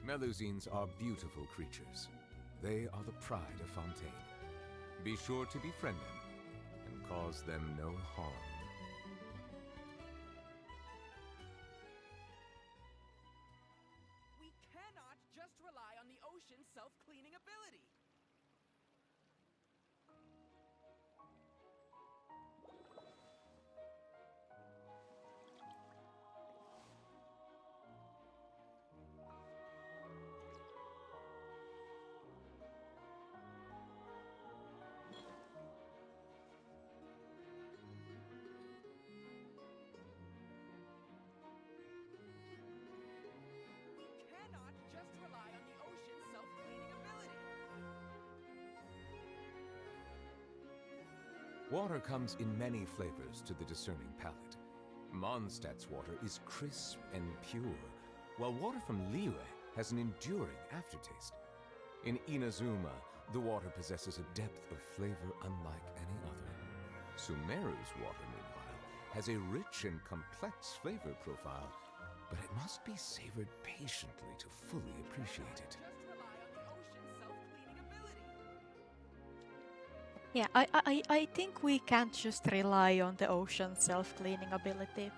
Melusines are beautiful creatures. They are the pride of Fontaine. Be sure to befriend them and cause them no harm. We cannot just rely on the ocean's self-cleaning ability. Water comes in many flavors to the discerning palate. Mondstadt's water is crisp and pure, while water from Liyue has an enduring aftertaste. In Inazuma, the water possesses a depth of flavor unlike any other. Sumeru's water, meanwhile, has a rich and complex flavor profile, but it must be savored patiently to fully appreciate it. Yeah, I think we can't just rely on the ocean's self-cleaning ability.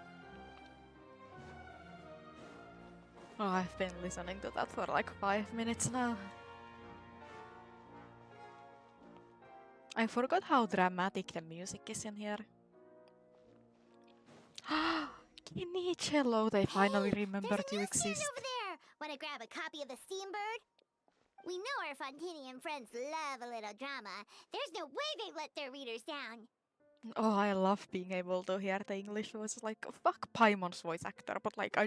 Oh, I've been listening to that for like 5 minutes now. I forgot how dramatic the music is in here. Kinicello, they finally remembered you exist. Over there! Wanna grab a copy of the Steambird? We know our Fontanian friends love a little drama. There's no way they let their readers down. Oh, I love being able to hear the English voices. Like, fuck Paimon's voice actor, but like,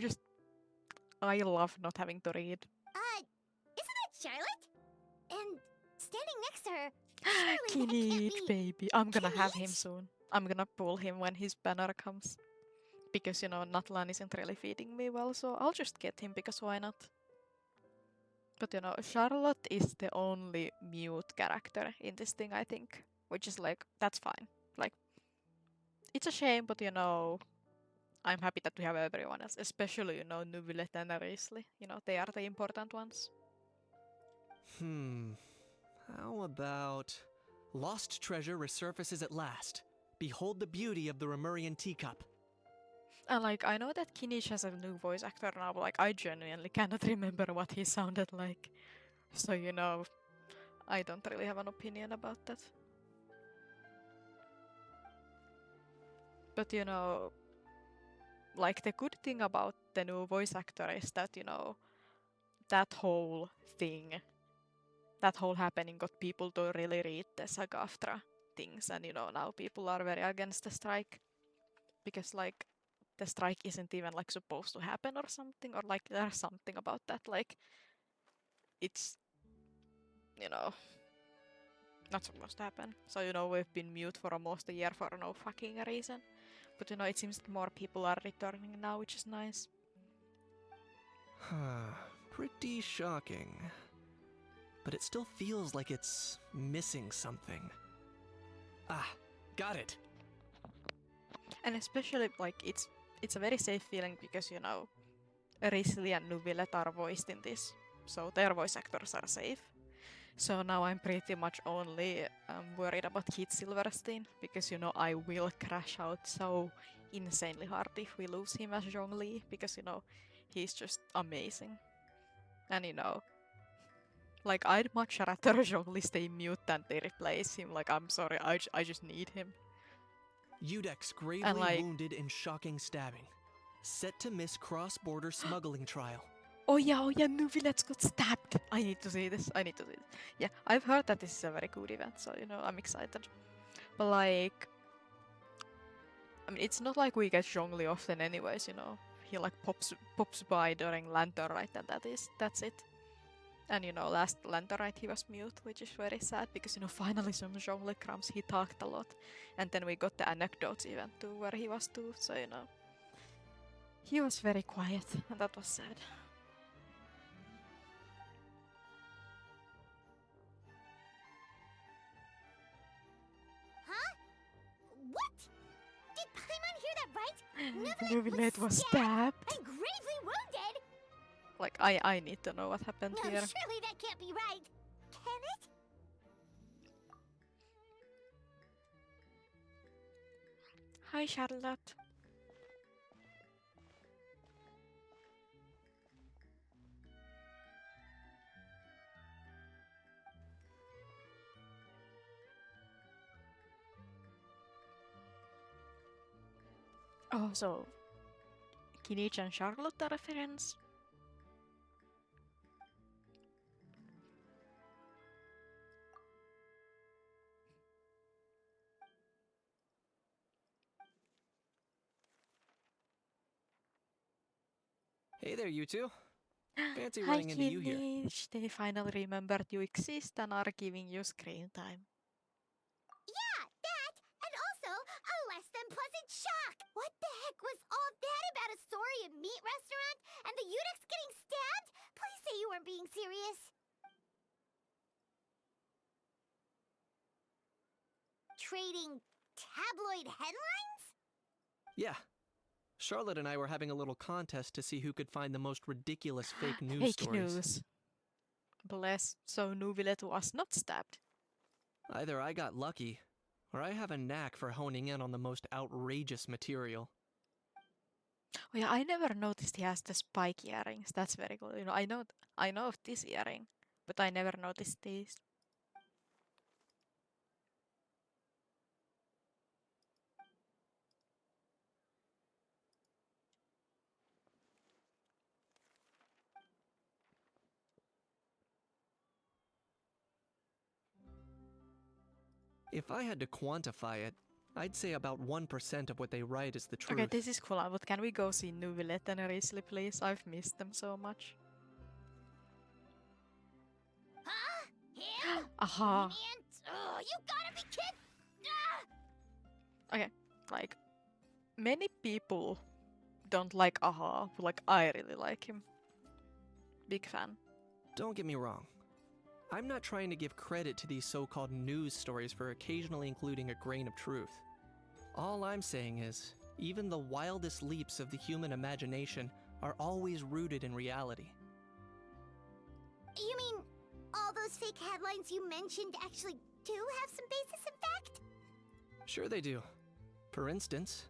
I love not having to read. Isn't that Charlotte? And standing next to her, Kinich, baby. I'm gonna have him soon. I'm gonna pull him when his banner comes. Because, you know, Natlan isn't really feeding me well, so I'll just get him because why not? But, you know, Charlotte is the only mute character in this thing, I think. Which is like, that's fine. Like, it's a shame, but, you know, I'm happy that we have everyone else. Especially, you know, Nuvilet and Risley. You know, they are the important ones. How about... Lost treasure resurfaces at last. Behold the beauty of the Remurian teacup. And like, I know that Kinich has a new voice actor now, but like, I genuinely cannot remember what he sounded like. So, you know, I don't really have an opinion about that. But, you know, like, the good thing about the new voice actor is that, you know, that whole thing, that whole happening got people to really read the SAG-AFTRA things, and, you know, now people are very against the strike. Because, like, the strike isn't even like supposed to happen or something, or like there's something about that, like it's, you know, not supposed to happen. So, you know, we've been mute for almost a year for no fucking reason. But, you know, it seems that more people are returning now, which is nice. Pretty shocking. But it still feels like it's missing something. Ah, got it. And especially, like, it's a very safe feeling because, you know, Risley and Nuvilet are voiced in this, so their voice actors are safe. So now I'm pretty much only worried about Keith Silverstein, because, you know, I will crash out so insanely hard if we lose him as Zhongli, because, you know, he's just amazing. And, you know, like, I'd much rather Zhongli stay mute than they replace him. Like, I'm sorry, I just need him. Udex gravely wounded in shocking stabbing. Set to miss cross-border smuggling trial. Oh yeah, Nuvilet's got stabbed. I need to see this. Yeah, I've heard that this is a very good event, so, you know, I'm excited. But, like, I mean, it's not like we get Zhongli often anyways, you know. He, like, pops by during Lantern Rite, and that's it. And, you know, last Lantern Rite he was mute, which is very sad, because, you know, finally some Zhongli crumbs, he talked a lot. And then we got the anecdotes event too, where he was too, so, you know. He was very quiet, and that was sad. Huh? What? Did Paimon hear that right? Nuvilet was stabbed. And gravely wounded? Like, I need to know what happened No, here. surely that can't be right. Can it? Hi, Charlotte. Oh, so Kinich and Charlotte are reference. Hey there, you two. Fancy Hi, running into you here. Kinich. They finally remembered you exist and are giving you screen time. Yeah, that, and also a less than pleasant shock. What the heck was all that about a Saurian meat restaurant and the eunuchs getting stabbed? Please say you weren't being serious. Trading tabloid headlines? Yeah. Charlotte and I were having a little contest to see who could find the most ridiculous fake news Fake stories. news. Bless. So Nuvilet was not stabbed. Either I got lucky, or I have a knack for honing in on the most outrageous material. Oh yeah, I never noticed he has the spike earrings. That's very cool. You know, I know of this earring, but I never noticed these. If I had to quantify it, I'd say about 1% of what they write is the truth. Okay, this is cool. But can we go see Nuvilet and Risley, please? I've missed them so much. Huh? Him? Aha. Lenient? Oh, you gotta be kidding! Ah! Okay, like many people don't like Aha, but like I really like him. Big fan. Don't get me wrong. I'm not trying to give credit to these so-called news stories for occasionally including a grain of truth. All I'm saying is, even the wildest leaps of the human imagination are always rooted in reality. You mean all those fake headlines you mentioned actually do have some basis in fact? Sure they do. For instance,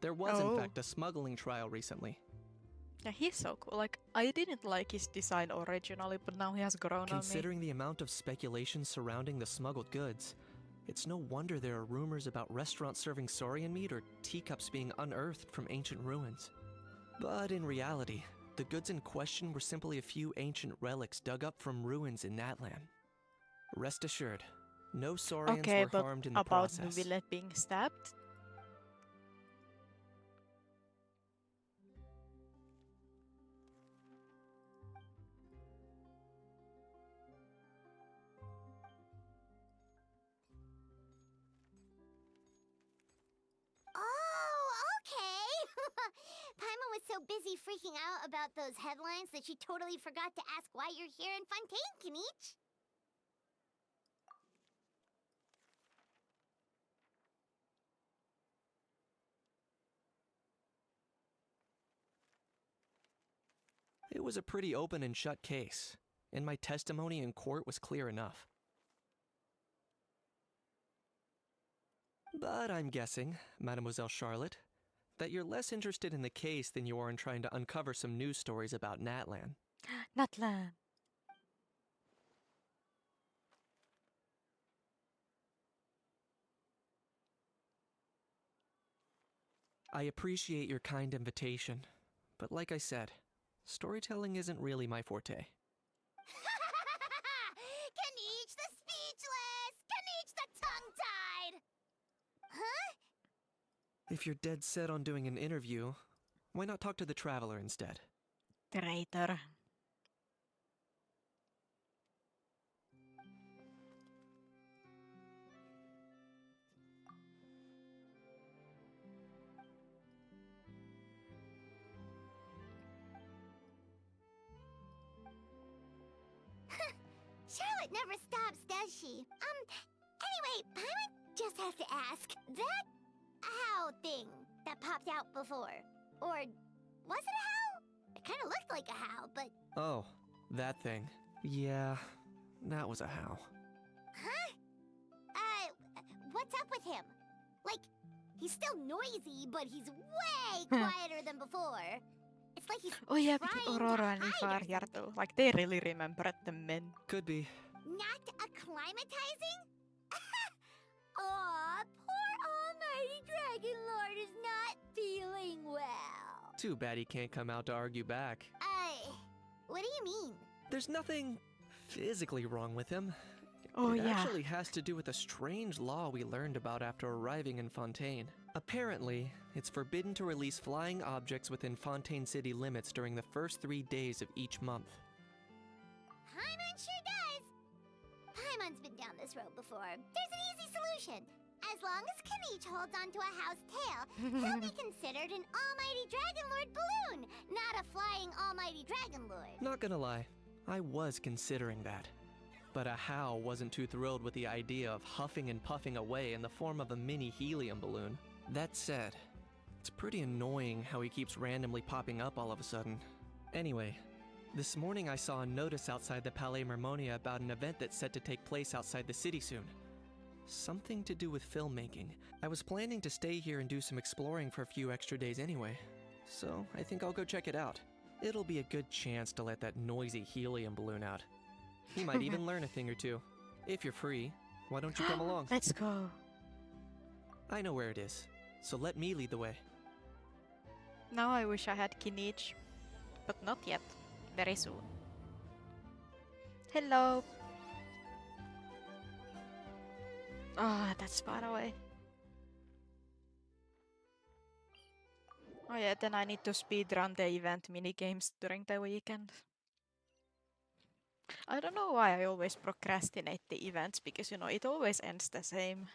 there was in Oh. fact a smuggling trial recently. Yeah, he's so cool. Like I didn't like his design originally, but now he has grown on me. Considering the amount of speculation surrounding the smuggled goods, it's no wonder there are rumors about restaurants serving saurian meat or teacups being unearthed from ancient ruins. But in reality, the goods in question were simply a few ancient relics dug up from ruins in Natlan. Rest assured, no saurians Okay, were but harmed in the about process. Nuvilet being stabbed? Oh, okay. Paimon was so busy freaking out about those headlines that she totally forgot to ask why you're here in Fontaine, Kinich. It was a pretty open and shut case, and my testimony in court was clear enough. But I'm guessing, Mademoiselle Charlotte, that you're less interested in the case than you are in trying to uncover some news stories about Natlan. Natlan. I appreciate your kind invitation, but like I said, storytelling isn't really my forte. Kinich the speechless! Kinich the tongue-tied! Huh? If you're dead set on doing an interview, why not talk to the Traveler instead? Traitor. Charlotte never stops, does she? Anyway, Paimon just has to ask. That owl thing that popped out before, or was it a owl? That kind of looked like a how, but... Oh, that thing. Yeah, that was a how. Huh? What's up with him? Like, he's still noisy, but he's way quieter than before. It's like he's Oh yeah, trying because Aurora to and hide or Farjar though. Like they really remembered the men. Could be. Not acclimatizing? Aw, poor Almighty Dragon Lord is not feeling well. Too bad he can't come out to argue back. What do you mean? There's nothing physically wrong with him. Oh It yeah. actually has to do with a strange law we learned about after arriving in Fontaine. Apparently, it's forbidden to release flying objects within Fontaine city limits during the first 3 days of each month. Paimon sure does. Paimon's been down this road before. There's an easy solution. As long as Kanich holds onto a house tail, he'll be considered an Almighty Dragon Lord balloon, not a flying Almighty Dragon Lord. Not gonna lie, I was considering that. But a How wasn't too thrilled with the idea of huffing and puffing away in the form of a mini helium balloon. That said, it's pretty annoying how he keeps randomly popping up all of a sudden. Anyway, this morning I saw a notice outside the Palais Mermonia about an event that's set to take place outside the city soon. Something to do with filmmaking. I was planning to stay here and do some exploring for a few extra days anyway, so I think I'll go check it out. It'll be a good chance to let that noisy helium balloon out. He might even learn a thing or two. If you're free, why don't you come along? Let's go. I know where it is, so let me lead the way. Now I wish I had Kinich, but not yet. Very soon. Hello. Ah, that's far away. Oh yeah, then I need to speedrun the event minigames during the weekend. I don't know why I always procrastinate the events, because you know, it always ends the same.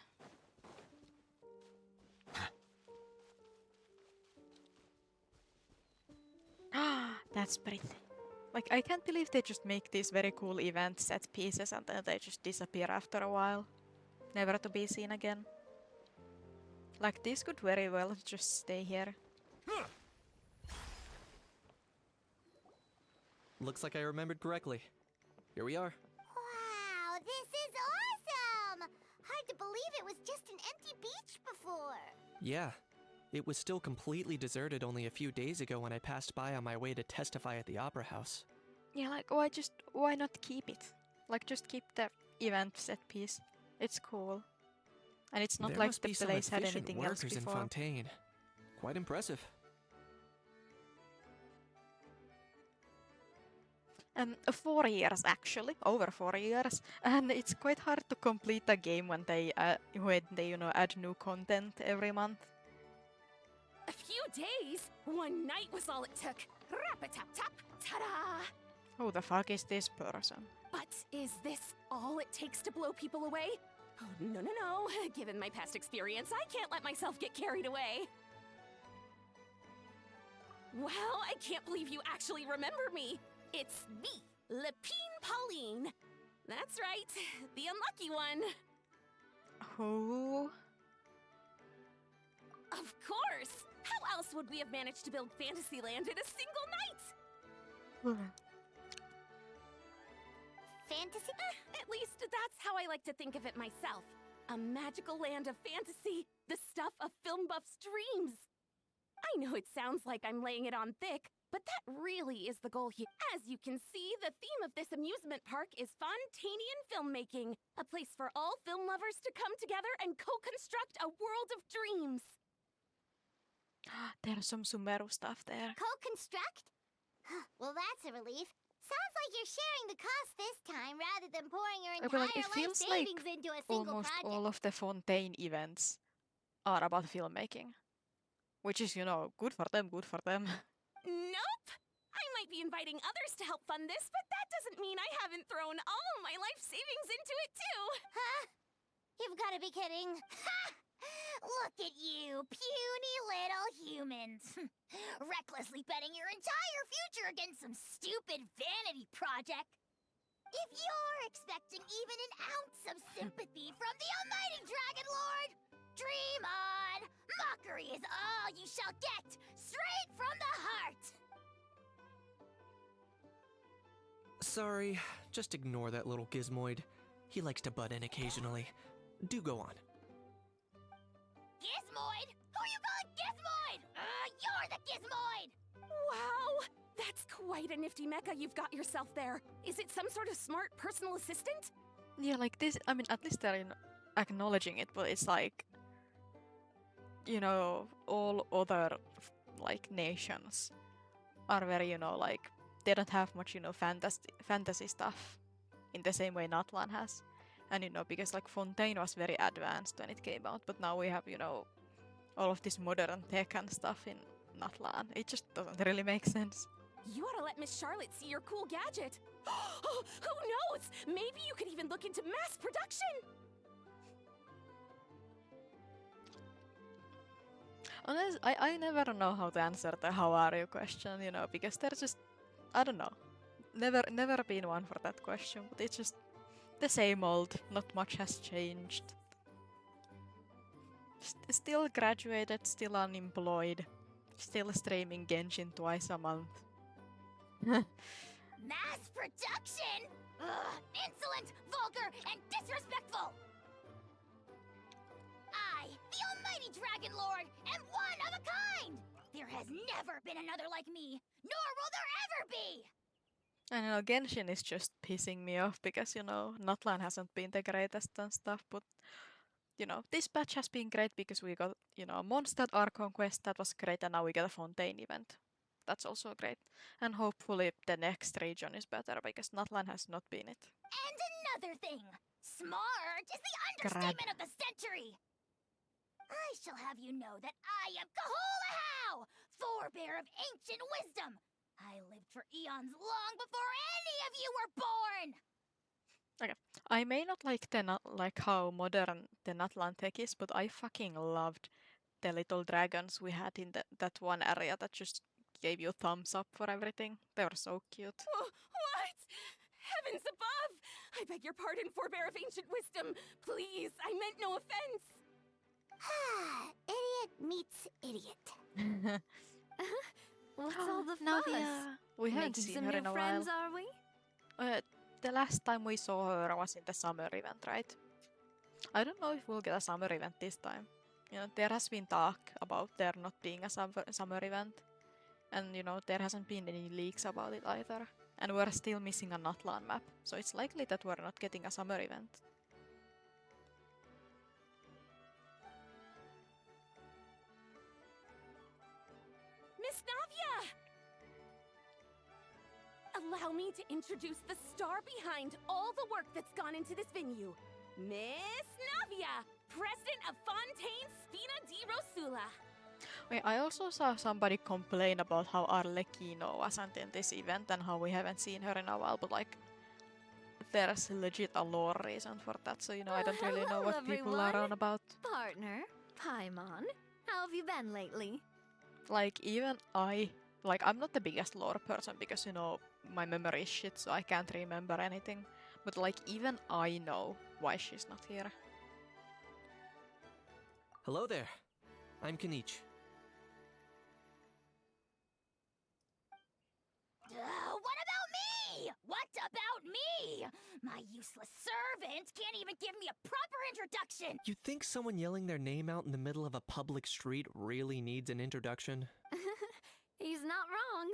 Ah, that's pretty. Like, I can't believe they just make these very cool event set pieces and then they just disappear after a while. Never to be seen again. Like, these could very well just stay here. Looks like I remembered correctly. Here we are. Wow, this is awesome! Hard to believe it was just an empty beach before. Yeah, it was still completely deserted only a few days ago when I passed by on my way to testify at the Opera House. Yeah, like, why not keep it? Like, just keep the event set piece. It's cool. And it's not There like must the be some place had efficient anything else workers in before. Fontaine. Quite impressive. 4 years actually, over 4 years, and it's quite hard to complete a game when they you know, add new content every month. A few days? One night was all it took. Rap-a-tap-tap, ta-da! Who the fuck is this person? But is this all it takes to blow people away? Oh, no, no, no. Given my past experience, I can't let myself get carried away. Well, I can't believe you actually remember me. It's me, Lepine Pauline. That's right, the unlucky one. Who? Of course! How else would we have managed to build Fantasyland in a single night? Fantasy? At least that's how I like to think of it myself. A magical land of fantasy, the stuff of film buffs' dreams. I know it sounds like I'm laying it on thick, but that really is the goal here. As you can see, the theme of this amusement park is Fontainian filmmaking, a place for all film lovers to come together and co-construct a world of dreams. There's some Sumeru stuff there. Co-construct? Well, that's a relief. Sounds like you're sharing the cost this time rather than pouring your I feel like entire it life feels like savings into a single almost project. all of the Fontaine events are about filmmaking. Which is, you know, good for them, good for them. Nope! I might be inviting others to help fund this, but that doesn't mean I haven't thrown all my life savings into it too! Huh? You've got to be kidding. Ha! Look at you, puny little humans. Recklessly betting your entire future against some stupid vanity project. If you're expecting even an ounce of sympathy from the Almighty Dragon Lord, dream on! Mockery is all you shall get, straight from the heart! Sorry, just ignore that little gizmoid. He likes to butt in occasionally. Do go on. Gizmoid? Who you calling Gizmoid? You're the Gizmoid! Wow! That's quite a nifty mecha you've got yourself there. Is it some sort of smart personal assistant? Yeah, like this. I mean, at least they're acknowledging it, but it's like, you know, all other like nations are very, you know, like they don't have much, you know, fantasy stuff in the same way Natlan has. And you know, because like Fontaine was very advanced when it came out, but now we have, you know, all of this modern tech and stuff in Natlan. It just doesn't really make sense. You ought to let Miss Charlotte see your cool gadget. Who knows? Maybe you could even look into mass production. Honestly, I never know how to answer the how are you question, you know, because there's just, I don't know. Never been one for that question, but it's just the same old, not much has changed. Still graduated, still unemployed, still streaming Genshin twice a month. Mass production? Ugh, insolent, vulgar, and disrespectful! I, the almighty Dragon Lord, am one of a kind! There has never been another like me, nor will there ever be! And you know, Genshin is just pissing me off because, you know, Natlan hasn't been the greatest and stuff, but, you know, this patch has been great because we got, you know, Mondstadt Archon quest, that was great, and now we get a Fontaine event. That's also great. And hopefully the next region is better because Natlan has not been it. And another thing! Smart is the understatement of the century! I shall have you know that I am Kahulahau, forebear of ancient wisdom! I lived for eons long before any of you were born! Okay, I may not like like how modern the Natlan tech is, but I fucking loved the little dragons we had in that one area that just gave you thumbs up for everything. They were so cute. What? Heavens above! I beg your pardon, forebear of ancient wisdom. Please, I meant no offense. Idiot meets idiot. What's all the fuss? Navia. We haven't Making seen some her new in a friends, while. are we? The last time we saw her was in the summer event, right? I don't know if we'll get a summer event this time. You know, there has been talk about there not being a summer event. And you know, there hasn't been any leaks about it either. And we're still missing a Natlan map, so it's likely that we're not getting a summer event. Miss Navia! Allow me to introduce the star behind all the work that's gone into this venue. Miss Navia, president of Fontaine Spina di Rosula. Wait, I also saw somebody complain about how Arlecchino wasn't in this event and how we haven't seen her in a while, but like, there's legit a lore reason for that, so you know, I don't really know Hello, what people are everyone. on about. Partner, Paimon, how have you been lately? Like, even I'm not the biggest lore person because, you know, my memory is shit, so I can't remember anything. But like, even I know why she's not here. Hello there. I'm Kanich. What about me? What about me? My useless servant can't even give me a proper introduction! You think someone yelling their name out in the middle of a public street really needs an introduction? He's not wrong.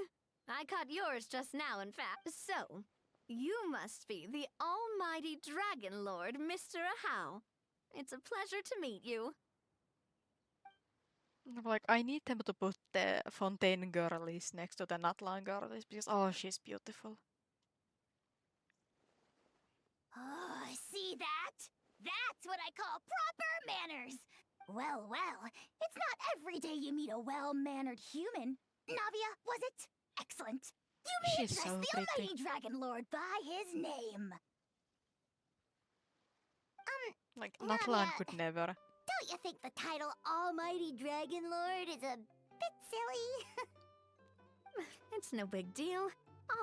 I caught yours just now, in fact. So, you must be the almighty Dragon Lord, Mr. Ahau. It's a pleasure to meet you. Like, I need them to put the Fontaine girlies next to the Natlan girlies because, oh, she's beautiful. Oh, see that? That's what I call proper manners! Well, it's not every day you meet a well-mannered human. Navia, was it? Excellent. You may She's address so the pretty. almighty Dragon Lord by his name. Like, Navia, Natlan could never. don't you think the title Almighty Dragon Lord is a bit silly? It's no big deal.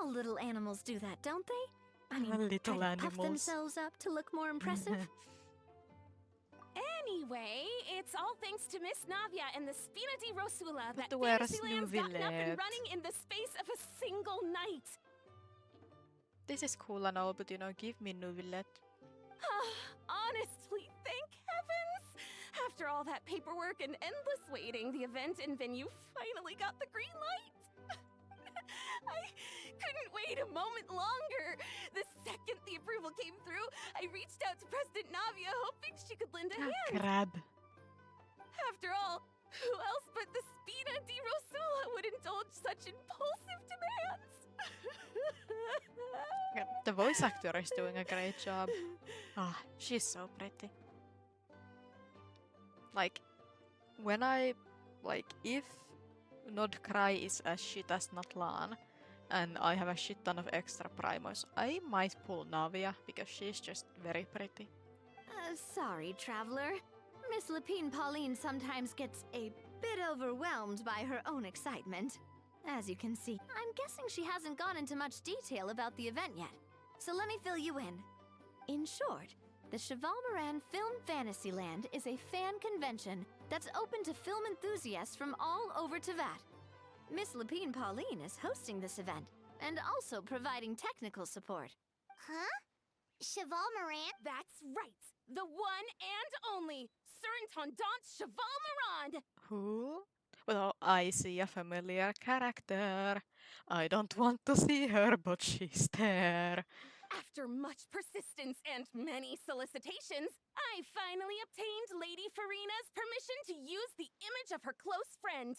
All little animals do that, don't they? I mean, Little try to puff animals. themselves up to look more impressive. Anyway, it's all thanks to Miss Navia and the Spina di Rosula that where's Fantasyland's gotten up and Nuvillet? running in the space of a single night. This is cool and all, but you know, give me Nuvillet. Honestly, thank heavens! After all that paperwork and endless waiting, the event and venue finally got the green light. I couldn't wait a moment longer. The second the approval came through, I reached out to President Navia hoping she could lend a hand. Crab. After all, who else but the Spina di Rosula would indulge such impulsive demands? Yeah, the voice actor is doing a great job. Ah, she's so pretty. Like, when if Nod Cry is as shit as Natlan, and I have a shit ton of extra primos, I might pull Navia because she's just very pretty. Sorry, traveler. Miss Lapine Pauline sometimes gets a bit overwhelmed by her own excitement. As you can see, I'm guessing she hasn't gone into much detail about the event yet. So let me fill you in. In short, the Cheval Moran Film Fantasyland is a fan convention that's open to film enthusiasts from all over Teyvat. Miss Lapine Pauline is hosting this event and also providing technical support. Huh? Cheval Moran? That's right! The one and only Sir Intendant Cheval Moran! Who? Well, I see a familiar character. I don't want to see her, but she's there. After much persistence and many solicitations, I finally obtained Lady Farina's permission to use the image of her close friend.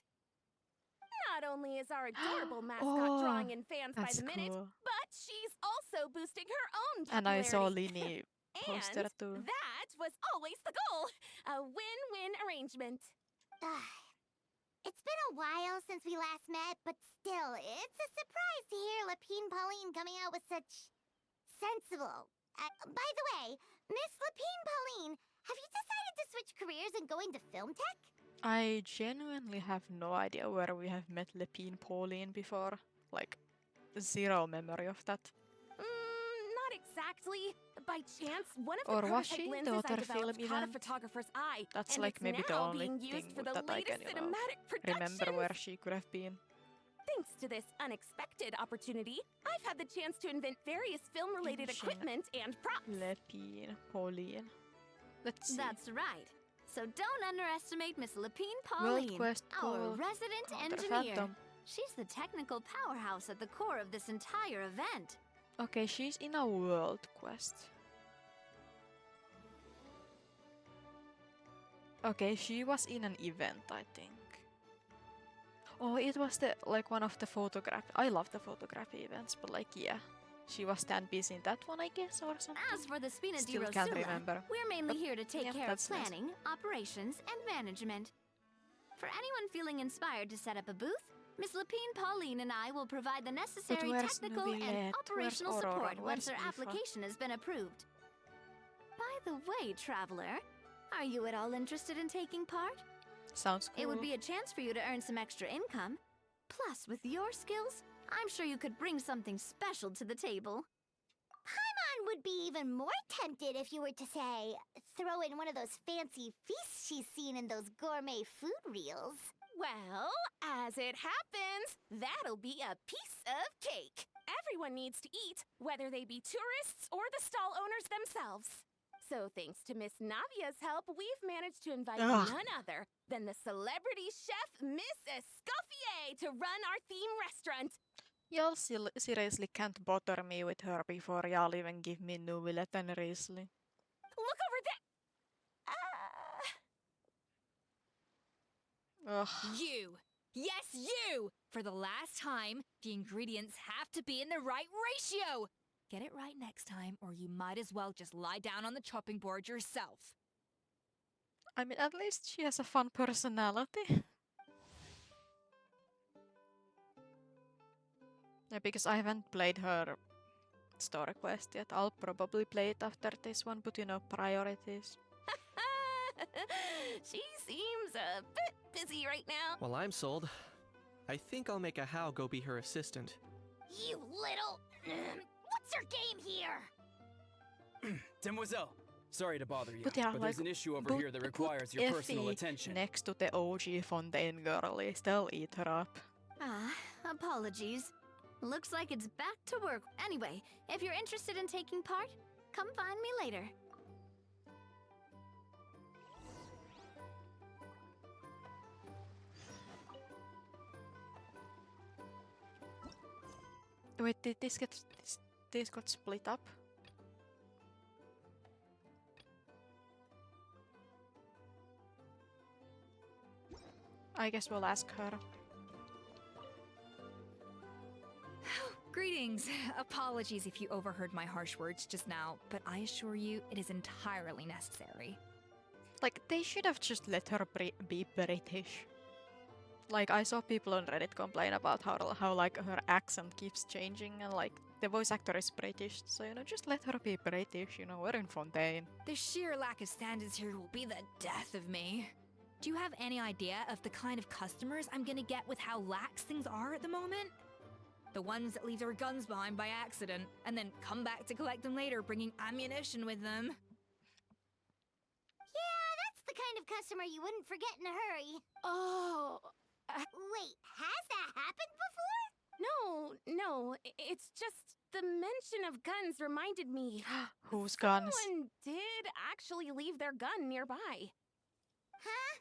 Not only is our adorable mascot drawing in fans by That's the minute, cool. but she's also boosting her own And I saw popularity. Lini poster And too. that was always the goal. A win-win arrangement. It's been a while since we last met, but still, it's a surprise to hear Lapine Pauline coming out with such sensible. By the way, Miss Lapine Pauline, have you decided to switch careers and go into film tech? I genuinely have no idea where we have met Lepine Pauline before. Like, zero memory of that. Not exactly. By chance, one of Or the was prototype she in lenses the I other developed film caught a event? photographer's eye, That's and like it's maybe the now only being thing used for the that I latest can, you know, cinematic productions. remember where she could have been. Thanks to this unexpected opportunity, I've had the chance to invent various film-related Imagine. equipment and props. Lepine Pauline. Let's see. That's right. So don't underestimate Miss Lapine World Pauline, Quest our Call resident Counter engineer. Phantom. She's the technical powerhouse at the core of this entire event. Okay, she's in a world quest. Okay, she was in an event, I think. Oh, it was the like one of the photograph. I love the photography events, but like yeah, she was stand busy in that one, I guess, or something. As for the Spina di Still Rosula, can't remember. we're mainly But, here to take yeah, care of that's nice. planning, operations, and management. For anyone feeling inspired to set up a booth, Miss Lapine Pauline and I will provide the necessary where's technical and Nuvillet? operational Where's Aurora? support once Where's her Aoife? application has been approved. By the way, traveler, are you at all interested in taking part? Sounds cool. It would be a chance for you to earn some extra income. Plus, with your skills, I'm sure you could bring something special to the table. Paimon would be even more tempted if you were to, say, throw in one of those fancy feasts she's seen in those gourmet food reels. Well, as it happens, that'll be a piece of cake. Everyone needs to eat, whether they be tourists or the stall owners themselves. So thanks to Miss Navia's help, we've managed to invite Ugh. none other than the celebrity chef, Miss Escoffier, to run our theme restaurant. Y'all seriously can't bother me with her before y'all even give me Nuvillet and Riesling. Look over there! Ugh. You! Yes, you! For the last time, the ingredients have to be in the right ratio! Get it right next time, or you might as well just lie down on the chopping board yourself. I mean, at least she has a fun personality. Yeah, because I haven't played her story quest yet. I'll probably play it after this one, but you know, priorities. She seems a bit busy right now. Well, I'm sold. I think I'll make a How go be her assistant. You little... What's your game here? Demoiselle, sorry to bother you, But yeah, there's like, an issue over put- here that put requires your personal Effie attention. next to the OG Fontaine girlies, they'll eat her up. Ah, apologies. Looks like it's back to work. Anyway, if you're interested in taking part, come find me later. Wait, did this got split up? I guess we'll ask her. Greetings. Apologies if you overheard my harsh words just now, but I assure you it is entirely necessary. Like, they should have just let her be British. Like, I saw people on Reddit complain about how like her accent keeps changing, and like the voice actor is British, so you know, just let her be British. You know, we're in Fontaine. The sheer lack of standards here will be the death of me. Do you have any idea of the kind of customers I'm gonna get with how lax things are at the moment? The ones that leave their guns behind by accident, and then come back to collect them later, bringing ammunition with them. Yeah, that's the kind of customer you wouldn't forget in a hurry. Oh, Wait, has that happened before? no, it's just the mention of guns reminded me. Whose guns? Someone did actually leave their gun nearby. Huh?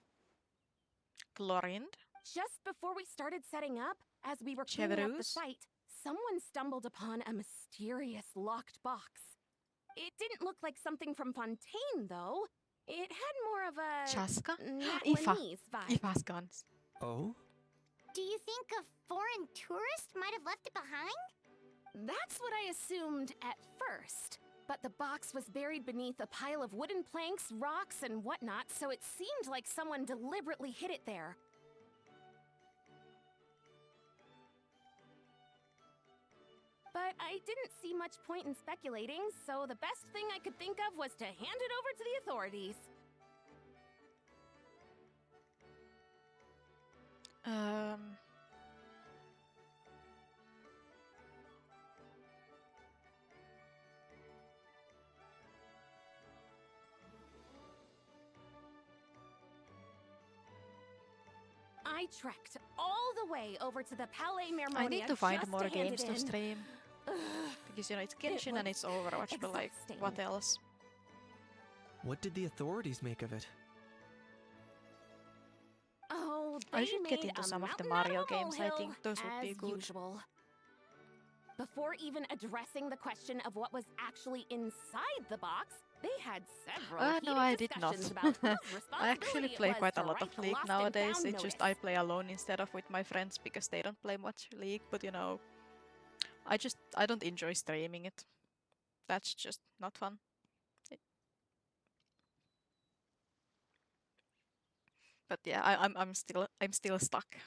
Glorind? Just before we started setting up, as we were cleaning up the Cheverus? site, someone stumbled upon a mysterious locked box. It didn't look like something from Fontaine, though. It had more of a Chaska? Nat vibe. Ifa's guns. Oh? Do you think a foreign tourist might have left it behind? That's what I assumed at first. But the box was buried beneath a pile of wooden planks, rocks, and whatnot, so it seemed like someone deliberately hid it there. But I didn't see much point in speculating, so the best thing I could think of was to hand it over to the authorities. I trekked all the way over to the Palais Mermonia I need to find just more hand games it to in. stream. Ugh. Because, you know, it's Genshin and it's Overwatch, but like, exhausting. what else? What did the authorities make of it? Oh, I they should get made into a some of the mountain out Mario of a games, I molehill, think those would be as good. Usual. Before even addressing the question of what was actually inside the box, they had several heated No, I did not. discussions about whose I actually responsibility it play was quite a to lot write of the League lost and nowadays. found It's just notice. I play alone instead of with my friends because they don't play much League. But you know, I don't enjoy streaming it. That's just not fun. But yeah, I'm still stuck.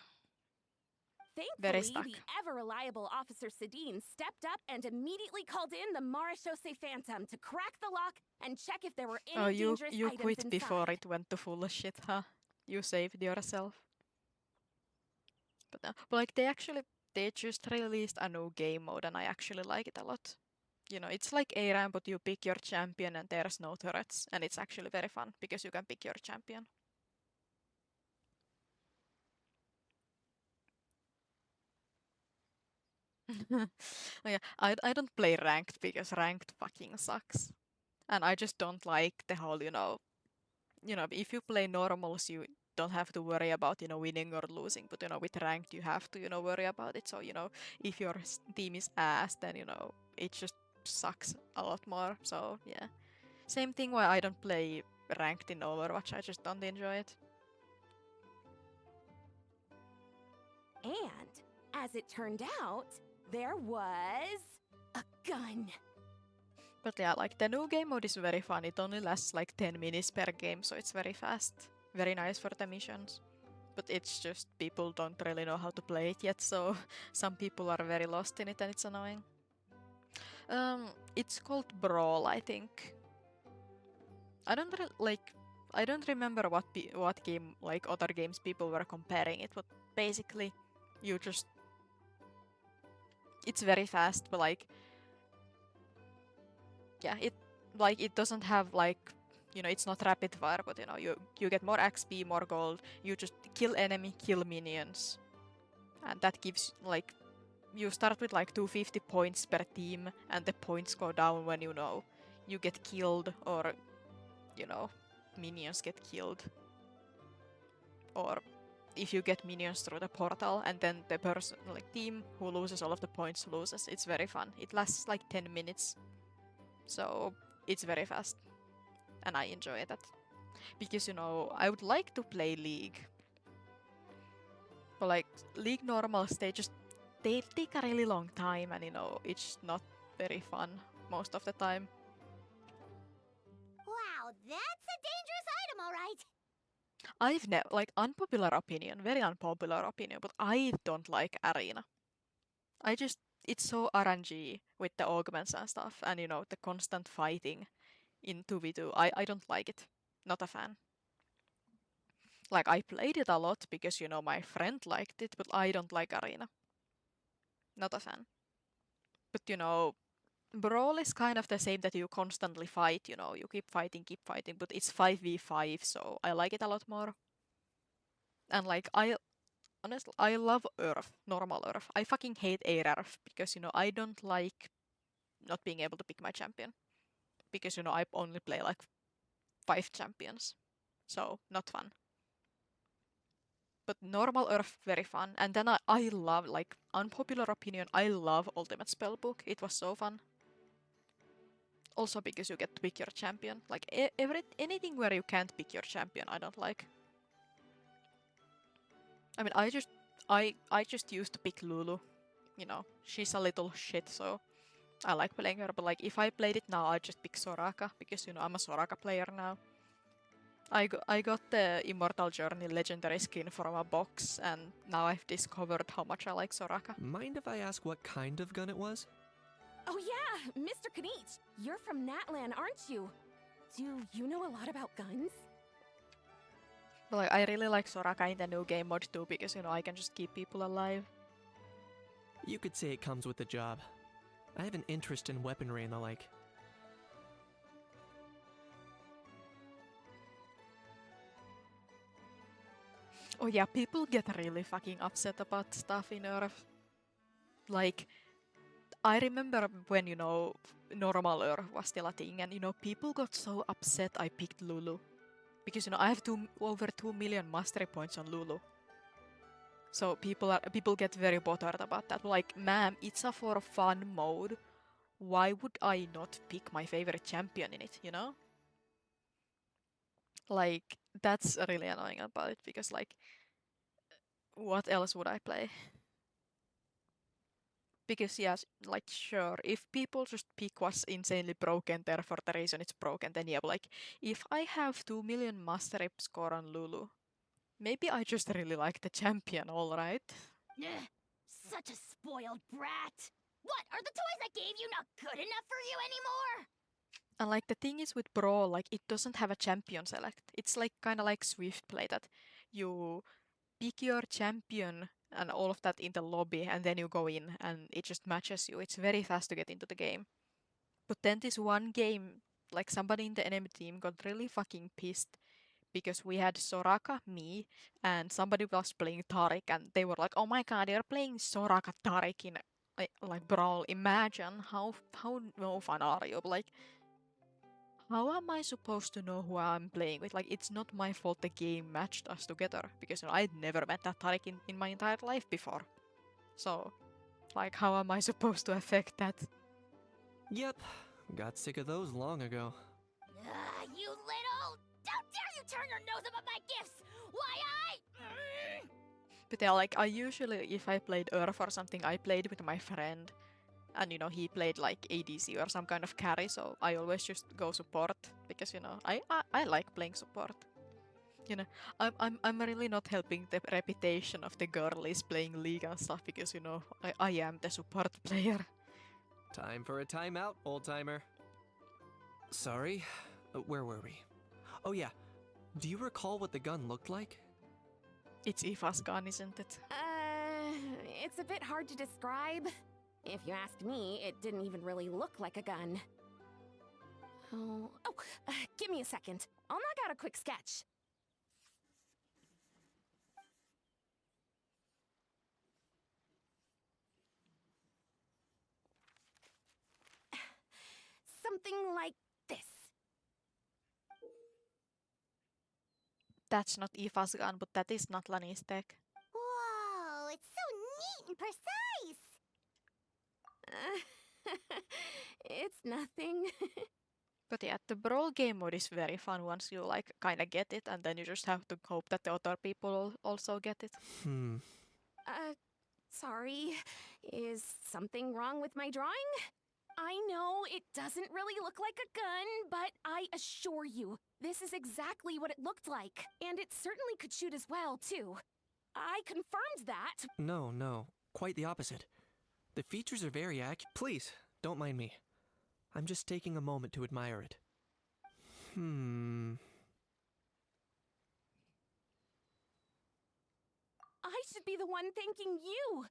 Very Thankfully, stuck. the ever-reliable Officer Sedine stepped up and immediately called in the Marechaussee Phantom to crack the lock and check if there were any Oh, you dangerous you items quit inside. before it went to full shit, huh? You saved yourself. But like they just released a new game mode and I actually like it a lot. You know, it's like ARAM, but you pick your champion and there's no turrets, and it's actually very fun because you can pick your champion. Yeah, I don't play ranked because ranked fucking sucks. And I just don't like the whole, if you play normals, you don't have to worry about, winning or losing. But, with ranked, you have to, worry about it. So, if your team is ass, then, it just sucks a lot more. So, yeah. Same thing why I don't play ranked in Overwatch. I just don't enjoy it. And, as it turned out, there was a gun. But yeah, like the new game mode is very fun. It only lasts like 10 minutes per game, so it's very fast. Very nice for the missions. But it's just people don't really know how to play it yet, so some people are very lost in it and it's annoying. It's called Brawl, I think. I don't remember what game, like other games people were comparing it, but basically it's very fast, but like yeah, it doesn't have like, it's not rapid fire, but you get more XP, more gold. You just kill enemy, kill minions, and that gives like you start with like 250 points per team, and the points go down when you get killed, or minions get killed, or if you get minions through the portal, and then the person, like team who loses all of the points loses. It's very fun. It lasts like 10 minutes, so it's very fast, and I enjoy that. Because I would like to play League, but like League normals, they take a really long time, and it's not very fun most of the time. Wow, that's a dangerous item, all right. I've never, like, unpopular opinion, very unpopular opinion, but I don't like Arena. It's so RNG with the augments and stuff, and the constant fighting in 2v2. I don't like it. Not a fan. Like, I played it a lot because, my friend liked it, but I don't like Arena. Not a fan. But, Brawl is kind of the same, that you constantly fight, you keep fighting, but it's 5v5, so I like it a lot more. And like, honestly, I love Earth, normal Earth. I fucking hate Air Earth because, I don't like not being able to pick my champion. Because, I only play like 5 champions. So, not fun. But normal Earth, very fun. And then I love, like, unpopular opinion, I love Ultimate Spellbook. It was so fun. Also because you get to pick your champion. Like, anything where you can't pick your champion, I don't like. I mean, I just used to pick Lulu. She's a little shit, so I like playing her. But like, if I played it now, I'd just pick Soraka, because I'm a Soraka player now. I got the Immortal Journey legendary skin from a box, and now I've discovered how much I like Soraka. Mind if I ask what kind of gun it was? Oh yeah, Mr. Kanich, you're from Natlan, aren't you? Do you know a lot about guns? But like, I really like Soraka in the new game mode too, because I can just keep people alive. You could say it comes with the job. I have an interest in weaponry and the like. Oh yeah, people get really fucking upset about stuff in Earth. Like, I remember when, normal Earth was still a thing, and, people got so upset I picked Lulu. Because, I have over 2 million mastery points on Lulu. So people get very bothered about that. Like, ma'am, it's a for fun mode. Why would I not pick my favorite champion in it, Like, that's really annoying about it, because, like, what else would I play? Because, yes, like, sure, if people just pick what's insanely broken there for the reason it's broken, then yeah, but like, if I have 2 million mastery score on Lulu, maybe I just really like the champion, alright? Ugh, such a spoiled brat. What, are the toys I gave you not good enough for you anymore? And like, the thing is with Brawl, like, it doesn't have a champion select. It's like kind of like Swift play, that you pick your champion and all of that in the lobby, and then you go in and it just matches you. It's very fast to get into the game. But then this one game, like, somebody in the enemy team got really fucking pissed because we had Soraka, me, and somebody was playing Taric, and they were like, oh my god, you're playing Soraka Taric in like Brawl. Imagine how no fun are you? Like, how am I supposed to know who I'm playing with? Like, it's not my fault the game matched us together, because I'd never met that Taric in my entire life before. So, like, how am I supposed to affect that? Yep, got sick of those long ago. You little... How dare you turn your nose up at my gifts! Why But yeah, like, I usually, if I played Earth or something, I played with my friend. And, he played, like, ADC or some kind of carry, so I always just go support. Because, I like playing support. I'm really not helping the reputation of the girlies playing League and stuff, because, I am the support player. Time for a timeout, old-timer. Sorry, where were we? Oh yeah, do you recall what the gun looked like? It's Aoife's gun, isn't it? It's a bit hard to describe. If you ask me, it didn't even really look like a gun. Give me a second. I'll knock out a quick sketch. something like this. That's not Aoife's gun, but that is not Lani's tech. Whoa, it's so neat and precise! It's nothing. But yeah, the brawl game mode is very fun once you like kind of get it, and then you just have to hope that the other people also get it. Sorry. Is something wrong with my drawing? I know it doesn't really look like a gun, but I assure you, this is exactly what it looked like. And it certainly could shoot as well, too. I confirmed that. No, quite the opposite. The features are very accurate. Please, don't mind me. I'm just taking a moment to admire it. I should be the one thanking you.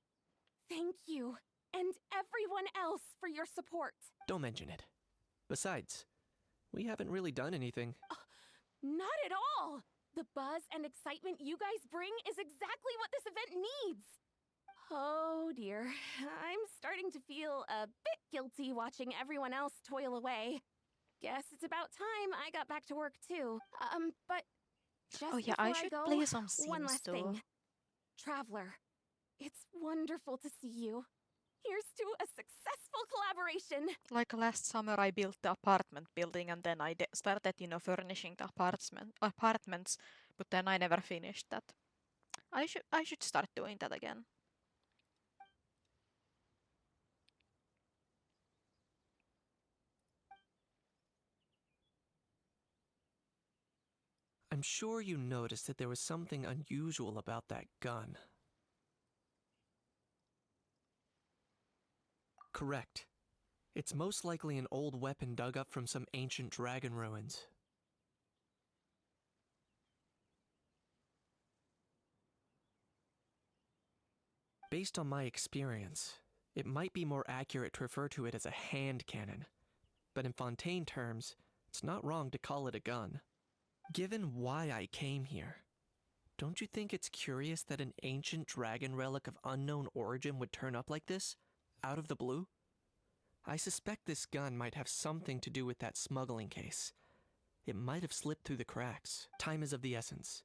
Thank you, and everyone else for your support. Don't mention it. Besides, we haven't really done anything. Not at all. The buzz and excitement you guys bring is exactly what this event needs. Oh dear, I'm starting to feel a bit guilty watching everyone else toil away. Guess it's about time I got back to work too. But just Oh yeah, before I should go, play some one Sims last too. thing. Traveler, it's wonderful to see you. Here's to a successful collaboration. Like last summer, I built the apartment building, and then I started, furnishing the apartments. But then I never finished that. I should start doing that again. I'm sure you noticed that there was something unusual about that gun. Correct. It's most likely an old weapon dug up from some ancient dragon ruins. Based on my experience, it might be more accurate to refer to it as a hand cannon, but in Fontaine terms, it's not wrong to call it a gun. Given why I came here, don't you think it's curious that an ancient dragon relic of unknown origin would turn up like this, out of the blue? I suspect this gun might have something to do with that smuggling case. It might have slipped through the cracks. Time is of the essence,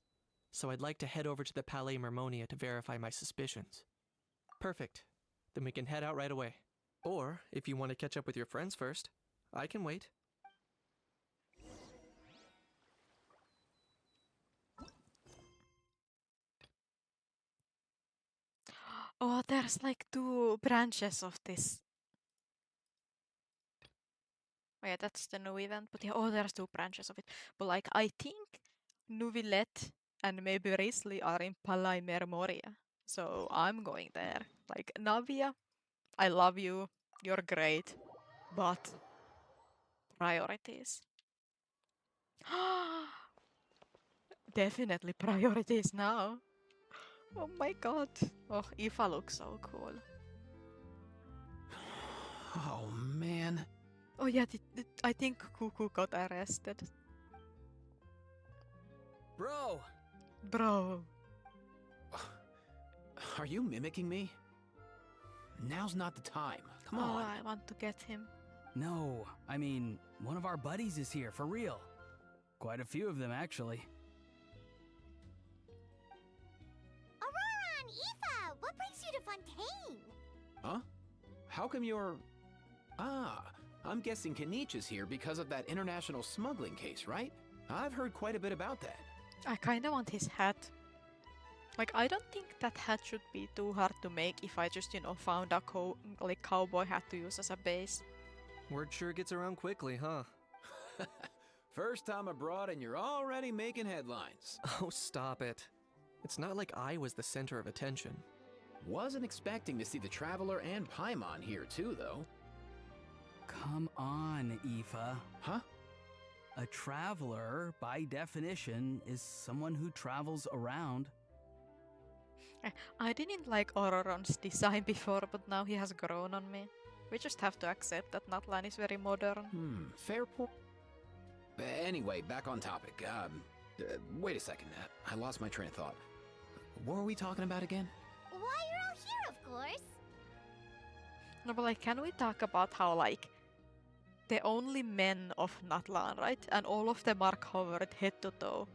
so I'd like to head over to the Palais Mermonia to verify my suspicions. Perfect. Then we can head out right away. Or, if you want to catch up with your friends first, I can wait. Oh, there's like 2 branches of this. Oh yeah, that's the new event. But yeah, oh, there's 2 branches of it. But like, I think Nuvillet and maybe Risley are in Palais Mermoria. So I'm going there. Like, Navia, I love you. You're great. But priorities. Definitely priorities now. Oh my god. Oh, Aoife looks so cool. Oh, man. Oh yeah, I think Cuckoo got arrested. Bro! Bro. Are you mimicking me? Now's not the time. Come Oh, on. I want to get him. No, I mean, one of our buddies is here, for real. Quite a few of them, actually. Aurora and Aoife, what brings you to Fontaine? Huh? How come you're... Ah, I'm guessing Kanich is here because of that international smuggling case, right? I've heard quite a bit about that. I kinda want his hat. Like, I don't think that hat should be too hard to make if I just, found a cowboy hat to use as a base. Word sure gets around quickly, huh? First time abroad and you're already making headlines. Oh, stop it. It's not like I was the center of attention. Wasn't expecting to see the Traveler and Paimon here too, though. Come on, Aoife. Huh? A traveler, by definition, is someone who travels around. I didn't like Auroron's design before, but now he has grown on me. We just have to accept that Natlan is very modern. Fair point. Anyway, back on topic. Wait a second. I lost my train of thought. What were we talking about again? Why you're all here, of course. No, but like, can we talk about how, like, the only men of Natlan, right? And all of them are covered head to toe.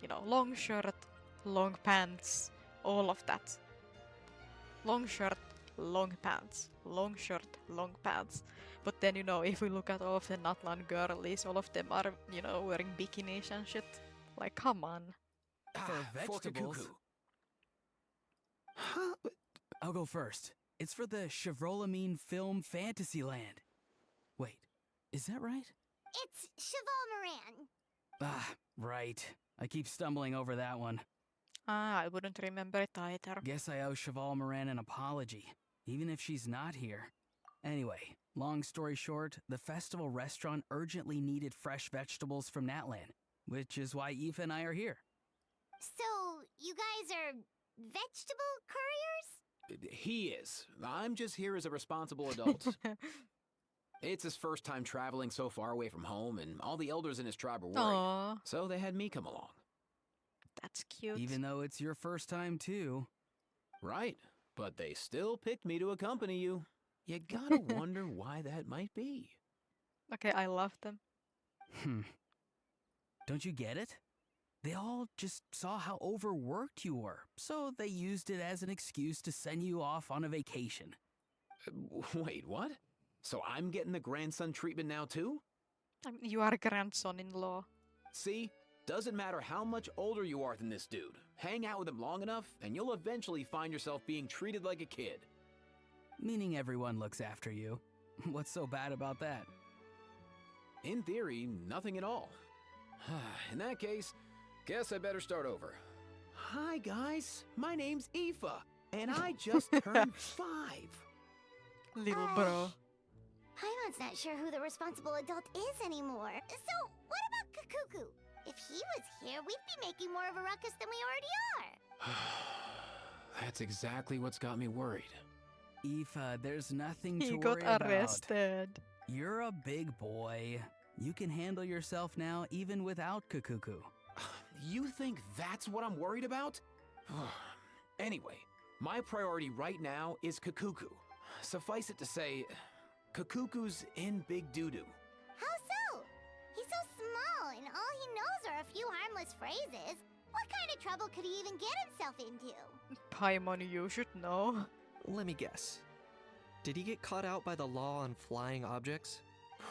You know, long shirt, long pants, all of that. Long shirt, long pants, long shirt, long pants. But then, you know, if we look at all of the Natlan girlies, all of them are, you know, wearing bikinis and shit. Like, come on. For vegetables. Kuku. Huh? I'll go first. It's for the Chevrolamine Film Fantasyland. Wait, is that right? It's Cheval Moran. Ah, right. I keep stumbling over that one. Ah, I wouldn't remember it either. Guess I owe Cheval Moran an apology, even if she's not here. Anyway, long story short, the festival restaurant urgently needed fresh vegetables from Natlan, which is why Aoife and I are here. So, you guys are vegetable couriers? He is. I'm just here as a responsible adult. It's his first time traveling so far away from home, and all the elders in his tribe were worried. Aww, So they had me come along. that's cute. Even though it's your first time too. Right. But they still picked me to accompany you. You gotta wonder why that might be. Okay, I love them. Don't you get it? They all just saw how overworked you were, so they used it as an excuse to send you off on a vacation. Wait, what? So I'm getting the grandson treatment now too? You are grandson-in-law. See? Doesn't matter how much older you are than this dude. Hang out with him long enough, and you'll eventually find yourself being treated like a kid. Meaning everyone looks after you. What's so bad about that? In theory, nothing at all. In that case, guess I better start over. Hi guys, my name's Aoife, and I just turned 5. Little bro. Paimon's not sure who the responsible adult is anymore. So, what about Kakuku? If he was here, we'd be making more of a ruckus than we already are. That's exactly what's got me worried. Aoife, there's nothing He to got worry about. arrested. You're a big boy. You can handle yourself now even without Kakuku. You think that's what I'm worried about? Anyway, my priority right now is Kakuku. Suffice it to say, Kakuku's in big doo-doo. How so? He's so small, and all he knows are a few harmless phrases. What kind of trouble could he even get himself into? Paimon, you should know. Let me guess. Did he get caught out by the law on flying objects?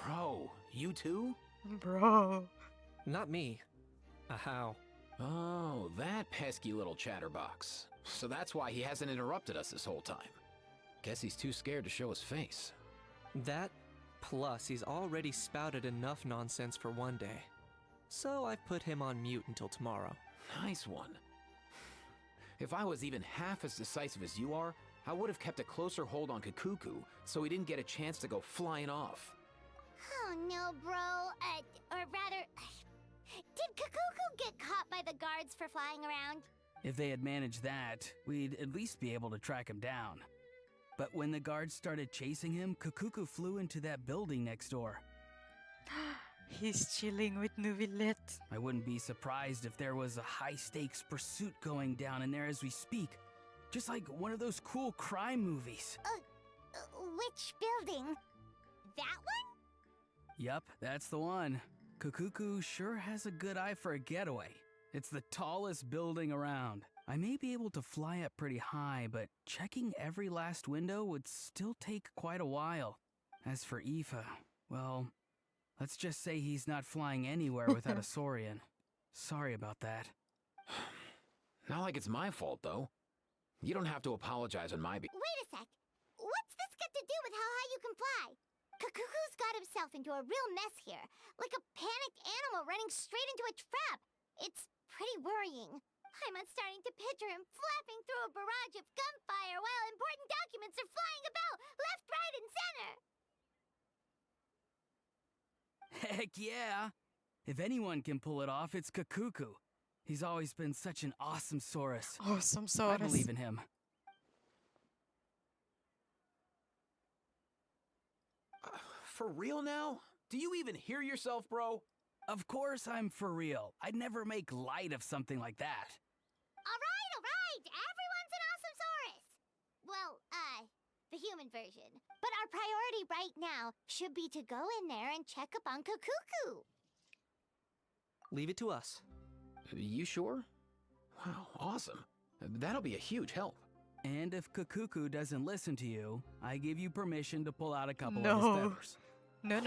Bro, you too? Bro. Not me. How? Oh, that pesky little chatterbox. So that's why he hasn't interrupted us this whole time. Guess he's too scared to show his face. That, plus he's already spouted enough nonsense for one day. So I've put him on mute until tomorrow. Nice one. If I was even half as decisive as you are, I would have kept a closer hold on Kakuku so he didn't get a chance to go flying off. Oh no, bro. Or rather, did Kakuku get caught by the guards for flying around? If they had managed that, we'd at least be able to track him down. But when the guards started chasing him, Kakuku flew into that building next door. He's chilling with Nuvillet. I wouldn't be surprised if there was a high-stakes pursuit going down in there as we speak. Just like one of those cool crime movies. Which building? That one? Yup, that's the one. Kakuku sure has a good eye for a getaway. It's the tallest building around. I may be able to fly up pretty high, but checking every last window would still take quite a while. As for Aoife, well, let's just say he's not flying anywhere without a Saurian. Sorry about that. Not like it's my fault, though. You don't have to apologize on my Wait a sec. What's this got to do with how high you can fly? Kakuku's got himself into a real mess here. Like a panicked animal running straight into a trap. It's pretty worrying. I'm starting to picture him flapping through a barrage of gunfire while important documents are flying about left, right, and center. Heck yeah! If anyone can pull it off, it's Kakuku. He's always been such an awesome Saurus. Awesome I Saurus. believe in him. For real now? Do you even hear yourself, bro? Of course I'm for real. I'd never make light of something like that. All right. Everyone's an awesome Saurus. Well, the human version. But our priority right now should be to go in there and check up on Kakuku. Leave it to us. You sure? Wow, awesome. That'll be a huge help. And if Kakuku doesn't listen to you, I give you permission to pull out a couple of No. his feathers. No.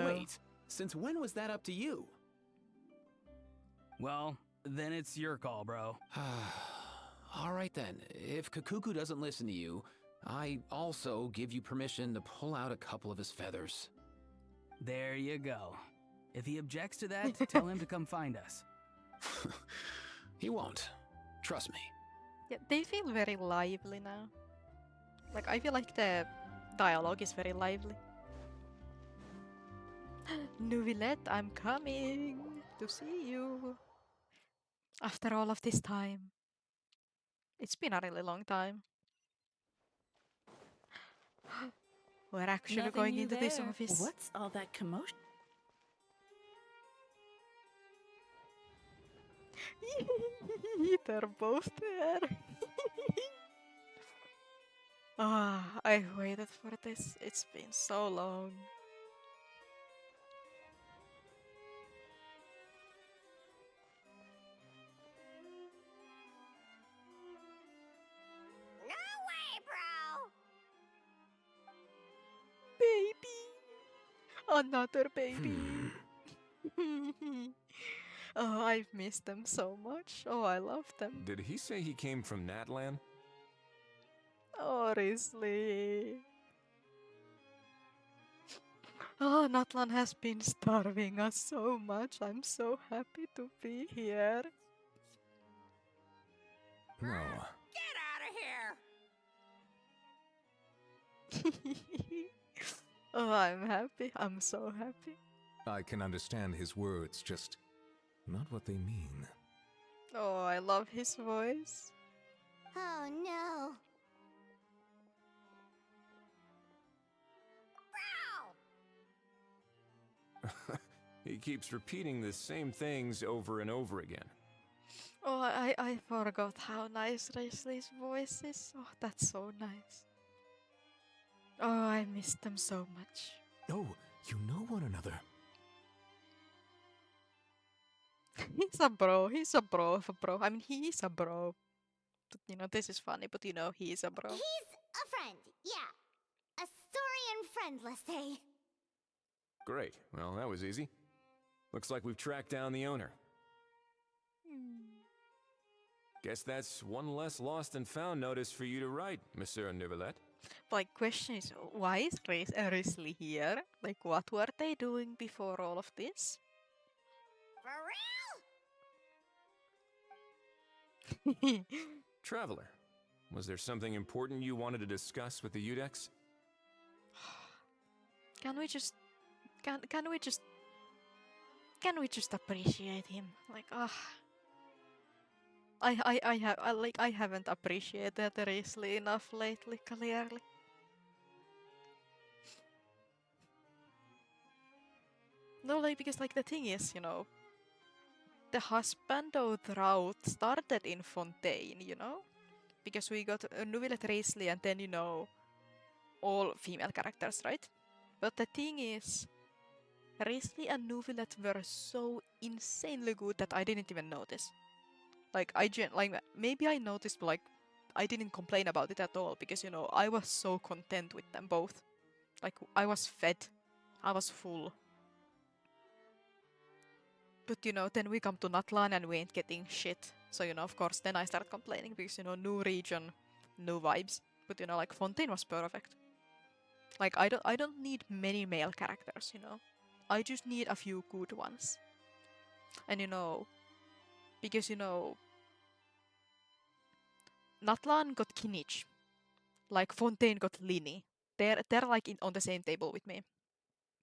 Wait, since when was that up to you? Well, then it's your call, bro. All right then, if Kakuku doesn't listen to you, I also give you permission to pull out a couple of his feathers. There you go. If he objects to that, tell him to come find us. He won't. Trust me. Yeah, they feel very lively now. Like, I feel like the dialogue is very lively. Nuvilette, I'm coming to see you. After all of this time. It's been a really long time. We're actually Nothing going new into this there. office. What's all that commotion? They're both there. I waited for this. It's been so long. No way, bro! Baby! Another baby! Oh, I've missed them so much. Oh, I love them. Did he say he came from Natlan? Oh, Risley. Oh, Natlan has been starving us so much. I'm so happy to be here. No. Get out of here! Oh, I'm happy. I'm so happy. I can understand his words, just not what they mean. Oh, I love his voice. Oh no. Bro! He keeps repeating the same things over and over again. Oh, I forgot how nice Risley's voice is. Oh, that's so nice. Oh, I miss them so much. Oh, you know one another. He's a bro. He's a bro of a bro. I mean, he is a bro. But, you know, this is funny, but you know, he is a bro. He's a friend, yeah. A Saurian friend, let's say. Great. Well, that was easy. Looks like we've tracked down the owner. Guess that's one less lost and found notice for you to write, Monsieur Neuvillette. Like, question is, why is Risley here? Like, what were they doing before all of this? For real? Traveler, was there something important you wanted to discuss with the Udex? Can we just appreciate him? Like, I haven't appreciated Risley enough lately, clearly. No, like, because, like, the thing is, you know, the husbando route started in Fontaine, you know? Because we got Nuvilette Risley and then, you know, all female characters, right? But the thing is, Risley and Nuvilette were so insanely good that I didn't even notice. Like, maybe I noticed, but, like, I didn't complain about it at all because, you know, I was so content with them both. Like, I was fed. I was full. But, you know, then we come to Natlan and we ain't getting shit. So, you know, of course, then I start complaining because, you know, new region, new vibes. But, you know, like, Fontaine was perfect. Like, I don't need many male characters, you know. I just need a few good ones. And, you know, because, you know, Natlan got Kinich. Like, Fontaine got Lini. They're like on the same table with me.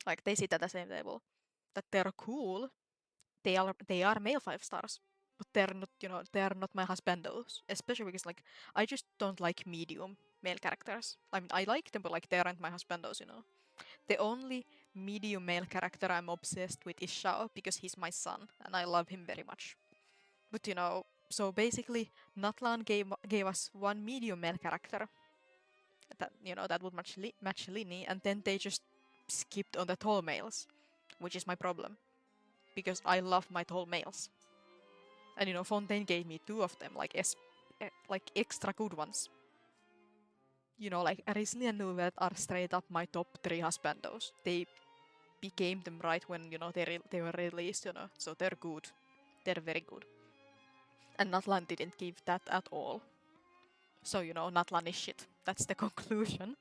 Like, they sit at the same table. That they're cool. They are male 5 stars. But they're not, you know, they're not my husbandos. Especially because, like, I just don't like medium male characters. I mean, I like them, but, like, they aren't my husbandos, you know. The only medium male character I'm obsessed with is Shao because he's my son and I love him very much. But, you know, so basically, Natlan gave us one medium male character. That that would match Linny, and then they just skipped on the tall males, which is my problem, because I love my tall males. And Fontaine gave me 2 of them, like like extra good ones. Like Risley and Nuvet are straight up my top 3 husbandos. They became them right when they were released, so they're good. They're very good. And Natlan didn't give that at all. So Natlan is shit. That's the conclusion.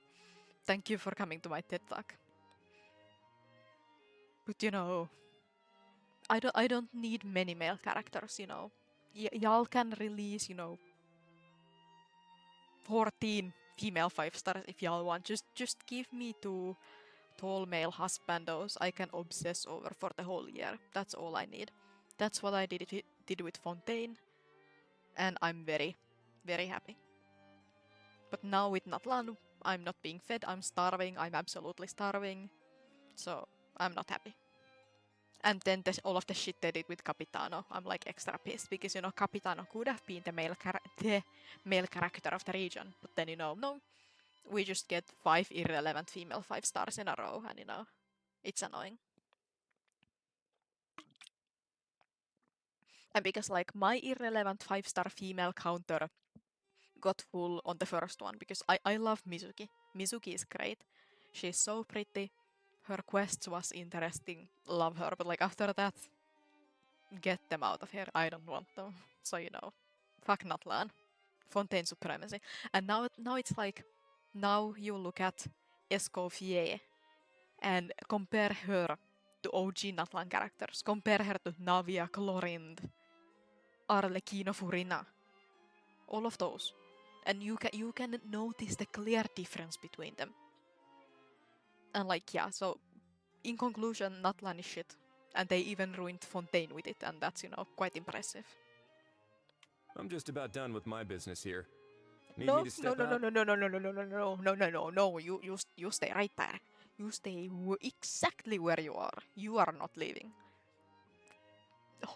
Thank you for coming to my TED Talk. But I don't need many male characters. Y'all can release 14 female 5 stars if y'all want. Just give me 2 tall male husbandos I can obsess over for the whole year. That's all I need. That's what I did with Fontaine, and I'm very, very happy. But now with Natlan, I'm not being fed. I'm starving. I'm absolutely starving. So I'm not happy. And then all of the shit they did with Capitano, I'm like extra pissed because Capitano could have been the male character of the region, but then no, we just get 5 irrelevant female 5 stars in a row, and it's annoying. And because like my irrelevant 5-star female counter got full on the first one, because I love Mizuki. Mizuki is great. She's so pretty. Her quests was interesting. Love her, but like after that, get them out of here. I don't want them. So fuck Natlan. Fontaine supremacy. And now it's like, now you look at Escoffier and compare her to OG Natlan characters. Compare her to Navia, Chlorind, Arlecchino Furina. All of those. And you can notice the clear difference between them. And like, yeah, so in conclusion, Natlan is shit. And they even ruined Fontaine with it, and that's, quite impressive. I'm just about done with my business here. Need No, me to step no, no, out? no, no, no, no, no, no, no, no, no, no, no, no, you stay right there. You stay exactly where you are. You are not leaving.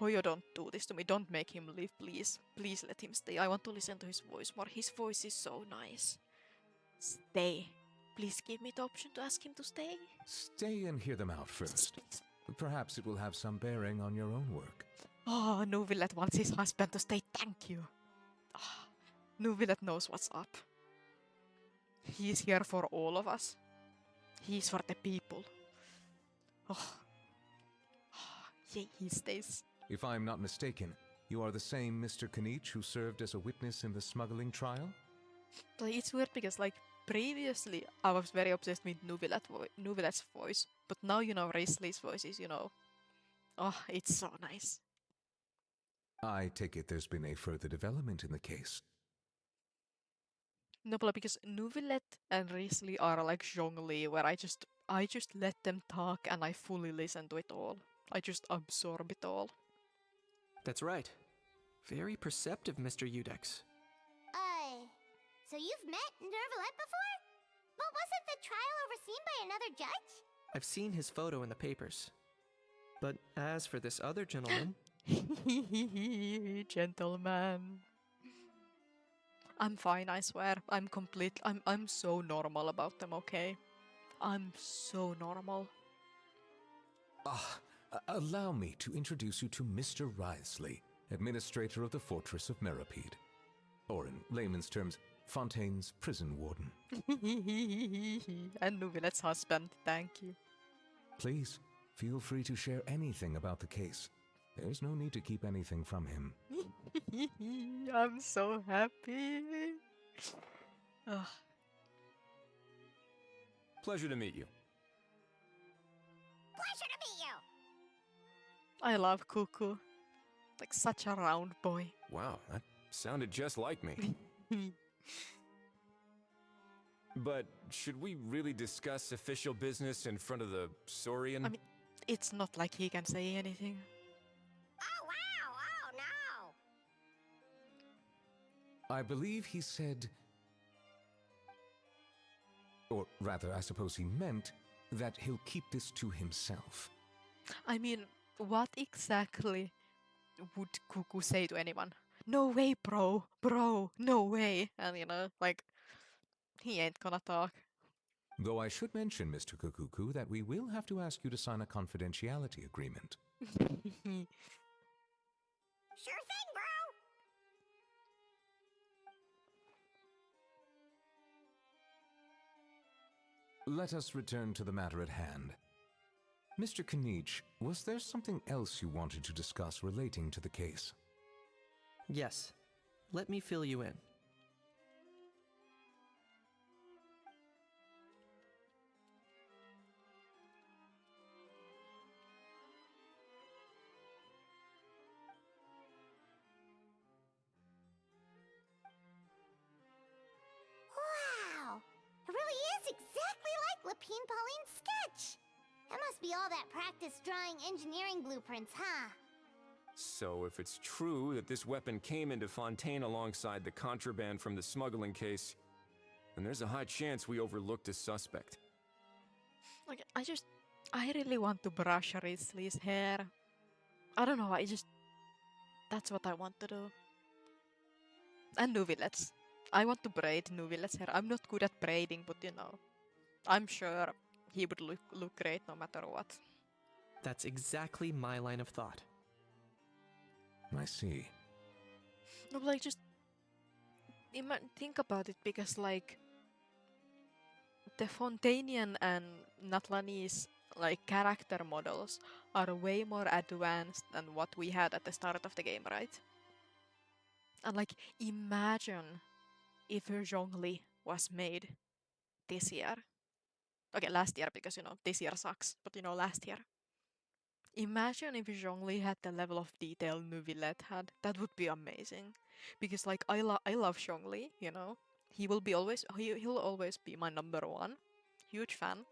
Hoyo, don't do this to me. Don't make him leave, please. Please let him stay. I want to listen to his voice more. His voice is so nice. Stay. Please give me the option to ask him to stay. Stay and hear them out first. Perhaps it will have some bearing on your own work. Oh, Nuvillet wants his husband to stay. Thank you. Oh, Nuvillet knows what's up. He's here for all of us. He's for the people. Oh. Yay, he stays. If I'm not mistaken, you are the same Mr. Kanich who served as a witness in the smuggling trial? But it's weird because, like, previously I was very obsessed with Nuvillet's voice, but now Risley's voice is, oh, it's so nice. I take it there's been a further development in the case. No, but because Nuvillet and Risley are like Zhongli, where I just let them talk and I fully listen to it all. I just absorb it all. That's right. Very perceptive, Mr. Udex. So you've met Nervalette before? But wasn't the trial overseen by another judge? I've seen his photo in the papers. But as for this other gentleman... Gentleman. I'm fine, I swear. I'm so normal about them, okay? I'm so normal. Allow me to introduce you to Mr. Risley, administrator of the Fortress of Meripede. Or in layman's terms, Fontaine's prison warden. And Nuvillet's husband, thank you. Please, feel free to share anything about the case. There's no need to keep anything from him. I'm so happy. Ugh. Pleasure to meet you. Pleasure to meet you! I love Cuckoo. Like such a round boy. Wow, that sounded just like me. But should we really discuss official business in front of the Saurian? I mean, it's not like he can say anything. Oh, wow! Oh, no! I believe he said... Or rather, I suppose he meant that he'll keep this to himself. I mean, what exactly would Cuckoo say to anyone? No way, bro, no way. And like, He ain't gonna talk. Though I should mention, Mr. Kukuku, that we will have to ask you to sign a confidentiality agreement. Sure thing, bro. Let us return to the matter at hand. Mr. Kanich, was there something else you wanted to discuss relating to the case? Yes. Let me fill you in. Wow! It really is exactly like Lapine Pauline's sketch. That must be all that practice drawing engineering blueprints, huh? So, if it's true that this weapon came into Fontaine alongside the contraband from the smuggling case, then there's a high chance we overlooked a suspect. Like, I really want to brush Risley's hair. I don't know, that's what I want to do. And Nuvillets. I want to braid Nuvillets' hair. I'm not good at braiding, but you know, I'm sure he would look great no matter what. That's exactly my line of thought. I see. No, like, just think about it, because like the Fontainian and Natlanese like character models are way more advanced than what we had at the start of the game, right? And like, imagine if Zhongli was made this year. Okay, last year, because you know this year sucks, but you know, last year. Imagine if Zhongli had the level of detail Nuvillet had. That would be amazing. Because like, I love Zhongli, you know. He'll always be my number one. Huge fan.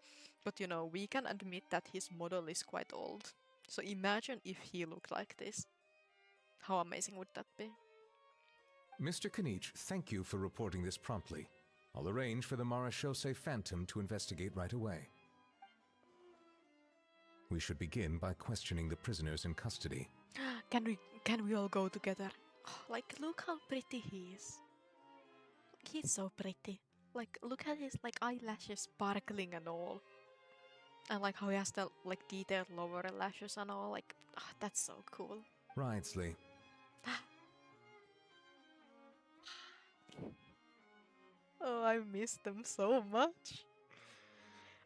But you know, we can admit that his model is quite old. So imagine if he looked like this. How amazing would that be? Mr. Kanich, thank you for reporting this promptly. I'll arrange for the Marechaussee Phantom to investigate right away. We should begin by questioning the prisoners in custody. Can we all go together? Like, look how pretty he is. He's so pretty. Like, look at his like eyelashes sparkling and all. And like how he has the like detailed lower lashes and all. Like, that's so cool. Rightly. Oh, I miss them so much.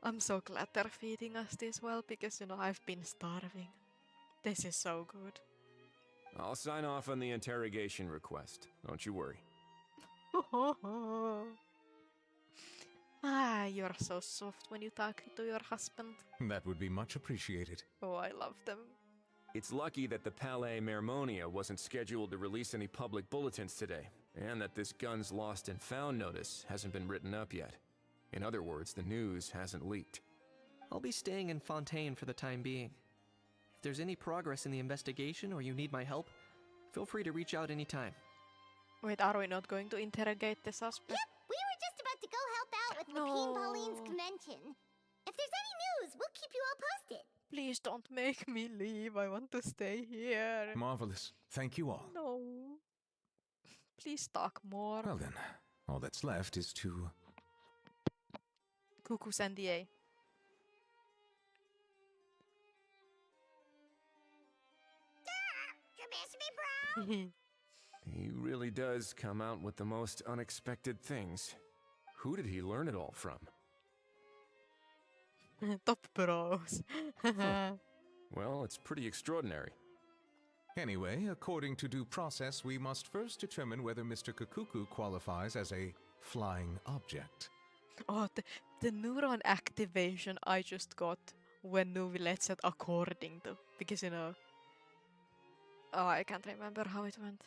I'm so glad they're feeding us this well, because you know, I've been starving. This is so good. I'll sign off on the interrogation request. Don't you worry. You're so soft when you talk to your husband. That would be much appreciated. Oh, I love them. It's lucky that the Palais Mermonia wasn't scheduled to release any public bulletins today, and that this Guns Lost and Found notice hasn't been written up yet. In other words, the news hasn't leaked. I'll be staying in Fontaine for the time being. If there's any progress in the investigation or you need my help, feel free to reach out anytime. Wait, are we not going to interrogate the suspect? Yep, we were just about to go help out with Lapine Pauline's convention. If there's any news, we'll keep you all posted. Please don't make me leave. I want to stay here. Marvelous. Thank you all. No. Please talk more. Well then, all that's left is to... Cuckoo's NDA. You miss me, bro? He really does come out with the most unexpected things. Who did he learn it all from? Top bros. Well, it's pretty extraordinary. Anyway, according to due process, we must first determine whether Mr. Kukuku qualifies as a flying object. Oh, the neuron activation I just got when Nuvillet said according to. Because, you know... Oh, I can't remember how it went.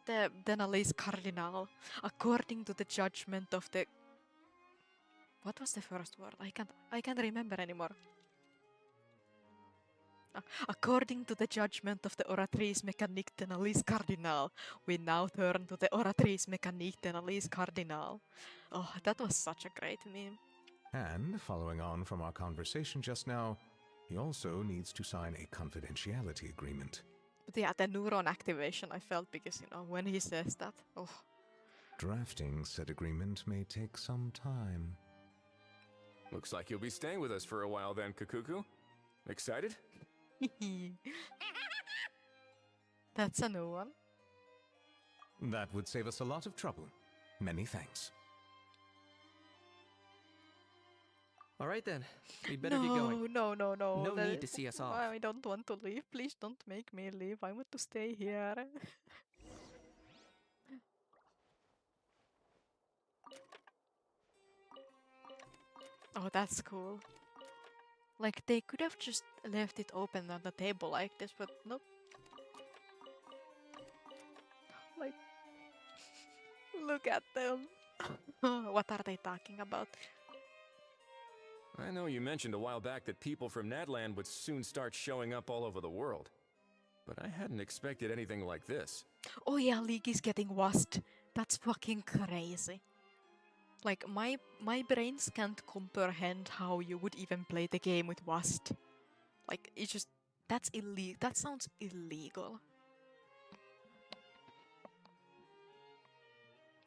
The Denalise Cardinal. According to the judgment of the... What was the first word? I can't remember anymore. According to the judgment of the Oratrice Mécanique d'Analyse Cardinal, we now turn to the Oratrice Mécanique d'Analyse Cardinal. Oh, that was such a great meme. And, following on from our conversation just now, he also needs to sign a confidentiality agreement. But yeah, the neuron activation I felt, because, you know, when he says that, oh. Drafting said agreement may take some time. Looks like you'll be staying with us for a while then, Kakuku. Excited? That's a new one. That would save us a lot of trouble. Many thanks. Alright then, we better get going. No. No need to see us off. I don't want to leave. Please don't make me leave. I want to stay here. Oh, that's cool. Like, they could have just left it open on the table like this, but nope. Like, look at them. What are they talking about? I know you mentioned a while back that people from Nadland would soon start showing up all over the world. But I hadn't expected anything like this. Oh yeah, League is getting washed. That's fucking crazy. Like, my brains can't comprehend how you would even play the game with Wast. Like, it's just... That's illegal. That sounds illegal.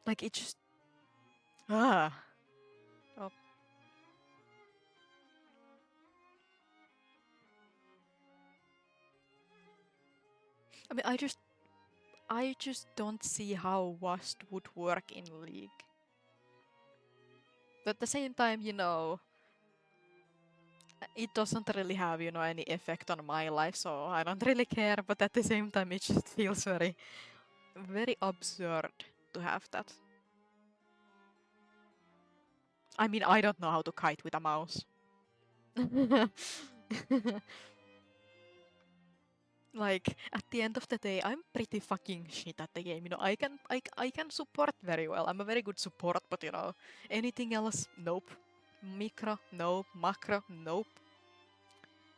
Like, it just... Ah. Oh. I mean, I just don't see how Wast would work in League. But at the same time, you know, it doesn't really have, you know, any effect on my life, so I don't really care, but at the same time it just feels very, very absurd to have that. I mean, I don't know how to kite with a mouse. Like, at the end of the day, I'm pretty fucking shit at the game. You know, I can support very well. I'm a very good support, but you know, anything else, nope. Micro, nope. Macro, nope.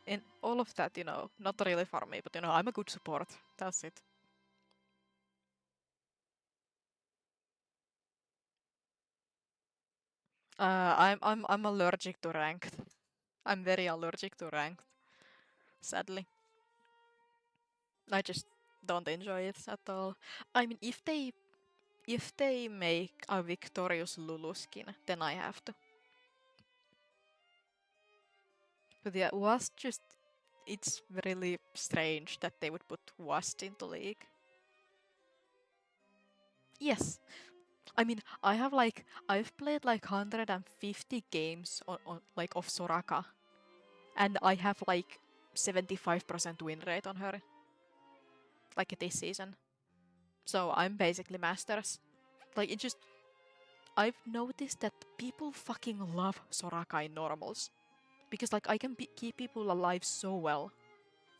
And all of that, you know, not really for me, but you know, I'm a good support. That's it. I'm allergic to ranked. I'm very allergic to ranked. Sadly. I just don't enjoy it at all. I mean, if they make a Victorious Lulu skin, then I have to. But yeah, was just... It's really strange that they would put Wast into League. Yes. I mean, I've played like 150 games on like of Soraka. And I have like 75% win rate on her. Like this season. So I'm basically masters. Like, it just... I've noticed that people fucking love Soraka in normals. Because like I can keep people alive so well.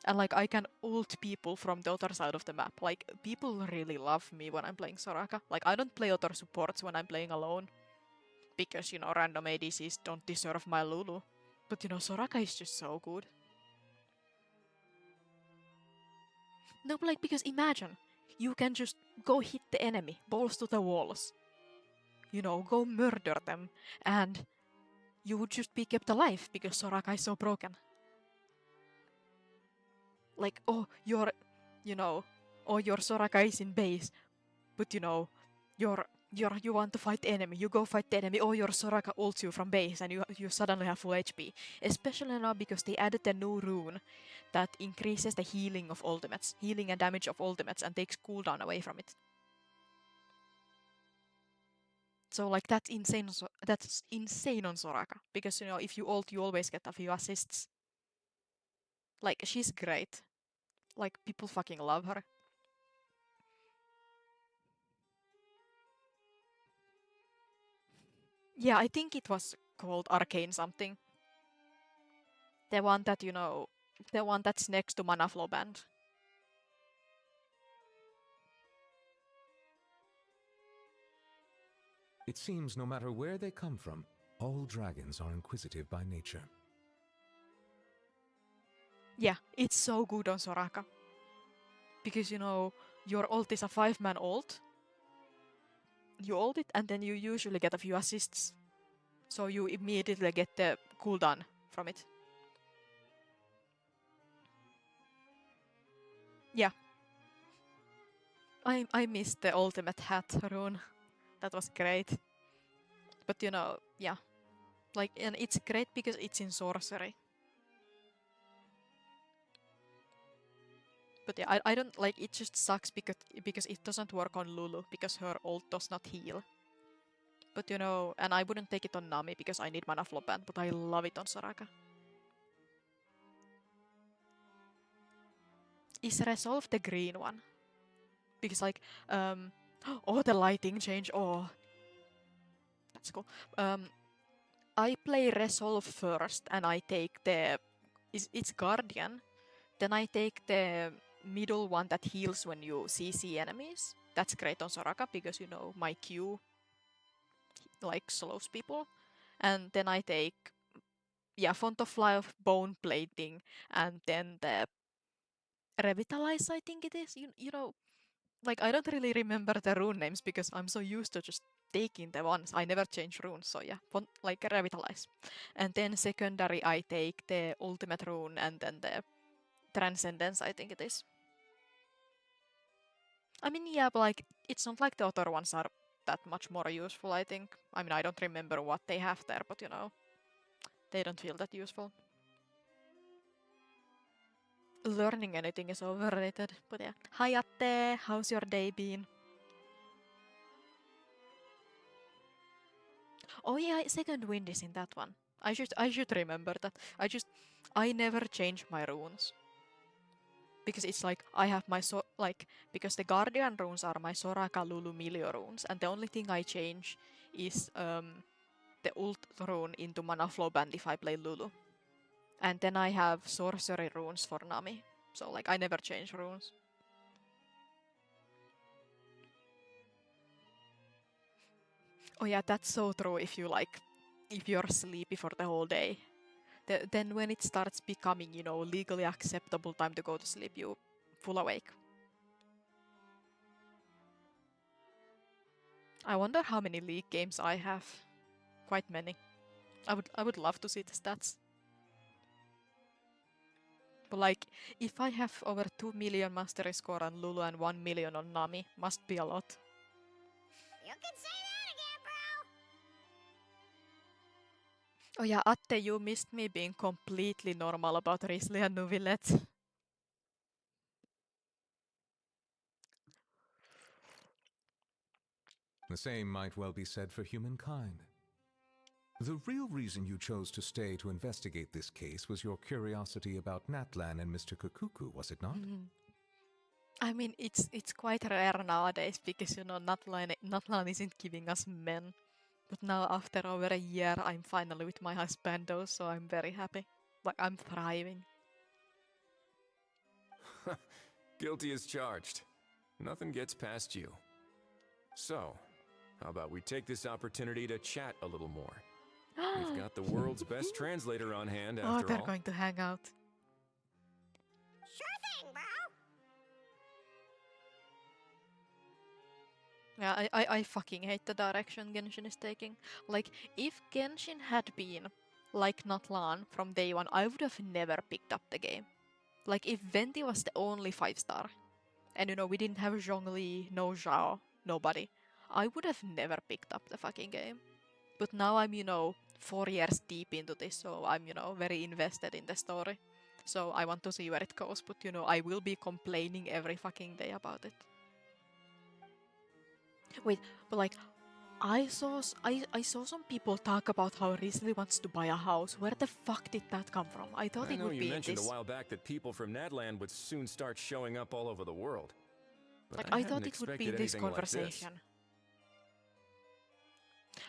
And like I can ult people from the other side of the map. Like, people really love me when I'm playing Soraka. Like, I don't play other supports when I'm playing alone. Because, you know, random ADCs don't deserve my Lulu. But you know, Soraka is just so good. No, but like, because imagine, you can just go hit the enemy, balls to the walls. You know, go murder them, and you would just be kept alive because Soraka is so broken. Like, oh, your Soraka is in base, but you know, you want to fight the enemy, you go fight the enemy, or your Soraka ults you from base and you suddenly have full HP. Especially now because they added a new rune that increases the healing of ultimates, healing and damage of ultimates, and takes cooldown away from it. So like that's insane on Soraka, because you know, if you ult you always get a few assists. Like, she's great. Like, people fucking love her. Yeah, I think it was called Arcane something. The one that, you know, the one that's next to Mana Flow Band. It seems no matter where they come from, all dragons are inquisitive by nature. Yeah, it's so good on Soraka. Because, you know, your ult is a 5-man ult. You ult it and then you usually get a few assists. So you immediately get the cooldown from it. Yeah. I missed the ultimate hat rune. That was great. But you know, yeah. Like, and it's great because it's in sorcery. But yeah, I don't like it. Just sucks because it doesn't work on Lulu because her ult does not heal. But you know, and I wouldn't take it on Nami because I need mana flow band, but I love it on Soraka. Is Resolve the green one? Because like, oh, the lighting change. Oh, that's cool. I play Resolve first, and I take the it's Guardian. Then I take the middle one that heals when you CC enemies. That's great on Soraka because you know my Q like slows people. And then I take Font of Life, Bone Plating, and then the Revitalize, I think it is. You know, like I don't really remember the rune names because I'm so used to just taking the ones. I never change runes, so yeah, like Revitalize. And then secondary I take the Ultimate Rune and then the Transcendence, I think it is. I mean, yeah, but like it's not like the other ones are that much more useful, I think. I mean, I don't remember what they have there, but you know, they don't feel that useful. Learning anything is overrated, but yeah. Hi Atte, how's your day been? Oh yeah, second wind is in that one. I should remember that. I never change my runes. Because it's like I have my because the Guardian runes are my Soraka Lulu Milio runes, and the only thing I change is the ult rune into mana flow band if I play Lulu. And then I have sorcery runes for Nami. So like I never change runes. Oh yeah, that's so true if you're sleepy for the whole day. Then when it starts becoming, you know, legally acceptable time to go to sleep, you full awake. I wonder how many League games I have. Quite many. I would love to see the stats. But like, if I have over 2 million mastery score on Lulu and 1 million on Nami, must be a lot. You can say that again, bro! Oh yeah, Atte, you missed me being completely normal about Risley and Nuvillet. The same might well be said for humankind. The real reason you chose to stay to investigate this case was your curiosity about Natlan and Mr. Kukuku, was it not? I mean, it's quite rare nowadays because you know Natlan isn't giving us men. But now after over a year, I'm finally with my husband, though, so I'm very happy. Like I'm thriving. Guilty as charged. Nothing gets past you. So, how about we take this opportunity to chat a little more? We've got the world's best translator on hand, Oh, after they're all. going to hang out. Sure thing, bro! Yeah, I fucking hate the direction Genshin is taking. Like, if Genshin had been like Natlan from day one, I would have never picked up the game. Like, if Venti was the only 5-star, and you know, we didn't have Zhongli, no Zhao, nobody, I would have never picked up the fucking game. But now I'm, you know, 4 years deep into this, so I'm, you know, very invested in the story. So I want to see where it goes, but you know, I will be complaining every fucking day about it. Wait, but like, I saw some people talk about how Risley wants to buy a house. Where the fuck did that come from? I thought I it know would you be in mentioned this. a while back that people from Natland would soon start showing up all over the world. But Like I I hadn't thought it would be expected in this anything like this. conversation.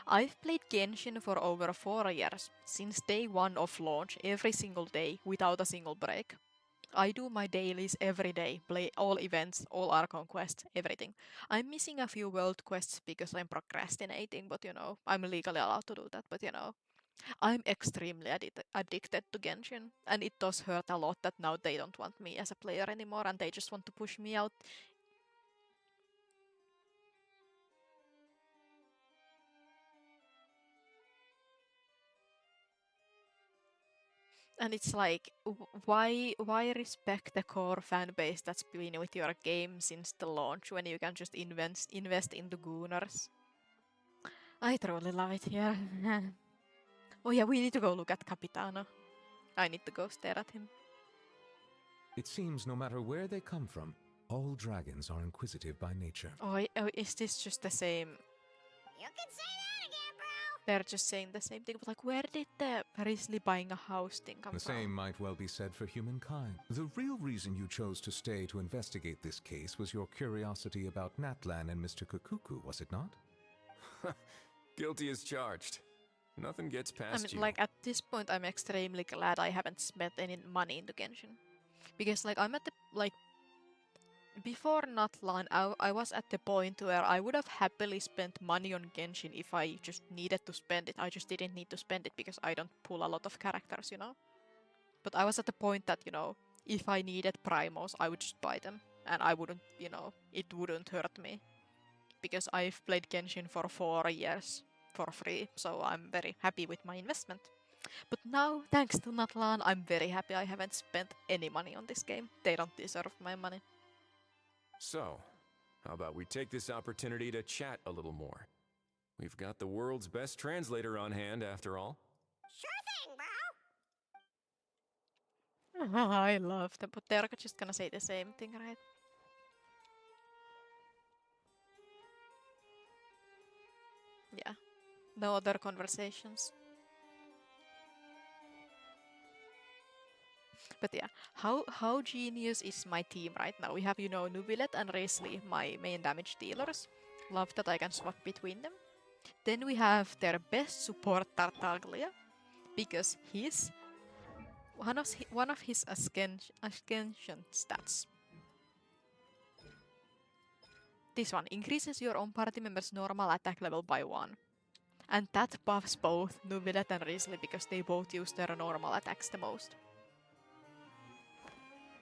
I've played Genshin for over 4 years, since day one of launch, every single day, without a single break. I do my dailies every day, play all events, all Archon quests, everything. I'm missing a few world quests because I'm procrastinating, but you know, I'm legally allowed to do that, but you know. I'm extremely addicted to Genshin, and it does hurt a lot that now they don't want me as a player anymore and they just want to push me out. And it's like, why respect the core fan base that's been with your game since the launch when you can just invest into Gooners? I truly love it here. Oh yeah, we need to go look at Capitano. I need to go stare at him. It seems no matter where they come from, all dragons are inquisitive by nature. Oh, is this just the same? You can say that again, bro! They're just saying the same thing, but like, where did the Risley buying a house thing come The from? same might well be said for humankind. The real reason you chose to stay to investigate this case was your curiosity about Natlan and Mr. Kukuku, was it not? Guilty as charged. Nothing gets I past mean, you. like, at this point, I'm extremely glad I haven't spent any money into Genshin. Because, like, I'm at the, like, before Natlan, I was at the point where I would have happily spent money on Genshin if I just needed to spend it. I just didn't need to spend it because I don't pull a lot of characters, you know? But I was at the point that, you know, if I needed primos, I would just buy them. And I wouldn't, you know, it wouldn't hurt me. Because I've played Genshin for 4 years for free, so I'm very happy with my investment. But now, thanks to Natlan, I'm very happy I haven't spent any money on this game. They don't deserve my money. So, how about we take this opportunity to chat a little more? We've got the world's best translator on hand, after all. Sure thing, bro! I love them, but they're just gonna say the same thing, right? Yeah. No other conversations. But yeah, how genius is my team right now? We have, you know, Nubilet and Risley, my main damage dealers. Love that I can swap between them. Then we have their best support, Tartaglia, because he's one of his ascension stats. This one increases your own party member's normal attack level by 1. And that buffs both Nubilet and Risley because they both use their normal attacks the most.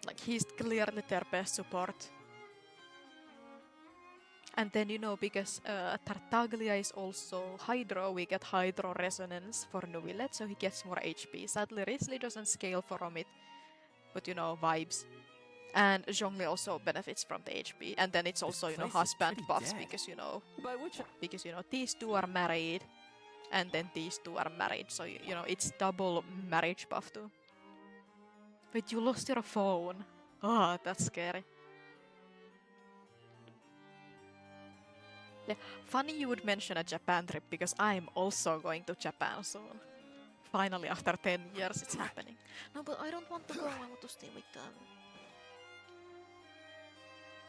Like, he's clearly their best support. And then, you know, because Tartaglia is also Hydro, we get Hydro Resonance for Nubilet, so he gets more HP. Sadly, Risley doesn't scale from it, but, you know, vibes. And Zhongli also benefits from the HP. And then it's also, you know, husband buffs because, you know, these two are married, and then these two are married, so, you know, it's double marriage buff too. Wait, you lost your phone. Oh, that's scary. Yeah, funny you would mention a Japan trip because I'm also going to Japan soon. Finally, after 10 years, it's happening. No, but I don't want to go. I want to stay with them.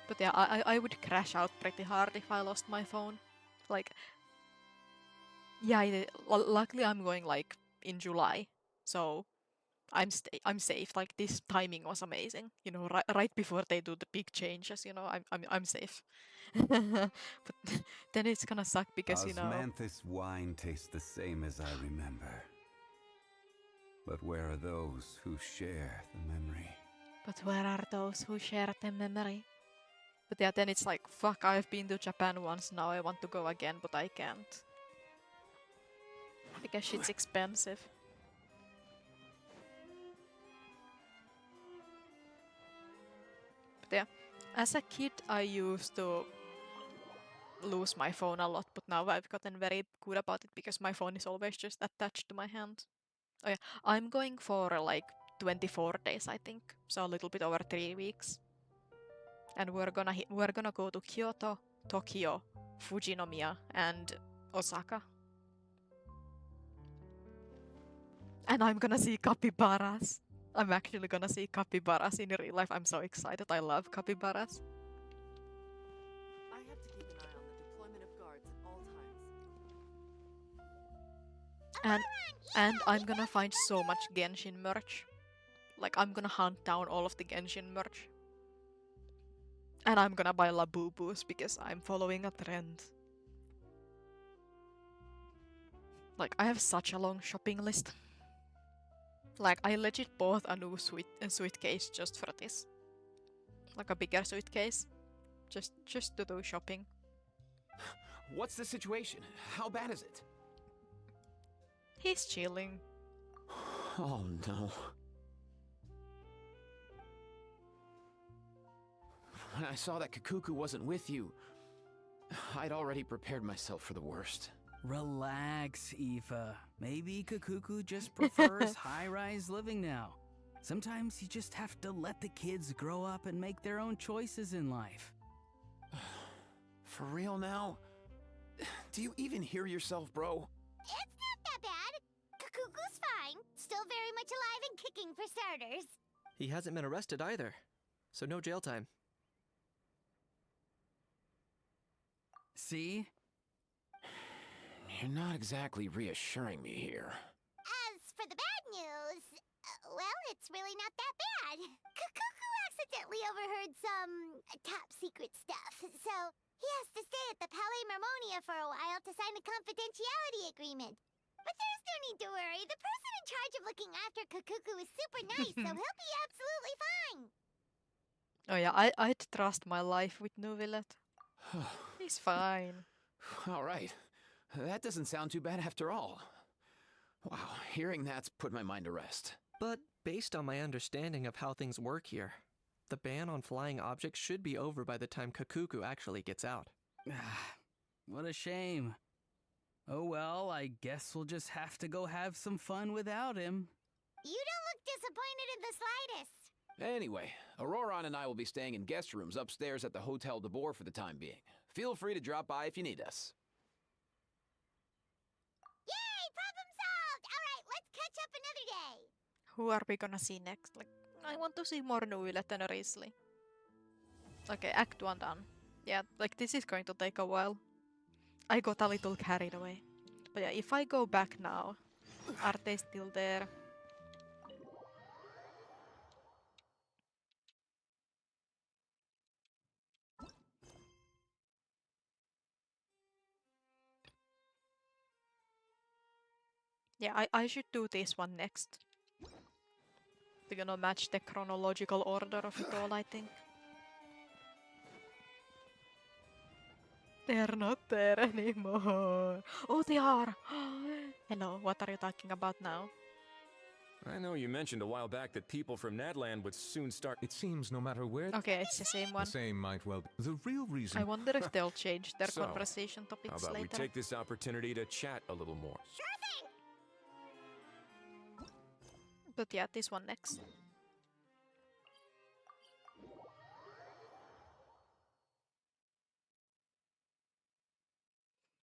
But yeah, I would crash out pretty hard if I lost my phone. Like, yeah, luckily I'm going like in July, so I'm safe. Like, this timing was amazing. You know, right before they do the big changes. You know, I'm safe. But then it's gonna suck because, you know. Osmanthus wine tastes the same as I remember. But where are those who share the memory? But where are those who share the memory? But yeah, then it's like, fuck, I've been to Japan once, now I want to go again, but I can't. Because shit's expensive. But yeah, as a kid I used to lose my phone a lot, but now I've gotten very good about it because my phone is always just attached to my hand. Oh yeah, I'm going for like 24 days, I think, so a little bit over 3 weeks. And we're gonna go to Kyoto, Tokyo, Fujinomiya, and Osaka. And I'm gonna see capybaras. I'm actually gonna see capybaras in real life. I'm so excited. I love capybaras. I have to keep an eye on the deployment of guards at all times. And I'm gonna find so much Genshin merch. Like, I'm gonna hunt down all of the Genshin merch. And I'm gonna buy Labubus because I'm following a trend. Like, I have such a long shopping list. Like, I legit bought a new suitcase just for this. Like a bigger suitcase. Just to do shopping. What's the situation? How bad is it? He's chilling. Oh no. When I saw that Kukuku wasn't with you, I'd already prepared myself for the worst. Relax, Aoife. Maybe Kakuku just prefers high-rise living now. Sometimes you just have to let the kids grow up and make their own choices in life. For real now? Do you even hear yourself, bro? It's not that bad. Kakuku's fine. Still very much alive and kicking for starters. He hasn't been arrested either, so no jail time. See? You're not exactly reassuring me here. As for the bad news, well, it's really not that bad. Kakuku accidentally overheard some top secret stuff, so he has to stay at the Palais Mermonia for a while to sign a confidentiality agreement. But there's no need to worry. The person in charge of looking after Kakuku is super nice, so he'll be absolutely fine. Oh yeah, I'd trust my life with Nuvillet. He's fine. All right. That doesn't sound too bad after all. Wow, hearing that's put my mind to rest. But based on my understanding of how things work here, the ban on flying objects should be over by the time Kakuku actually gets out. What a shame. Oh well, I guess we'll just have to go have some fun without him. You don't look disappointed in the slightest. Anyway, Auroron and I will be staying in guest rooms upstairs at the Hotel de Boer for the time being. Feel free to drop by if you need us. Yay! Problem solved! Alright, let's catch up another day. Who are we gonna see next? Like, I want to see more Nuvillet and Risley. Okay, Act 1 done. Yeah, like this is going to take a while. I got a little carried away. But yeah, if I go back now, are they still there? Yeah, I should do this one next. They're gonna match the chronological order of it all, I think. They're not there anymore. Oh, they are! Hello, what are you talking about now? I know you mentioned a while back that people from Nadland would soon start. It seems no matter where Okay, it's the same the one. same might well be. The real reason I wonder if they'll change their So, conversation How topics about we later. take this opportunity to chat a little more? Sure thing! But yeah, this one next.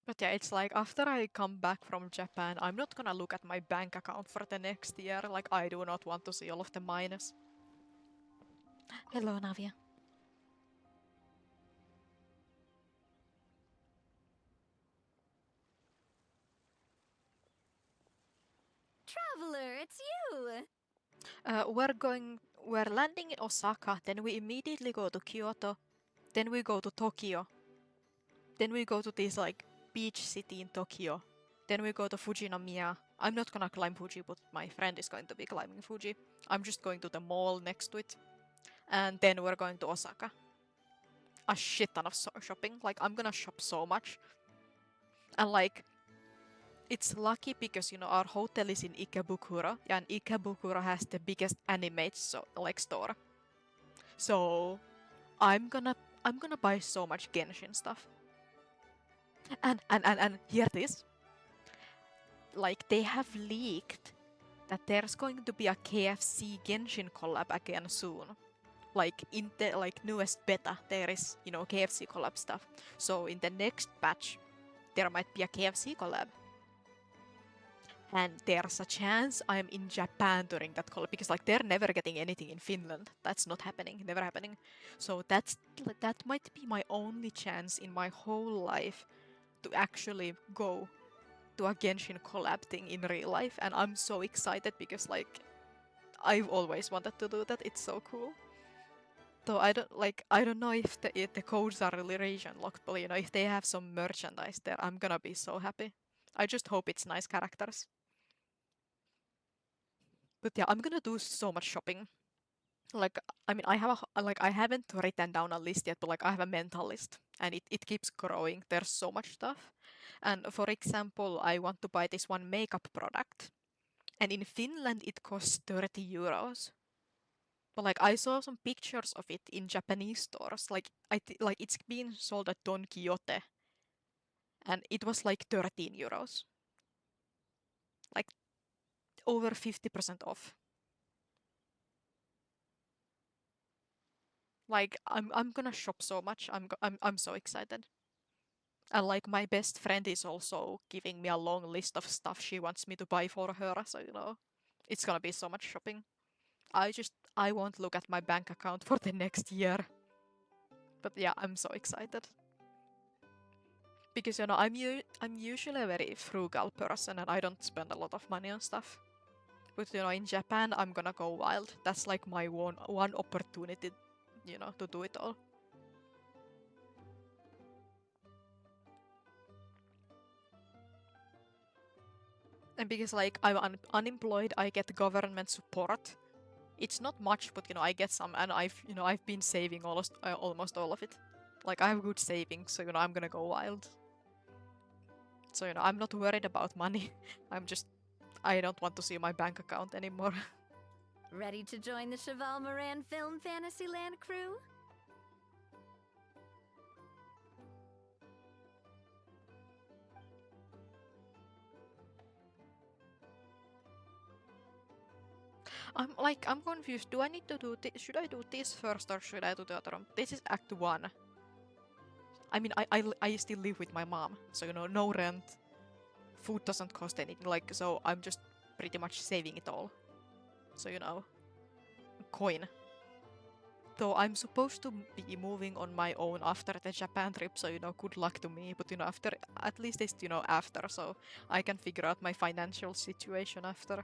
But yeah, it's like after I come back from Japan, I'm not gonna look at my bank account for the next year. Like, I do not want to see all of the minus. Hello, Navia. Traveler, it's you! We're landing in Osaka, then we immediately go to Kyoto, then we go to Tokyo, then we go to this like beach city in Tokyo, then we go to Fujinomiya. I'm not gonna climb Fuji, but my friend is going to be climbing Fuji. I'm just going to the mall next to it, and then we're going to Osaka. A shit ton of shopping. Like, I'm gonna shop so much, and like, it's lucky because, you know, our hotel is in Ikebukuro, and Ikebukuro has the biggest anime store. So I'm gonna buy so much Genshin stuff. And here it is. Like, they have leaked that there's going to be a KFC Genshin collab again soon. Like, in the newest beta, there is, you know, KFC collab stuff. So in the next patch, there might be a KFC collab. And there's a chance I'm in Japan during that collab, because like they're never getting anything in Finland. That's not happening, never happening. So that might be my only chance in my whole life to actually go to a Genshin collab thing in real life, and I'm so excited because like I've always wanted to do that. It's so cool. So I don't know if the codes are really region locked, but you know, if they have some merchandise there, I'm gonna be so happy. I just hope it's nice characters. But yeah, I'm gonna do so much shopping. Like, I mean, I haven't written down a list yet, but like I have a mental list, and it keeps growing. There's so much stuff. And for example, I want to buy this one makeup product, and in Finland it costs 30 euros. But like I saw some pictures of it in Japanese stores. Like like it's being sold at Don Quixote, and it was like 13 euros. Like over 50% off. Like I'm gonna shop so much. I'm so excited. And like my best friend is also giving me a long list of stuff she wants me to buy for her, so it's gonna be so much shopping. I won't look at my bank account for the next year. But yeah, I'm so excited. Because I'm usually a very frugal person and I don't spend a lot of money on stuff. But in Japan I'm gonna go wild. That's like my one opportunity, to do it all. And because like I'm unemployed, I get government support. It's not much, but I get some, and I've been saving almost all of it. Like I have good savings, so I'm gonna go wild. So I'm not worried about money. I don't want to see my bank account anymore. Ready to join the Cheval Moran Film Fantasyland crew? I'm confused. Do I need to do this? Should I do this first or should I do the other one? This is Act 1. I mean, I still live with my mom, so no rent. Food doesn't cost anything, so I'm just pretty much saving it all. So coin. Though I'm supposed to be moving on my own after the Japan trip, so good luck to me. But after, at least it's after, so I can figure out my financial situation after.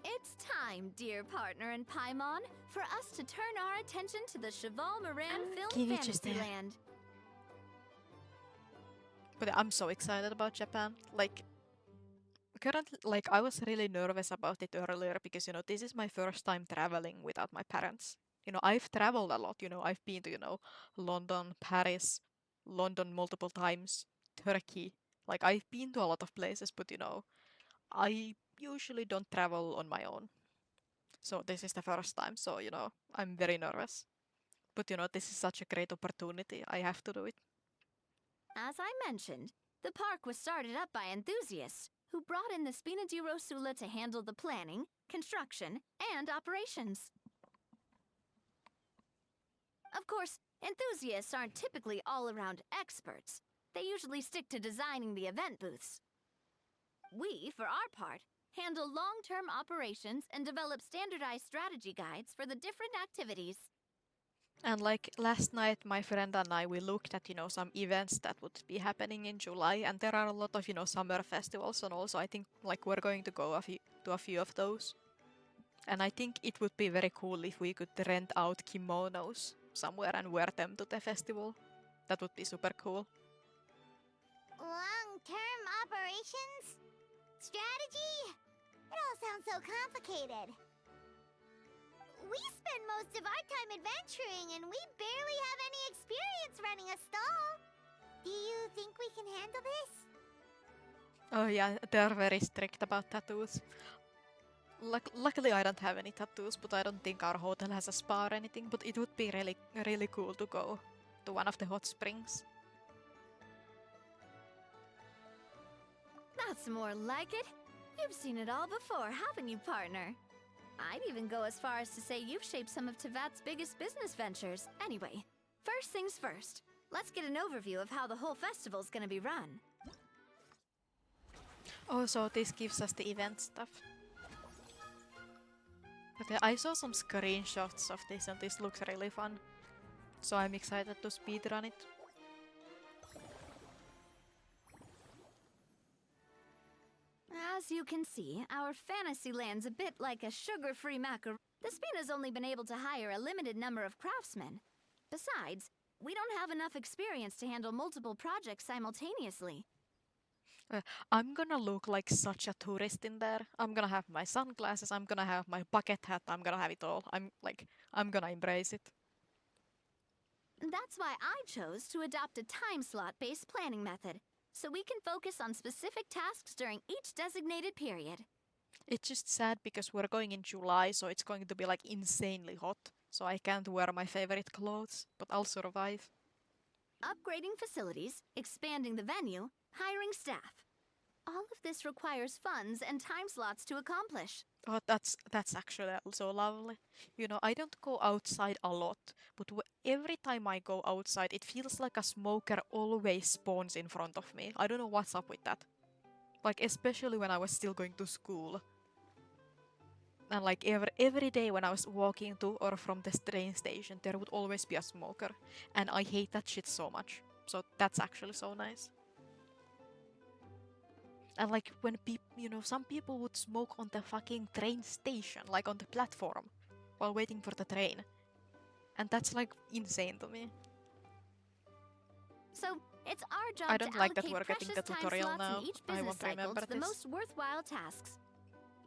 It's time, dear partner in Paimon, for us to turn our attention to the Cheval Moran Film Fantasyland. But I'm so excited about Japan. Currently, I was really nervous about it earlier because, this is my first time traveling without my parents. I've traveled a lot. I've been to, London, Paris, London multiple times, Turkey. I've been to a lot of places, but, I usually don't travel on my own. So this is the first time, so I'm very nervous. But this is such a great opportunity. I have to do it. As I mentioned, the park was started up by enthusiasts who brought in the Spina di Rosula to handle the planning, construction, and operations. Of course, enthusiasts aren't typically all-around experts. They usually stick to designing the event booths. We, for our part, handle long-term operations and develop standardized strategy guides for the different activities. And last night, my friend and I, we looked at, some events that would be happening in July, and there are a lot of, summer festivals, and also I think we're going to go to a few of those. And I think it would be very cool if we could rent out kimonos somewhere and wear them to the festival. That would be super cool. Long-term operations? Strategy? It all sounds so complicated. We spend most of our time adventuring and we barely have any experience running a stall. Do you think we can handle this? Oh yeah, they're very strict about tattoos. Luckily I don't have any tattoos, but I don't think our hotel has a spa or anything, but it would be really, really cool to go to one of the hot springs. That's more like it. You've seen it all before, haven't you, partner? I'd even go as far as to say you've shaped some of Tevat's biggest business ventures. Anyway, first things first. Let's get an overview of how the whole festival's gonna be run. Oh, so this gives us the event stuff. Okay, I saw some screenshots of this and this looks really fun. So I'm excited to speedrun it. As you can see, our Fantasyland's a bit like a sugar-free macaron. The Spina's only been able to hire a limited number of craftsmen. Besides, we don't have enough experience to handle multiple projects simultaneously. I'm gonna look like such a tourist in there. I'm gonna have my sunglasses, I'm gonna have my bucket hat, I'm gonna have it all. I'm gonna embrace it. That's why I chose to adopt a time slot-based planning method, so we can focus on specific tasks during each designated period. It's just sad because we're going in July, so it's going to be insanely hot. So I can't wear my favorite clothes, but I'll survive. upgrading facilities, expanding the venue, hiring staff. All of this requires funds and time slots to accomplish. Oh, that's actually also lovely. You know, I don't go outside a lot, but every time I go outside, it feels like a smoker always spawns in front of me. I don't know what's up with that. Like, especially when I was still going to school. And like every day when I was walking to or from the train station, there would always be a smoker. And I hate that shit so much. So that's actually so nice. And like when some people would smoke on the fucking train station, like on the platform, while waiting for the train. And that's like insane to me. So it's our job I don't to like that allocate we're getting precious the time tutorial slots now. in each I business won't cycle remember to the this. most worthwhile tasks.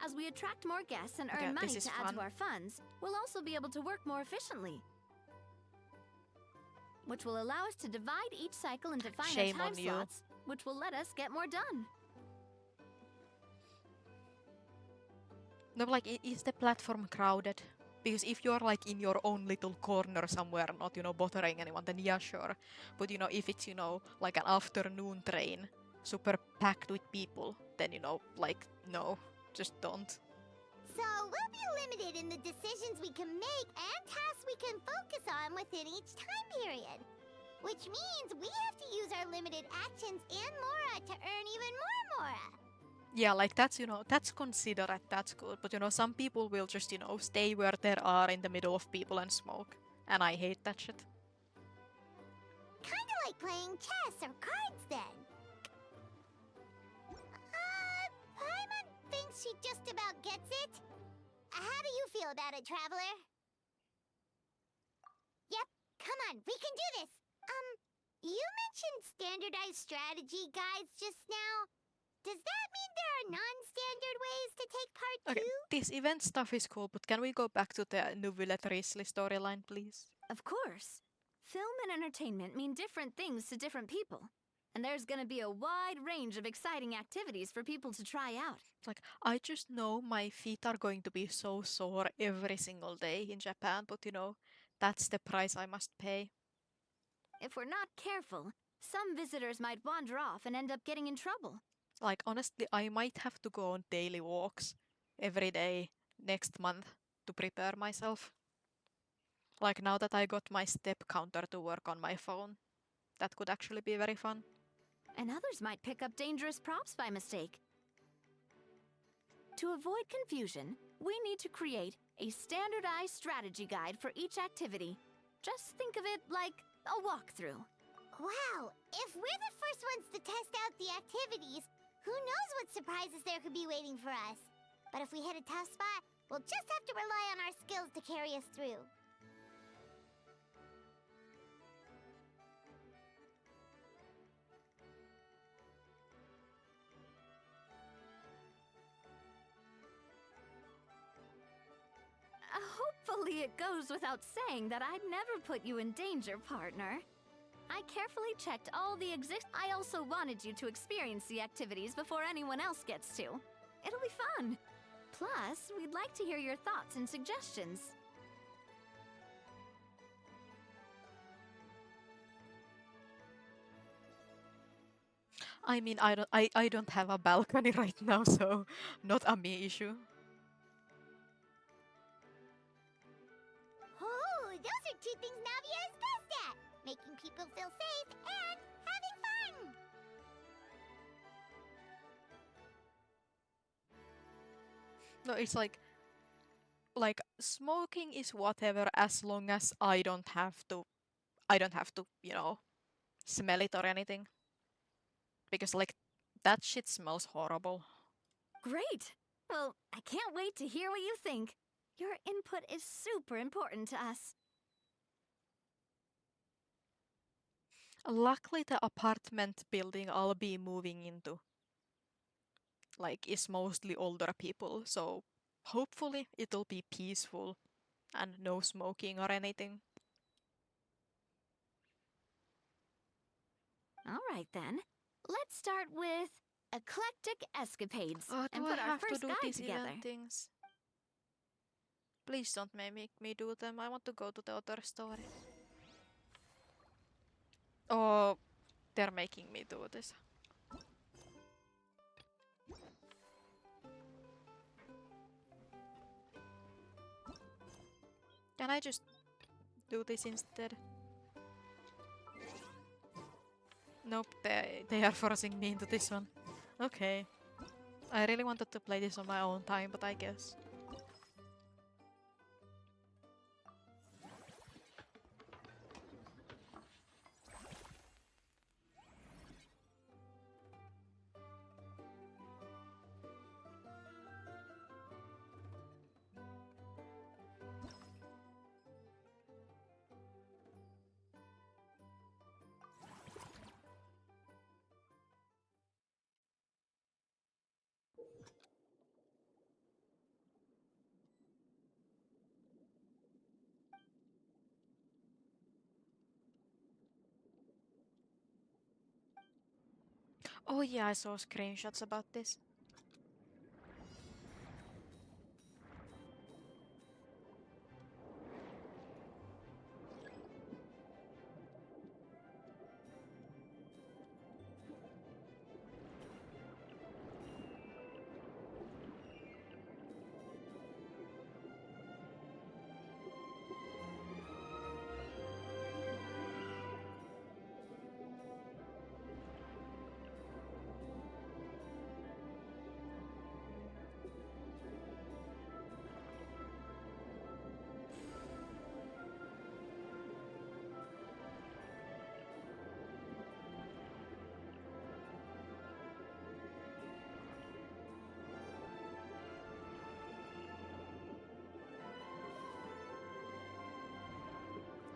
As we attract more guests and Okay, earn money this to is add fun. to our funds, we'll also be able to work more efficiently. Which will allow us to divide each cycle into finer Shame time on you. slots, which will let us get more done. No, like, is the platform crowded? Because if you're like in your own little corner somewhere, not, bothering anyone, then yeah, sure. But, if it's, like an afternoon train, super packed with people, then, like, no, just don't. So we'll be limited in the decisions we can make and tasks we can focus on within each time period. Which means we have to use our limited actions and Mora to earn even more Mora. Yeah, like that's, that's considerate, that's good. But, some people will just, stay where they are in the middle of people and smoke. And I hate that shit. Kinda like playing chess or cards then. Paimon thinks she just about gets it. How do you feel about it, Traveler? Yep, come on, we can do this. You mentioned standardized strategy guides just now. Does that mean there are non-standard ways to take part Okay, too? this event stuff is cool, but can we go back to the Nuvulet Risley storyline, please? Of course. Film and entertainment mean different things to different people. And there's gonna be a wide range of exciting activities for people to try out. Like, I just know my feet are going to be so sore every single day in Japan, but that's the price I must pay. If we're not careful, some visitors might wander off and end up getting in trouble. Like, honestly, I might have to go on daily walks every day next month to prepare myself. Like, now that I got my step counter to work on my phone, that could actually be very fun. And others might pick up dangerous props by mistake. To avoid confusion, we need to create a standardized strategy guide for each activity. Just think of it like a walkthrough. Wow, if we're the first ones to test out the activities, who knows what surprises there could be waiting for us. But if we hit a tough spot, we'll just have to rely on our skills to carry us through. Hopefully it goes without saying that I'd never put you in danger, partner. I carefully checked all the I also wanted you to experience the activities before anyone else gets to. It'll be fun. Plus, we'd like to hear your thoughts and suggestions. I mean, I don't have a balcony right now, so not a me issue. Oh, those are two things Navia is best at. Making people feel safe and having fun. No, it's like smoking is whatever as long as I don't have to, smell it or anything. Because like that shit smells horrible. Great! Well, I can't wait to hear what you think. Your input is super important to us. Luckily the apartment building I'll be moving into is mostly older people, so hopefully it'll be peaceful and no smoking or anything. Alright then. Let's start with eclectic escapades Do and I put our have to first do guide these together. event things? Please don't make me do them. I want to go to the other story. Oh, they're making me do this. Can I just do this instead? Nope, they are forcing me into this one. Okay. I really wanted to play this on my own time, but I guess. Oh yeah, I saw screenshots about this.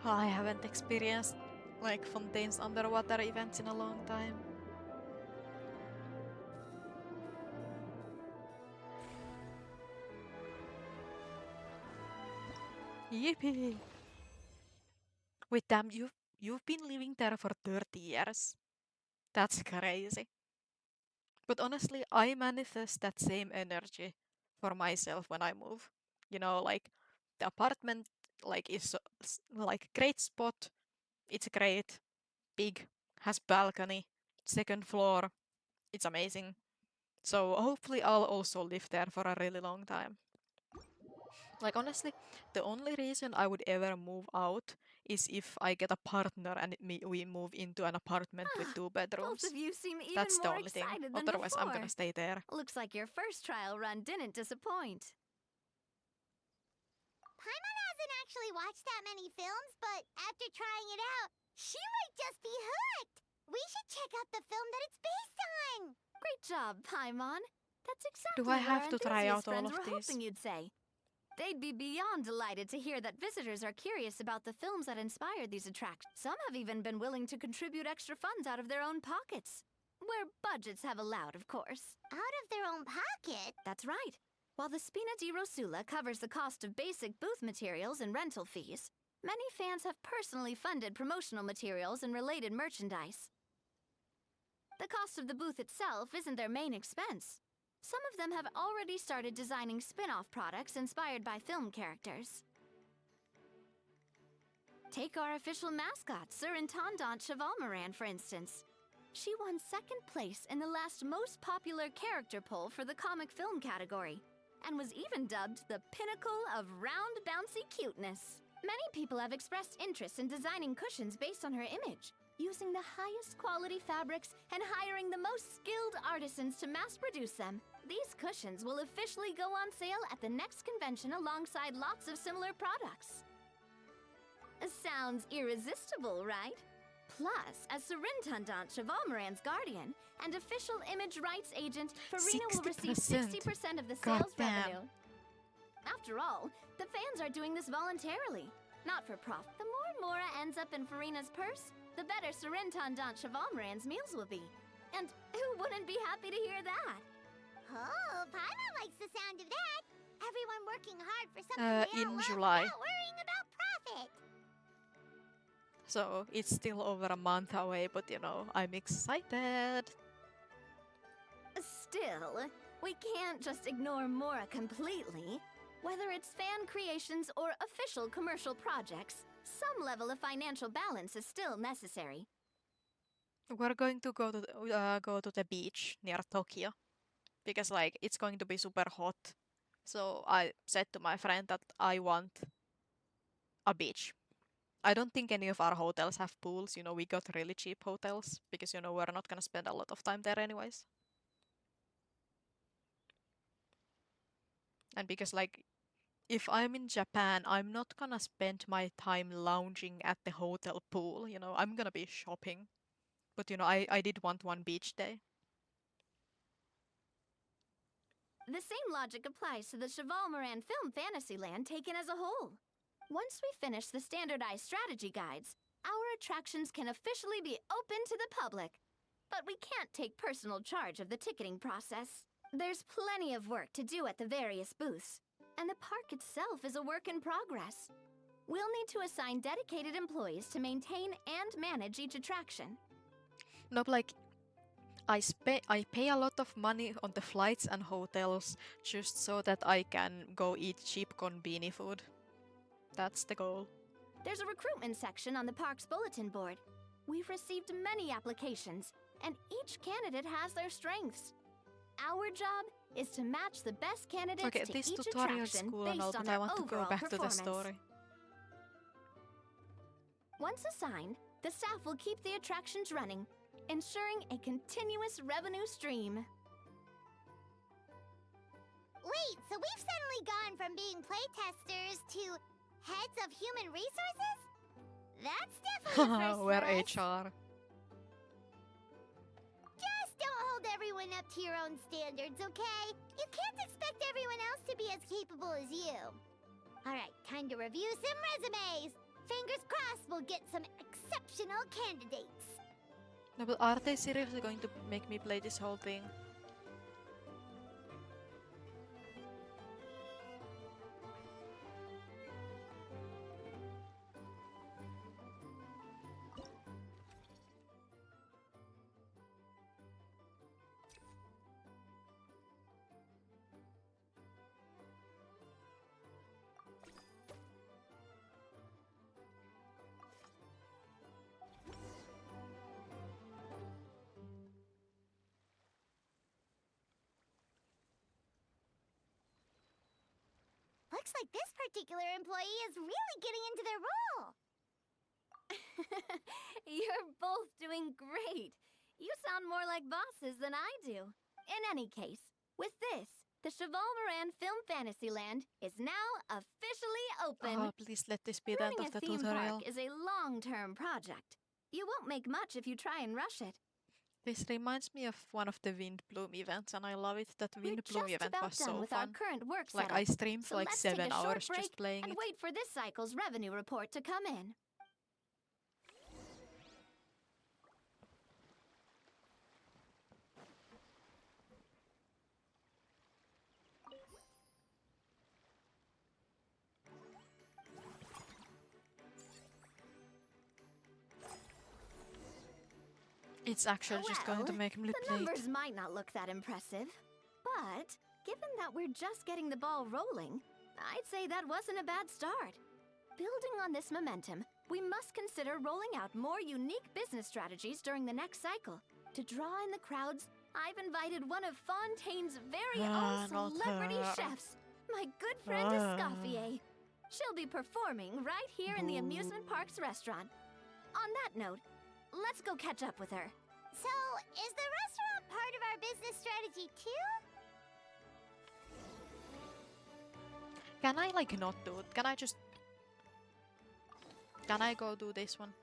I haven't experienced like Fontaine's underwater events in a long time. Yippee! Wait, damn, you've been living there for 30 years. That's crazy. But honestly, I manifest that same energy for myself when I move. You know, like the apartment like is like great spot. It's great, big, has balcony, second floor. It's amazing. So hopefully I'll also live there for a really long time. Like honestly, the only reason I would ever move out is if I get a partner and we move into an apartment with 2 bedrooms. Both of you seem even That's the more only thing. excited than Otherwise, I'm before. gonna stay there. Looks like your first trial run didn't disappoint. Paimon hasn't actually watched that many films, but after trying it out, she might just be hooked. We should check out the film that it's based on. Great job, Paimon. That's exactly Do I what have our to try enthusiast out all friends of were these? hoping you'd say. They'd be beyond delighted to hear that visitors are curious about the films that inspired these attractions. Some have even been willing to contribute extra funds out of their own pockets. Where budgets have allowed, of course. Out of their own pocket? That's right. While the Spina di Rosula covers the cost of basic booth materials and rental fees, many fans have personally funded promotional materials and related merchandise. The cost of the booth itself isn't their main expense. Some of them have already started designing spin-off products inspired by film characters. Take our official mascot, Surintendant Chevalmoran, for instance. She won second place in the last most popular character poll for the comic film category, and was even dubbed the pinnacle of round, bouncy cuteness. Many people have expressed interest in designing cushions based on her image, using the highest quality fabrics and hiring the most skilled artisans to mass produce them. These cushions will officially go on sale at the next convention alongside lots of similar products. Sounds irresistible, right? Plus, as Surintendant Chevalmoran's guardian and official image rights agent, Farina will receive 60% of the sales revenue. After all, the fans are doing this voluntarily, not for profit. The more Mora ends up in Farina's purse, the better Surintendant Chevalmoran's meals will be. And who wouldn't be happy to hear that? Oh, Paimon likes the sound of that. Everyone working hard for something they In don't love July. without worrying about profit. So it's still over a month away, but you know, I'm excited. Still, we can't just ignore Mora completely. Whether it's fan creations or official commercial projects, some level of financial balance is still necessary. We're going to go to the beach near Tokyo because like it's going to be super hot. So I said to my friend that I want a beach. I don't think any of our hotels have pools. You know, we got really cheap hotels because you know we're not gonna spend a lot of time there anyways. And because like if I'm in Japan, I'm not gonna spend my time lounging at the hotel pool. You know, I'm gonna be shopping. But you know, I did want one beach day. The same logic applies to the Cheval Moran Film Fantasyland taken as a whole. Once we finish the standardized strategy guides, our attractions can officially be open to the public. But we can't take personal charge of the ticketing process. There's plenty of work to do at the various booths, and the park itself is a work in progress. We'll need to assign dedicated employees to maintain and manage each attraction. No, like I pay a lot of money on the flights and hotels just so that I can go eat cheap konbini food. That's the goal. There's a recruitment section on the park's bulletin board. We've received many applications, and each candidate has their strengths. Our job is to match the best candidates Okay, to this each tutorial is attraction cool and all, based on but I their want to go overall back to the performance. story. Once assigned, the staff will keep the attractions running, ensuring a continuous revenue stream. Wait, so we've suddenly gone from being playtesters to heads of human resources? That's definitely a first We're for us. HR. Just don't hold everyone up to your own standards, okay? You can't expect everyone else to be as capable as you. Alright, time to review some resumes. Fingers crossed we'll get some exceptional candidates. No, but are they seriously going to make me play this whole thing? Looks like this particular employee is really getting into their role. You're both doing great. You sound more like bosses than I do. In any case, with this, the Cheval Moran Film Fantasyland is now officially open. Oh, please let this be the end Running of the a theme tutorial. park is a long-term project. You won't make much if you try and rush it. This reminds me of one of the Wind Bloom events, and I love it. That We're Wind Bloom just event about was done so with our fun. current work Like setup. I streamed So for like let's take 7 a short hours break just playing and it. wait for this cycle's revenue report to come in. It's actually just going to Well, make me the play it. numbers might not look that impressive, but given that we're just getting the ball rolling, I'd say that wasn't a bad start. Building on this momentum, we must consider rolling out more unique business strategies during the next cycle. To draw in the crowds, I've invited one of Fontaine's very own not celebrity her. chefs, my good friend Escoffier. She'll be performing right here in the amusement park's restaurant. On that note, let's go catch up with her. So, is the restaurant part of our business strategy too? Can I like not do it? Can I just... Can I go do this one?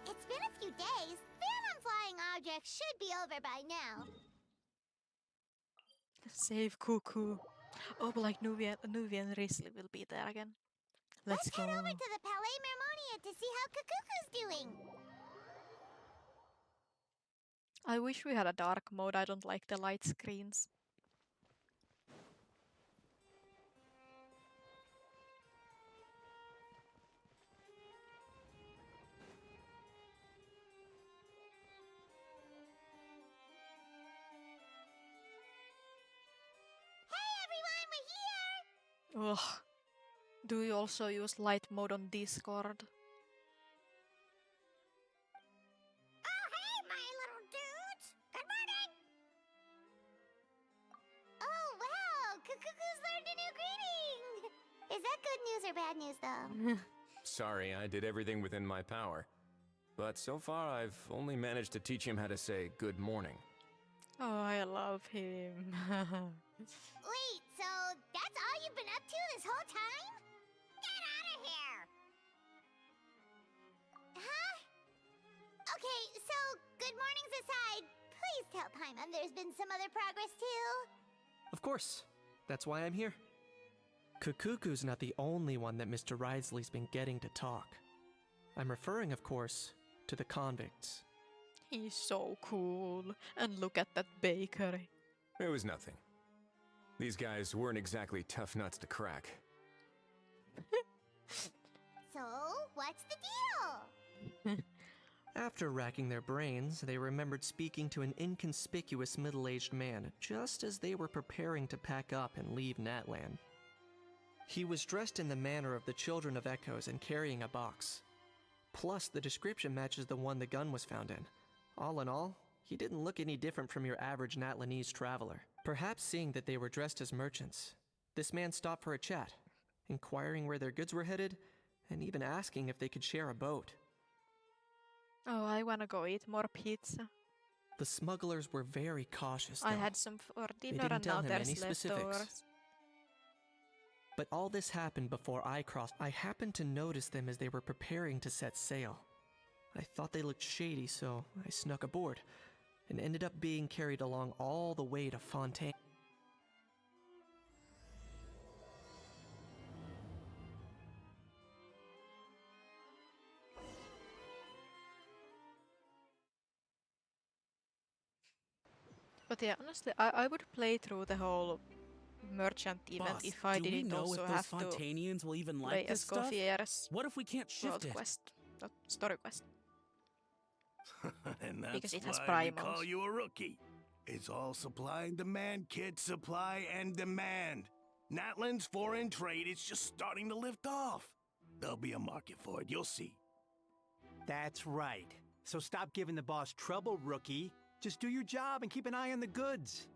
It's been a few days. Ban on flying objects should be over by now. Save Cuckoo. Oh, but like Nuvi and Risley will be there again. Let's go. Head over to the Palais Mermonia to see how Kakuku's doing. I wish we had a dark mode. I don't like the light screens. Hey everyone, we're here! Ugh. Do you also use light mode on Discord? Oh, hey, my little dudes! Good morning! Oh, wow! Cuckoo's learned a new greeting! Is that good news or bad news, though? Sorry, I did everything within my power. But so far, I've only managed to teach him how to say good morning. Oh, I love him. Wait, so that's all you've been up to this whole time? Get out of here! Huh? Okay, so good mornings aside, please tell Paimon there's been some other progress too. Of course. That's why I'm here. Kukuku's not the only one that Mr. Ridesley's been getting to talk. I'm referring, of course, to the convicts. He's so cool. And look at that bakery. It was nothing. These guys weren't exactly tough nuts to crack. So, what's the deal? After racking their brains, they remembered speaking to an inconspicuous middle-aged man just as they were preparing to pack up and leave Natlan. He was dressed in the manner of the Children of Echoes and carrying a box. Plus, the description matches the one the gun was found in. All in all, he didn't look any different from your average Natlanese traveler. Perhaps seeing that they were dressed as merchants, this man stopped for a chat, inquiring where their goods were headed, and even asking if they could share a boat. Oh, I wanna go eat more pizza. The smugglers were very cautious, though. I had some for dinner didn't and tell now him there's any specifics. leftovers. But all this happened before I crossed. I happened to notice them as they were preparing to set sail. I thought they looked shady, so I snuck aboard, and ended up being carried along all the way to Fontaine. But yeah, honestly, I would play through the whole merchant event Boss, if I do we didn't know also if those have to Fontanians will even play like this as stuff? Gauthier's What if we can't world shift it? quest, not story quest. And that's Because it has why we primals. call you a rookie. It's all supply and demand, kid. Supply and demand. Natlan's foreign trade is just starting to lift off. There'll be a market for it, you'll see. That's right. So stop giving the boss trouble, rookie. Just do your job and keep an eye on the goods.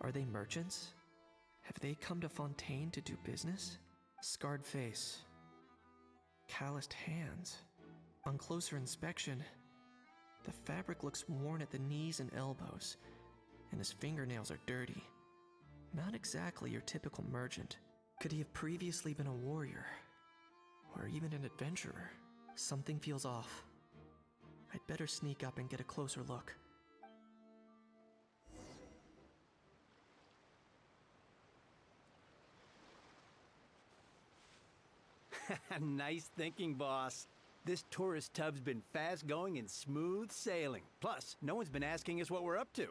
Are they merchants? Have they come to Fontaine to do business? Scarred face. Calloused hands. On closer inspection, the fabric looks worn at the knees and elbows, and his fingernails are dirty. Not exactly your typical merchant. Could he have previously been a warrior? Or even an adventurer? Something feels off. I'd better sneak up and get a closer look. Nice thinking, boss. This tourist tub's been fast going and smooth sailing. Plus, no one's been asking us what we're up to.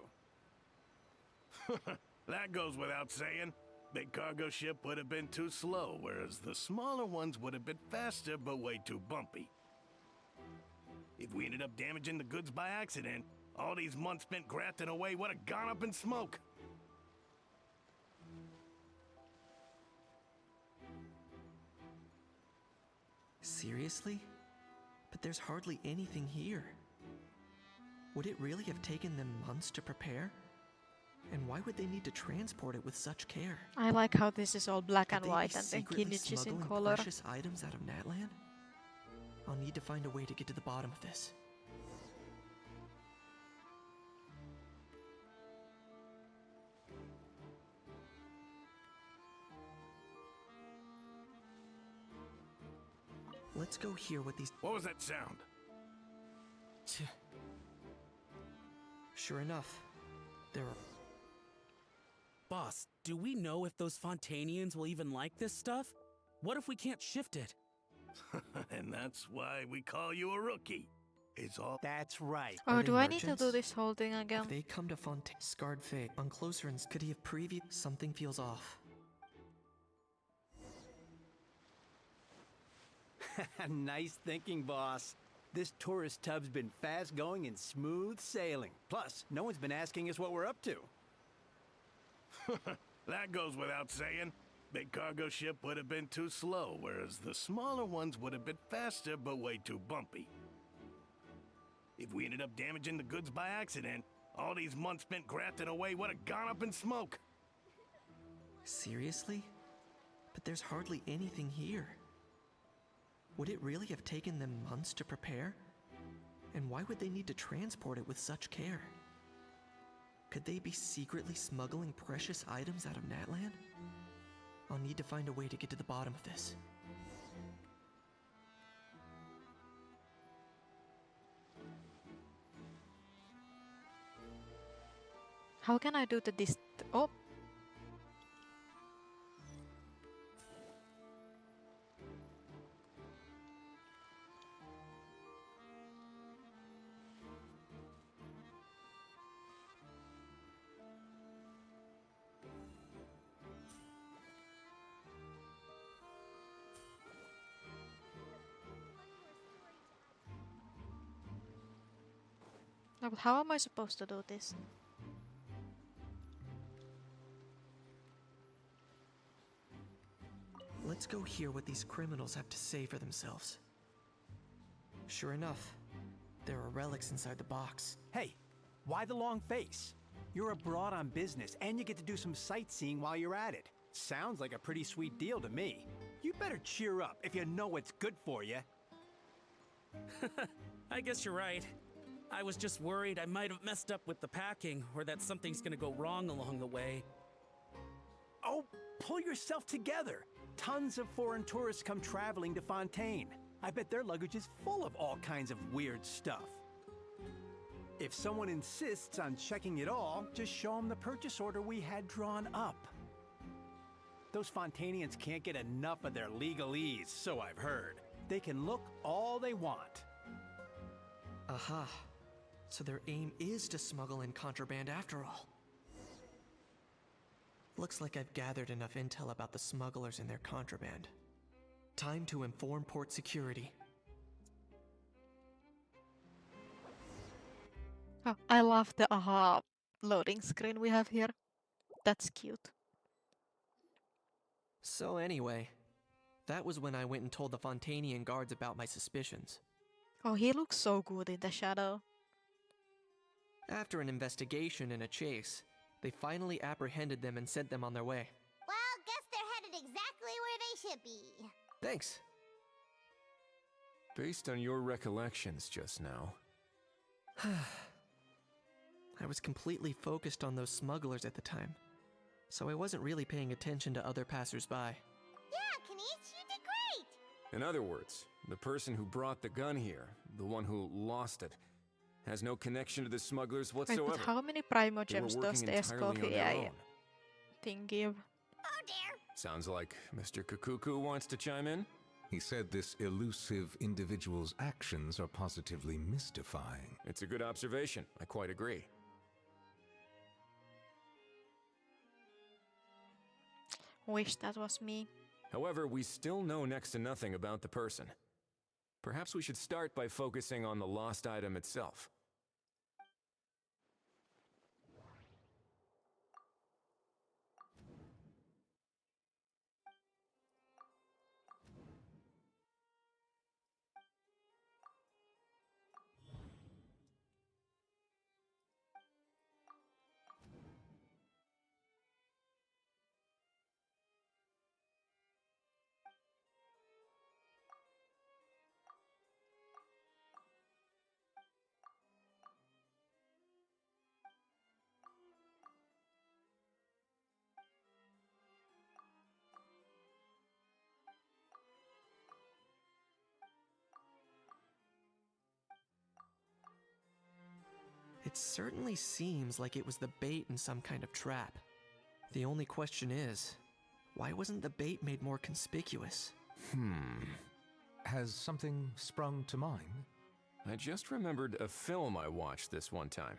That goes without saying. Big cargo ship would have been too slow, whereas the smaller ones would have been faster but way too bumpy. If we ended up damaging the goods by accident, all these months spent grafting away would have gone up in smoke. Seriously? But there's hardly anything here. Would it really have taken them months to prepare? And why would they need to transport it with such care? I like how this is all black Could and they white be and the secretly Kinnich is in smuggling color. precious items out of Natlan? I'll need to find a way to get to the bottom of this. Let's go hear what these... What was that sound? Sure enough, there are... Boss, do we know if those Fontanians will even like this stuff? What if we can't shift it? And that's why we call you a rookie. It's all. That's right. Oh, Are they do I need to do merchants? this whole thing again? If they come to Fontaine, scarred fate, on closer and could he have previewed? Something feels off. Nice thinking, boss. This tourist tub's been fast going and smooth sailing. Plus, no one's been asking us what we're up to. That goes without saying. Big cargo ship would have been too slow, whereas the smaller ones would have been faster but way too bumpy. If we ended up damaging the goods by accident, all these months spent grafting away would have gone up in smoke. Seriously? But there's hardly anything here. Would it really have taken them months to prepare? And why would they need to transport it with such care? Could they be secretly smuggling precious items out of Natlan? I'll need to find a way to get to the bottom of this. How can I do the oh. No, but how am I supposed to do this? Let's go hear what these criminals have to say for themselves. Sure enough, there are relics inside the box. Hey, why the long face? You're abroad on business, and you get to do some sightseeing while you're at it. Sounds like a pretty sweet deal to me. You better cheer up if you know what's good for you. I guess you're right. I was just worried I might have messed up with the packing, or that something's gonna go wrong along the way. Oh, pull yourself together. Tons of foreign tourists come traveling to Fontaine. I bet their luggage is full of all kinds of weird stuff. If someone insists on checking it all, just show them the purchase order we had drawn up. Those Fontainians can't get enough of their legalese, so I've heard. They can look all they want. Aha. So their aim is to smuggle in contraband after all. Looks like I've gathered enough intel about the smugglers and their contraband. Time to inform port security. Oh, I love the aha loading screen we have here. That's cute. So anyway, that was when I went and told the Fontainian guards about my suspicions. Oh, he looks so good in the shadow. After an investigation and a chase, they finally apprehended them and sent them on their way. Well, guess they're headed exactly where they should be. Thanks. Based on your recollections just now, I was completely focused on those smugglers at the time, so I wasn't really paying attention to other passersby. Yeah, Kanish, you did great! in other words, the person who brought the gun here, the one who lost it, has no connection to the smugglers Wait, whatsoever. but how many Primo They were gems does working the entirely on their Escoffier own. thing give? Oh dear! Sounds like Mr. Kukuku wants to chime in? He said this elusive individual's actions are positively mystifying. It's a good observation. I quite agree. Wish that was me. However, we still know next to nothing about the person. Perhaps we should start by focusing on the lost item itself. It certainly seems like it was the bait in some kind of trap. The only question is, why wasn't the bait made more conspicuous? Has something sprung to mind? I just remembered a film I watched this one time.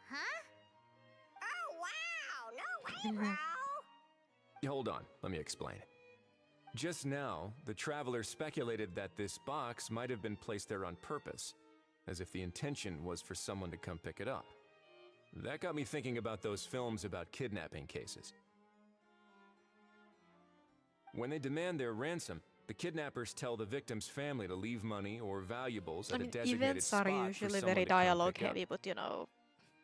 Huh? Oh, wow! No way, bro! Hold on, let me explain. Just now, the traveler speculated that this box might have been placed there on purpose, as if the intention was for someone to come pick it up. That got me thinking about those films about kidnapping cases. When they demand their ransom, the kidnappers tell the victim's family to leave money or valuables I at a mean, designated events are spot for usually someone very to come dialogue pick up. heavy, but you know,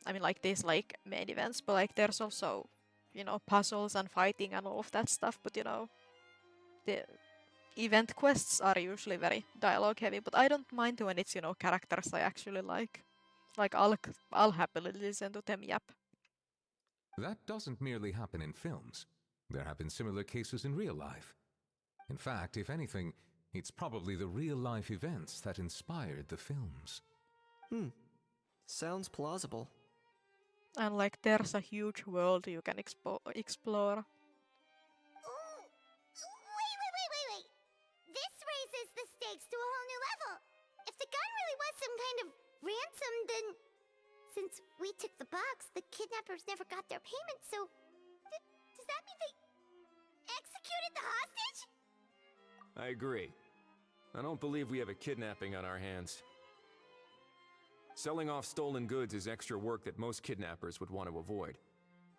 I mean, like these like main events, but like there's also, you know, puzzles and fighting and all of that stuff. But you know, the event quests are usually very dialogue heavy. But I don't mind when it's, you know, characters I actually like. Like I'll happily listen to them. Yep. That doesn't merely happen in films. There have been similar cases in real life. In fact, if anything, it's probably the real-life events that inspired the films. Sounds plausible. And like there's a huge world you can explore. Ooh. Wait. This raises the stakes to a whole new level. If the gun really was some kind of ransom, then since we took the box, the kidnappers never got their payment, so does that mean they executed the hostage? I agree. I don't believe we have a kidnapping on our hands. Selling off stolen goods is extra work that most kidnappers would want to avoid.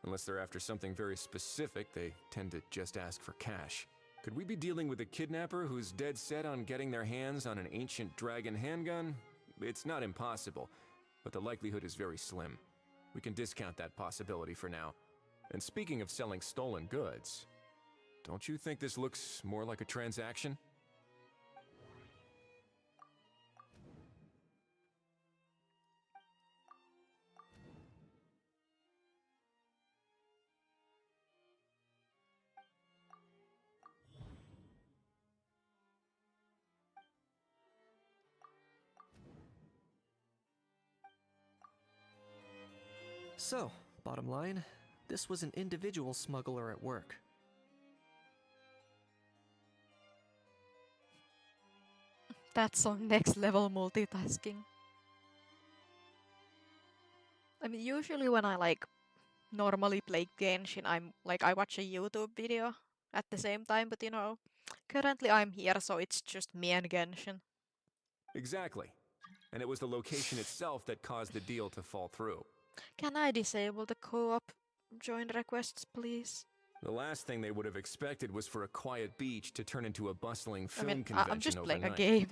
Unless they're after something very specific, they tend to just ask for cash. Could we be dealing with a kidnapper who's dead set on getting their hands on an ancient dragon handgun? It's not impossible, but the likelihood is very slim. We can discount that possibility for now. And speaking of selling stolen goods, don't you think this looks more like a transaction? So, bottom line, this was an individual smuggler at work. That's some next level multitasking. I mean, usually when I like normally play Genshin, I watch a YouTube video at the same time, but you know, currently I'm here, so it's just me and Genshin. Exactly. And it was the location itself that caused the deal to fall through. Can I disable the co-op join requests, please? The last thing they would have expected was for a quiet beach to turn into a bustling I film mean, convention I'm just overnight. playing a game.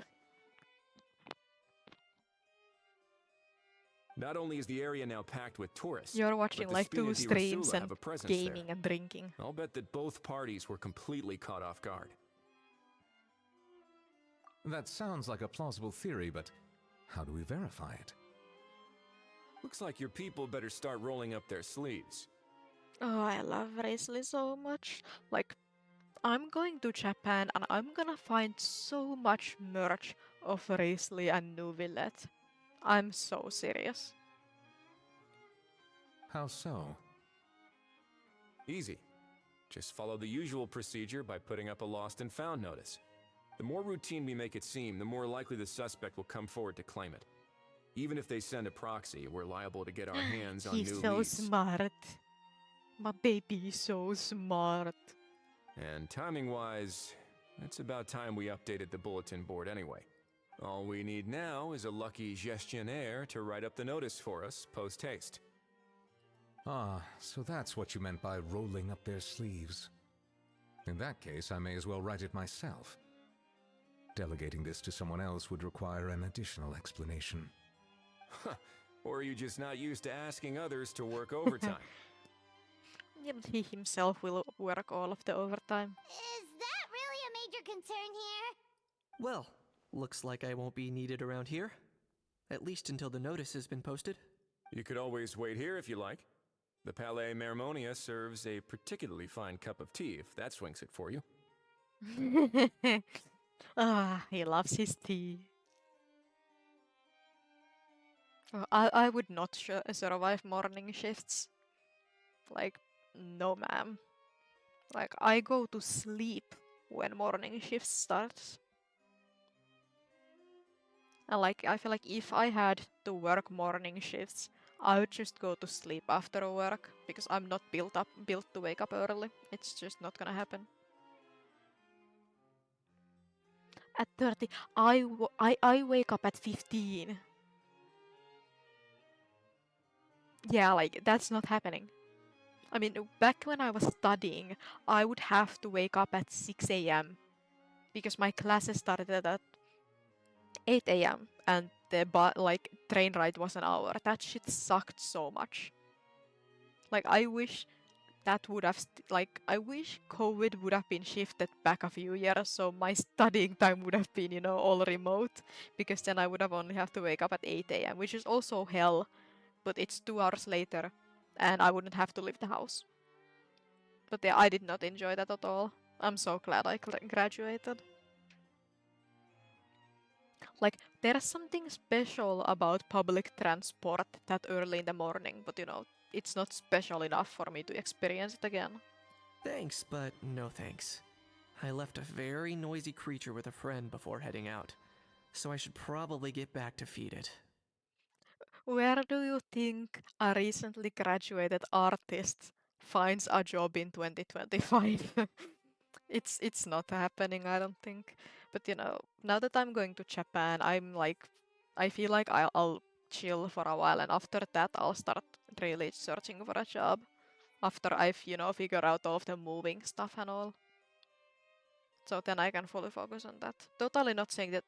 Not only is the area now packed with tourists, You're watching but the like 2 Spina di streams Rosula and have a presence gaming there. and drinking. I'll bet that both parties were completely caught off guard. That sounds like a plausible theory, but how do we verify it? Looks like your people better start rolling up their sleeves. Oh, I love Risley so much. Like, I'm going to Japan and I'm gonna find so much merch of Risley and Nuvillet. I'm so serious. How so? Easy. Just follow the usual procedure by putting up a lost and found notice. The more routine we make it seem, the more likely the suspect will come forward to claim it. Even if they send a proxy, we're liable to get our hands on He's new so leads. smart. My baby is so smart. And timing-wise, it's about time we updated the bulletin board anyway. All we need now is a lucky gestionnaire to write up the notice for us post-haste. Ah, so that's what you meant by rolling up their sleeves. In that case, I may as well write it myself. Delegating this to someone else would require an additional explanation. Or are you just not used to asking others to work overtime? Yeah, but he himself will work all of the overtime. Is that really a major concern here? Well, looks like I won't be needed around here. At least until the notice has been posted. You could always wait here if you like. The Palais Mermonia serves a particularly fine cup of tea, if that swings it for you. Ah, he loves his tea. Oh, I would not survive morning shifts. Like, no ma'am. Like, I go to sleep when morning shift starts. And like I feel like if I had to work morning shifts, I would just go to sleep after work because I'm not built to wake up early. It's just not gonna happen. At 30, I wake up at 15. Yeah, like that's not happening. I mean, back when I was studying, I would have to wake up at 6 a.m. because my classes started at 8 a.m. and the train ride was an hour. That shit sucked so much. Like I wish that would have I wish COVID would have been shifted back a few years so my studying time would have been, all remote because then I would have only have to wake up at 8 a.m. which is also hell, but it's 2 hours later and I wouldn't have to leave the house. But yeah, I did not enjoy that at all. I'm so glad I graduated. Like, there's something special about public transport that early in the morning, but it's not special enough for me to experience it again. Thanks, but no thanks. I left a very noisy creature with a friend before heading out, so I should probably get back to feed it. Where do you think a recently graduated artist finds a job in 2025? It's not happening, I don't think. But now that I'm going to Japan, I feel like I'll chill for a while, and after that I'll start really searching for a job. After I've figured out all of the moving stuff and all. So then I can fully focus on that. Totally not saying that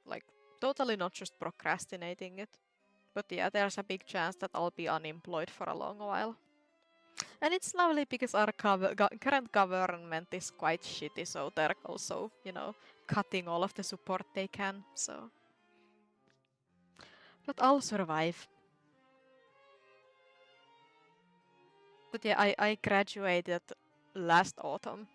totally not just procrastinating it. But yeah, there's a big chance that I'll be unemployed for a long while. And it's lovely because our current government is quite shitty, so they're also, cutting all of the support they can, so. But I'll survive. But yeah, I graduated last autumn.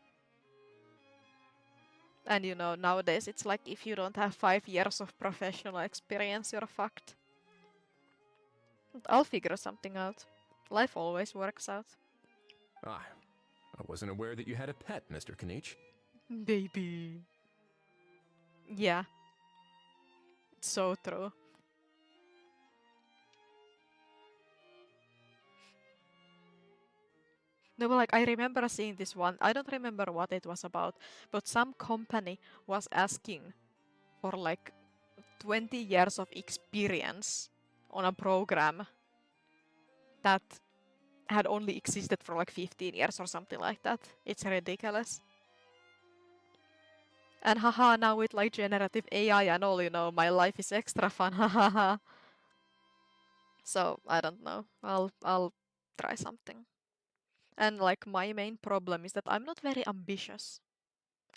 And nowadays it's like if you don't have 5 years of professional experience, you're fucked. But I'll figure something out. Life always works out. Ah, I wasn't aware that you had a pet, Mr. Kanich. Baby. Yeah. It's so true. No, but I remember seeing this one. I don't remember what it was about, but some company was asking for 20 years of experience on a program that had only existed for 15 years or something like that. It's ridiculous. And haha, now with generative AI and all, my life is extra fun. Haha. So I don't know. I'll try something. And my main problem is that I'm not very ambitious.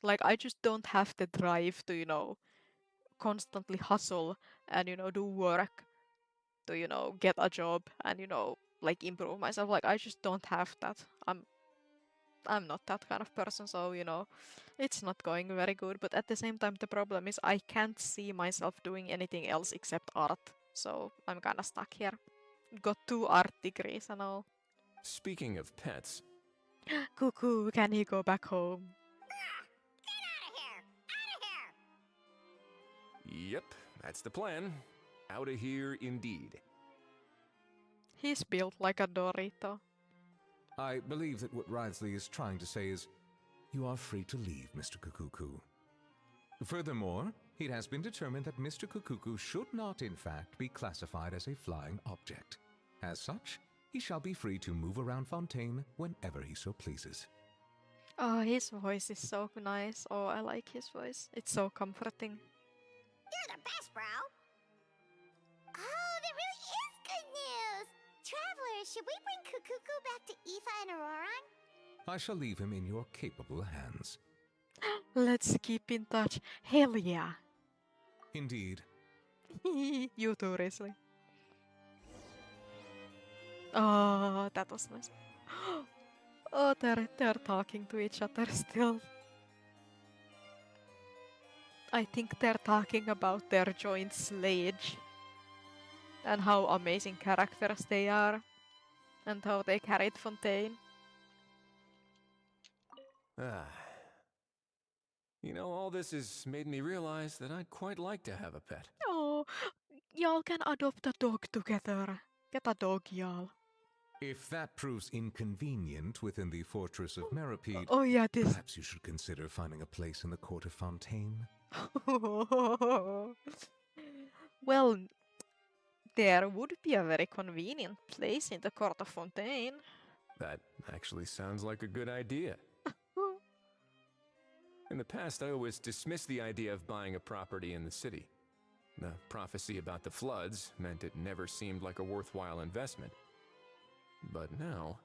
I just don't have the drive to, constantly hustle and, do work to, get a job and, improve myself. I just don't have that. I'm not that kind of person, so, it's not going very good. But at the same time, the problem is I can't see myself doing anything else except art. So I'm kinda stuck here. Got 2 art degrees and all. Speaking of pets... Cuckoo, can he go back home? Yep, that's the plan. Out of here indeed. He's built like a Dorito. I believe that what Wriothesley is trying to say is, you are free to leave, Mr. Kukuku. Furthermore, it has been determined that Mr. Kukuku should not, in fact, be classified as a flying object. As such, he shall be free to move around Fontaine whenever he so pleases. Oh, his voice is so nice. Oh, I like his voice. It's so comforting. You're the best, bro. Oh, that really is good news. Travelers, should we bring Kukuku back to Aoife and Auroran? I shall leave him in your capable hands. Let's keep in touch. Hell yeah. Indeed. You too, Risley. Oh, that was nice. Oh, they're talking to each other still. I think they're talking about their joint slayage and how amazing characters they are and how they carried Fontaine. Ah. All this has made me realize that I'd quite like to have a pet. Oh, Y'all can adopt a dog together. Get a dog, y'all. If that proves inconvenient within the fortress of Meripede, Oh yeah, this. perhaps you should consider finding a place in the court of Fontaine. Well, there would be a very convenient place in the court of Fontaine. That actually sounds like a good idea. In the past, I always dismissed the idea of buying a property in the city. The prophecy about the floods meant it never seemed like a worthwhile investment. But now...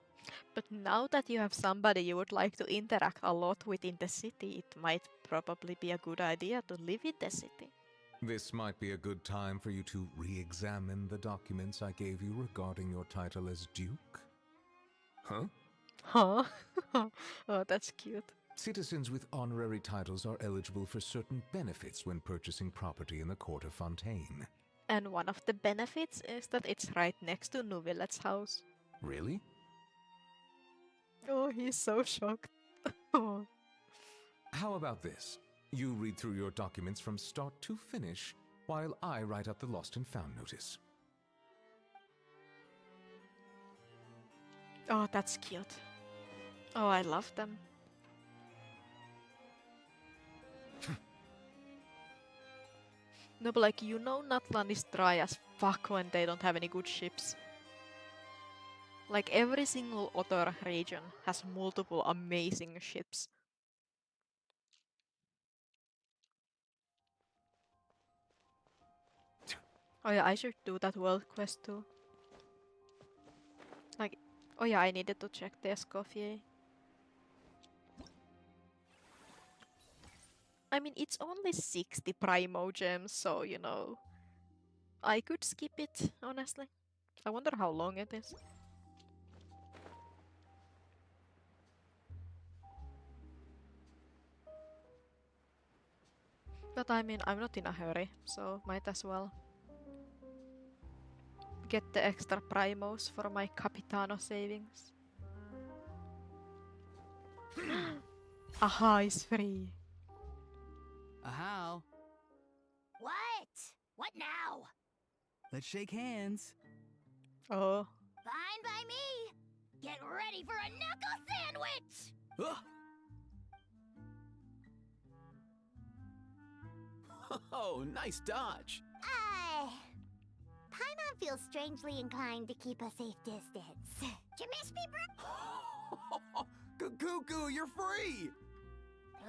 But now that you have somebody you would like to interact a lot with in the city, it might probably be a good idea to live in the city. This might be a good time for you to re-examine the documents I gave you regarding your title as Duke. Huh? Huh? Oh, that's cute. Citizens with honorary titles are eligible for certain benefits when purchasing property in the court of Fontaine. And one of the benefits is that it's right next to Nuvillet's house. Really? Oh, he's so shocked. Oh. How about this? You read through your documents from start to finish, while I write up the lost and found notice. Oh, that's cute. Oh, I love them. No, but like, you know Natlan is dry as fuck when they don't have any good ships. Like, every single other region has multiple amazing ships. Oh yeah, I should do that world quest too. Like, oh yeah, I needed to check the Escoffier. I mean, it's only 60 Primo gems, so, you know, I could skip it, honestly. I wonder how long it is. But I mean, I'm not in a hurry, so might as well get the extra Primos for my Capitano savings. Aha is free. How? What? What now? Let's shake hands. Oh. Fine by me. Get ready for a knuckle sandwich! Oh, nice dodge. Paimon feels strangely inclined to keep a safe distance. Did you miss me, bro? Cuckoo, you're free!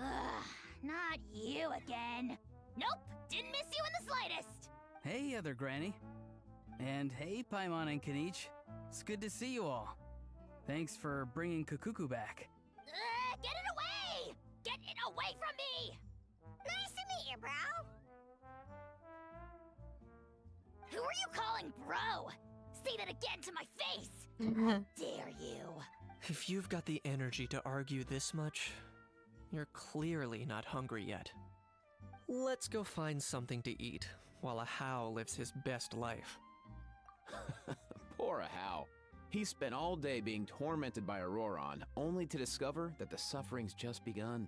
Ugh, not you again. Nope, didn't miss you in the slightest. Hey, other granny. And hey, Paimon and Kanich. It's good to see you all. Thanks for bringing Kukuku back. Get it away! Get it away from me! Nice to meet you, bro. Who are you calling bro? Say that again to my face! How dare you? If you've got the energy to argue this much, you're clearly not hungry yet. Let's go find something to eat while Ahau lives his best life. Poor Ahau. He spent all day being tormented by Auroron, only to discover that the suffering's just begun.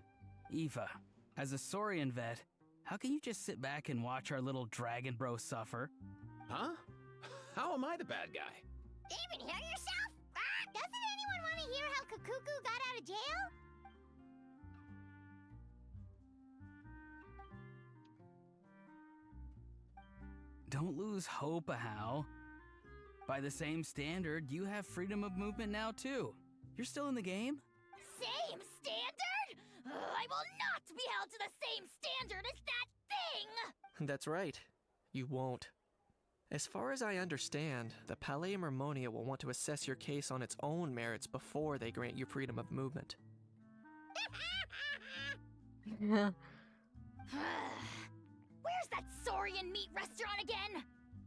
Eva, as a Saurian vet, how can you just sit back and watch our little dragon bro suffer? Huh? How am I the bad guy? Even hear yourself? Doesn't anyone want to hear how Kukuku got out of jail? Don't lose hope, Ahau. By the same standard, you have freedom of movement now too. You're still in the game? Same standard? I will not be held to the same standard as that thing! That's right. You won't. As far as I understand, the Palais Mermonia will want to assess your case on its own merits before they grant you freedom of movement. Where's that Saurian meat restaurant again?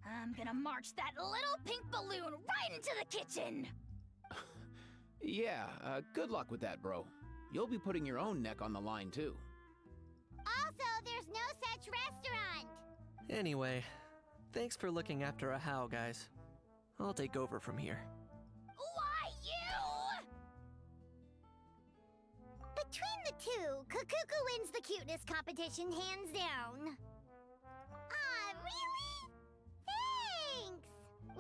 I'm gonna march that little pink balloon right into the kitchen! Yeah, good luck with that, bro. You'll be putting your own neck on the line, too. Also, there's no such restaurant! Anyway, thanks for looking after Ahau, guys. I'll take over from here. Why you? Between the two, Kukuku wins the cuteness competition hands down. Aw, really?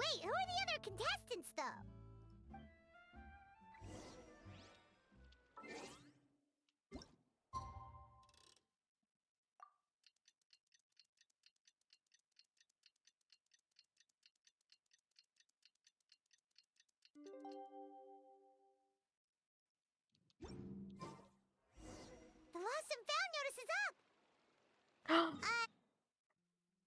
Wait, who are the other contestants, though? The lost and found notice is up!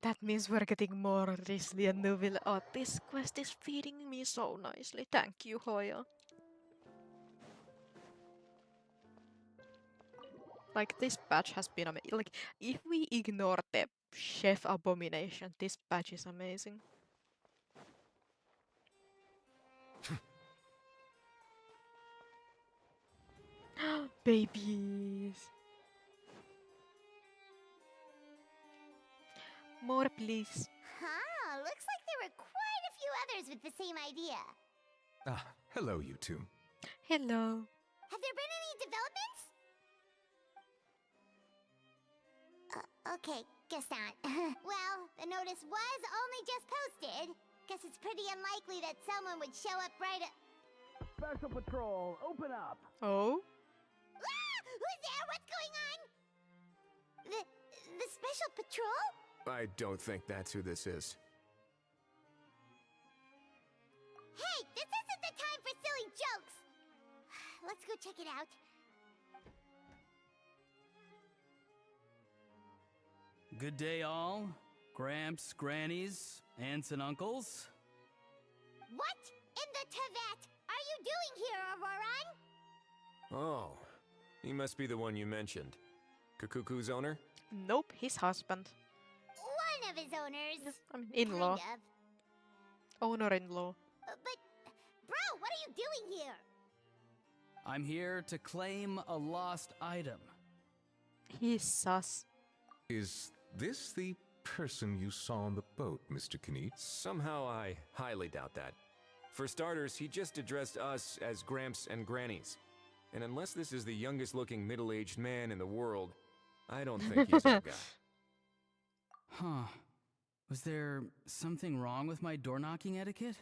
That means we're getting more Risley and Nuville. Oh, this quest is feeding me so nicely. Thank you, Hoya. Like, this patch has been amazing. Like, if we ignore the chef abomination, this patch is amazing. Babies. More, please. Huh, looks like there were quite a few others with the same idea. Ah, hello, you two. Hello. Have there been any developments? Okay, guess not. Well, the notice was only just posted. Guess it's pretty unlikely that someone would show up right at... Special Patrol, open up! Oh? Ah! Who's there? What's going on? The Special Patrol? I don't think that's who this is. Hey, this isn't the time for silly jokes! Let's go check it out. Good day, all. Gramps, grannies, aunts, and uncles. What in the Tevat are you doing here, Auroran? Oh, he must be the one you mentioned. Kakuku's owner? Nope, his husband. One of his owners. I mean, in-law. Kind of. Owner-in-law. But, bro, what are you doing here? I'm here to claim a lost item. He's sus. Is this the person you saw on the boat, Mr. Knight? Somehow I highly doubt that. For starters, he just addressed us as Gramps and Grannies. And unless this is the youngest looking middle-aged man in the world, I don't think he's our guy. Huh. Was there something wrong with my door-knocking etiquette?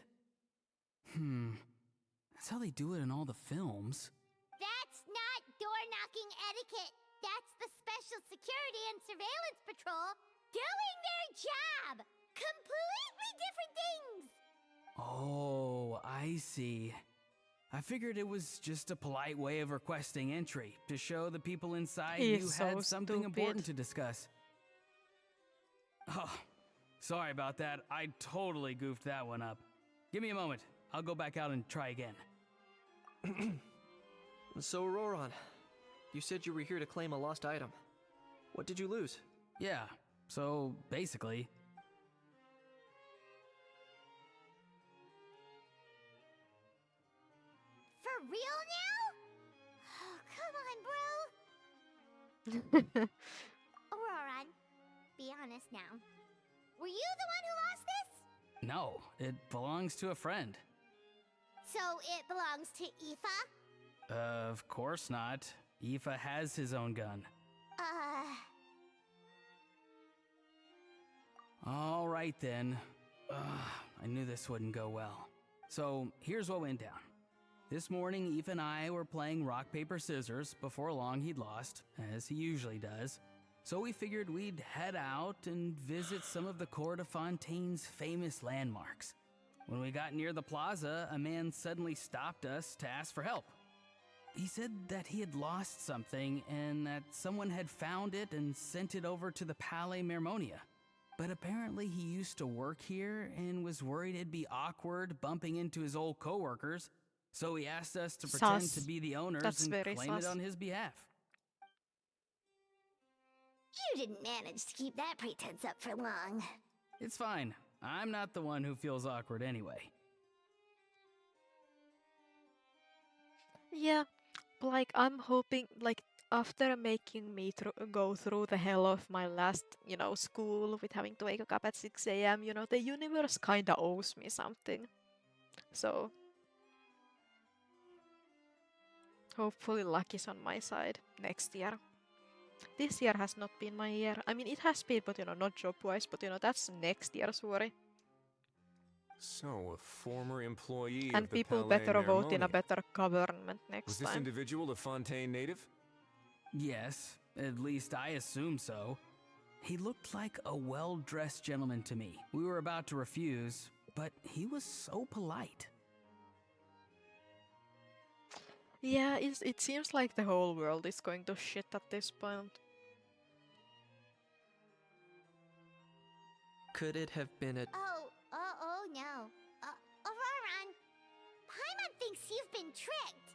That's how they do it in all the films. That's not door-knocking etiquette. That's the Special Security and Surveillance Patrol doing their job. Completely different things. Oh, I see. I figured it was just a polite way of requesting entry to show the people inside He's you so had something stupid. important to discuss. Oh, sorry about that. I totally goofed that one up. Give me a moment. I'll go back out and try again. So, Roran, you said you were here to claim a lost item. What did you lose? Yeah, so basically... For real now? Oh, come on, bro. Auroran, be honest now. Were you the one who lost this? No, it belongs to a friend. So it belongs to Aoife? Of course not. Aoife has his own gun. All right then. I knew this wouldn't go well. So here's what went down. This morning, Aoife and I were playing rock, paper, scissors. Before long, he'd lost, as he usually does. So we figured we'd head out and visit some of the court of Fontaine's famous landmarks. When we got near the plaza, a man suddenly stopped us to ask for help. He said that he had lost something and that someone had found it and sent it over to the Palais Mermonia. But apparently he used to work here and was worried it'd be awkward bumping into his old coworkers, so he asked us to pretend Sus. to be the owners That's and very claim it sus. on his behalf. You didn't manage to keep that pretense up for long. It's fine. I'm not the one who feels awkward anyway. Yeah, like I'm hoping, like after making me go through the hell of my last, school with having to wake up at 6 a.m., the universe kinda owes me something. So hopefully luck is on my side next year. This year has not been my year. I mean, it has been, but not job-wise, but that's next year's worry. So, a former employee And of the people Palais better vote in a Mermonia. better government next Was this time. individual a Fontaine native? Yes, at least I assume so. He looked like a well-dressed gentleman to me. We were about to refuse, but he was so polite. Yeah, it seems like the whole world is going to shit at this point. Could it have been a... Oh no. Auroran, Paimon thinks you've been tricked.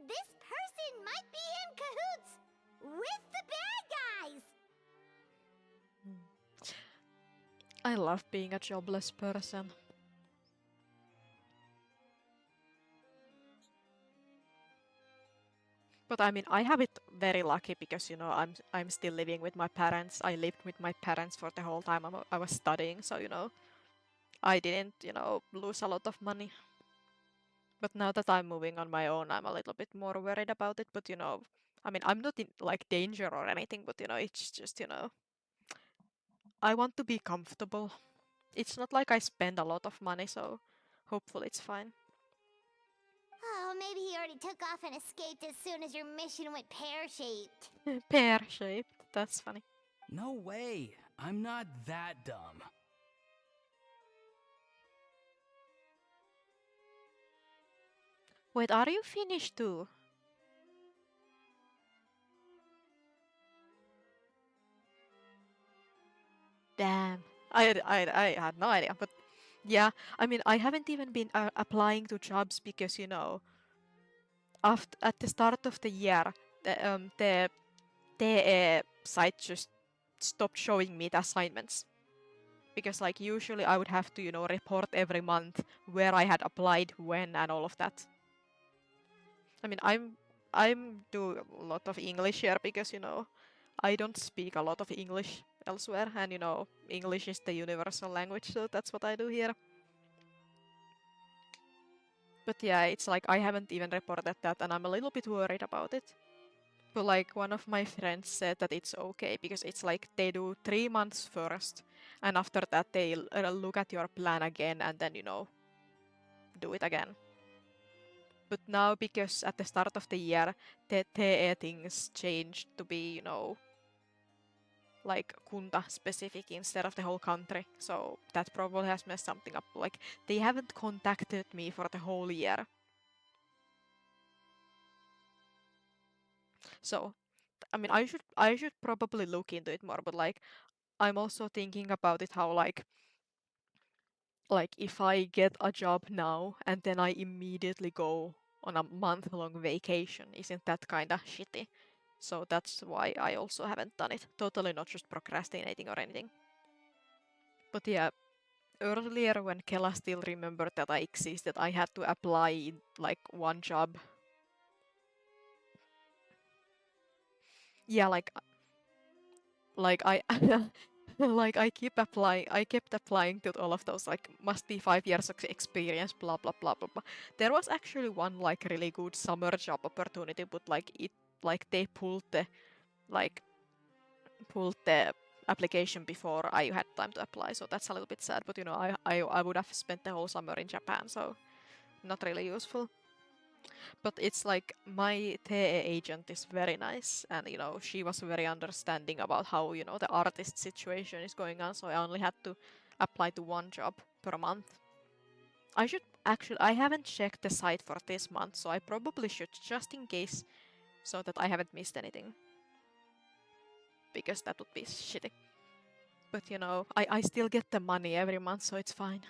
This person might be in cahoots with the bad guys. I love being a jobless person. But I mean, I have it very lucky because, you know, I'm still living with my parents. I lived with my parents for the whole time I was studying, so, you know, I didn't, you know, lose a lot of money. But now that I'm moving on my own, I'm a little bit more worried about it. But, you know, I mean, I'm not in, like, danger or anything, but, you know, it's just, you know, I want to be comfortable. It's not like I spend a lot of money, so hopefully it's fine. Oh, maybe he already took off and escaped as soon as your mission went pear-shaped. Pear-shaped, that's funny. No way. I'm not that dumb. Wait, are you finished too? Damn. I had no idea, but yeah, I mean, I haven't even been applying to jobs because, you know, at the start of the year, the TE site just stopped showing me the assignments. Because, like, usually I would have to, you know, report every month where I had applied, when, and all of that. I mean, I'm do a lot of English here because, you know, I don't speak a lot of English elsewhere, and, you know, English is the universal language, so that's what I do here. But yeah, it's like I haven't even reported that, and I'm a little bit worried about it. But like one of my friends said that it's okay because it's like they do 3 months first, and after that they look at your plan again and then, you know, do it again. But now, because at the start of the year, the TE things changed to be, you know, like kunta specific instead of the whole country. So that probably has messed something up. Like, they haven't contacted me for the whole year. So, I mean, I should probably look into it more, but like, I'm also thinking about it how like if I get a job now and then I immediately go on a month-long vacation, isn't that kind of shitty? So that's why I also haven't done it. Totally not just procrastinating or anything. But yeah, earlier when Kela still remembered that I existed, I had to apply in like one job. Yeah, like I like I kept applying to all of those, like, must be 5 years of experience, blah blah blah blah blah. There was actually one like really good summer job opportunity, but like they like pulled the application before I had time to apply, so that's a little bit sad. But you know, I would have spent the whole summer in Japan, so not really useful. But it's like my TE agent is very nice, and you know, she was very understanding about how, you know, the artist situation is going on, so I only had to apply to one job per month. I should actually, I haven't checked the site for this month, so I probably should, just in case, so that I haven't missed anything. Because that would be shitty. But you know, I still get the money every month, so it's fine.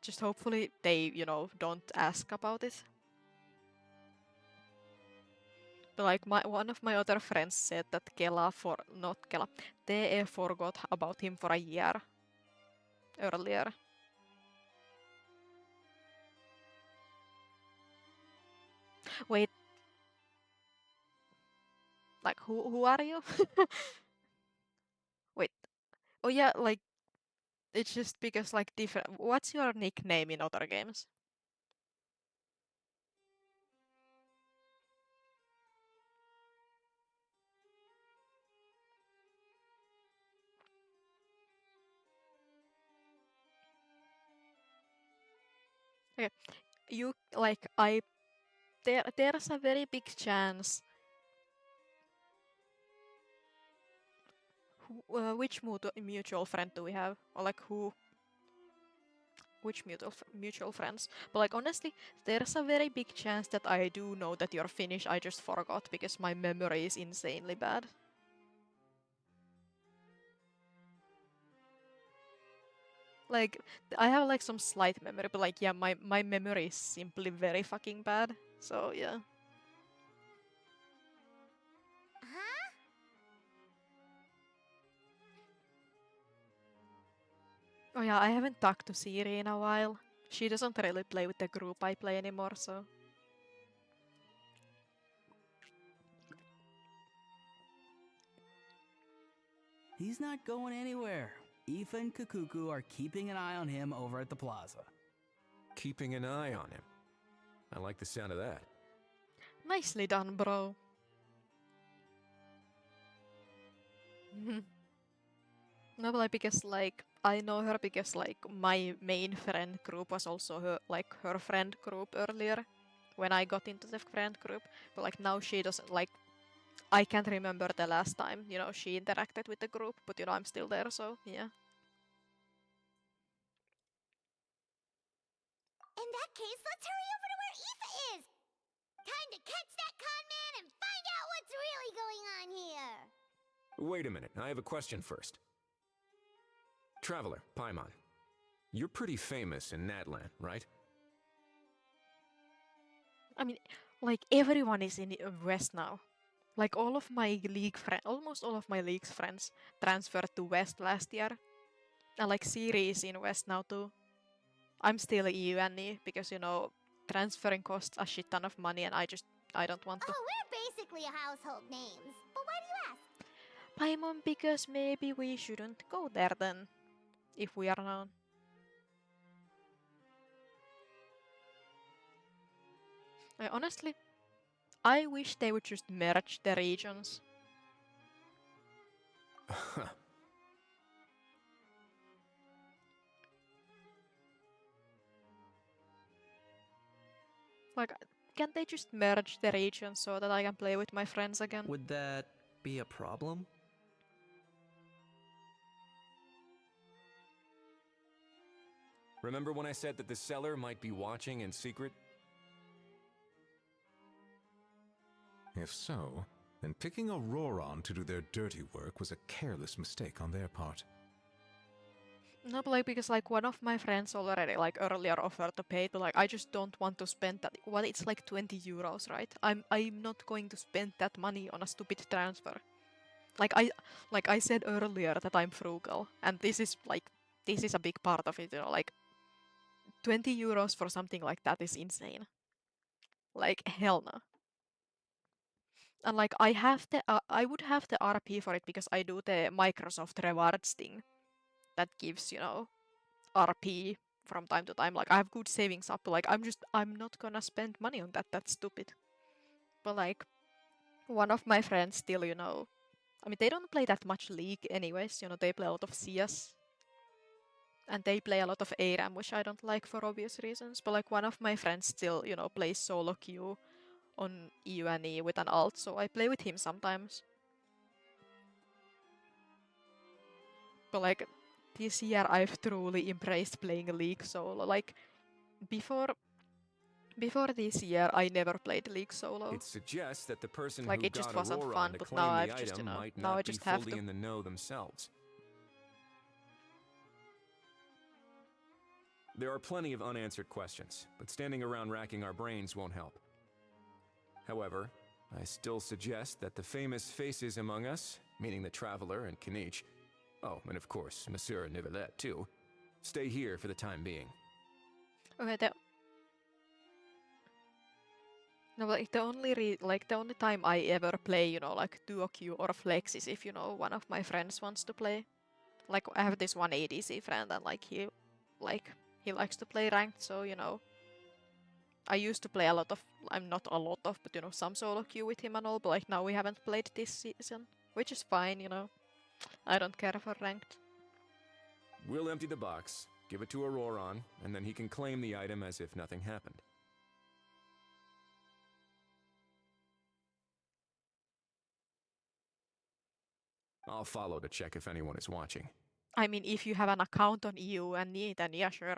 Just hopefully they, you know, don't ask about it. But like one of my other friends said that not Kela, TE forgot about him for a year earlier. Wait, like who are you? Wait, oh yeah, like it's just because like different. What's your nickname in other games? Okay, you like I there's a very big chance. Which mutual friend do we have, or like who? Which mutual friends? But like honestly, there's a very big chance that I do know that you're Finnish. I just forgot because my memory is insanely bad. Like I have like some slight memory, but like yeah, my memory is simply very fucking bad. So yeah. Huh? Oh yeah, I haven't talked to Siri in a while. She doesn't really play with the group I play anymore, so. He's not going anywhere. Aoife and Kakuku are keeping an eye on him over at the plaza. Keeping an eye on him. I like the sound of that. Nicely done, bro. No, but like because like I know her because like my main friend group was also her friend group earlier when I got into the friend group. But like now she doesn't like I can't remember the last time, she interacted with the group, but I'm still there, so yeah. In that case, let's hurry over to where Aoife is! Time to catch that con man and find out what's really going on here! Wait a minute, I have a question first. Traveler, Paimon. You're pretty famous in Natlan, right? I mean, like everyone is in West now. Like all of my almost all of my league's friends transferred to West last year. And like Siri is in West now too. I'm still EUNE because transferring costs a shit ton of money and I don't want to. Oh, we're basically household names. But why do you ask? Paimon, because maybe we shouldn't go there then. If we are known. Honestly, I wish they would just merge the regions. Like, can't they just merge the regions so that I can play with my friends again? Would that be a problem? Remember when I said that the seller might be watching in secret? If so, then picking Auroron to do their dirty work was a careless mistake on their part. No, but like because like one of my friends already like earlier offered to pay, but like I just don't want to spend that. Well, it's like 20 euros, right? I'm not going to spend that money on a stupid transfer. Like I said earlier that I'm frugal, and this is a big part of it. Like 20 euros for something like that is insane. Like hell no. And like I would have the RP for it because I do the Microsoft rewards thing that gives RP from time to time. Like I have good savings up. Like I'm not gonna spend money on that. That's stupid. But like one of my friends still, I mean they don't play that much League anyways. They play a lot of CS. And they play a lot of ARAM, which I don't like for obvious reasons. But like one of my friends still, plays solo queue on EUNE with an alt, so I play with him sometimes. But like this year I've truly embraced playing League solo. Like before this year I never played League solo. It suggests that the person like who it just got wasn't Auroron fun, to but claim now the I've just item might now I not be just have fully to. in the know themselves. There are plenty of unanswered questions, but standing around racking our brains won't help. However, I still suggest that the famous faces among us, meaning the Traveler and Kinich, oh, and of course, Monsieur Nivelette too, stay here for the time being. Okay, no, like the only time I ever play, like duo queue or flex is if one of my friends wants to play. Like I have this one ADC friend, and he likes to play ranked, so I used to play I'm not a lot of, but some solo queue with him and all, but like now we haven't played this season, which is fine, I don't care for ranked. We'll empty the box, give it to Auroron, and then he can claim the item as if nothing happened. I'll follow to check if anyone is watching. I mean, if you have an account on EU and need, then yeah, sure.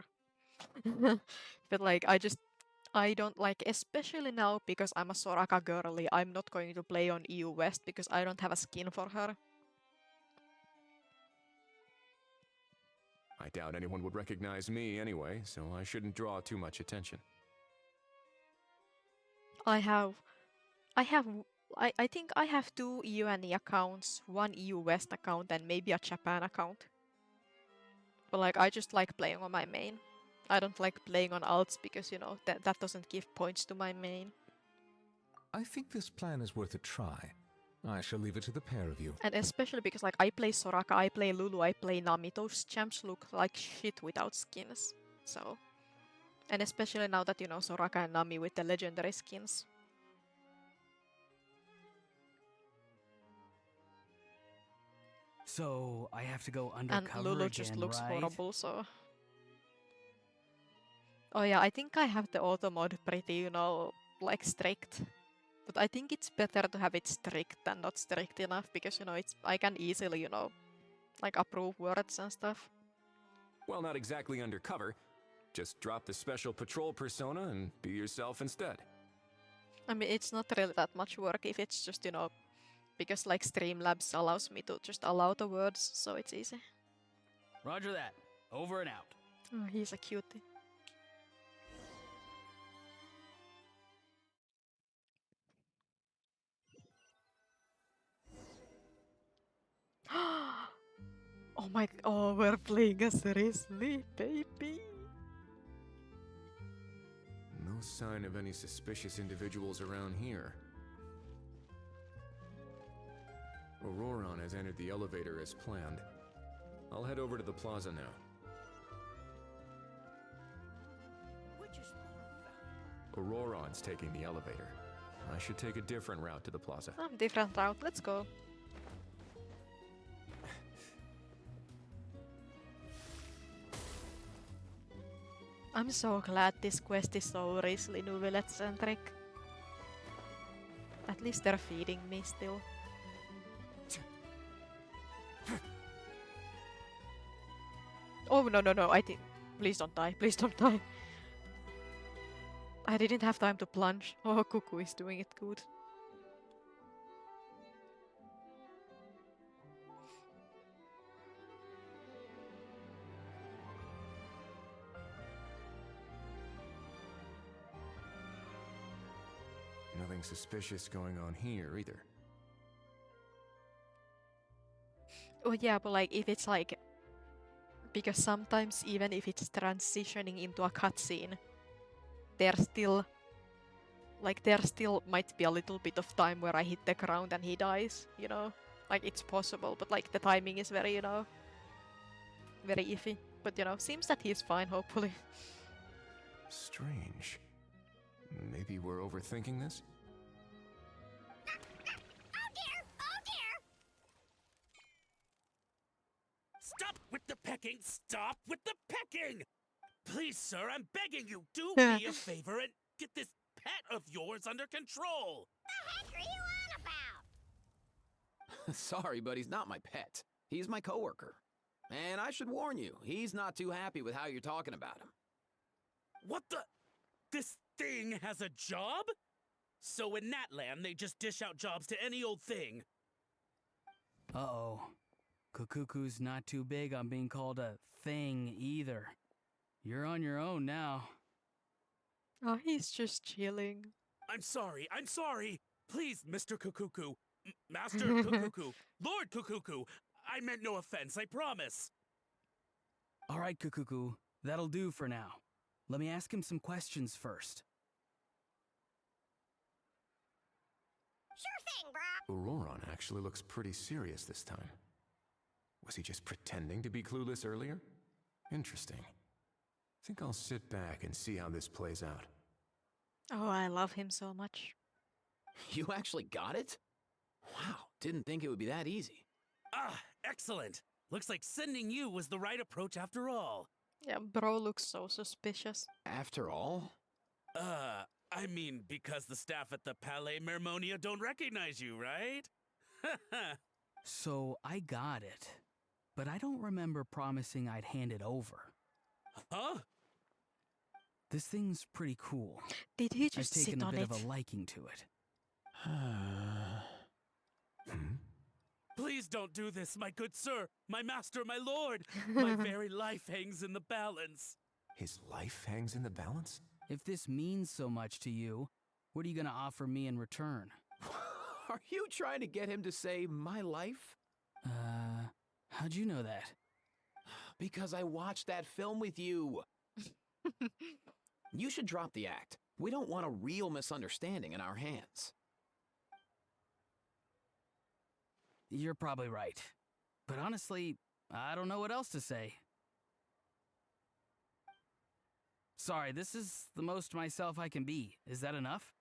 But like, I don't like, especially now because I'm a Soraka girly, I'm not going to play on EU West because I don't have a skin for her. I doubt anyone would recognize me anyway, so I shouldn't draw too much attention. I think I have 2 EU and E accounts, 1 EU West account and maybe a Japan account. But like, I just like playing on my main. I don't like playing on alts because, you know, that doesn't give points to my main. I think this plan is worth a try. I shall leave it to the pair of you. And especially because like I play Soraka, I play Lulu, I play Nami. Those champs look like shit without skins. So, and especially now that, you know, Soraka and Nami with the legendary skins. So I have to go undercover And Lulu again, just looks right? horrible, so... Oh yeah, I think I have the auto mod pretty, you know, like strict. But I think it's better to have it strict than not strict enough because, you know, I can easily, you know, like approve words and stuff. Well, not exactly undercover. Just drop the special patrol persona and be yourself instead. I mean, it's not really that much work if it's just, you know, because like Streamlabs allows me to just allow the words, so it's easy. Roger that. Over and out. Oh, he's a cutie. Oh my, oh, we're playing as Risley, baby. No sign of any suspicious individuals around here. Auroron has entered the elevator as planned. I'll head over to the plaza now. Auroron's taking the elevator. I should take a different route to the plaza. Oh, different route, let's go. I'm so glad this quest is so Risley Nouvelle centric. At least they're feeding me still. Oh no, I think... Please don't die, please don't die. I didn't have time to plunge. Oh, Cuckoo is doing it good. Nothing suspicious going on here either. Oh yeah, but like if it's like... Because sometimes even if it's transitioning into a cutscene, there still might be a little bit of time where I hit the ground and he dies, you know? Like it's possible, but like the timing is very, you know, very iffy. But you know, seems that he's fine, hopefully. Strange. Maybe we're overthinking this? Oh dear! Oh dear! Stop with the pecking! Stop with the pecking! Please, sir, I'm begging you, do me a favor and get this pet of yours under control! The heck are you on about? Sorry, but he's not my pet. He's my coworker. And I should warn you, he's not too happy with how you're talking about him. What the? This thing has a job? So in that land, they just dish out jobs to any old thing. Uh-oh. Kukuku's not too big on being called a thing either. You're on your own now. Oh, he's just chilling. I'm sorry. Please, Mr. Kukuku. Master Kukuku. Lord Kukuku. I meant no offense, I promise. All right, Kukuku. That'll do for now. Let me ask him some questions first. Sure thing, brah. Auroron actually looks pretty serious this time. Was he just pretending to be clueless earlier? Interesting. Think I'll sit back and see how this plays out. Oh, I love him so much. You actually got it? Wow, didn't think it would be that easy. Ah, excellent. Looks like sending you was the right approach after all. Yeah, bro looks so suspicious. After all? I mean, because the staff at the Palais Mermonia don't recognize you, right? So I got it, but I don't remember promising I'd hand it over. Huh? This thing's pretty cool. Did he I've just taken sit a on bit it? of a liking to it. Please don't do this, my good sir, my master, my lord. My very life hangs in the balance. His life hangs in the balance? If this means so much to you, what are you gonna offer me in return? Are you trying to get him to say my life? How'd you know that? Because I watched that film with you. You should drop the act. We don't want a real misunderstanding in our hands. You're probably right. But honestly, I don't know what else to say. Sorry, this is the most myself I can be. Is that enough?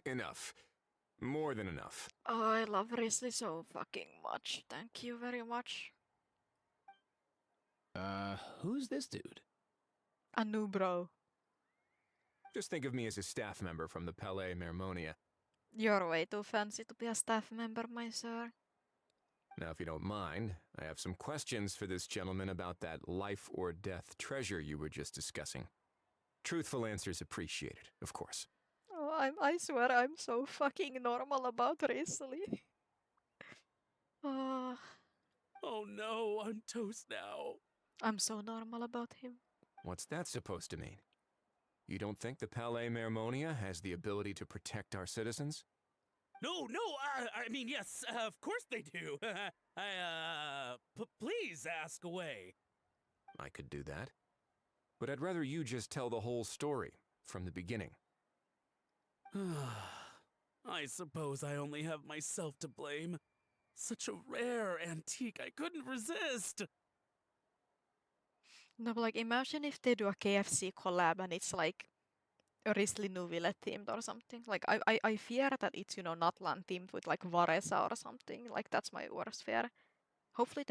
Enough. More than enough. Oh, I love Risley so fucking much. Thank you very much. Who's this dude? A new bro. Just think of me as a staff member from the Palais Mermonia. You're way too fancy to be a staff member, my sir. Now, if you don't mind, I have some questions for this gentleman about that life or death treasure you were just discussing. Truthful answers appreciated, of course. Oh, I swear I'm so fucking normal about Risley. Oh, Oh no, I'm toast now. I'm so normal about him. What's that supposed to mean? You don't think the Palais Mermonia has the ability to protect our citizens? No, I mean, yes, of course they do. Please ask away. I could do that. But I'd rather you just tell the whole story, from the beginning. I suppose I only have myself to blame. Such a rare antique, I couldn't resist. No, but like, imagine if they do a KFC collab and it's like a Risley Nuvile themed or something. Like, I fear that it's, you know, not land themed with like Varesa or something. Like, that's my worst fear. Hopefully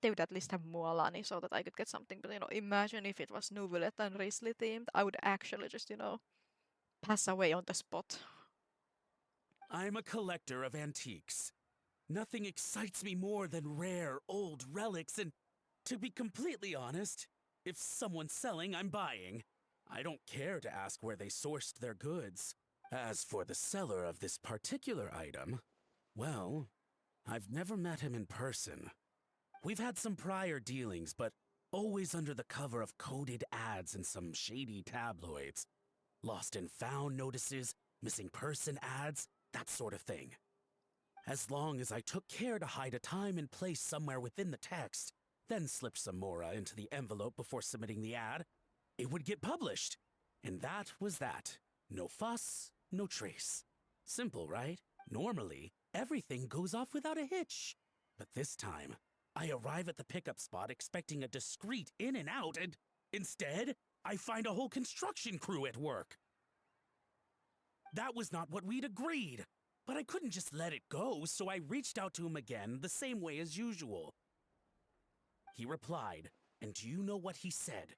they would at least have Mualani so that I could get something. But, you know, imagine if it was Nuvile and Risley themed. I would actually just, you know, pass away on the spot. I'm a collector of antiques. Nothing excites me more than rare, old relics, and to be completely honest, if someone's selling, I'm buying. I don't care to ask where they sourced their goods. As for the seller of this particular item, well, I've never met him in person. We've had some prior dealings, but always under the cover of coded ads in some shady tabloids. Lost and found notices, missing person ads, that sort of thing. As long as I took care to hide a time and place somewhere within the text, then slip some mora into the envelope before submitting the ad, it would get published. And that was that. No fuss, no trace. Simple, right? Normally, everything goes off without a hitch. But this time, I arrive at the pickup spot expecting a discreet in and out, and instead, I find a whole construction crew at work. That was not what we'd agreed. But I couldn't just let it go, so I reached out to him again the same way as usual. He replied, and do you know what he said?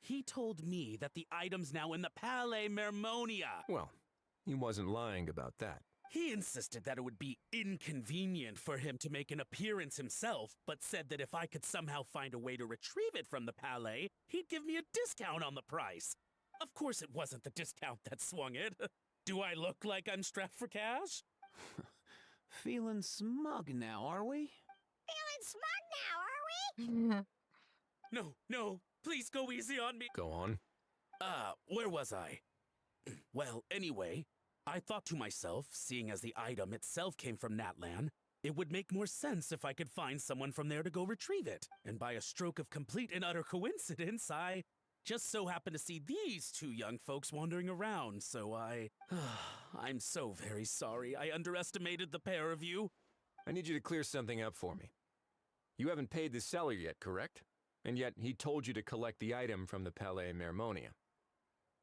He told me that the item's now in the Palais Mermonia. Well, he wasn't lying about that. He insisted that it would be inconvenient for him to make an appearance himself, but said that if I could somehow find a way to retrieve it from the Palais, he'd give me a discount on the price. Of course it wasn't the discount that swung it. Do I look like I'm strapped for cash? Feeling smug now, are we? Feeling smug now, are we? No, please go easy on me. Go on. Where was I? Well, anyway, I thought to myself, seeing as the item itself came from Natlan, it would make more sense if I could find someone from there to go retrieve it. And by a stroke of complete and utter coincidence, I just so happened to see these two young folks wandering around, so I'm so very sorry. I underestimated the pair of you. I need you to clear something up for me. You haven't paid the seller yet, correct? And yet he told you to collect the item from the Palais Mermonia.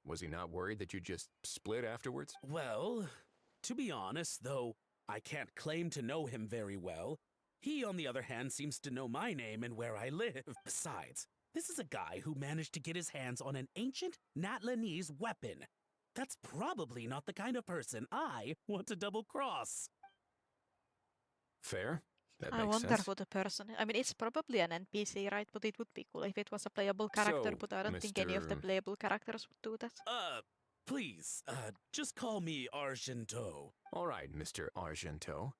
Was he not worried that you just split afterwards? Well, to be honest, though I can't claim to know him very well, He, on the other hand, seems to know my name and where I live. Besides, this is a guy who managed to get his hands on an ancient Natlanese weapon. That's probably not the kind of person I want to double-cross. Fair. That I makes wonder sense. who the person. I mean, it's probably an NPC, right? But it would be cool if it was a playable character. So, But I don't think any of the Mr. playable characters would do that. Please, just call me Argento. All right, Mr. Argento.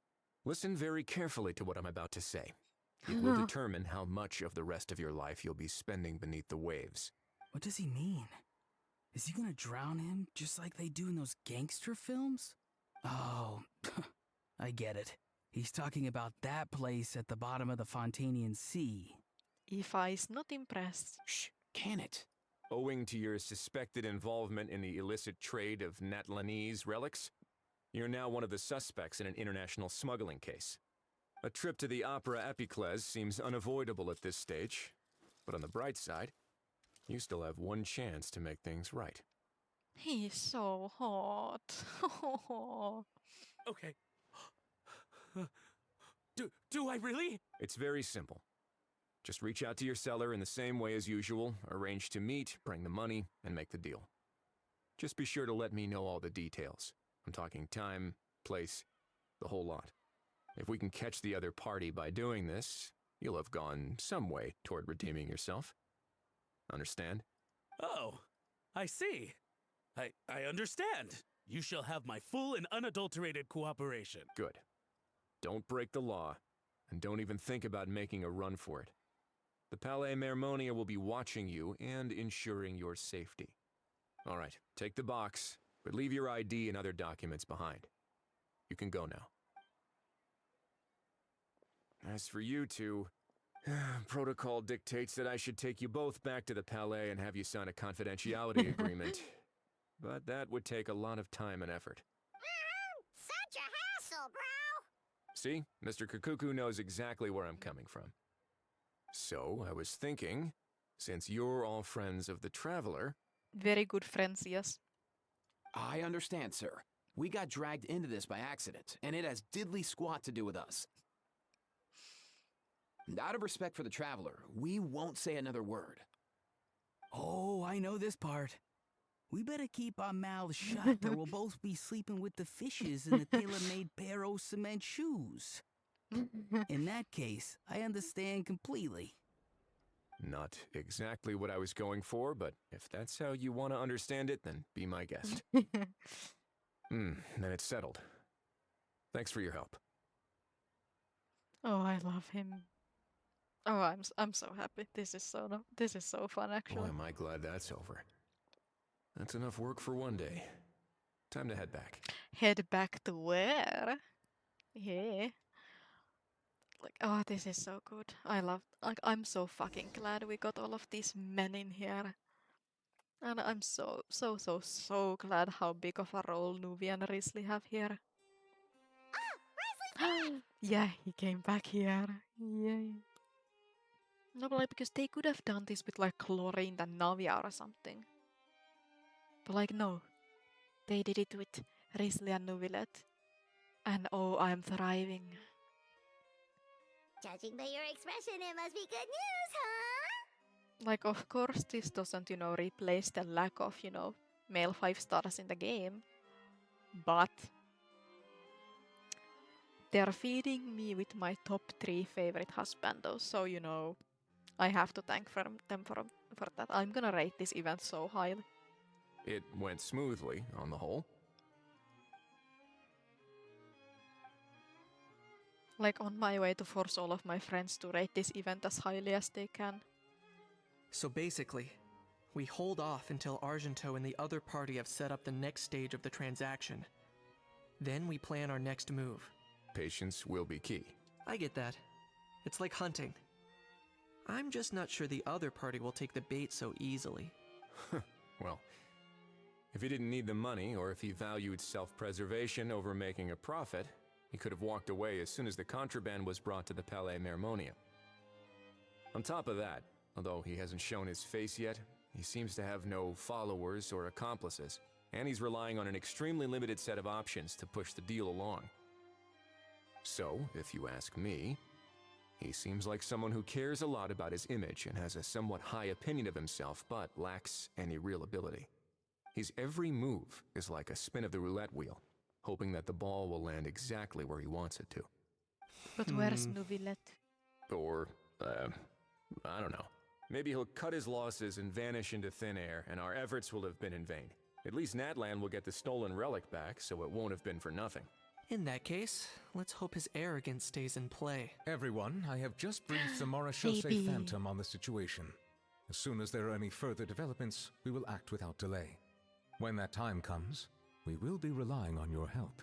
Listen very carefully to what I'm about to say. It will determine how much of the rest of your life you'll be spending beneath the waves. What does he mean? Is he gonna drown him just like they do in those gangster films? Oh, I get it. He's talking about that place at the bottom of the Fontainian Sea. If I's not impressed. Shh, can it? Owing to your suspected involvement in the illicit trade of Natlanese relics, you're now one of the suspects in an international smuggling case. A trip to the Opera Epiclese seems unavoidable at this stage, but on the bright side, you still have one chance to make things right. He's so hot. Okay. Do I really? It's very simple. Just reach out to your seller in the same way as usual, arrange to meet, bring the money, and make the deal. Just be sure to let me know all the details. I'm talking time, place, the whole lot. If we can catch the other party by doing this, you'll have gone some way toward redeeming yourself. Understand? Oh, I see. I understand. You shall have my full and unadulterated cooperation. Good. Don't break the law, and don't even think about making a run for it. The Palais Mermonia will be watching you and ensuring your safety. All right, take the box, but leave your ID and other documents behind. You can go now. As for you two, protocol dictates that I should take you both back to the Palais and have you sign a confidentiality agreement. But that would take a lot of time and effort. Such a hassle, bro! See, Mr. Kakuku knows exactly where I'm coming from. So, I was thinking, since you're all friends of the Traveler... Very good friends, yes. I understand, sir. We got dragged into this by accident, and it has diddly squat to do with us. Out of respect for the Traveler, we won't say another word. Oh, I know this part. We better keep our mouths shut or we'll both be sleeping with the fishes in the tailor-made pair of cement shoes. In that case, I understand completely. Not exactly what I was going for, but if that's how you want to understand it, then be my guest. Then it's settled. Thanks for your help. Oh, I love him. Oh, I'm so happy. This is so fun, actually. Boy, am I glad that's over. That's enough work for one day. Time to head back. Head back to where? Yeah. Like, oh, this is so good. I'm so fucking glad we got all of these men in here. And I'm so glad how big of a role Nuvi and Risley have here. Yeah, he came back here. Yay. No, but like, because they could have done this with like Chlorine and Navia or something. But like, no. They did it with Risley and Nuvilet. And oh, I'm thriving. Judging by your expression, it must be good news, huh? Like, of course, this doesn't, replace the lack of, male 5 stars in the game. But they're feeding me with my top 3 favorite husbandos. So, I have to thank them for that. I'm gonna rate this event so highly. It went smoothly, on the whole. Like, on my way to force all of my friends to rate this event as highly as they can. So basically, we hold off until Argento and the other party have set up the next stage of the transaction. Then we plan our next move. Patience will be key. I get that. It's like hunting. I'm just not sure the other party will take the bait so easily. Well, if he didn't need the money, or if he valued self-preservation over making a profit, he could have walked away as soon as the contraband was brought to the Palais Mermonia. On top of that, although he hasn't shown his face yet, he seems to have no followers or accomplices, and he's relying on an extremely limited set of options to push the deal along. So, if you ask me, He seems like someone who cares a lot about his image and has a somewhat high opinion of himself, but lacks any real ability. His every move is like a spin of the roulette wheel, hoping that the ball will land exactly where he wants it to. But where's Nuvillet? Or, I don't know. Maybe he'll cut his losses and vanish into thin air, and our efforts will have been in vain. At least Natlan will get the stolen relic back, so it won't have been for nothing. In that case, let's hope his arrogance stays in play. Everyone, I have just briefed the Marechaussee Phantom on the situation. As soon as there are any further developments, we will act without delay. When that time comes, we will be relying on your help.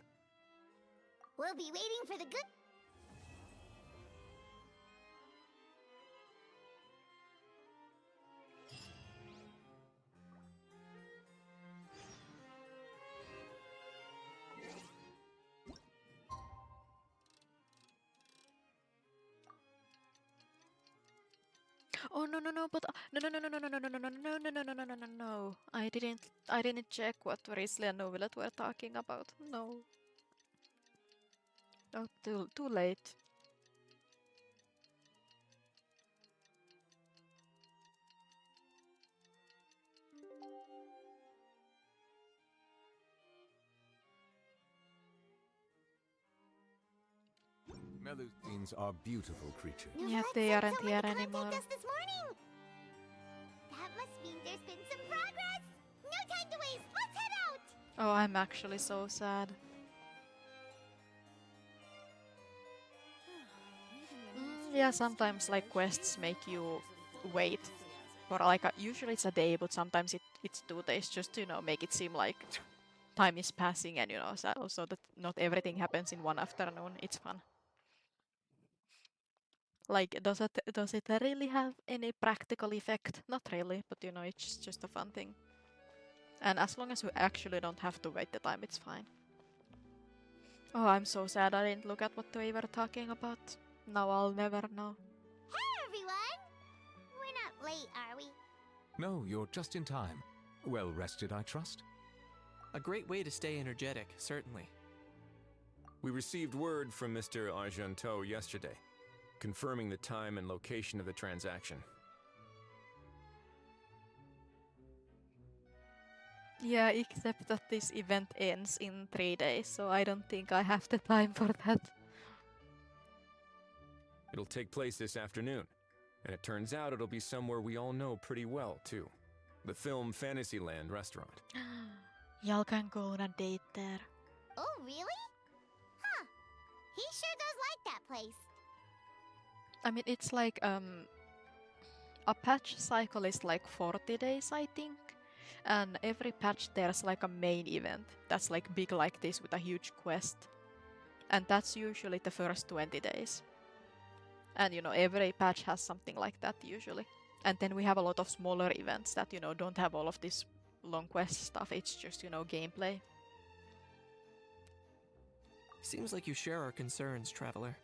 We'll be waiting for the good... Oh no no no! But no no no no no no no no no no no no no no no no no no! I didn't check what Risley and Novelet were talking about. No. Oh, too late. Melusines are beautiful creatures. Yeah, they aren't here anymore. Us this morning. That must mean there's been some progress. No time to waste. Let's head out. Oh, I'm actually so sad. Yeah, sometimes like quests make you wait for like usually it's a day, but sometimes it's 2 days just to make it seem like time is passing, and so also that not everything happens in one afternoon. It's fun. Like, does it really have any practical effect? Not really, but it's just a fun thing. And as long as we actually don't have to wait the time, it's fine. Oh, I'm so sad I didn't look at what they were talking about. Now I'll never know. Hey, everyone! We're not late, are we? No, you're just in time. Well rested, I trust? A great way to stay energetic, certainly. We received word from Mr. Argenteau yesterday, confirming the time and location of the transaction. Yeah, except that this event ends in 3 days, so I don't think I have the time for that. It'll take place this afternoon, and it turns out it'll be somewhere we all know pretty well, too. The Film Fantasyland restaurant. Y'all can go on a date there. Oh, really? Huh. He sure does like that place. I mean, it's like, a patch cycle is like 40 days, I think. And every patch there's like a main event that's like big like this with a huge quest. And that's usually the first 20 days. And every patch has something like that usually. And then we have a lot of smaller events that, don't have all of this long quest stuff. It's just, gameplay. Seems like you share our concerns, Traveler.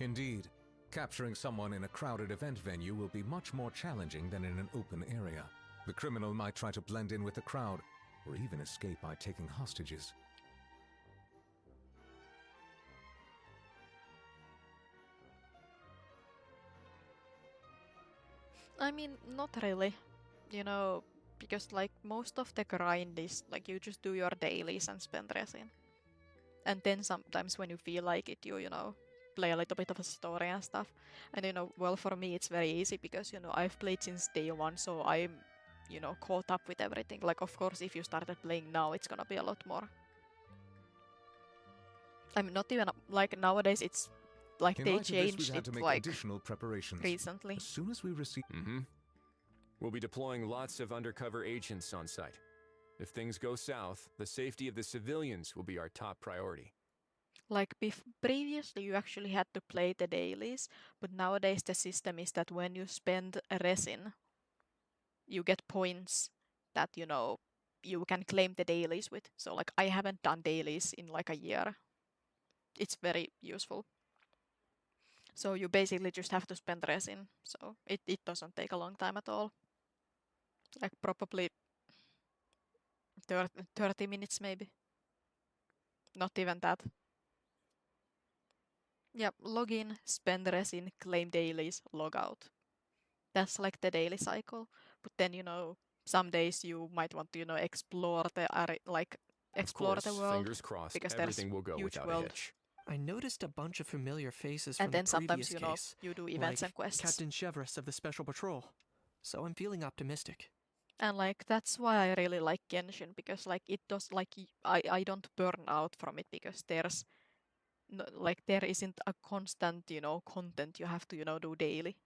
Indeed. Capturing someone in a crowded event venue will be much more challenging than in an open area. The criminal might try to blend in with the crowd, or even escape by taking hostages. I mean, not really. Because like most of the grind is like you just do your dailies and spend resin. And then sometimes when you feel like it, you play a little bit of a story and stuff. And well, for me it's very easy because I've played since day 1, so I'm caught up with everything. Like, of course, if you started playing now, it's gonna be a lot more. I mean, not even like nowadays. It's like In they light of this, changed we've had it to make like additional preparations. recently. As soon as we receive... We'll be deploying lots of undercover agents on site. If things go south, the safety of the civilians will be our top priority. Like previously, you actually had to play the dailies, but nowadays the system is that when you spend a resin, you get points that you can claim the dailies with. So like I haven't done dailies in like a year. It's very useful. So you basically just have to spend resin. So it doesn't take a long time at all. Like probably 30 minutes maybe. Not even that. Yep, log in, spend resin, claim dailies, log out. That's like the daily cycle. But then, some days you might want to, explore Of explore the course, world fingers crossed, because there's everything will go huge without a world. hitch. I noticed a bunch of familiar faces And from the then sometimes, previous case, you do like events and quests. Captain Chevrolet of the Special Patrol. So I'm feeling optimistic. And like that's why I really like Genshin because like it does I don't burn out from it because there's no, like there isn't a constant content you have to do daily.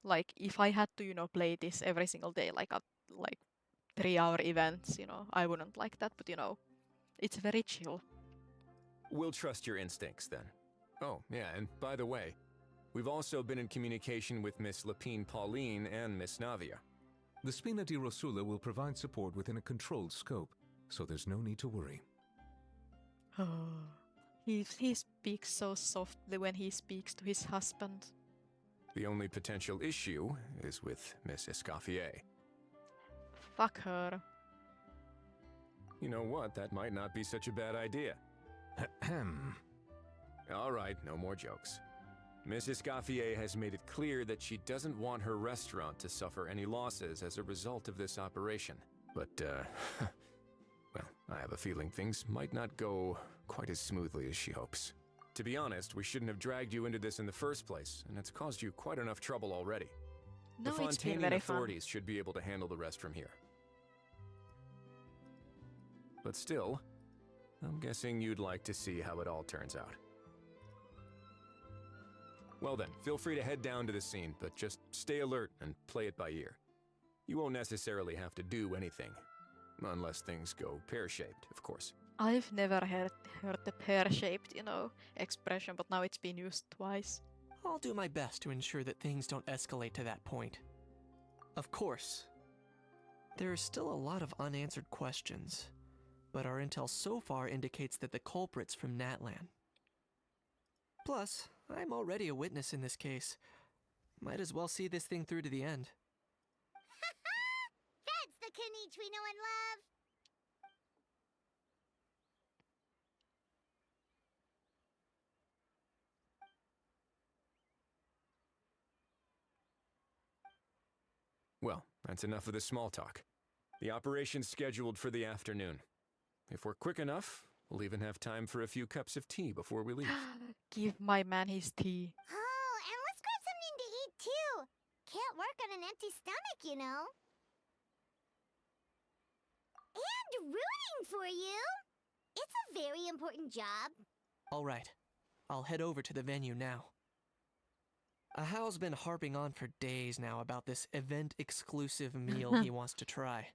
Like if I had to play this every single day like 3 hour events, I wouldn't like that, but it's very chill. We'll trust your instincts then. Oh, yeah, and by the way, we've also been in communication with Miss Lapine Pauline and Miss Navia. The Spina di Rosula will provide support within a controlled scope, so there's no need to worry. He speaks so softly when he speaks to his husband. The only potential issue is with Miss Escoffier. Fuck her. You know what? That might not be such a bad idea. All right, no more jokes. Miss Escoffier has made it clear that she doesn't want her restaurant to suffer any losses as a result of this operation. But, well, I have a feeling things might not go quite as smoothly as she hopes. To be honest, we shouldn't have dragged you into this in the first place, and it's caused you quite enough trouble already. No, The it's been Fontaine very authorities should be able to handle the rest from here. But still, I'm guessing you'd like to see how it all turns out. Well then, feel free to head down to the scene, but just stay alert and play it by ear. You won't necessarily have to do anything, unless things go pear-shaped, of course. I've never heard the pear-shaped, expression, but now it's been used twice. I'll do my best to ensure that things don't escalate to that point. Of course. There are still a lot of unanswered questions, but our intel so far indicates that the culprit's from Natlan. Plus, I'm already a witness in this case. Might as well see this thing through to the end. That's the Kenichi we know and love! Well, that's enough of the small talk. The operation's scheduled for the afternoon. If we're quick enough, we'll even have time for a few cups of tea before we leave. Give my man his tea. Oh, and let's grab something to eat too! Can't work on an empty stomach, you know. And rooting for you! It's a very important job. Alright, I'll head over to the venue now. Ahao's been harping on for days now about this event-exclusive meal he wants to try.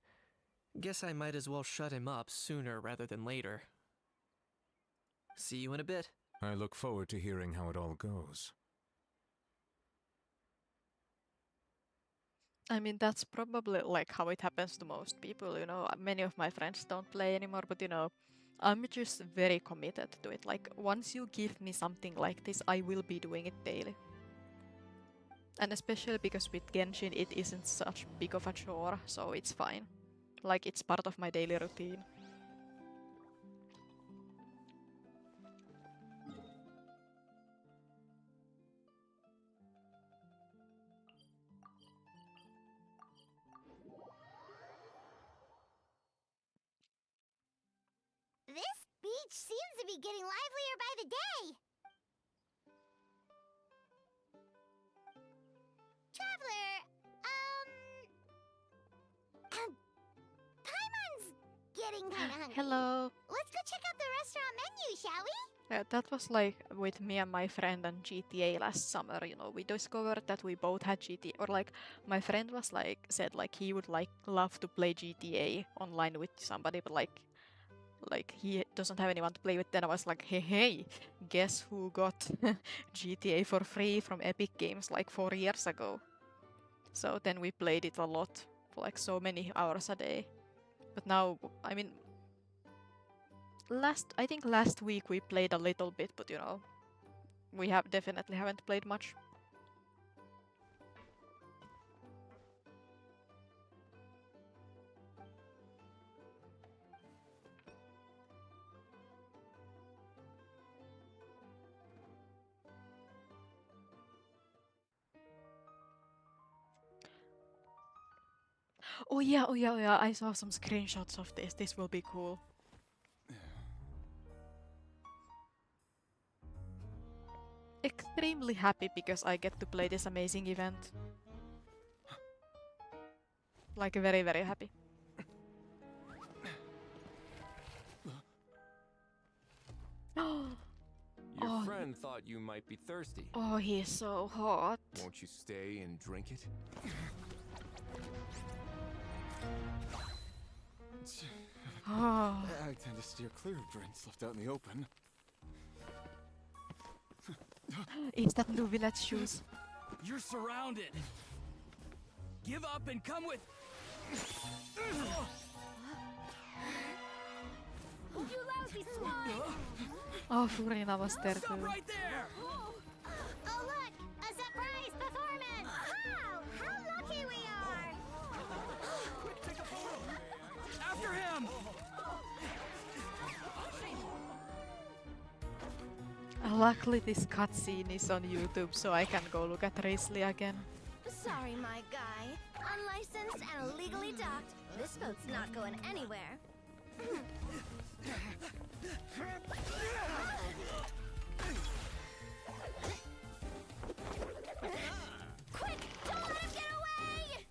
Guess I might as well shut him up sooner rather than later. See you in a bit. I look forward to hearing how it all goes. I mean, that's probably like how it happens to most people, Many of my friends don't play anymore, but I'm just very committed to it. Like, once you give me something like this, I will be doing it daily. And especially because with Genshin, it isn't such big of a chore, so it's fine. Like, it's part of my daily routine. This beach seems to be getting livelier by the day. Traveler, Paimon's getting kinda hungry. Hello. Let's go check out the restaurant menu, shall we? That was like with me and my friend and GTA last summer, we discovered that we both had GTA, or like my friend was said he would love to play GTA online with somebody, but like he doesn't have anyone to play with. Then I was like, hey, guess who got GTA for free from Epic Games like 4 years ago? So then we played it a lot for like so many hours a day. But now, I mean, I think last week we played a little bit, but we definitely haven't played much. Oh yeah, oh yeah, oh yeah. I saw some screenshots of this. This will be cool. Extremely happy because I get to play this amazing event. Like very, very happy. Your friend thought you might be thirsty. Oh, he's so hot. Won't you stay and drink it? I tend to steer clear of drinks left out in the open. Is that new village shoes? You're surrounded. Give up and come with. You lousy swine! Oh, Furina was there Stop too. right there! Oh look! A surprise performance! Wow! How lucky we are! After him! Luckily this cutscene is on YouTube, so I can go look at Risley again. Sorry, my guy. Unlicensed and illegally docked. This boat's not going anywhere. Quick! Don't let him get away!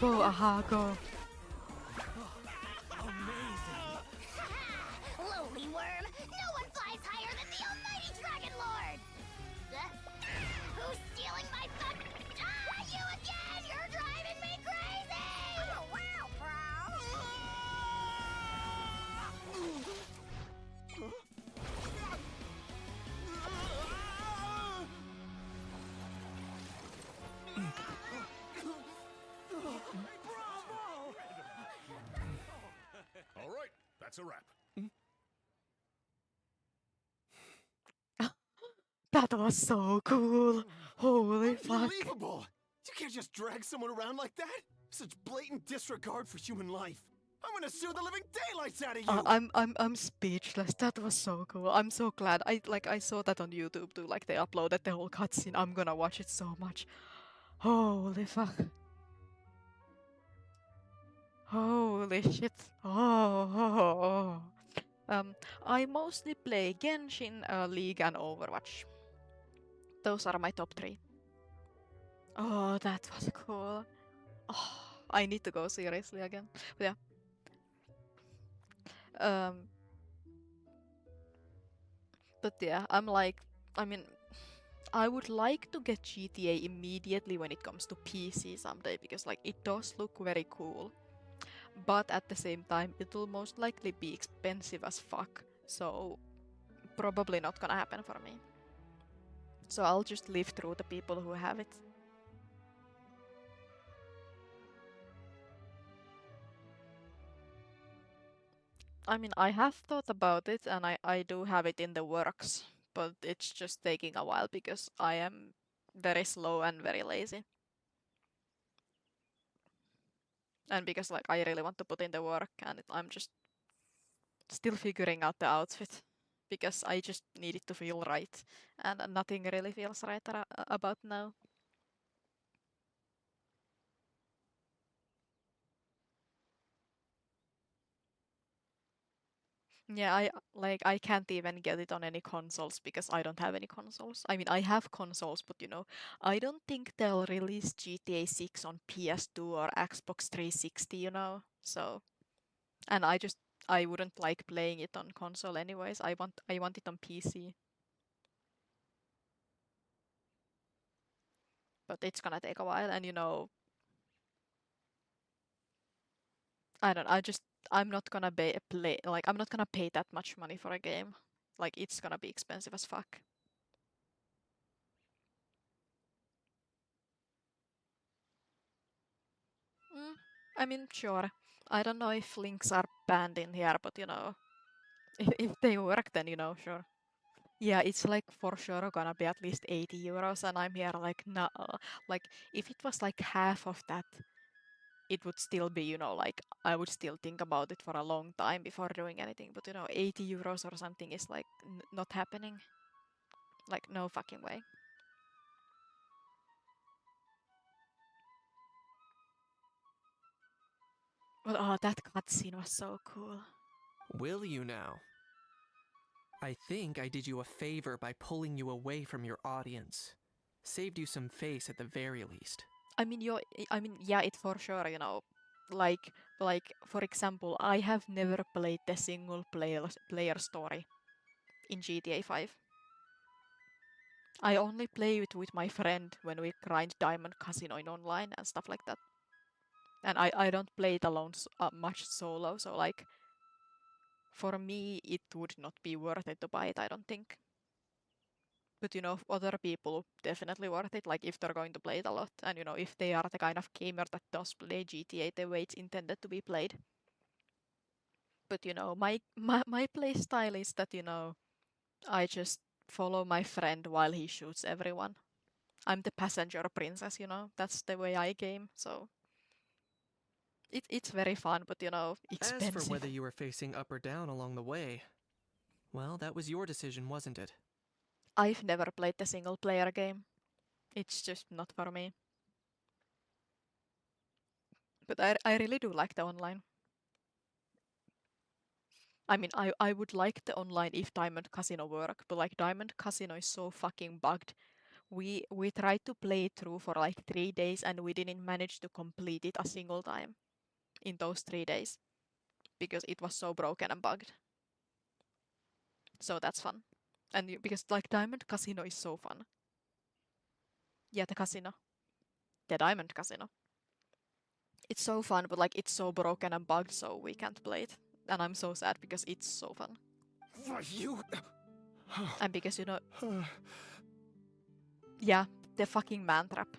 Go, aha, go. Lowly worm! No one flies higher than the almighty Dragon Lord! Who's stealing my fun? Ah, you again! You're driving me crazy! Oh, wow, All right, that's a wrap. That was so cool. Holy fuck. Unbelievable! You can't just drag someone around like that. Such blatant disregard for human life. I'm gonna sue the living daylights out of you. I'm speechless. That was so cool. I'm so glad. I saw that on YouTube too. Like they uploaded the whole cutscene. I'm gonna watch it so much. Holy fuck. Holy shit. I mostly play Genshin, League, and Overwatch. Those are my top 3. Oh, that was cool. Oh, I need to go seriously again. But yeah. But yeah, I would like to get GTA immediately when it comes to PC someday because like it does look very cool. But at the same time, it'll most likely be expensive as fuck. So probably not gonna happen for me. So I'll just live through the people who have it. I have thought about it and I do have it in the works, but it's just taking a while because I am very slow and very lazy. And because like I really want to put in the work and I'm just still figuring out the outfit because I just need it to feel right and nothing really feels right about now. Yeah, I can't even get it on any consoles because I don't have any consoles. I have consoles, but I don't think they'll release GTA 6 on PS2 or Xbox 360, So, and I wouldn't like playing it on console anyways. I want it on PC. But it's gonna take a while and I'm not gonna I'm not gonna pay that much money for a game. Like it's gonna be expensive as fuck. Sure. I don't know if links are banned in here, but if they work, then sure. Yeah, it's like for sure gonna be at least 80 euros, and I'm here like, nah. Like, if it was like half of that, it would still be, like, I would still think about it for a long time before doing anything. But 80 euros or something is like not happening. Like, no fucking way. Well, oh, that cutscene was so cool. Will you now? I think I did you a favor by pulling you away from your audience. Saved you some face at the very least. I mean, yeah, it for sure, you know, like for example, I have never played the single player story in GTA 5. I only play it with my friend when we grind Diamond Casino in online and stuff like that. And I don't play it alone much solo, so like for me it would not be worth it to buy it, I don't think. But you know, other people definitely worth it, like if they're going to play it a lot, and you know, if they are the kind of gamer that does play GTA the way it's intended to be played. But you know, my play style is that, you know, I just follow my friend while he shoots everyone. I'm the passenger princess, you know, that's the way I game, so it's very fun, but you know, expensive. As for whether you were facing up or down along the way, well, that was your decision, wasn't it? I've never played the single player game. It's just not for me. But I really do like the online. I mean, I would like the online if Diamond Casino worked, but like Diamond Casino is so fucking bugged. We tried to play it through for like 3 days and we didn't manage to complete it a single time in those 3 days because it was so broken and bugged. So that's fun. And because like Diamond Casino is so fun. Yeah, the casino. The Diamond Casino. It's so fun, but like it's so broken and bugged, so we can't play it. And I'm so sad because it's so fun. You. And because, you know, yeah, the fucking man trap.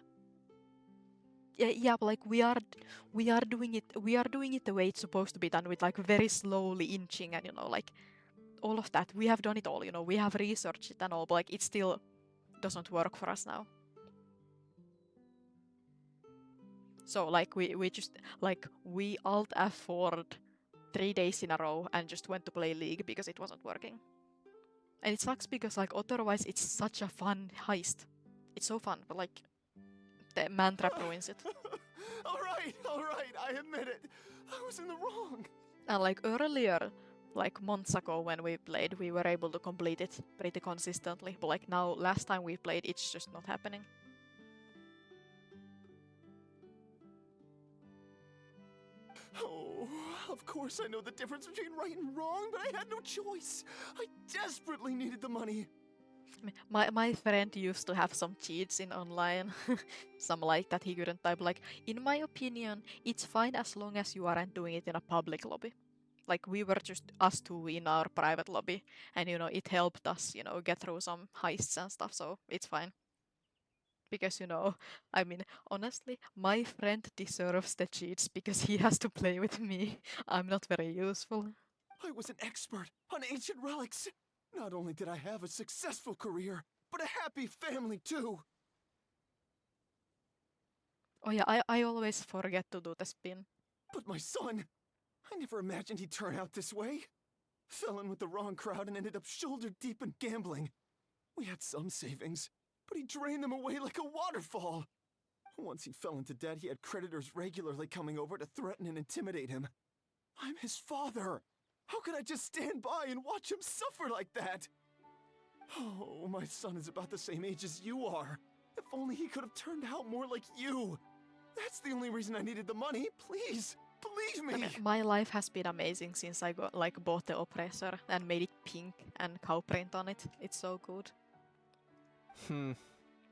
Yeah, but like we are doing it the way it's supposed to be done, with like very slowly inching and, you know, like all of that. We have done it all, you know, we have researched it and all, but like it still doesn't work for us now. So like we just like we alt F4'd 3 days in a row and just went to play League because it wasn't working. And it sucks because like otherwise it's such a fun heist. It's so fun, but like the man trap ruins it. All right, I admit it. I was in the wrong. And like earlier, like months ago when we played, we were able to complete it pretty consistently. But like now, last time we played, it's just not happening. Oh, of course I know the difference between right and wrong, but I had no choice. I desperately needed the money. My friend used to have some cheats in online, some like that he couldn't type. Like, in my opinion, it's fine as long as you aren't doing it in a public lobby. Like, we were just us two in our private lobby, and you know, it helped us, you know, get through some heists and stuff, so it's fine. Because, you know, I mean, honestly, my friend deserves the cheats because he has to play with me. I'm not very useful. I was an expert on ancient relics. Not only did I have a successful career, but a happy family too. Oh yeah, I always forget to do the spin. But my son, I never imagined he'd turn out this way. Fell in with the wrong crowd and ended up shoulder deep in gambling. We had some savings, but he drained them away like a waterfall. Once he fell into debt, he had creditors regularly coming over to threaten and intimidate him. I'm his father. How could I just stand by and watch him suffer like that? Oh, my son is about the same age as you are. If only he could have turned out more like you. That's the only reason I needed the money. Please, believe me. I mean, my life has been amazing since I bought the Oppressor and made it pink and cow print on it. It's so good.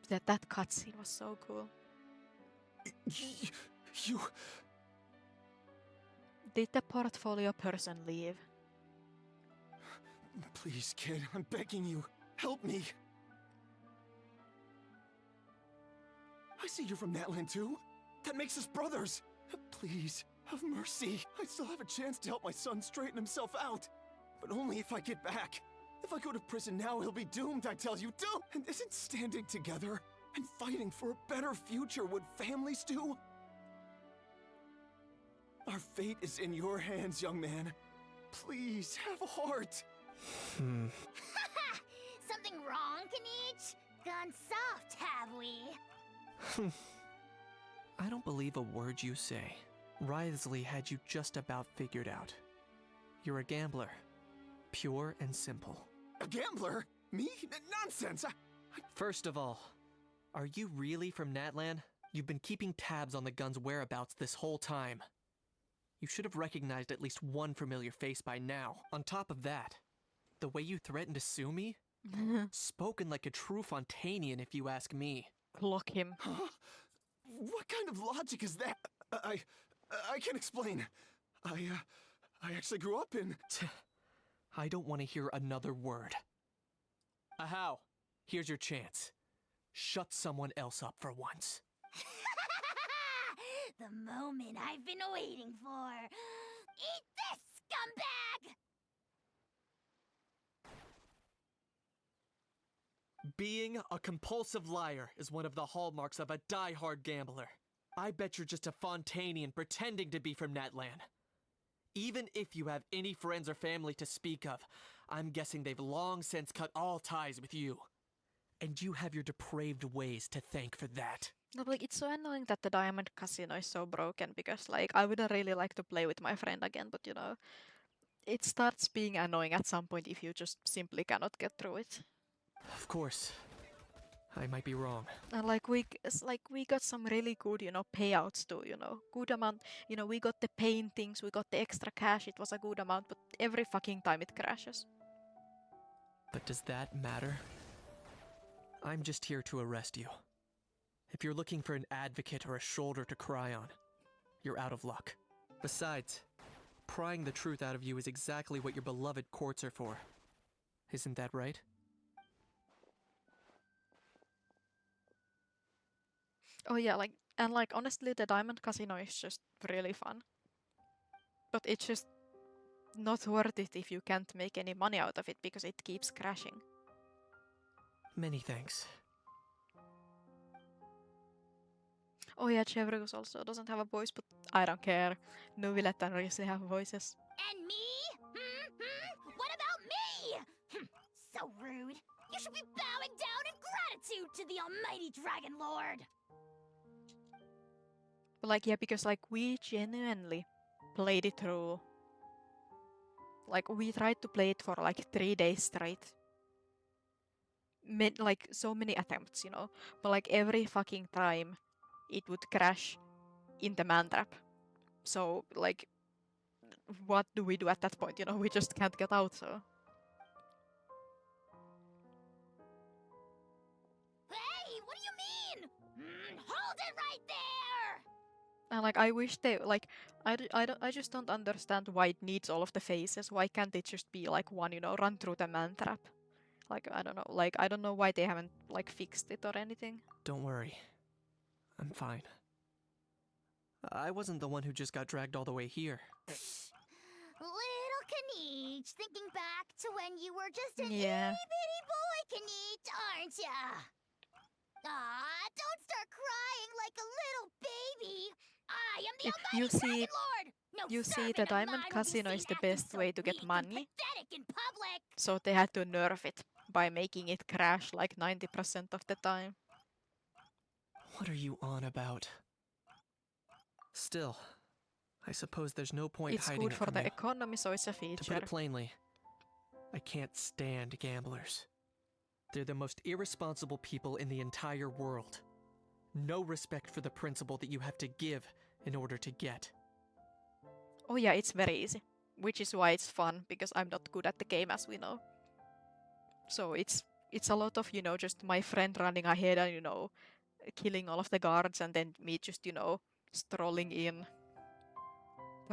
That cutscene was so cool. You... Did the portfolio person leave? Please, kid, I'm begging you. Help me. I see you're from Natland too. That makes us brothers. Please, have mercy. I still have a chance to help my son straighten himself out. But only if I get back. If I go to prison now, he'll be doomed, I tell you. Doomed! And isn't standing together and fighting for a better future what families do? Our fate is in your hands, young man. Please, have a heart. Something wrong, Kanich? Gone soft, have we? I don't believe a word you say. Wriothesley had you just about figured out. You're a gambler. Pure and simple. A gambler? Me? Nonsense! First of all, are you really from Natlan? You've been keeping tabs on the gun's whereabouts this whole time. You should have recognized at least one familiar face by now. On top of that, the way you threatened to sue me? Spoken like a true Fontainian, if you ask me. Clock him. Huh? What kind of logic is that? I can explain. I actually grew up in... I don't want to hear another word. Ahow, here's your chance. Shut someone else up for once. The moment I've been waiting for. Eat this, scumbag! Being a compulsive liar is one of the hallmarks of a die-hard gambler. I bet you're just a Fontainian pretending to be from Natlan. Even if you have any friends or family to speak of, I'm guessing they've long since cut all ties with you. And you have your depraved ways to thank for that. No, like, it's so annoying that the Diamond Casino is so broken because, like, I wouldn't really like to play with my friend again, but, you know, it starts being annoying at some point if you just simply cannot get through it. Of course. I might be wrong. And, like, we got some really good, you know, payouts too, you know. Good amount, you know, we got the paintings, we got the extra cash, it was a good amount, but every fucking time it crashes. But does that matter? I'm just here to arrest you. If you're looking for an advocate or a shoulder to cry on, you're out of luck. Besides, prying the truth out of you is exactly what your beloved courts are for. Isn't that right? Oh yeah, like, and like, honestly, the Diamond Casino is just really fun. But it's just not worth it if you can't make any money out of it because it keeps crashing. Many thanks. Oh yeah, Chevregus also doesn't have a voice, but I don't care. Nuvilet and Risley have voices. And me? What about me? So rude. You should be bowing down in gratitude to the almighty Dragon Lord. But like, yeah, because like we genuinely played it through. Like, we tried to play it for like 3 days straight. Like, so many attempts, you know. But like, every fucking time it would crash in the man trap. So, like, what do we do at that point? You know, we just can't get out, so. Hey, what do you mean? Hold it right there! And like, I wish they, like, I just don't understand why it needs all of the phases. Why can't it just be like one, you know, run through the man trap? Like, I don't know. Like, I don't know why they haven't, like, fixed it or anything. Don't worry. I'm fine. I wasn't the one who just got dragged all the way here. Little Knight, thinking back to when you were just an Yeah. itty-bitty boy, Knight, aren't ya? Don't start crying like a little baby. I am the almighty Dragon Lord. No You see, servant the of Diamond mine will be Casino seen is the acting best so way to get weak and money. pathetic in public. So they had to nerf it by making it crash like 90% of the time. What are you on about? Still, I suppose there's no point It's hiding good it for from the you. economy, so it's a To feature. put it plainly, I can't stand gamblers. They're the most irresponsible people in the entire world. No respect for the principle that you have to give in order to get. Oh yeah, it's very easy. Which is why it's fun, because I'm not good at the game, as we know. So it's a lot of, you know, just my friend running ahead and, you know, killing all of the guards, and then me just, you know, strolling in.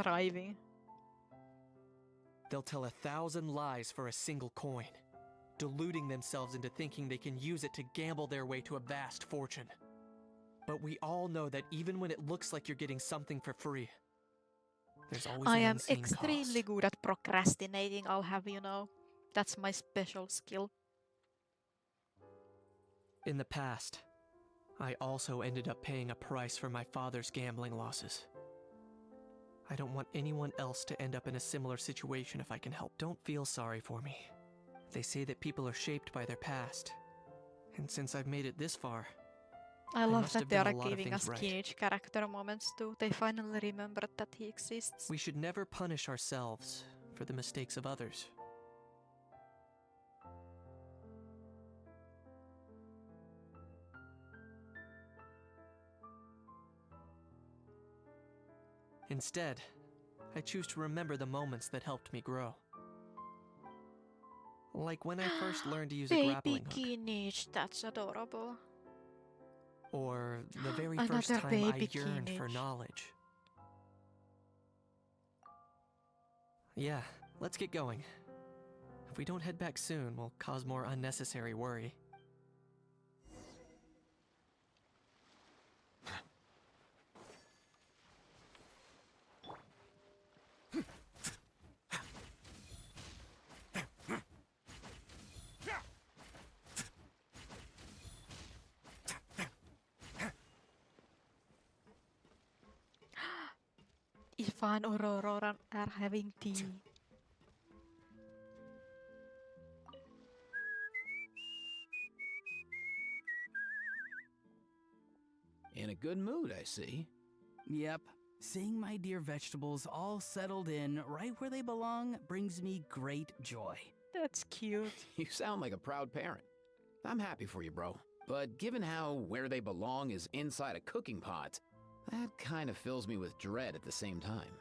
Driving. They'll tell 1,000 lies for a single coin, deluding themselves into thinking they can use it to gamble their way to a vast fortune. But we all know that even when it looks like you're getting something for free, there's always I an am unseen extremely cost. good at procrastinating, I'll have you know. That's my special skill. In the past, I also ended up paying a price for my father's gambling losses. I don't want anyone else to end up in a similar situation if I can help. Don't feel sorry for me. They say that people are shaped by their past. And since I've made it this far, I love must that have they done are a lot of giving things us right. teenage character moments too. They finally remembered that he exists. We should never punish ourselves for the mistakes of others. Instead, I choose to remember the moments that helped me grow. Like when I first learned to use a Baby grappling hook. teenage, that's adorable. Or the very Another first time I baby yearned for teenage. knowledge. Yeah, let's get going. If we don't head back soon, we'll cause more unnecessary worry. Ifan or Aurora are having tea. In a good mood, I see. Yep. Seeing my dear vegetables all settled in right where they belong brings me great joy. That's cute. You sound like a proud parent. I'm happy for you, bro. But given how where they belong is inside a cooking pot, that kind of fills me with dread at the same time.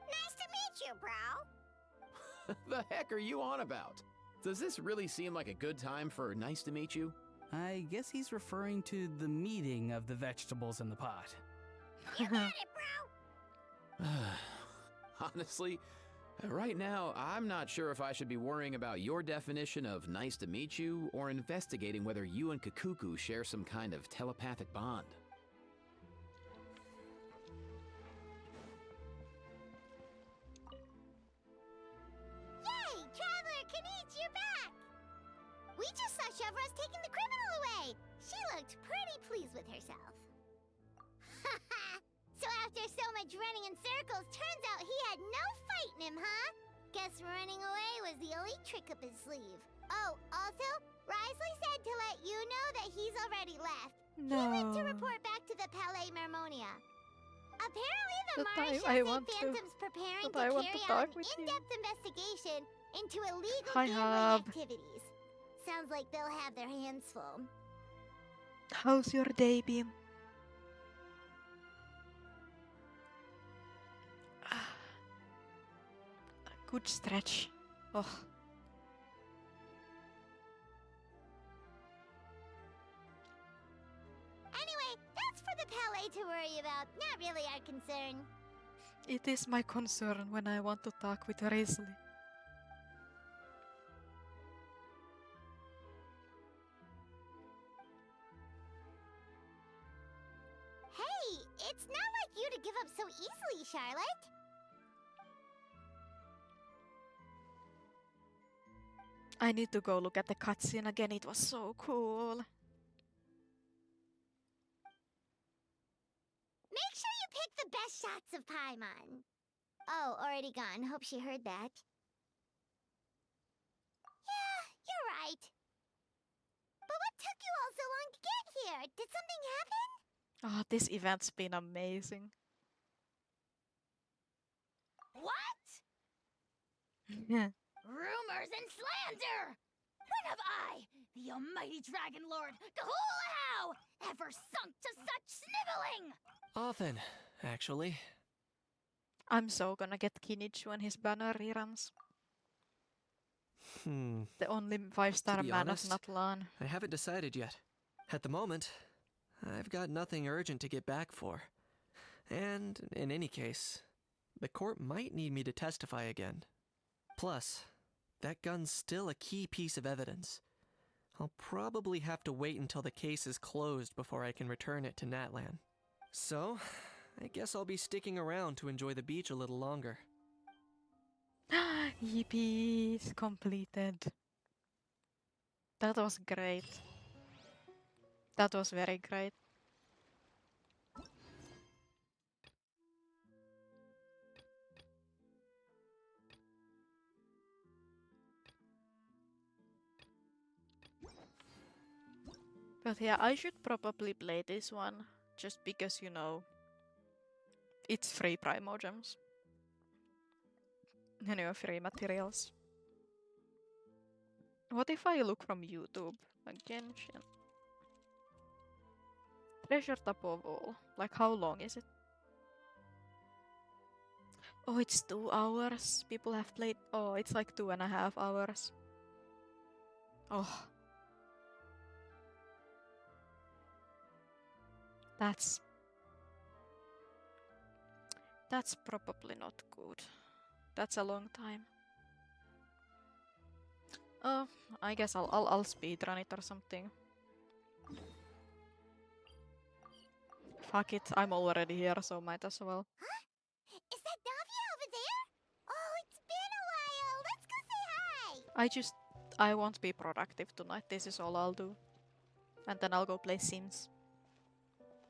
Nice to meet you, bro. The heck are you on about? Does this really seem like a good time for nice to meet you? I guess he's referring to the meeting of the vegetables in the pot. You got it, bro. Honestly, right now, I'm not sure if I should be worrying about your definition of nice to meet you or investigating whether you and Kakuku share some kind of telepathic bond. Yay! Traveler Kanichi, back! We just saw Chevro's taking the criminal away. She looked pretty pleased with herself. So after so much running in circles, turns out he had no fight in him, huh? Guess running away was the elite trick up his sleeve. Oh, also, Risley said to let you know that he's already left. No. He went to report back to the Palais Mermonia. Apparently the But Marisha I say want to- Phantom's preparing but to I want carry to out talk an with you. in-depth investigation into illegal Hi, gambling Hub. activities. Sounds like they'll have their hands full. How's your day, Beam? Good stretch. Oh. Anyway, that's for the Palais to worry about, not really our concern. It is my concern when I want to talk with Risley. Hey, it's not like you to give up so easily, Charlotte. I need to go look at the cutscene again, it was so cool. Make sure you pick the best shots of Paimon. Oh, already gone. Hope she heard that. Yeah, you're right. But what took you all so long to get here? Did something happen? Oh, this event's been amazing. What? Yeah. Rumors and slander! When have I, the almighty Dragon Lord, Kahulahau, ever sunk to such sniveling? Often, actually. I'm so gonna get Kinichu and his banner reruns. The only 5-star To be man honest, of Natlan. I haven't decided yet. At the moment, I've got nothing urgent to get back for. And, in any case, the court might need me to testify again. Plus, that gun's still a key piece of evidence. I'll probably have to wait until the case is closed before I can return it to Natlan. So, I guess I'll be sticking around to enjoy the beach a little longer. Yippee! Completed. That was great. That was very great. But yeah, I should probably play this one just because, you know, it's free Primogems. You know, free materials. What if I look from YouTube? Again, Treasure Top of All. Like, how long is it? Oh, it's 2 hours. People have played. Oh, it's like 2.5 hours. Oh. That's probably not good. That's a long time. Oh, I guess I'll speedrun it or something. Fuck it, I'm already here, so might as well. Huh? Is that Navia over there? Oh, it's been a while. Let's go say hi. I won't be productive tonight. This is all I'll do. And then I'll go play Sims.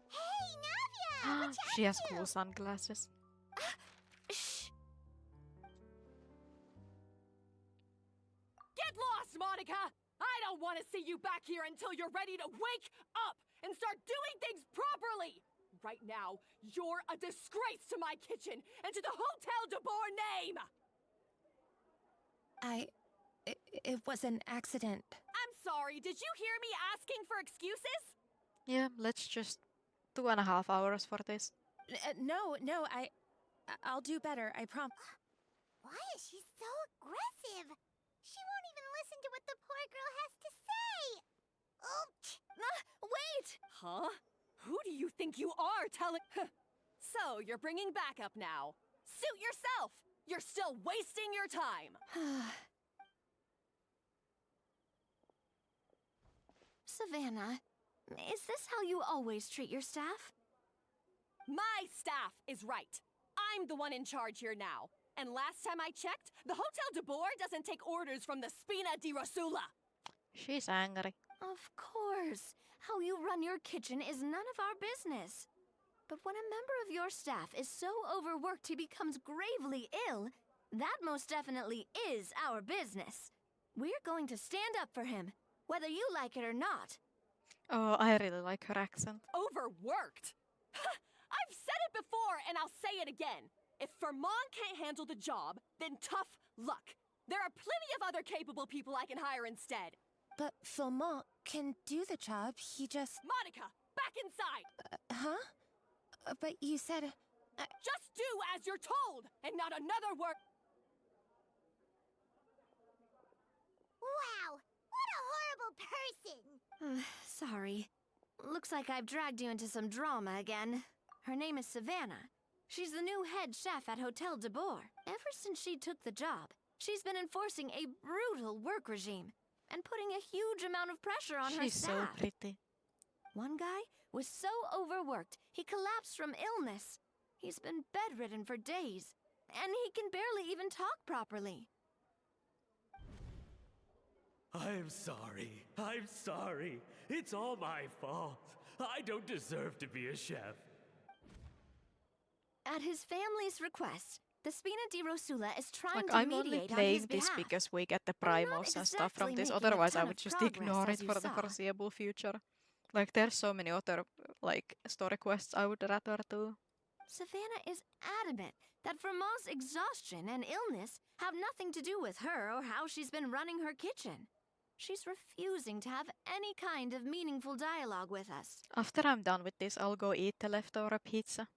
Hey, Navia! What's She has cool sunglasses. Shh. Get lost, Monica! I don't want to see you back here until you're ready to wake up and start doing things properly! Right now, you're a disgrace to my kitchen and to the Hotel de Boer name! It was an accident. I'm sorry, did you hear me asking for excuses? Yeah, let's just 2.5 hours for this. No, I'll do better, I promise. Why is she so aggressive? She won't even listen to what the poor girl has to say. Oh, wait! Huh? Who do you think you are telling... So, you're bringing backup now. Suit yourself! You're still wasting your time! Savannah, is this how you always treat your staff? My staff is right. I'm the one in charge here now. And last time I checked, the Hotel de Boer doesn't take orders from the Spina di Rosula. She's angry. Of course. How you run your kitchen is none of our business. But when a member of your staff is so overworked he becomes gravely ill, that most definitely is our business. We're going to stand up for him, whether you like it or not. Oh, I really like her accent. Overworked? I've said it before and I'll say it again. If Fermont can't handle the job, then tough luck. There are plenty of other capable people I can hire instead. But Philmont can do the job, he just... Monica, back inside! Huh? But you said... Just do as you're told, and not another word... wow! What a horrible person! Sorry. Looks like I've dragged you into some drama again. Her name is Savannah. She's the new head chef at Hotel de Boer. Ever since she took the job, she's been enforcing a brutal work regime and putting a huge amount of pressure on her staff. She's so pretty. One guy was so overworked, he collapsed from illness. He's been bedridden for days, and he can barely even talk properly. I'm sorry. I'm sorry. It's all my fault. I don't deserve to be a chef. At his family's request, the Spina di Rosula is trying Like, to I'm only mediate on playing his this behalf. because we get the primos and stuff from exactly this. making a Otherwise, I ton would of just progress, ignore it as you for the saw. foreseeable future. Like, there's so many other, like, story quests I would rather do. Savannah is adamant that Vermont's exhaustion and illness have nothing to do with her or how she's been running her kitchen. She's refusing to have any kind of meaningful dialogue with us. After I'm done with this, I'll go eat the leftover pizza.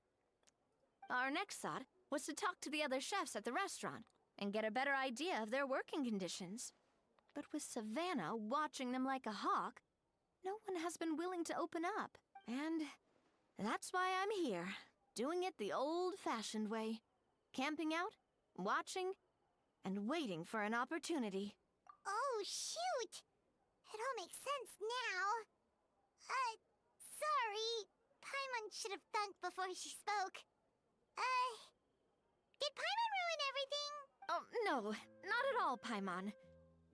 Our next thought was to talk to the other chefs at the restaurant and get a better idea of their working conditions. But with Savannah watching them like a hawk, no one has been willing to open up. And that's why I'm here, doing it the old-fashioned way. Camping out, watching, and waiting for an opportunity. Oh, shoot! It all makes sense now. Sorry. Paimon should have thunk before she spoke. Did Paimon ruin everything? Oh, no, not at all, Paimon.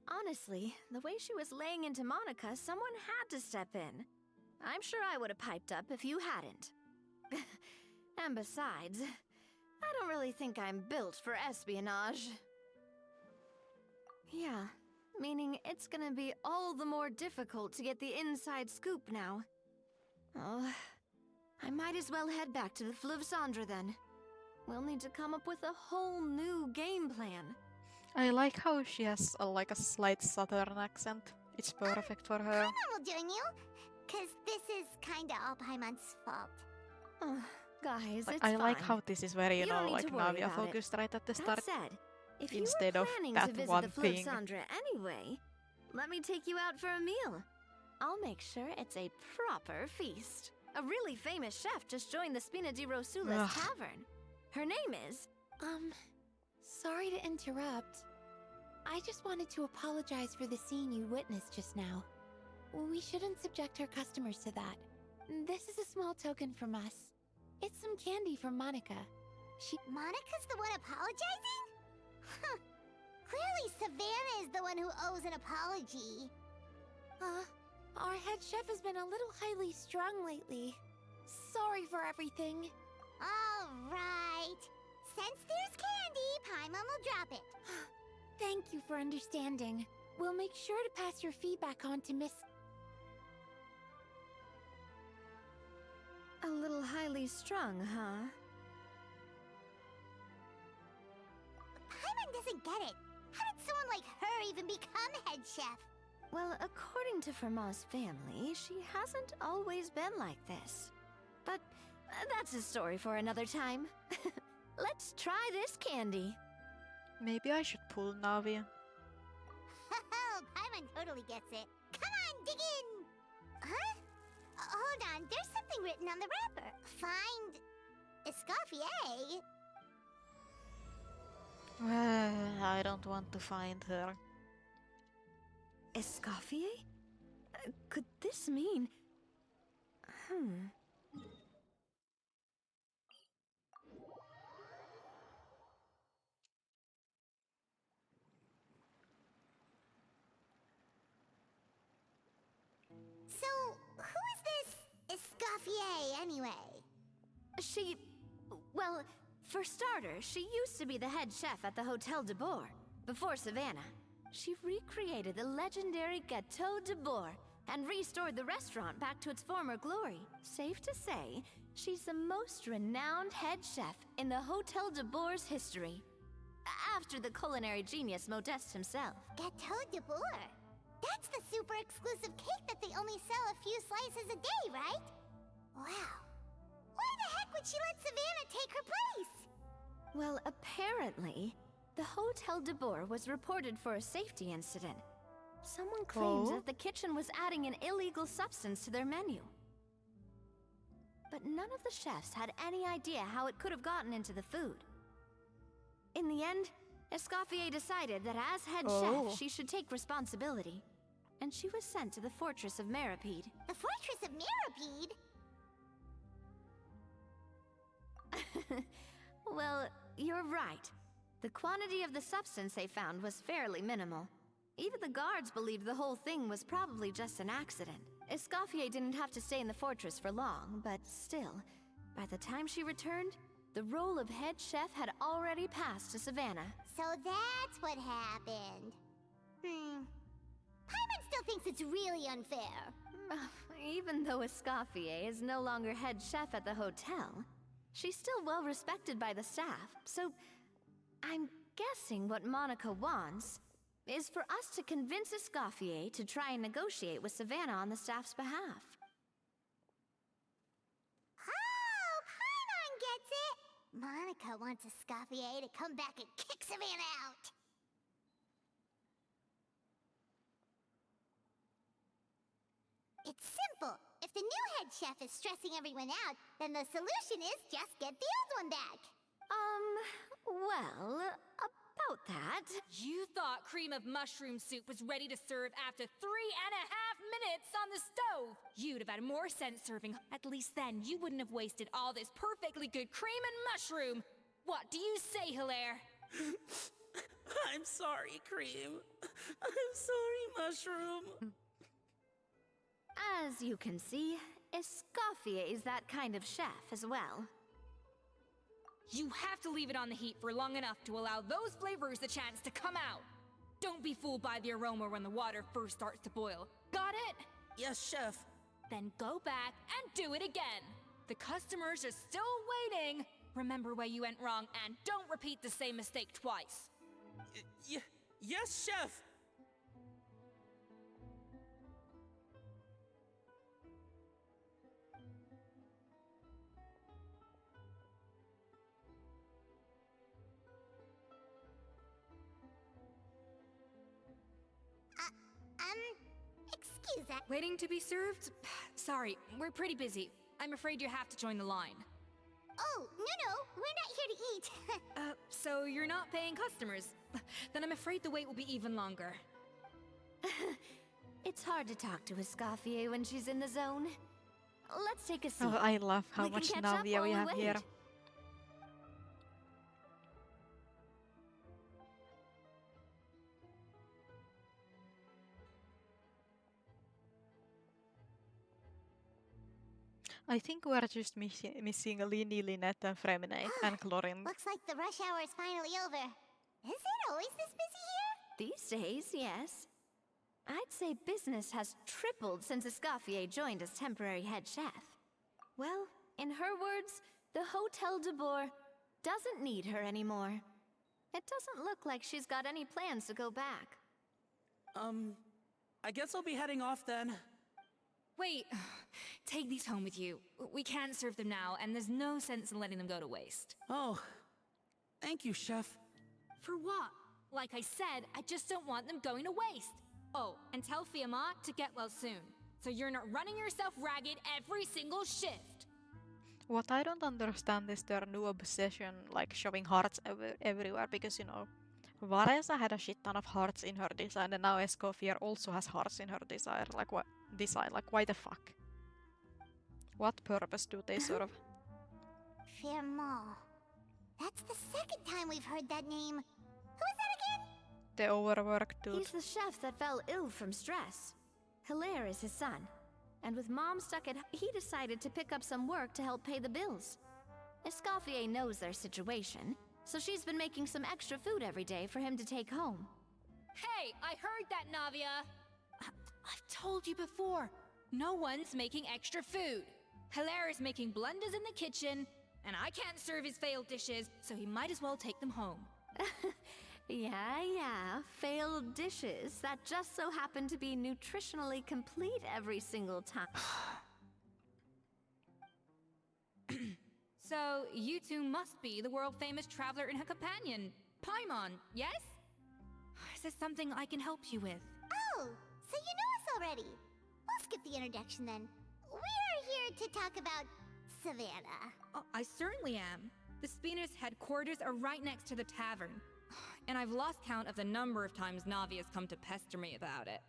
Honestly, the way she was laying into Monica, someone had to step in. I'm sure I would have piped up if you hadn't. And besides, I don't really think I'm built for espionage. Yeah, meaning it's gonna be all the more difficult to get the inside scoop now. Oh, I might as well head back to the Fleuve Cendre then. We'll need to come up with a whole new game plan. I like how she has like a slight southern accent. It's perfect for her. Paimon will join you, cause this is kinda all Paimon's fault. Oh, guys, Like, it's I like fine. how this is very, You don't need like to worry Navia about it. focused right at the That start. said, if you Instead were of planning that to visit one the Fleuve thing. Cendre anyway, let me take you out for a meal. I'll make sure it's a proper feast. A really famous chef just joined the Spina di Rosula's Ugh. tavern. Her name is... Sorry to interrupt. I just wanted to apologize for the scene you witnessed just now. We shouldn't subject our customers to that. This is a small token from us. It's some candy from Monica. Monica's the one apologizing? Huh. Clearly Savannah is the one who owes an apology. Our head chef has been a little highly strung lately. Sorry for everything. All right. Since there's candy, Paimon will drop it. Thank you for understanding. We'll make sure to pass your feedback on to Miss... A little highly strung, huh? Paimon doesn't get it. How did someone like her even become head chef? Well, according to Fermat's family, she hasn't always been like this. But that's a story for another time. Let's try this candy. Maybe I should pull Navia. Paimon totally gets it. Come on, dig in! Huh? Hold on, there's something written on the wrapper. Find... Escoffier? I don't want to find her. Escoffier? Could this mean... So, who is this Escoffier, anyway? Well, for starters, she used to be the head chef at the Hotel de Boer, before Savannah. She recreated the legendary Gâteau de Boer and restored the restaurant back to its former glory. Safe to say, she's the most renowned head chef in the Hotel de Boer's history. After the culinary genius Modeste himself. Gâteau de Boer? That's the super exclusive cake that they only sell a few slices a day, right? Wow. Why the heck would she let Savannah take her place? Well, apparently, the Hotel de Boer was reported for a safety incident. Someone claims that the kitchen was adding an illegal substance to their menu. But none of the chefs had any idea how it could have gotten into the food. In the end, Escoffier decided that as head chef, she should take responsibility. And she was sent to the Fortress of Meripede. The Fortress of Meripede? Well, you're right. The quantity of the substance they found was fairly minimal. Even the guards believed the whole thing was probably just an accident. Escoffier didn't have to stay in the fortress for long, but still, by the time she returned, the role of head chef had already passed to Savannah. So that's what happened. Paimon still thinks it's really unfair. Even though Escoffier is no longer head chef at the hotel, she's still well respected by the staff, so I'm guessing what Monica wants is for us to convince Escoffier to try and negotiate with Savannah on the staff's behalf. Oh, Paimon gets it! Monica wants Escoffier to come back and kick Savannah out! It's simple. If the new head chef is stressing everyone out, then the solution is just get the old one back. Well, about that... You thought cream of mushroom soup was ready to serve after 3.5 minutes on the stove. You'd have had more sense serving. At least then you wouldn't have wasted all this perfectly good cream and mushroom. What do you say, Hilaire? I'm sorry, Cream. I'm sorry, Mushroom. As you can see, Escoffier is that kind of chef as well. You have to leave it on the heat for long enough to allow those flavors the chance to come out. don't be fooled by the aroma when the water first starts to boil. Got it? Yes, chef. Then go back and do it again. The customers are still waiting. Remember where you went wrong and don't repeat the same mistake twice. Yes, chef. Excuse that. Waiting to be served? Sorry, we're pretty busy. I'm afraid you have to join the line. Oh, no, we're not here to eat. So you're not paying customers? Then I'm afraid the wait will be even longer. It's hard to talk to Escoffier when she's in the zone. Let's take a seat. Oh, I love how We can much catch up Navia while we have wait. here. I think we're just missing Lini, Lynette, and Fremine, and Chlorine. Looks like the rush hour is finally over. Is it always this busy here? These days, yes. I'd say business has tripled since Escoffier joined as temporary head chef. Well, in her words, the Hotel de Boer doesn't need her anymore. It doesn't look like she's got any plans to go back. I guess I'll be heading off then. Wait, take these home with you. We can't serve them now, and there's no sense in letting them go to waste. Oh, thank you, chef. For what? Like I said, I just don't want them going to waste. Oh, and tell Fiamma to get well soon, so you're not running yourself ragged every single shift. What I don't understand is their new obsession, like shoving hearts everywhere, because, you know, Varesa had a shit ton of hearts in her design, and now Escoffier also has hearts in her design. Like, what? Design? Like, why the fuck? What purpose do they serve? Firmo. That's the second time we've heard that name. Who is that again? The overworked dude. He's the chef that fell ill from stress. Hilaire is his son. And with Mom stuck at he decided to pick up some work to help pay the bills. Escoffier knows their situation, so she's been making some extra food every day for him to take home. Hey, I heard that, Navia! I've told you before, no one's making extra food. Hilaire is making blunders in the kitchen, and I can't serve his failed dishes, so he might as well take them home. Yeah, failed dishes that just so happen to be nutritionally complete every single time. So, you two must be the world-famous traveler and her companion, Paimon, yes? Is there something I can help you with? Oh, so you know us already. We'll skip the introduction then. We're here to talk about Savannah. Oh, I certainly am. The Spina's headquarters are right next to the tavern. And I've lost count of the number of times Navia's come to pester me about it.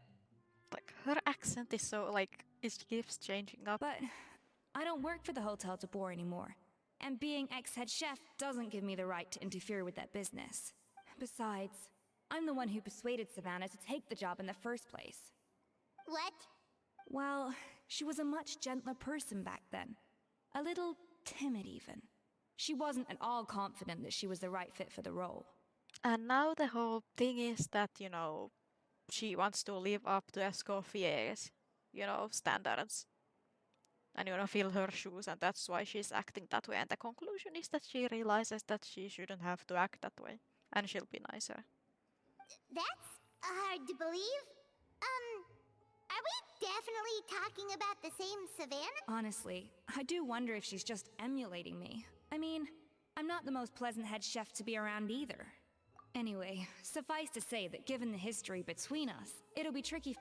Like, her accent is so, like, it keeps changing up. But I don't work for the Hotel de Boer anymore. And being ex-head chef doesn't give me the right to interfere with that business. Besides, I'm the one who persuaded Savannah to take the job in the first place. What? Well, she was a much gentler person back then. A little timid, even. She wasn't at all confident that she was the right fit for the role. And now the whole thing is that, you know, she wants to live up to Escoffier's, you know, standards. And, you know, fill her shoes, and that's why she's acting that way. And the conclusion is that she realizes that she shouldn't have to act that way. And she'll be nicer. That's hard to believe. Are we definitely talking about the same Savannah? Honestly, I do wonder if she's just emulating me. I mean, I'm not the most pleasant head chef to be around either. Anyway, suffice to say that given the history between us, it'll be tricky.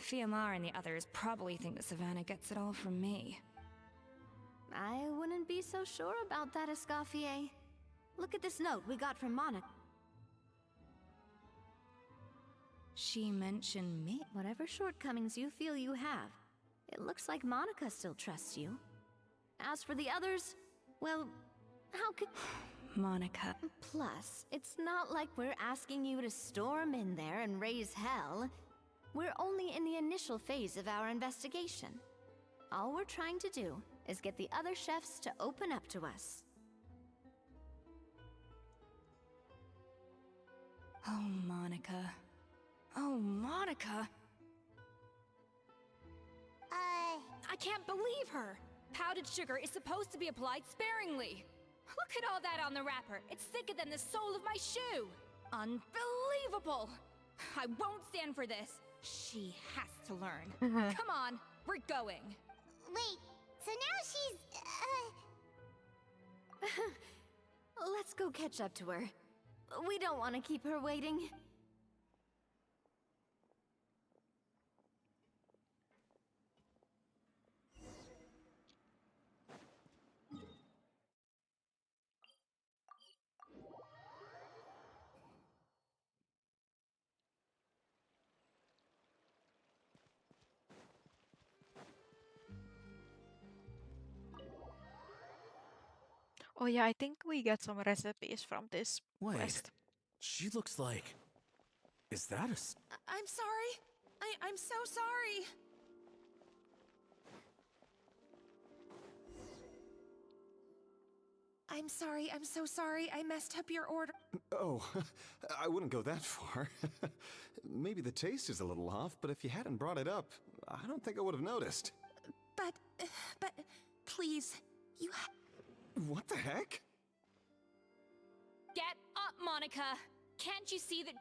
Fiamma and the others probably think that Savannah gets it all from me. I wouldn't be so sure about that, Escoffier. Look at this note we got from Monica. She mentioned me? Whatever shortcomings you feel you have, it looks like Monica still trusts you. As for the others, well, how could... Monica. Plus, it's not like we're asking you to storm in there and raise hell. We're only in the initial phase of our investigation. All we're trying to do is get the other chefs to open up to us. Oh, Monica. Oh, Monica. I can't believe her! Powdered sugar is supposed to be applied sparingly. Look at all that on the wrapper. It's thicker than the sole of my shoe. Unbelievable! I won't stand for this. She has to learn. Come on, we're going. Wait, so now she's, Let's go catch up to her. We don't want to keep her waiting. Oh yeah, I think we get some recipes from this Wait, quest. she looks like... Is that a... I'm sorry. I'm so sorry. I'm sorry. I'm so sorry. I messed up your order. Oh, I wouldn't go that far. Maybe the taste is a little off, but if you hadn't brought it up, I don't think I would have noticed. But please, you What the heck? Get up, Monica! Can't you see that...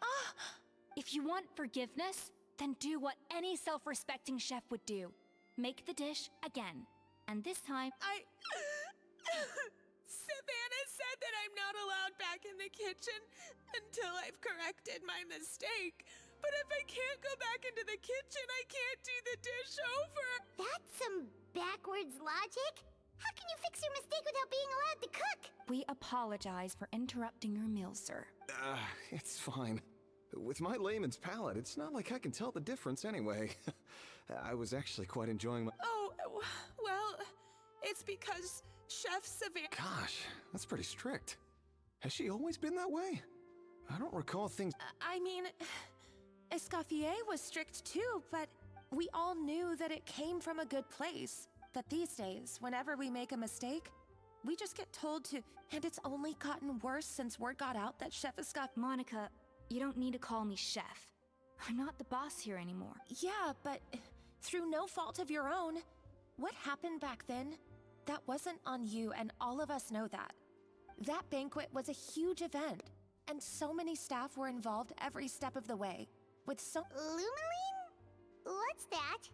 If you want forgiveness, then do what any self-respecting chef would do. Make the dish again. And this time... Savannah said that I'm not allowed back in the kitchen until I've corrected my mistake. But if I can't go back into the kitchen, I can't do the dish over. That's some backwards logic. How can you fix your mistake without being allowed to cook? We apologize for interrupting your meal, sir. It's fine. With my layman's palate, it's not like I can tell the difference anyway. I was actually quite enjoying my... Oh, well, it's because Chef Savannah... Gosh, that's pretty strict. Has she always been that way? I don't recall things... I mean, Escoffier was strict too, but we all knew that it came from a good place. But these days, whenever we make a mistake, we just get told to, and it's only gotten worse since word got out that Chef Escoffier... Monica, you don't need to call me chef. I'm not the boss here anymore. Yeah, but through no fault of your own. What happened back then, that wasn't on you, and all of us know that. That banquet was a huge event, and so many staff were involved every step of the way. With so... Lumaline? What's that?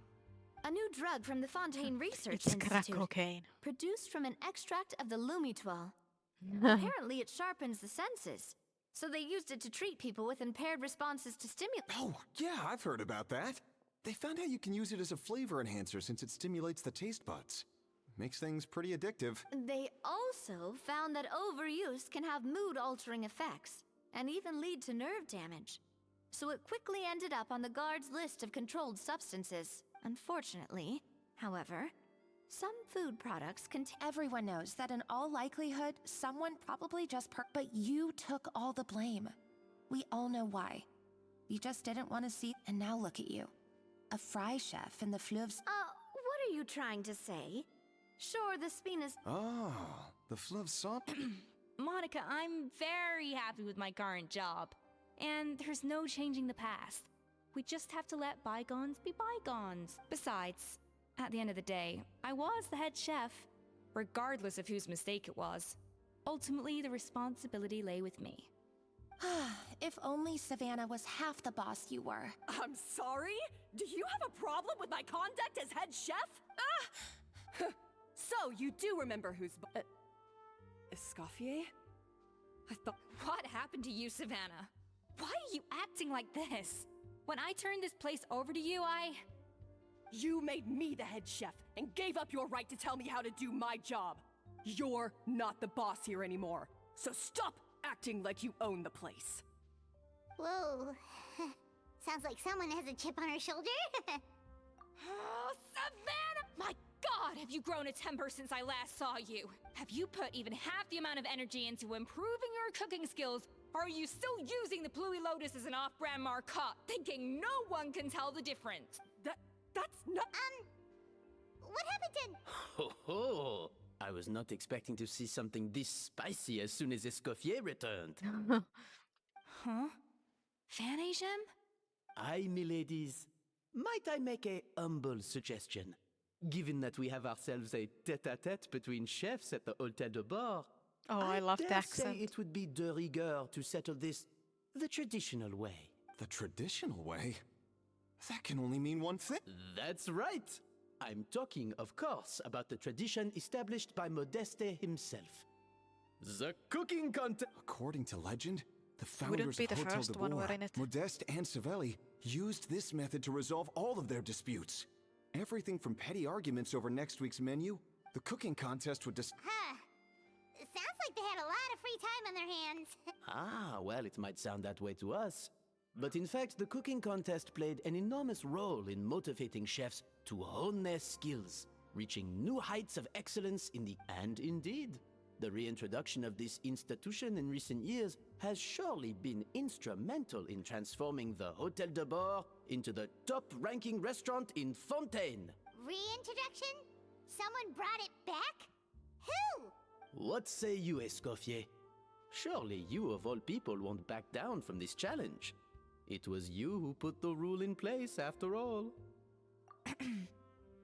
A new drug from the Fontaine Research It's crack Institute. cocaine. Produced from an extract of the Lumitoile. Apparently it sharpens the senses. So they used it to treat people with impaired responses to stimuli. Oh, yeah, I've heard about that. They found out you can use it as a flavor enhancer since it stimulates the taste buds. Makes things pretty addictive. They also found that overuse can have mood-altering effects, and even lead to nerve damage. So it quickly ended up on the guard's list of controlled substances. Unfortunately, however, some food products contain... Everyone knows that in all likelihood, someone probably just but you took all the blame. We all know why. You just didn't want to see, and now look at you. A fry chef in the Fleuves... What are you trying to say? Sure, the spin is... Oh, the Fleuve sauce? Monica, I'm very happy with my current job. And there's no changing the past. We just have to let bygones be bygones. Besides, at the end of the day, I was the head chef, regardless of whose mistake it was. Ultimately, the responsibility lay with me. If only Savannah was half the boss you were. I'm sorry? Do you have a problem with my conduct as head chef? So, you do remember who's... Escoffier? I thought... What happened to you, Savannah? Why are you acting like this? When I turned this place over to you, You made me the head chef and gave up your right to tell me how to do my job. You're not the boss here anymore, so stop acting like you own the place. Whoa. Sounds like someone has a chip on her shoulder. Oh, Savannah! My God, have you grown a temper since I last saw you? Have you put even half the amount of energy into improving your cooking skills? Or are you still using the Pluie Lotus as an off-brand marcotte, thinking no one can tell the difference? That's not... What happened then? Ho ho! I was not expecting to see something this spicy as soon as Escoffier returned. Huh? Fan Asian? Aye, miladies. Might I make a humble suggestion? Given that we have ourselves a tête-à-tête between chefs at the Hôtel de Bord, Oh, I love the dare accent. say it would be de rigueur to settle this the traditional way. The traditional way? That can only mean one thing. That's right. I'm talking, of course, about the tradition established by Modeste himself. The cooking contest. According to legend, the Wouldn't founders be of the Hotel first de one, Boer, wouldn't it? Modeste and Savelli, used this method to resolve all of their disputes. Everything from petty arguments over next week's menu, the cooking contest would Huh. Sounds like they had a lot of free time on their hands. Ah, well, it might sound that way to us. But in fact, the cooking contest played an enormous role in motivating chefs to hone their skills, reaching new heights of excellence in the... And indeed, the reintroduction of this institution in recent years has surely been instrumental in transforming the Hôtel de Bord into the top-ranking restaurant in Fontaine. Reintroduction? Someone brought it back? Who? What say you, Escoffier? Surely you of all people won't back down from this challenge. It was you who put the rule in place, after all.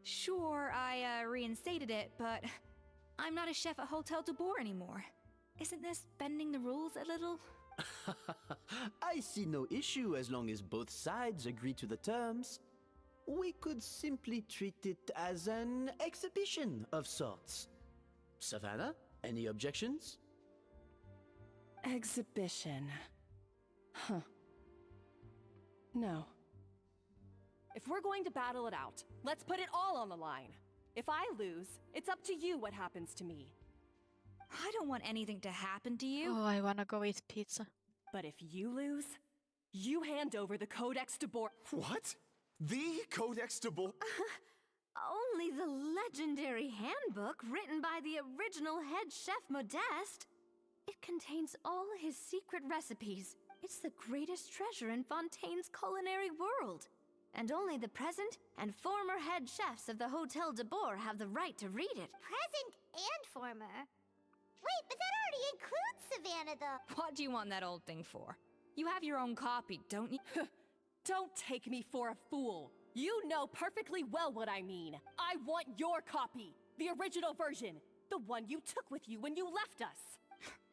Sure, I reinstated it, but I'm not a chef at Hotel de Boer anymore. Isn't this bending the rules a little? I see no issue as long as both sides agree to the terms. We could simply treat it as an exhibition of sorts. Savannah, any objections? Exhibition. Huh. No. If we're going to battle it out, let's put it all on the line. If I lose, it's up to you what happens to me. I don't want anything to happen to you. Oh, I wanna go eat pizza. But if you lose, you hand over the Codex de Boer. What? The Codex de Boer? Only the legendary handbook written by the original head chef Modeste. It contains all his secret recipes. It's the greatest treasure in Fontaine's culinary world. And only the present and former head chefs of the Hotel de Boer have the right to read it. Present and former? Wait, but that already includes Savannah, though. What do you want that old thing for? You have your own copy, don't you? Don't take me for a fool. You know perfectly well what I mean. I want your copy. The original version. The one you took with you when you left us.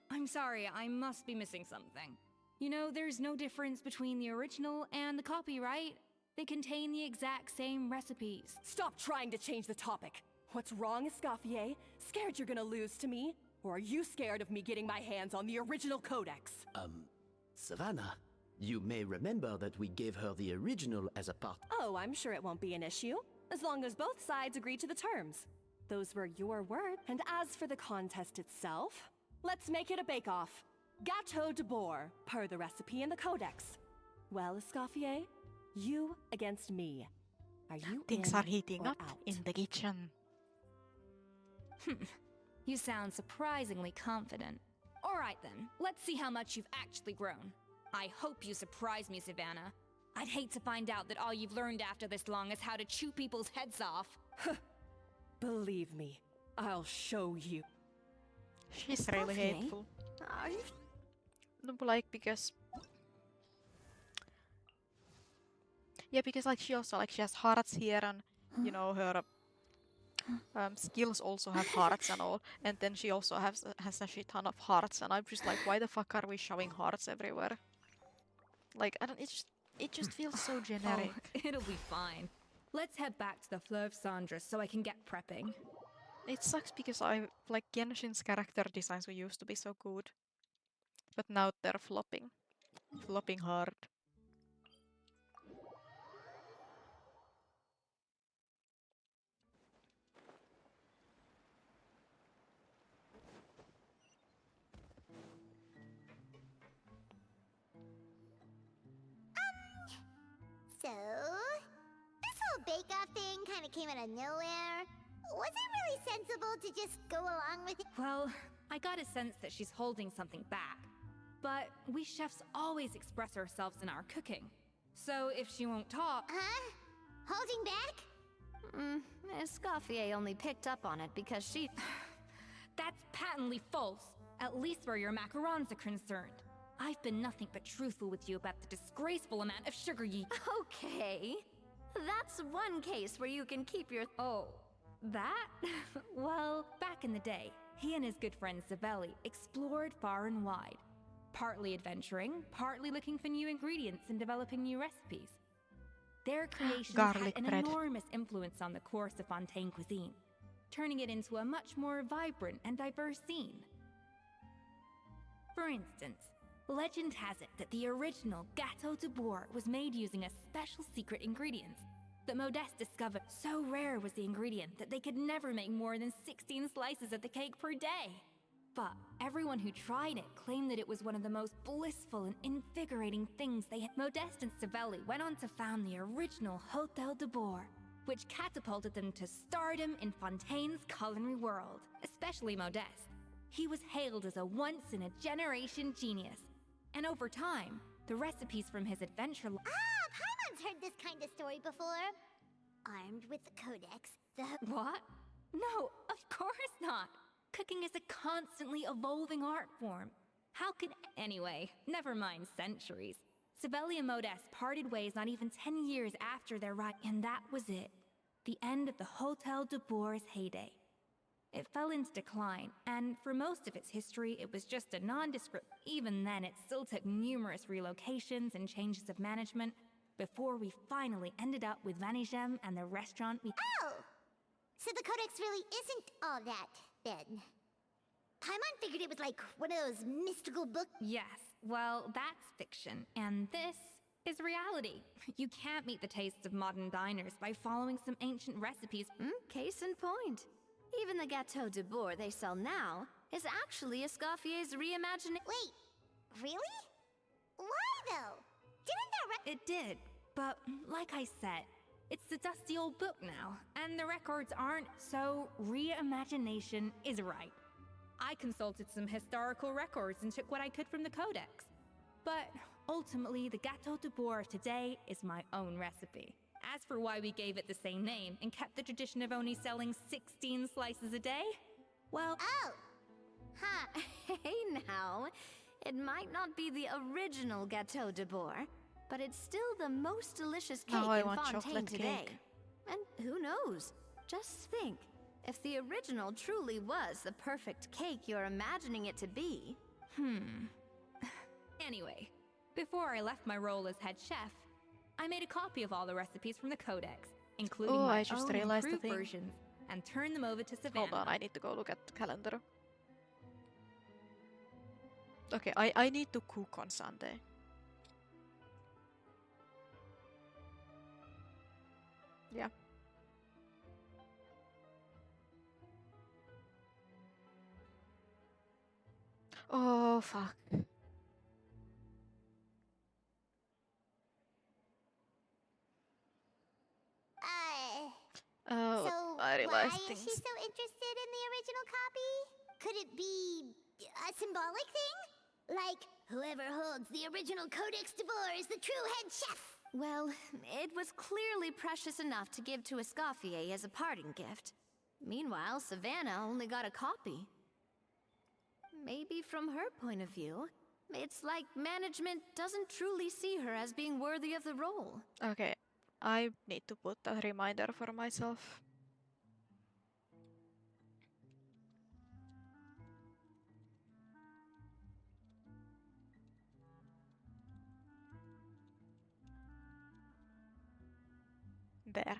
I'm sorry, I must be missing something. You know, there's no difference between the original and the copy, right? They contain the exact same recipes. Stop trying to change the topic. What's wrong, Escoffier? Scared you're gonna lose to me? Or are you scared of me getting my hands on the original codex? Savannah, you may remember that we gave her the original as a part. Oh, I'm sure it won't be an issue, as long as both sides agree to the terms. Those were your words. And as for the contest itself, let's make it a bake-off. Gâteau de Boer, per the recipe in the codex. Well, Escoffier, you against me. Are you Things in are heating or up out? in the kitchen. You sound surprisingly confident. All right then, let's see how much you've actually grown. I hope you surprise me, Savannah. I'd hate to find out that all you've learned after this long is how to chew people's heads off. Believe me, I'll show you. She's really Okay. hateful. No, but like because yeah, because like she also like she has hearts here, and you know her skills also have hearts and all, and then she also has a shit ton of hearts, and I'm just like, why the fuck are we showing hearts everywhere? Like I don't. It just feels so generic. Oh, it'll be fine. Let's head back to the Fleuve Cendres so I can get prepping. It sucks because I like Genshin's character designs were used to be so good, but now they're flopping hard. So, this whole bake-off thing kind of came out of nowhere. Was it really sensible to just go along with it? Well, I got a sense that she's holding something back. But we chefs always express ourselves in our cooking. So if she won't talk... Huh? Holding back? Escoffier only picked up on it because she... That's patently false, at least where your macarons are concerned. I've been nothing but truthful with you about the disgraceful amount of sugar you... Okay. That's one case where you can keep your... Oh, that? Well, back in the day, he and his good friend Savelli explored far and wide. Partly adventuring, partly looking for new ingredients and developing new recipes. Their creations had Garlic an bread. enormous influence on the course of Fontaine cuisine, turning it into a much more vibrant and diverse scene. For instance, legend has it that the original Gâteau de Bourg was made using a special secret ingredient that Modeste discovered. So rare was the ingredient that they could never make more than 16 slices of the cake per day. But everyone who tried it claimed that it was one of the most blissful and invigorating things they had. Modeste and Savelli went on to found the original Hôtel de Bourg, which catapulted them to stardom in Fontaine's culinary world, especially Modeste. He was hailed as a once-in-a-generation genius, and over time, the recipes from his adventure... Paimon's heard this kind of story before. Armed with the codex, the... What? No, of course not! Cooking is a constantly evolving art form. How could... Anyway, never mind centuries. Savelli and Modeste parted ways not even 10 years after their ride, and that was it. The end of the Hôtel de Bourg's heyday. It fell into decline, and for most of its history, it was just a nondescript... Even then, it still took numerous relocations and changes of management before we finally ended up with Vanigem and the restaurant we... Oh! So the codex really isn't all that, then. Paimon figured it was like one of those mystical books. Yes, well, that's fiction, and this is reality. You can't meet the tastes of modern diners by following some ancient recipes. Case in point. Even the Gâteau de Bourg they sell now is actually Escoffier's reimagining. Wait, really? Why though? Didn't there It did, but like I said, it's the dusty old book now, and the records aren't, so reimagination is right. I consulted some historical records and took what I could from the codex. But ultimately, the Gâteau de Bourg of today is my own recipe. As for why we gave it the same name and kept the tradition of only selling 16 slices a day, well... Oh! Huh. Hey now, it might not be the original Gâteau de Bourg, but it's still the most delicious cake Oh, I in want Fontaine chocolate today. cake. And who knows? Just think, if the original truly was the perfect cake you're imagining it to be... Anyway, before I left my role as head chef, I made a copy of all the recipes from the codex, including Oh, my I just own realized the improved thing. versions, and turned them over to Savannah. Hold on, I need to go look at the calendar. Okay, I need to cook on Sunday. Yeah. Oh, fuck. Oh, So, I why realized is things. she so interested in the original copy? Could it be a symbolic thing? Like, whoever holds the original Codex de Bourg is the true head chef? Well, it was clearly precious enough to give to Escoffier as a parting gift. Meanwhile, Savannah only got a copy. Maybe from her point of view, it's like management doesn't truly see her as being worthy of the role. Okay, I need to put a reminder for myself. There.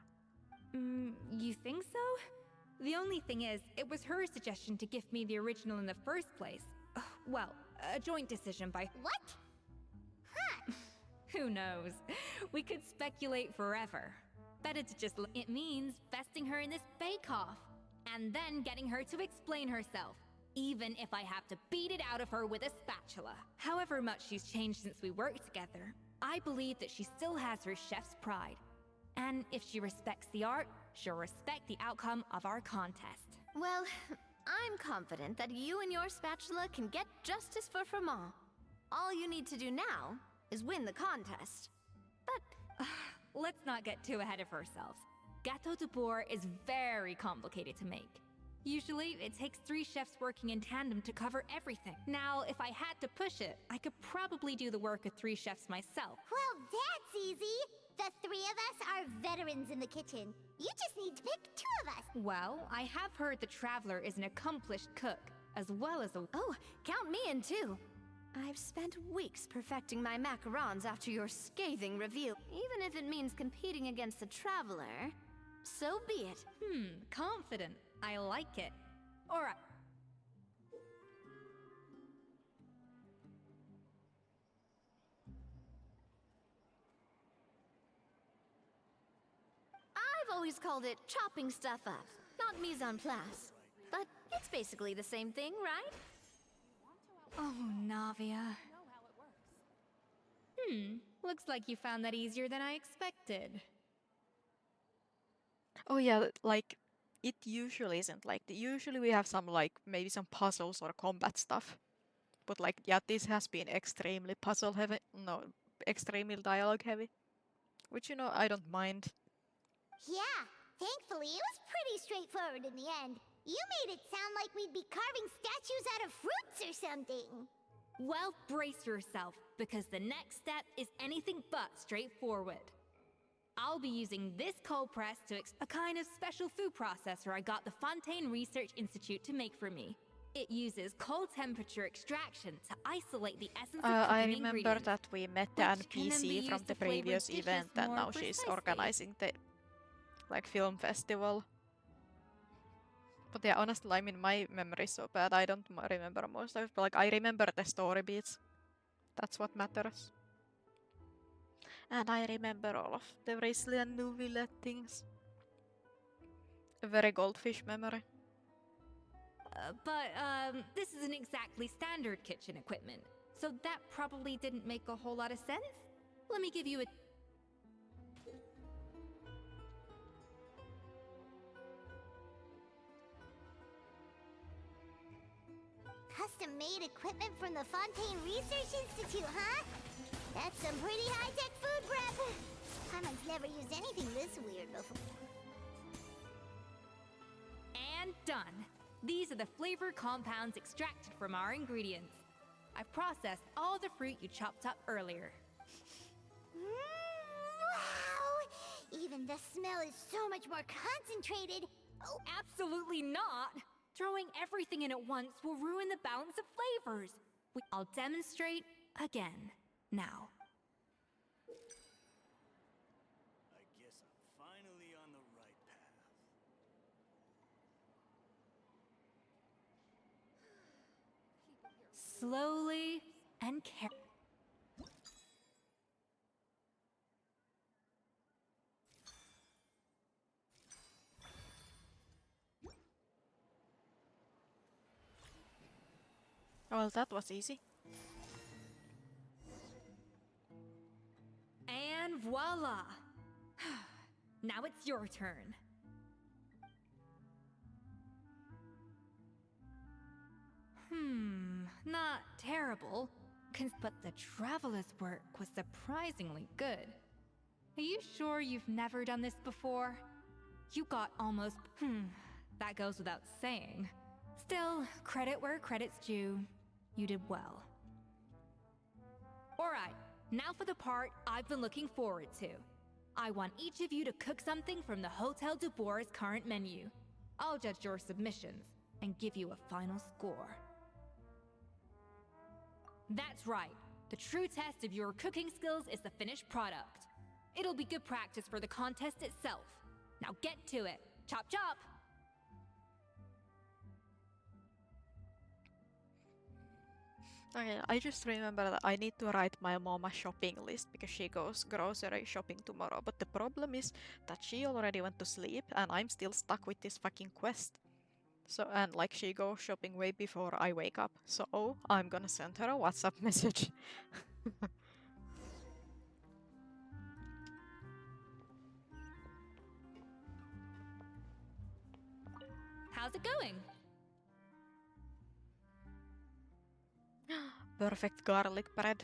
You think so? The only thing is, it was her suggestion to gift me the original in the first place. Well, a joint decision by... What? Huh. Who knows? We could speculate forever. Better to just... It means besting her in this bake-off, and then getting her to explain herself, even if I have to beat it out of her with a spatula. However much she's changed since we worked together, I believe that she still has her chef's pride. And if she respects the art, she'll respect the outcome of our contest. Well, I'm confident that you and your spatula can get justice for Froment. All you need to do now is win the contest. But let's not get too ahead of ourselves. Gâteau de Bourg is very complicated to make. Usually, it takes 3 chefs working in tandem to cover everything. Now, if I had to push it, I could probably do the work of 3 chefs myself. Well, that's easy. The 3 of us are veterans in the kitchen. You just need to pick 2 of us. Well, I have heard the Traveler is an accomplished cook, as well as a... Oh, count me in too. I've spent weeks perfecting my macarons after your scathing review. Even if it means competing against the Traveler, so be it. Confident. I like it. Alright. I've always called it chopping stuff up, not mise en place. But it's basically the same thing, right? Oh, Navia. Looks like you found that easier than I expected. Oh yeah, like it usually isn't like usually we have some like maybe some puzzles or combat stuff. But like yeah, this has been extremely puzzle heavy. No, extremely dialogue heavy. Which you know, I don't mind. Yeah, thankfully it was pretty straightforward in the end. You made it sound like we'd be carving statues out of fruits or something. Well, brace yourself, because the next step is anything but straightforward. I'll be using this cold press to a kind of special food processor I got the Fontaine Research Institute to make for me. It uses cold temperature extraction to isolate the essence of cooking I remember ingredients, that we met the which can then be NPC from used the to flavor previous dishes event and more now she's precisely. organizing the like film festival. But yeah, honestly, I mean, my memory is so bad, I don't remember most of it, but like, I remember the story beats. That's what matters. And I remember all of the Risley and Nuville things. A very goldfish memory. But this isn't exactly standard kitchen equipment, so that probably didn't make a whole lot of sense. Let me give you a... Custom-made equipment from the Fontaine Research Institute, huh? That's some pretty high-tech food prep. Paimon's never used anything this weird before. And done. These are the flavor compounds extracted from our ingredients. I've processed all the fruit you chopped up earlier. Wow! Even the smell is so much more concentrated. Oh, absolutely not! Throwing everything in at once will ruin the balance of flavors. I'll demonstrate again. Now. I guess I'm finally on the right path. Slowly and carefully. Well, that was easy. And voila! Now it's your turn. Not terrible. But the Traveler's work was surprisingly good. Are you sure you've never done this before? You got almost... that goes without saying. Still, credit where credit's due. You did well. Alright, now for the part I've been looking forward to. I want each of you to cook something from the Hotel du Bois' current menu. I'll judge your submissions and give you a final score. That's right. The true test of your cooking skills is the finished product. It'll be good practice for the contest itself. Now get to it. Chop chop! Okay, I just remember that I need to write my mom a shopping list because she goes grocery shopping tomorrow. But the problem is that she already went to sleep and I'm still stuck with this fucking quest. So, and like she goes shopping way before I wake up. So, I'm gonna send her a WhatsApp message. How's it going? Perfect garlic bread.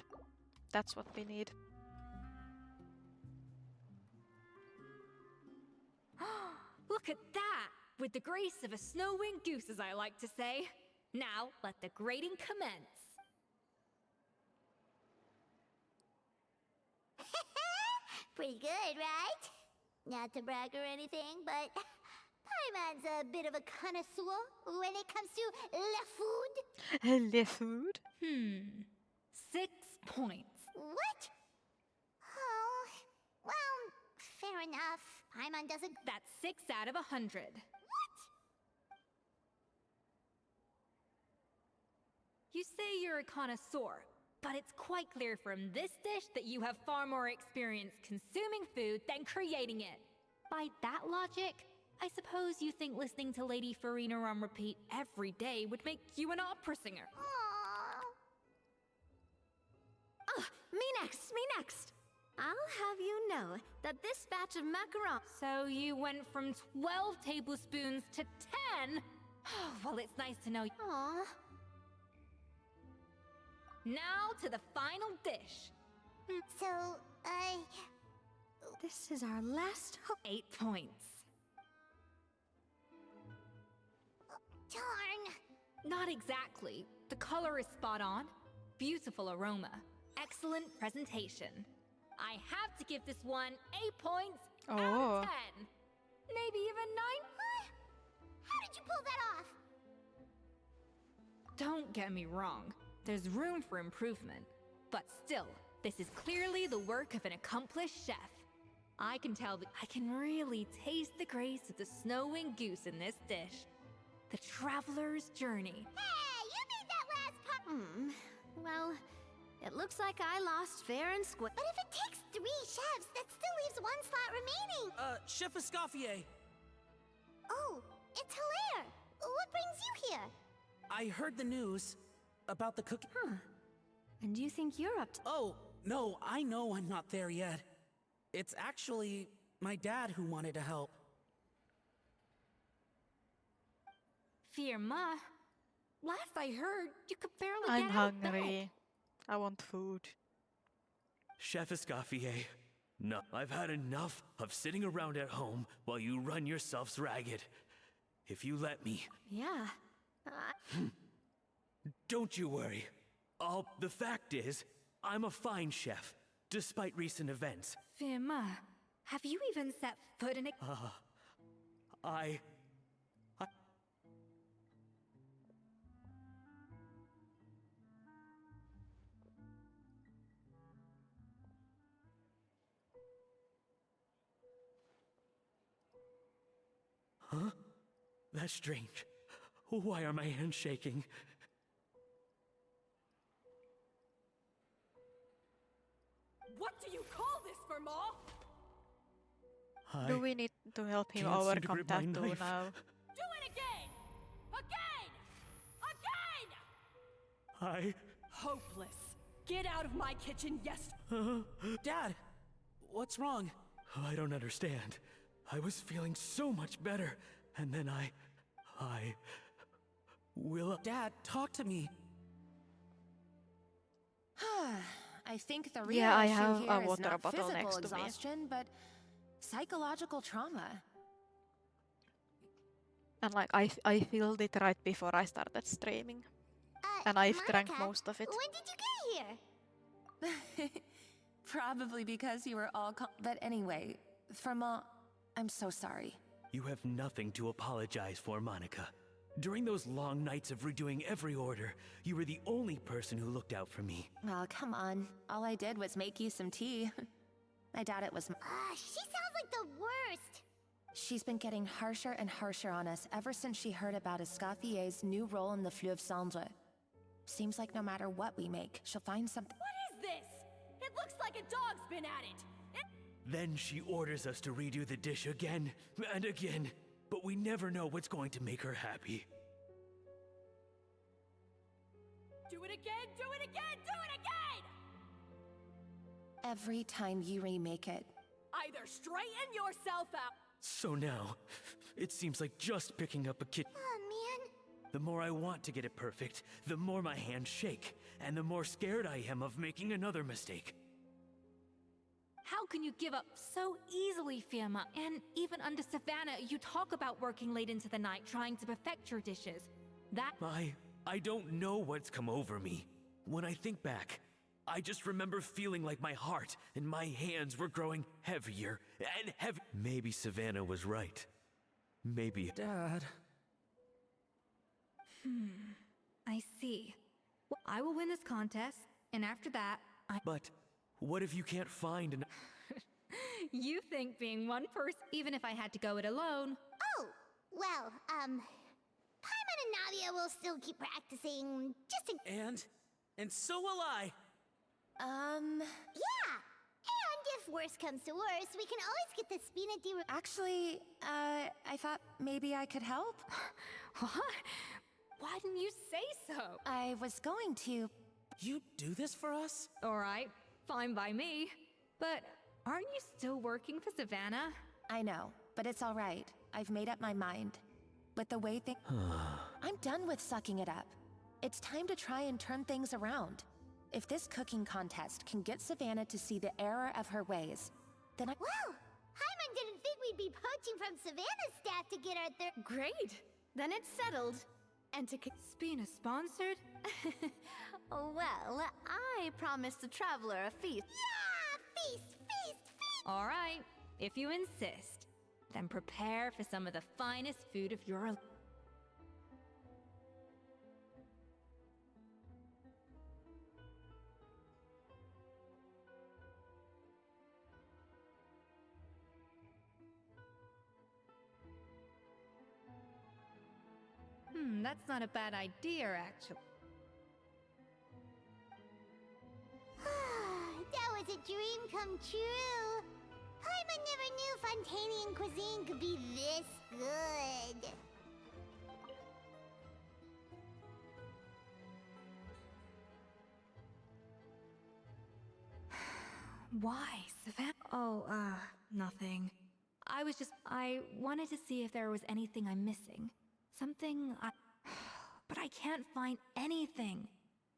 That's what we need. Look at that! with the grace of a snow-winged goose, as I like to say. Now, let the grating commence. Pretty good, right? Not to brag or anything, but Paimon's a bit of a connoisseur when it comes to le food. Le food? 6 points. What? Oh, well, fair enough. Paimon doesn't... That's 6 out of 100. You say you're a connoisseur, but it's quite clear from this dish that you have far more experience consuming food than creating it. By that logic, I suppose you think listening to Lady Farina on repeat every day would make you an opera singer. Me next. I'll have you know that this batch of macarons... So you went from 12 tablespoons to 10? Well, it's nice to know. Aww. Now to the final dish. So, This is our last 8 points. Darn. Not exactly. The color is spot on. Beautiful aroma. Excellent presentation. I have to give this one 8 points out of 10. Maybe even 9. How did you pull that off? Don't get me wrong. There's room for improvement. But still, this is clearly the work of an accomplished chef. I can tell that I can really taste the grace of the snow-winged goose in this dish. The traveler's journey. Hey, you made that last part. Well, it looks like I lost fair and square. But if it takes 3 chefs, that still leaves 1 slot remaining. Chef Escoffier. Oh, it's Hilaire. What brings you here? I heard the news about the cookie. And you think you're up to... Oh, no, I know I'm not there yet. It's actually my dad who wanted to help. Firma, last I heard, you could barely I'm get out of bed. hungry. I want food. Chef Escoffier, no, I've had enough of sitting around at home while you run yourselves ragged. If you let me... Yeah. Don't you worry. The fact is, I'm a fine chef, despite recent events. Firma, have you even set foot in a... Huh? That's strange. Why are my hands shaking? What do you call this, Firma? Do we need to help him can't seem to overcome grip my tattoo knife. now? Do it again! Again! Again! Hopeless. Get out of my kitchen, yes. Dad, what's wrong? I don't understand. I was feeling so much better, and then I will... Dad, talk to me. I think the real Yeah, I issue have here a is water not bottle physical next to me. exhaustion, but psychological trauma. And like I filled it right before I started streaming. And I drank Monica, most of it. When did you get here? Probably because you were all but anyway, Firma, I'm so sorry. You have nothing to apologize for, Monica. During those long nights of redoing every order, you were the only person who looked out for me. Oh, come on. All I did was make you some tea. I doubt it was... She sounds like the worst. She's been getting harsher and harsher on us ever since she heard about Escoffier's new role in the Fleuve Cendre. Seems like no matter what we make, she'll find something... What is this? It looks like a dog's been at it. Then she orders us to redo the dish again and again, but we never know what's going to make her happy. Do it again, do it again, do it again! Every time you remake it. Either straighten yourself out. So now, it seems like just picking up a kit. Oh, man. The more I want to get it perfect, the more my hands shake, and the more scared I am of making another mistake. How can you give up so easily, Fiamma? And even under Savannah, you talk about working late into the night trying to perfect your dishes. That— I don't know what's come over me. When I think back, I just remember feeling like my heart and my hands were growing heavier and heavier. Maybe Savannah was right. Maybe— Dad. I see. Well, I will win this contest, and after that, But what if you can't find an— You think being one person, even if I had to go it alone— Oh, well, Paimon and Nadia will still keep practicing, just in— And so will I. Yeah! And if worse comes to worse, we can always get the Spina di— Actually, I thought maybe I could help. What? Why didn't you say so? I was going to. You do this for us? Alright, fine by me. But aren't you still working for Savannah? I know, but it's alright. I've made up my mind. With the way things— I'm done with sucking it up. It's time to try and turn things around. If this cooking contest can get Savannah to see the error of her ways, then I— Well, Paimon didn't think we'd be poaching from Savannah's staff to get our third— Great! Then it's settled. And to Spina sponsored? Well, I promised the traveler a feast. Yeah! Feast, feast, feast! Alright, if you insist, then prepare for some of the finest food of your— that's not a bad idea, actually. That was a dream come true. Paimon never knew Fontainian cuisine could be this good. Why, Savannah? Oh, nothing. I wanted to see if there was anything I'm missing. Something But I can't find anything.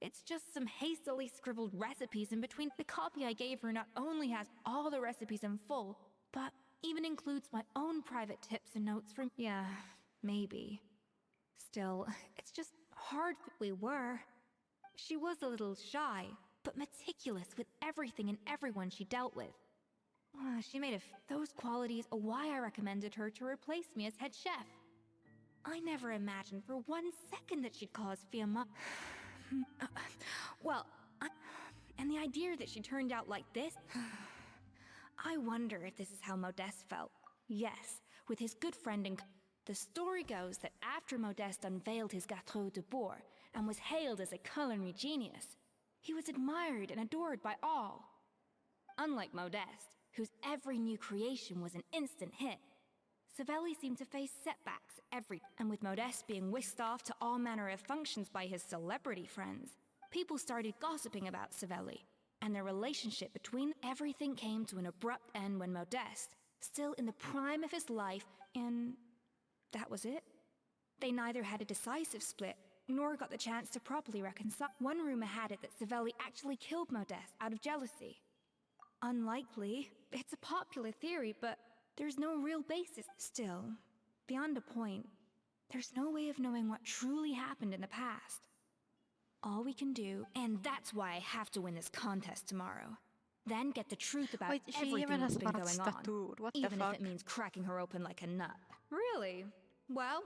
It's just some hastily scribbled recipes in between. The copy I gave her not only has all the recipes in full, but even includes my own private tips and notes from— Yeah, maybe. Still, it's just hard. We were. She was a little shy, but meticulous with everything and everyone she dealt with. She made those qualities why I recommended her to replace me as head chef. I never imagined for 1 second that she'd cause Fiamma. And the idea that she turned out like this. I wonder if this is how Modeste felt. Yes, with his good friend and— The story goes that after Modeste unveiled his Gâteau de Bourg and was hailed as a culinary genius, he was admired and adored by all. Unlike Modeste, whose every new creation was an instant hit, Savelli seemed to face setbacks and with Modeste being whisked off to all manner of functions by his celebrity friends, people started gossiping about Savelli, and their relationship between— Everything came to an abrupt end when Modeste, still in the prime of his life, and that was it. They neither had a decisive split, nor got the chance to properly reconcile. One rumor had it that Savelli actually killed Modeste out of jealousy. Unlikely. It's a popular theory, but there's no real basis. Still, beyond a point, there's no way of knowing what truly happened in the past. All we can do, and that's why I have to win this contest tomorrow, then get the truth about Wait, she everything even that's has been parts going on, tattooed. What the even fuck? if it means cracking her open like a nut. Really? Well,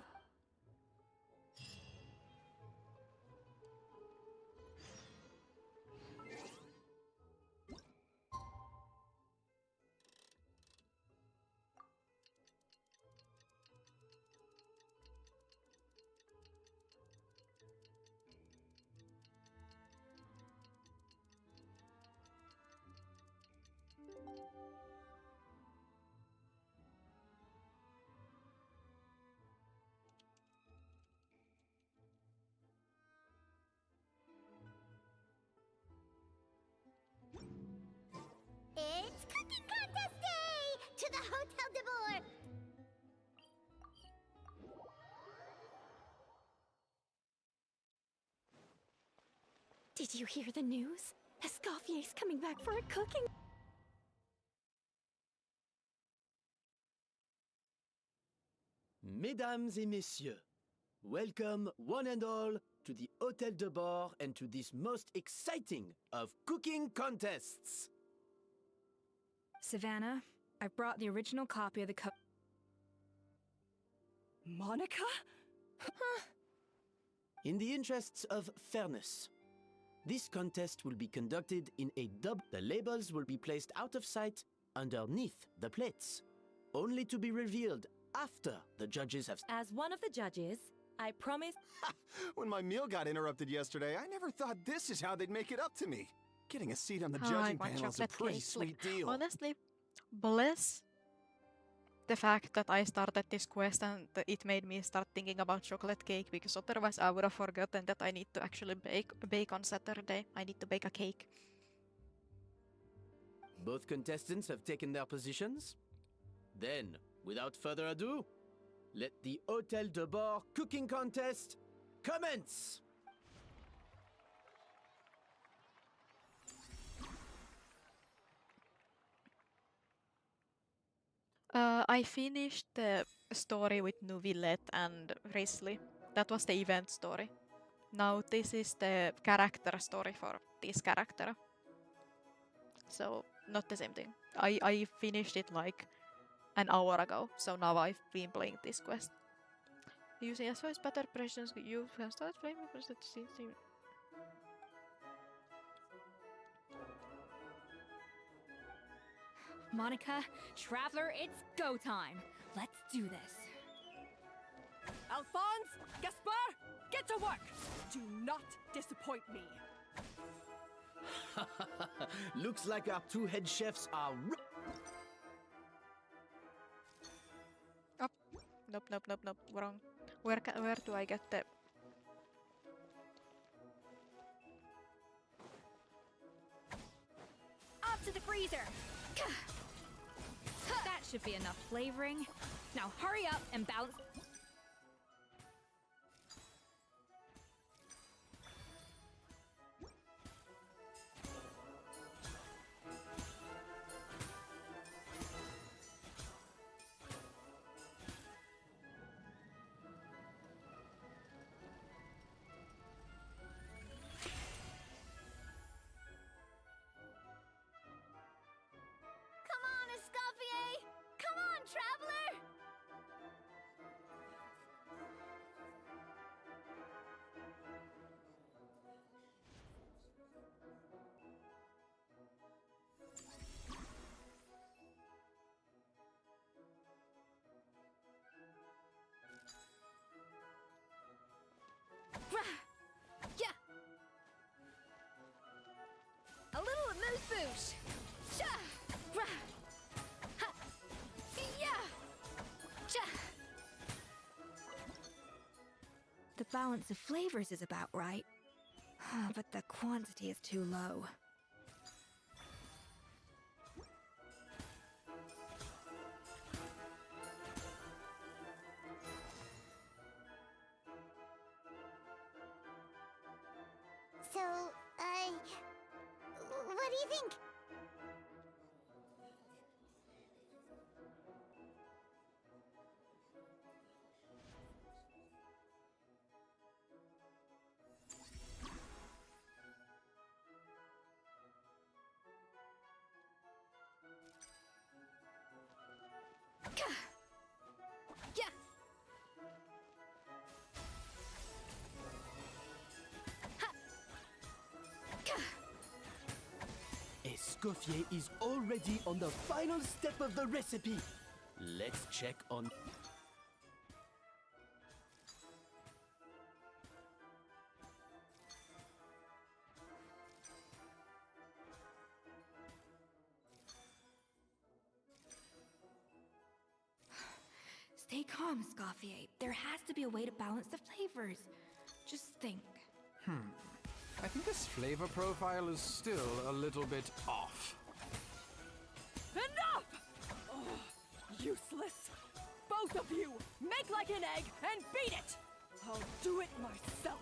It's cooking contest day! To the Hotel de Bourg! Did you hear the news? Escoffier's coming back for a cooking Mesdames et messieurs, welcome one and all to the Hôtel de Bord and to this most exciting of cooking contests. Savannah, I brought the original copy of the Monica? In the interests of fairness, this contest will be conducted in a dub. The labels will be placed out of sight underneath the plates, only to be revealed after the judges have... As one of the judges, I promise... When my meal got interrupted yesterday, I never thought this is how they'd make it up to me. Getting a seat on the judging panel is a pretty sweet deal. Honestly, bless the fact that I started this quest and it made me start thinking about chocolate cake, because otherwise I would have forgotten that I need to actually bake on Saturday. I need to bake a cake. Both contestants have taken their positions. Then, without further ado, let the Hôtel de Bord cooking contest commence! I finished the story with Nuvillet and Risley. That was the event story. Now this is the character story for this character. So, not the same thing. I finished it like an hour ago, so now I've been playing this quest. Using SOS better pressions, you can start flaming for the Monica, Traveler, it's go time. Let's do this. Alphonse, Gaspar, get to work. Do not disappoint me. Looks like our two head chefs are... Oh, nope, wrong. Where do I get the... Up to the freezer. That should be enough flavoring. Now hurry up and bounce. Come on, Escoffier! Come on, Traveler! Yeah. A little amuse-bouche. The balance of flavors is about right, but the quantity is too low. So, what do you think? Yeah. Escoffier is already on the final step of the recipe. Let's check on... Stay calm, Escoffier. There has to be a way to balance the flavors. Just think. I think this flavor profile is still a little bit off. Enough! Oh, useless. Both of you, make like an egg and beat it! I'll do it myself.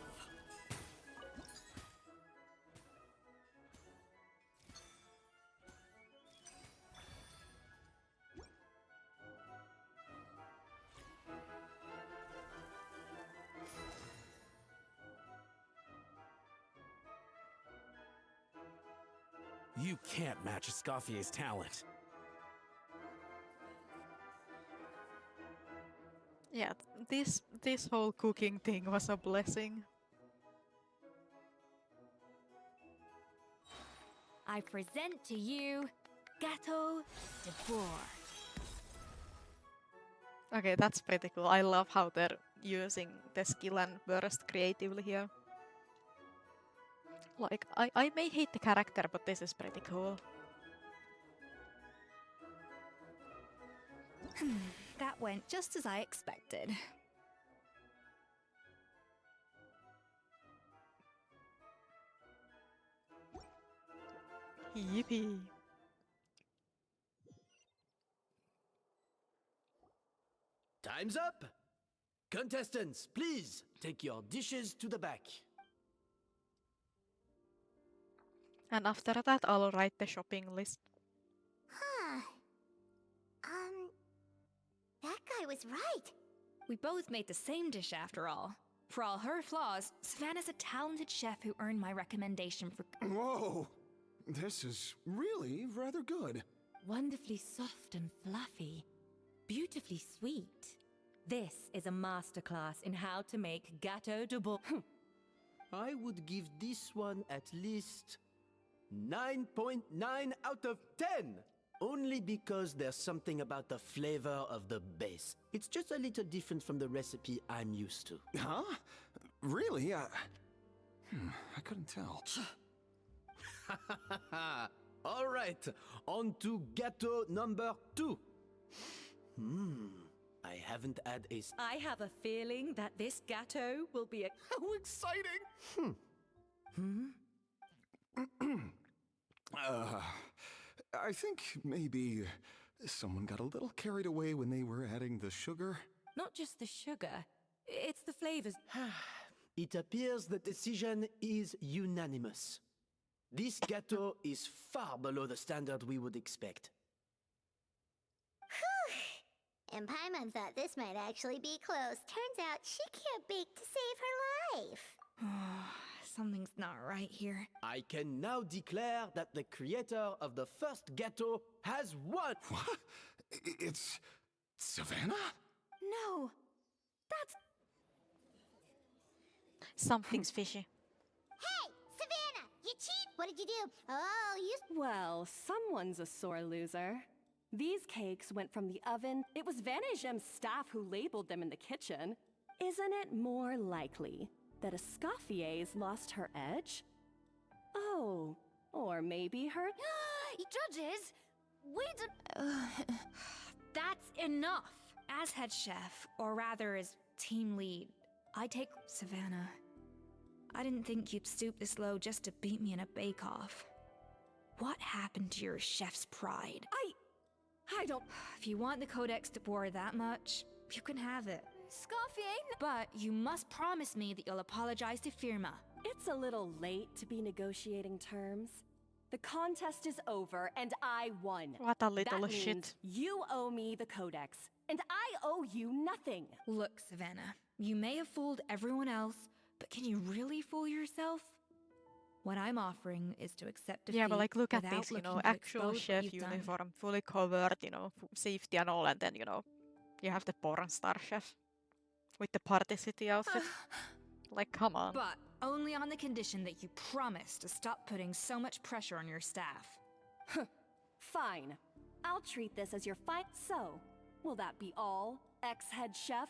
You can't match Escoffier's talent. Yeah, this whole cooking thing was a blessing. I present to you Gâteau de Bourg. Okay, that's pretty cool. I love how they're using the skill and burst creatively here. Like, I may hate the character, but this is pretty cool. That went just as I expected. Yippee. Time's up! Contestants, please take your dishes to the back. And after that, I'll write the shopping list. Huh. That guy was right. We both made the same dish after all. For all her flaws, Savannah's a talented chef who earned my recommendation for. Whoa! This is really rather good. Wonderfully soft and fluffy. Beautifully sweet. This is a masterclass in how to make Gâteau de Bourg. I would give this one at least 9.9 out of 10. Only because there's something about the flavor of the base. It's just a little different from the recipe I'm used to. Huh? Really? I couldn't tell. All right, on to gâteau number 2. I haven't had a... I have a feeling that this gâteau will be a... How exciting! I think maybe someone got a little carried away when they were adding the sugar. Not just the sugar, it's the flavors. It appears the decision is unanimous. This gâteau is far below the standard we would expect. Whew! And Paimon thought this might actually be close. Turns out she can't bake to save her life. Something's not right here. I can now declare that the creator of the first gâteau has won! What? It's... Savannah? No, that's... Something's fishy. Hey, Savannah! You cheat! What did you do? Oh, you... Well, someone's a sore loser. These cakes went from the oven. It was Vanejem's staff who labeled them in the kitchen. Isn't it more likely that Escoffier's lost her edge? Oh, or maybe her... Judges, we That's enough! As head chef, or rather as team lead, I take Savannah. I didn't think you'd stoop this low just to beat me in a bake-off. What happened to your chef's pride? I don't... If you want the Codex de Bourg that much, you can have it. Scoffier! But you must promise me that you'll apologize to Firma. It's a little late to be negotiating terms. The contest is over, and I won. What a little that shit. Means you owe me the Codex, and I owe you nothing. Look, Savannah, you may have fooled everyone else, but can you really fool yourself? What I'm offering is to accept defeat. Yeah, but like, look at without this, you know, looking to actual expose what chef you've done. uniform, fully covered, you know, safety and all, and then, you know, you have the porn star chef with the Party City outfit. Like, come on. But only on the condition that you promise to stop putting so much pressure on your staff. Fine. I'll treat this as your fight. So, will that be all, ex-head chef?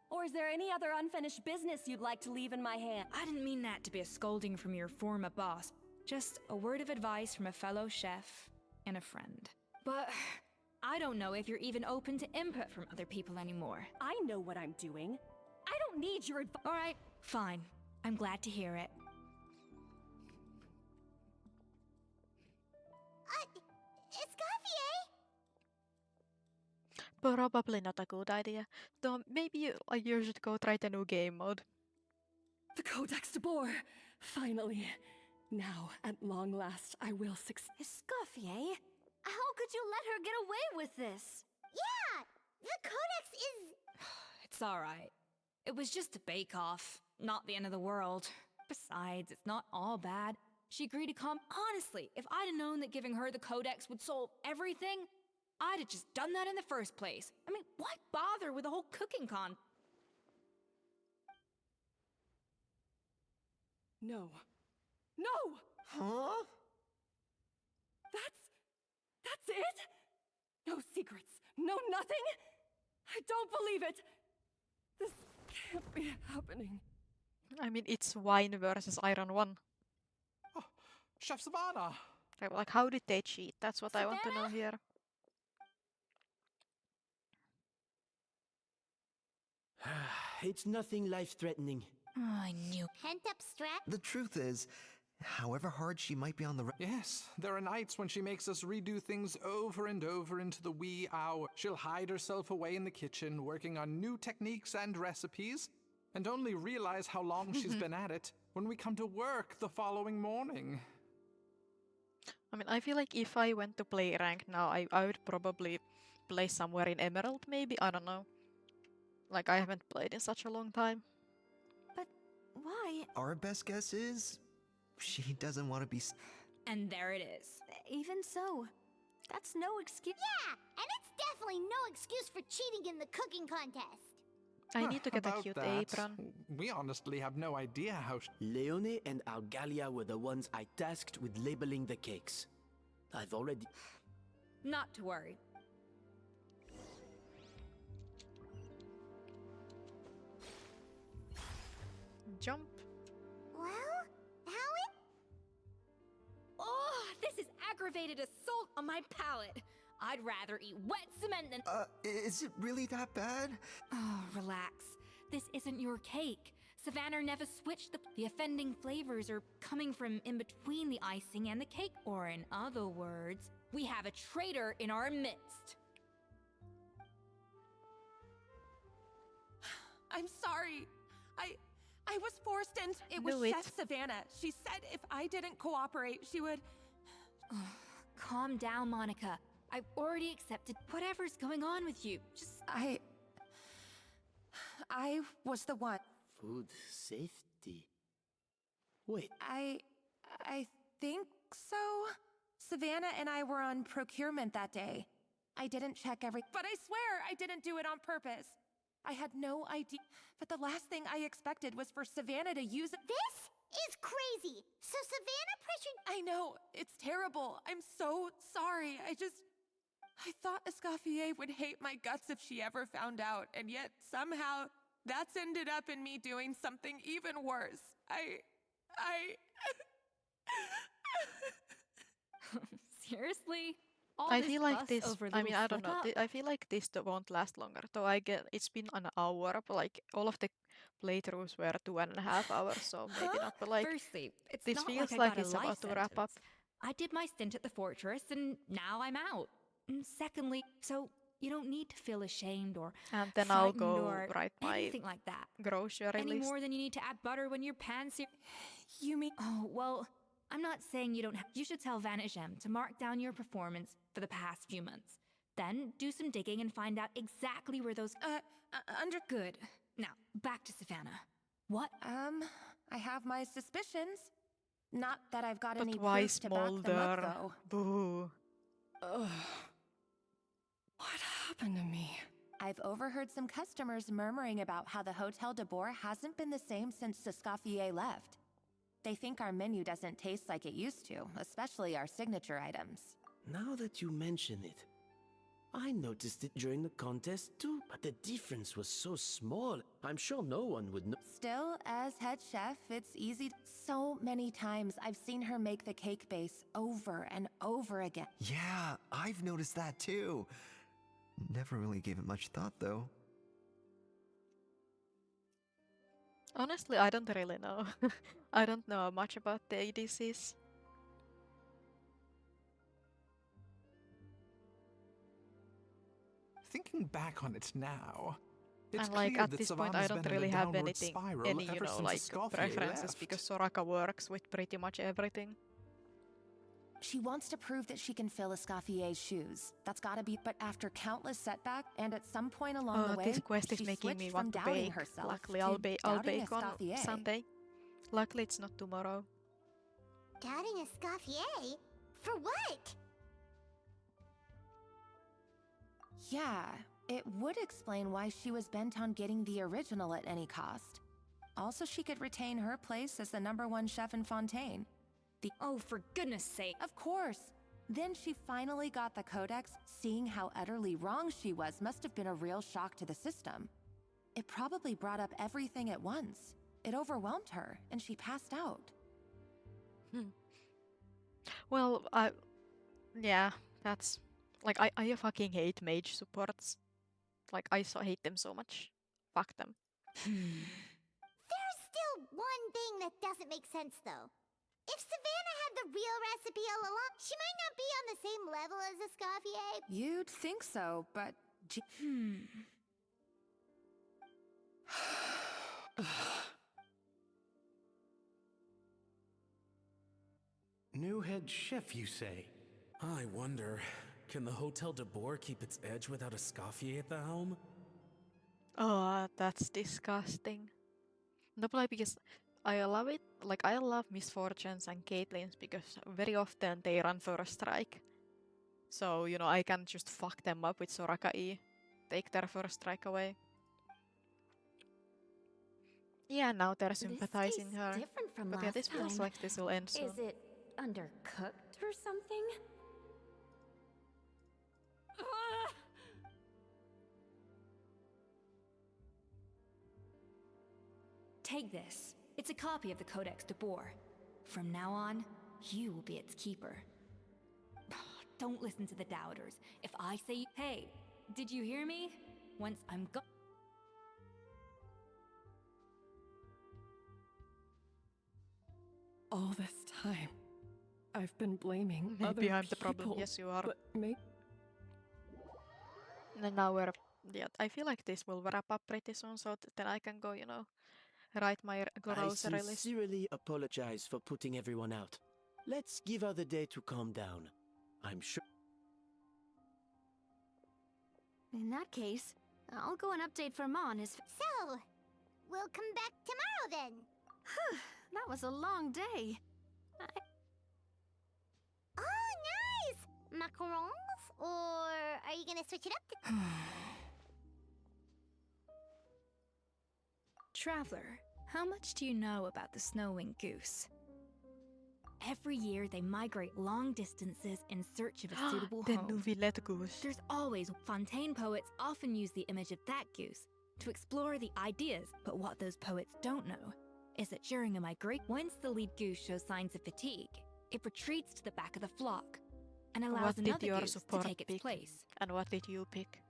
Or is there any other unfinished business you'd like to leave in my hand? I didn't mean that to be a scolding from your former boss. Just a word of advice from a fellow chef and a friend. But I don't know if you're even open to input from other people anymore. I know what I'm doing. I don't need your advice. Alright, fine. I'm glad to hear it. Escoffier? Probably not a good idea. Though maybe you should go try the new game mode. The Codex de Bourg! Finally. Now, at long last, I will succeed. Escoffier? How could you let her get away with this? Yeah! The Codex is... It's alright. It was just a bake-off, not the end of the world. Besides, it's not all bad. She agreed to come. Honestly, if I'd have known that giving her the codex would solve everything, I'd have just done that in the first place. I mean, why bother with the whole cooking con? No. No! Huh? That's it? No secrets, no nothing? I don't believe it! This can't be happening. I mean, it's wine versus Iron 1. Oh, Chef Savannah! Like, how did they cheat? That's what I want to know here. It's nothing life-threatening. Oh, I knew. Pent-up stress? The truth is, however hard she might be on the Yes, there are nights when she makes us redo things over and over into the wee hour. She'll hide herself away in the kitchen, working on new techniques and recipes, and only realize how long she's been at it when we come to work the following morning. I mean, I feel like if I went to play ranked now, I would probably play somewhere in Emerald, maybe? I don't know. Like, I haven't played in such a long time. But why? Our best guess is she doesn't want to be. And there it is. Even so, that's no excuse. Yeah, and it's definitely no excuse for cheating in the cooking contest. I need to get a About cute that, apron. We honestly have no idea how. Leone and Algalia were the ones I tasked with labeling the cakes. I've already... Not to worry. Jump. Well, how it... Oh, this is aggravated assault on my palate. I'd rather eat wet cement than... Is it really that bad? Oh, relax. This isn't your cake. Savannah never switched the offending flavors are coming from in between the icing and the cake, or in other words, we have a traitor in our midst. I'm sorry. I was forced and it was Chef Savannah. She said if I didn't cooperate, she would... Calm down, Monica. I've already accepted whatever's going on with you. Just... I was the one. Food safety. Wait. I think so. Savannah and I were on procurement that day. I didn't check but I swear I didn't do it on purpose. I had no idea. But the last thing I expected was for Savannah to use it. This is crazy. So Savannah pressured... I know, it's terrible. I'm so sorry. I thought Escoffier would hate my guts if she ever found out, and yet somehow that's ended up in me doing something even worse. Seriously? All I this feel like fuss this. over I mean, little I don't know. slip-up? I feel like this won't last longer. Though I get it's been an hour. But like all of the playthroughs were 2.5 hours, so maybe not. But like Firstly, it's this not feels like I like got a it's life about to wrap up. I did my stint at the fortress, and now I'm out. And secondly, so you don't need to feel ashamed or And then I'll frightened go or write my anything like that. grocery Any list. more than you need to add butter when your pants are... You mean... Oh, well, I'm not saying you don't have... You should tell Vanisham to mark down your performance for the past few months. Then do some digging and find out exactly where those... Good. Now, back to Savannah. What? I have my suspicions. Not that I've got But any why proof to back them up, Smolder? though. Boo. What happened to me? I've overheard some customers murmuring about how the Hotel de Boer hasn't been the same since Escoffier left. They think our menu doesn't taste like it used to, especially our signature items. Now that you mention it, I noticed it during the contest too, but the difference was so small. I'm sure no one would know. Still, as head chef, it's easy. So many times I've seen her make the cake base over and over again. Yeah, I've noticed that too. Never really gave it much thought though. Honestly, I don't really know. I don't know much about the ADCs. Thinking back on it now, it's And like clear at that this point, Savannah's I don't been in a really have downward anything, spiral any ever since like Escoffier preferences left. because Soraka works with pretty much everything. She wants to prove that she can fill Escoffier's shoes. That's gotta be. But after countless setbacks, and at some point along the way, This quest is she making me switched want from to doubting bake. herself Luckily, to I'll doubting bake on Escoffier. Sunday. Luckily, it's not tomorrow. Scouting Escoffier? For what? Yeah, it would explain why she was bent on getting the original at any cost. Also, she could retain her place as the #1 chef in Fontaine. Oh, for goodness sake. Of course. Then she finally got the codex. Seeing how utterly wrong she was must have been a real shock to the system. It probably brought up everything at once. It overwhelmed her, and she passed out. Well, yeah, that's like I fucking hate mage supports. Like I hate them so much. Fuck them. There's still one thing that doesn't make sense, though. If Savannah had the real recipe all along, she might not be on the same level as Escoffier. You'd think so, but... New head chef, you say? I wonder, can the Hotel de Boer keep its edge without a Scoffier at the helm? Oh, that's disgusting. No, but like, because I love it. Like, I love Misfortunes and Caitlyn's because very often they run for a strike. So, you know, I can just fuck them up with Soraka-E. Take their first strike away. Yeah, now they're sympathizing her. Different from But last yeah, this feels time. like this will end soon. Is it undercooked or something? Take this. It's a copy of the Codex de Boer. From now on, you will be its keeper. Don't listen to the doubters. If I say, hey, did you hear me? Once I'm gone. All this time, I've been blaming other Maybe I'm the people, problem. Yes, you are. But And now we're... Yeah, I feel like this will wrap up pretty soon, so then I can go, you know, write my I grocery list. sincerely apologize for putting everyone out. Let's give her the day to calm down. I'm sure. In that case, I'll go and update for Mon as... So, we'll come back tomorrow then. That was a long day. Oh, nice! Macarons? Or are you gonna switch it up? Traveler, how much do you know about the snow-winged goose? Every year they migrate long distances in search of a suitable The home. Nuvillet goose. There's always Fontaine poets often use the image of that goose to explore the ideas, but what those poets don't know is that during a migration, once the lead goose shows signs of fatigue, it retreats to the back of the flock and allows What did another your goose to support take its pick? place. And what did you pick?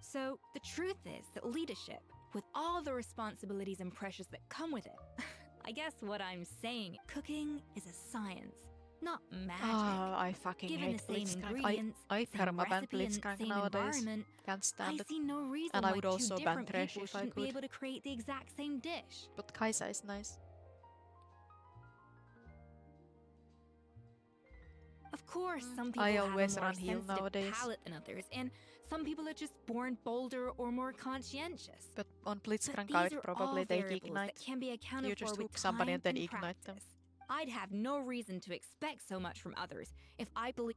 So, the truth is that leadership, with all the responsibilities and pressures that come with it, I guess what I'm saying, cooking is a science, not magic. Oh, I fucking Given hate the same Blitzcrank. ingredients, I same permaban recipe, and Blitzcrank same nowadays. environment, Can't stand I it. see no reason And why I would two also ban different Trash people if I shouldn't be could. able to create the exact same dish. But Kaisa is nice. Of course, some people I have always a more run heal sensitive nowadays. palate than others, and some people are just born bolder or more conscientious. But on Blitzcrank These I'd are probably all take variables Ignite. that can be accounted You just for hook with somebody time and then and ignite them. practice. I'd have no reason to expect so much from others if I believe.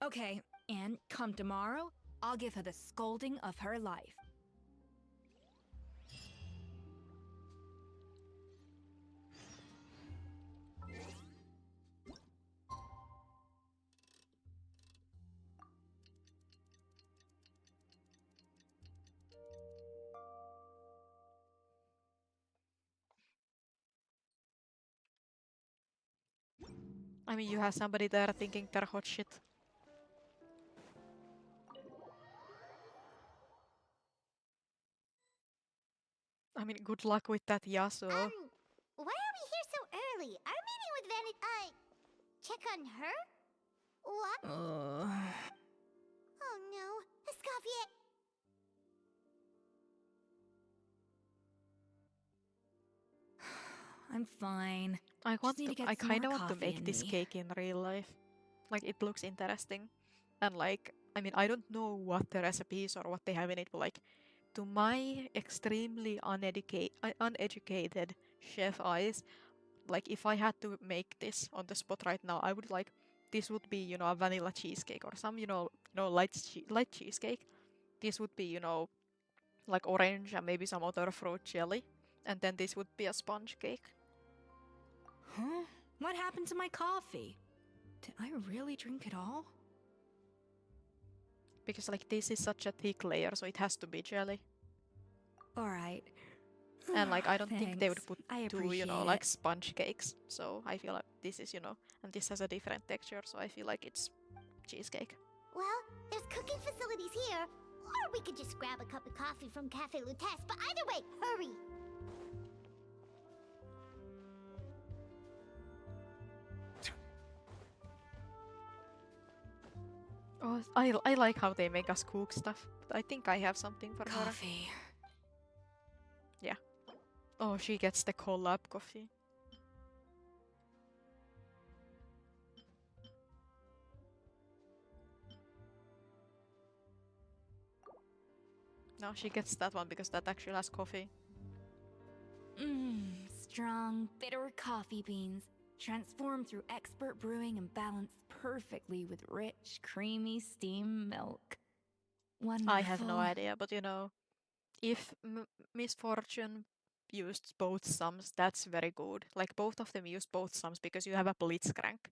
Okay, and come tomorrow, I'll give her the scolding of her life. I mean, you have somebody there thinking they're hot shit. I mean, good luck with that, Yasuo. Why are we here so early? Our meeting with Vanity... check on her? What? Oh no, Escoffier... I'm fine. I Just need to get some kind of more want to coffee make in this me. cake in real life. Like, it looks interesting. And like, I mean, I don't know what the recipe is or what they have in it, but like, to my extremely uneducated chef eyes, like if I had to make this on the spot right now, I would like this would be, you know, a vanilla cheesecake or some, light cheesecake. This would be, like orange and maybe some other fruit jelly, and then this would be a sponge cake. Huh? What happened to my coffee? Did I really drink it all? Because like this is such a thick layer, so it has to be jelly. Alright. And like I don't think they would Thanks. put I two, appreciate like it. sponge cakes. So I feel like this is, and this has a different texture, so I feel like it's cheesecake. Well, there's cooking facilities here. Or we could just grab a cup of coffee from Cafe Lutece, but either way, hurry! Oh, I like how they make us cook stuff. But I think I have something for her. Coffee. Yeah. Oh, she gets the collab coffee. No, she gets that one because that actually has coffee. Strong, bitter coffee beans, transformed through expert brewing and balanced perfectly with rich, creamy steam milk. Wonderful. I have no idea, but if Miss Fortune used both sums, that's very good. Like both of them used both sums because you have a blitzcrank.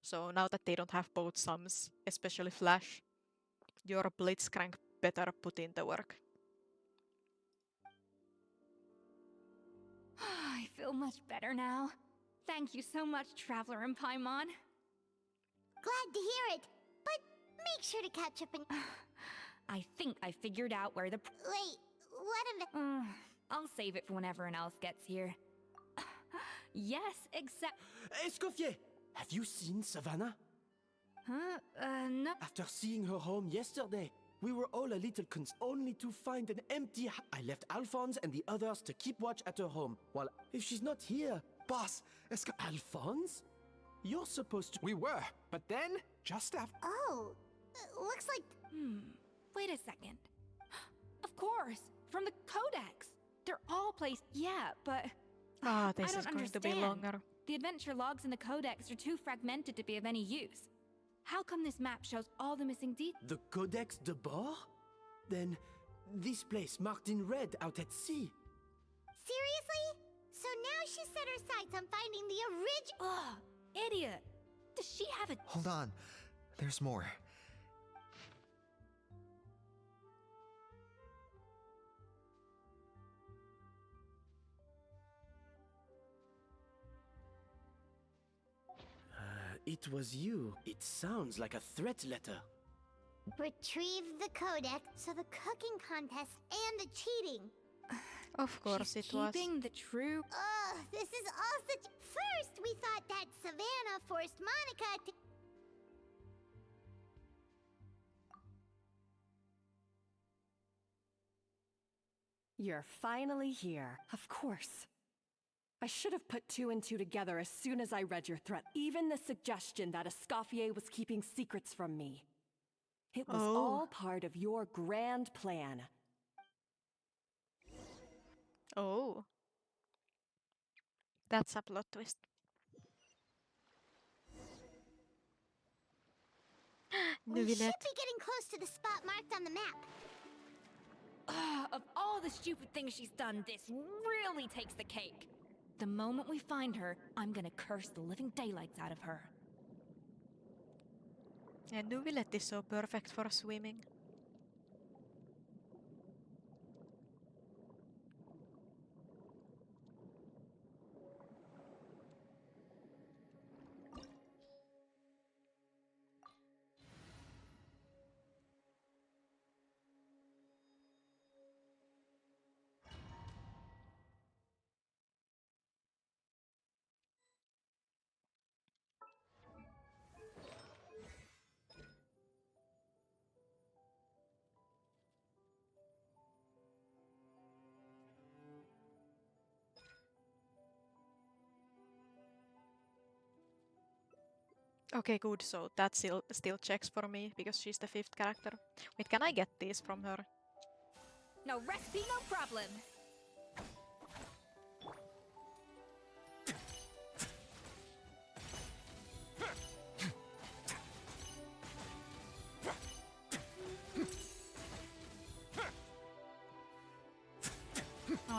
So now that they don't have both sums, especially Flash, your blitzcrank better put in the work. I feel much better now. Thank you so much, Traveler and Paimon. Glad to hear it, but make sure to catch up and... I think I figured out where the... Wait, what in the... I'll save it for when everyone else gets here. Yes, except... Escoffier, have you seen Savannah? Huh? No. After seeing her home yesterday, we were all a little only to find an empty I left Alphonse and the others to keep watch at her home, while if she's not here... Boss, Alphonse? You're supposed to... We were, but then, just after... Oh, looks like... Wait a second. Of course, from the Codex. They're all placed... Yeah, but... This I is don't going to be understand. longer. The adventure logs in the Codex are too fragmented to be of any use. How come this map shows all the missing details? The Codex de Bord? Then, this place marked in red out at sea. Seriously? So now she set her sights on finding the original... Ugh, idiot! Does she have a... Hold on. There's more. It was you. It sounds like a threat letter. Retrieve the codex, so the cooking contest and the cheating. Of course She's it was. keeping the true... Ugh, this is all such... First, we thought that Savannah forced Monica to... You're finally here. Of course. I should have put two and two together as soon as I read your threat. Even the suggestion that Escoffier was keeping secrets from me. It was all part of your grand plan. Oh. That's a plot twist. We should be Neuvillette. getting close to the spot marked on the map. Of all the stupid things she's done, this really takes the cake. The moment we find her, I'm gonna curse the living daylights out of her. And Neuvillette is so perfect for swimming. Okay, good. So that still checks for me because she's the 5th character. Wait, can I get these from her? No recipe, no problem.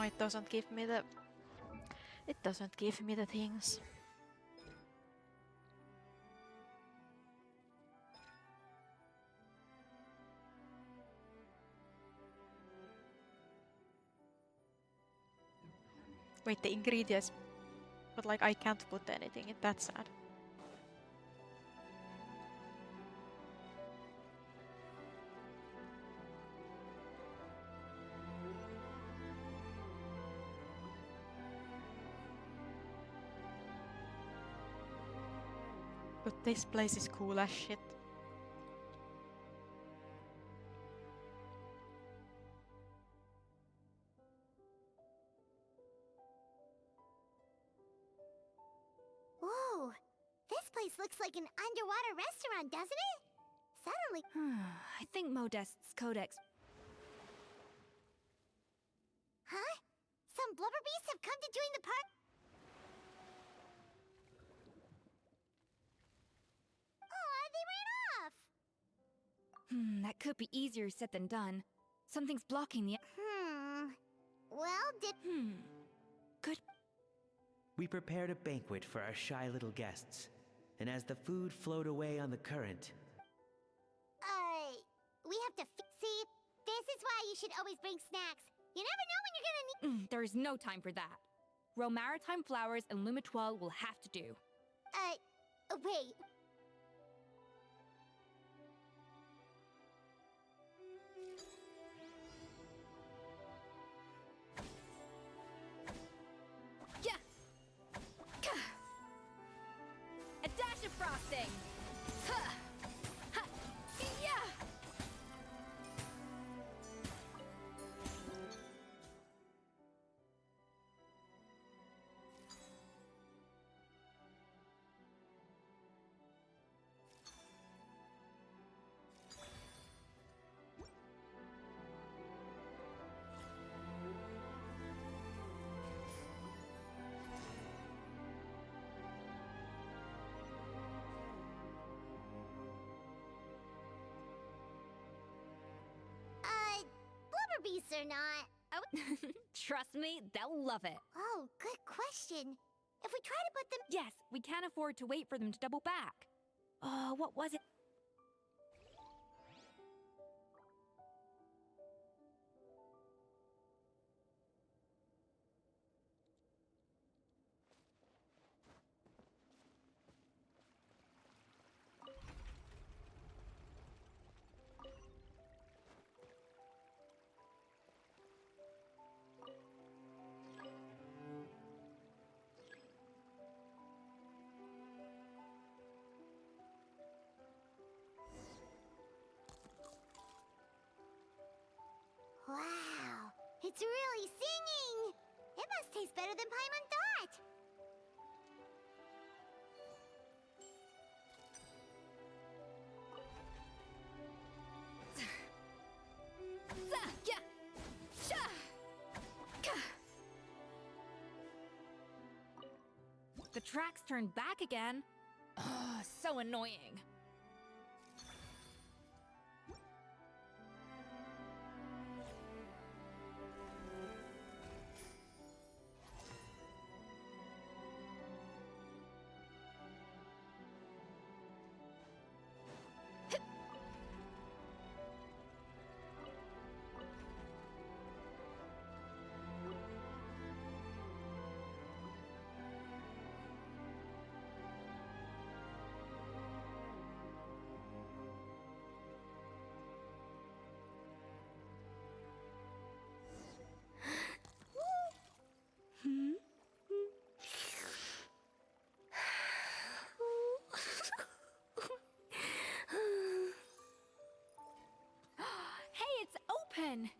it doesn't give me the... It doesn't give me the things. Wait, the ingredients... But like, I can't put anything in. That's sad. But this place is cool as shit. Whoa! This place looks like an underwater restaurant, doesn't it? Suddenly... I think Modest's codex... Huh? Some blubber beasts have come to join the park? Aw, they ran off! that could be easier said than done. Something's blocking the... Well, Good. We prepared a banquet for our shy little guests, and as the food flowed away on the current... We have to see, this is why you should always bring snacks. You never know when you're gonna need... There is no time for that. Romaritime flowers and Lumitoile will have to do. Wait. Yeah. A dash of frosting. Huh. Ha. Yeah. Blubber beasts or not. Trust me, they'll love it. Oh, good question. If we try to put them... Yes, we can't afford to wait for them to double back. What was it? Wow, it's really singing! It must taste better than Paimon thought! The tracks turned back again. Ugh, so annoying. Hey, it's open!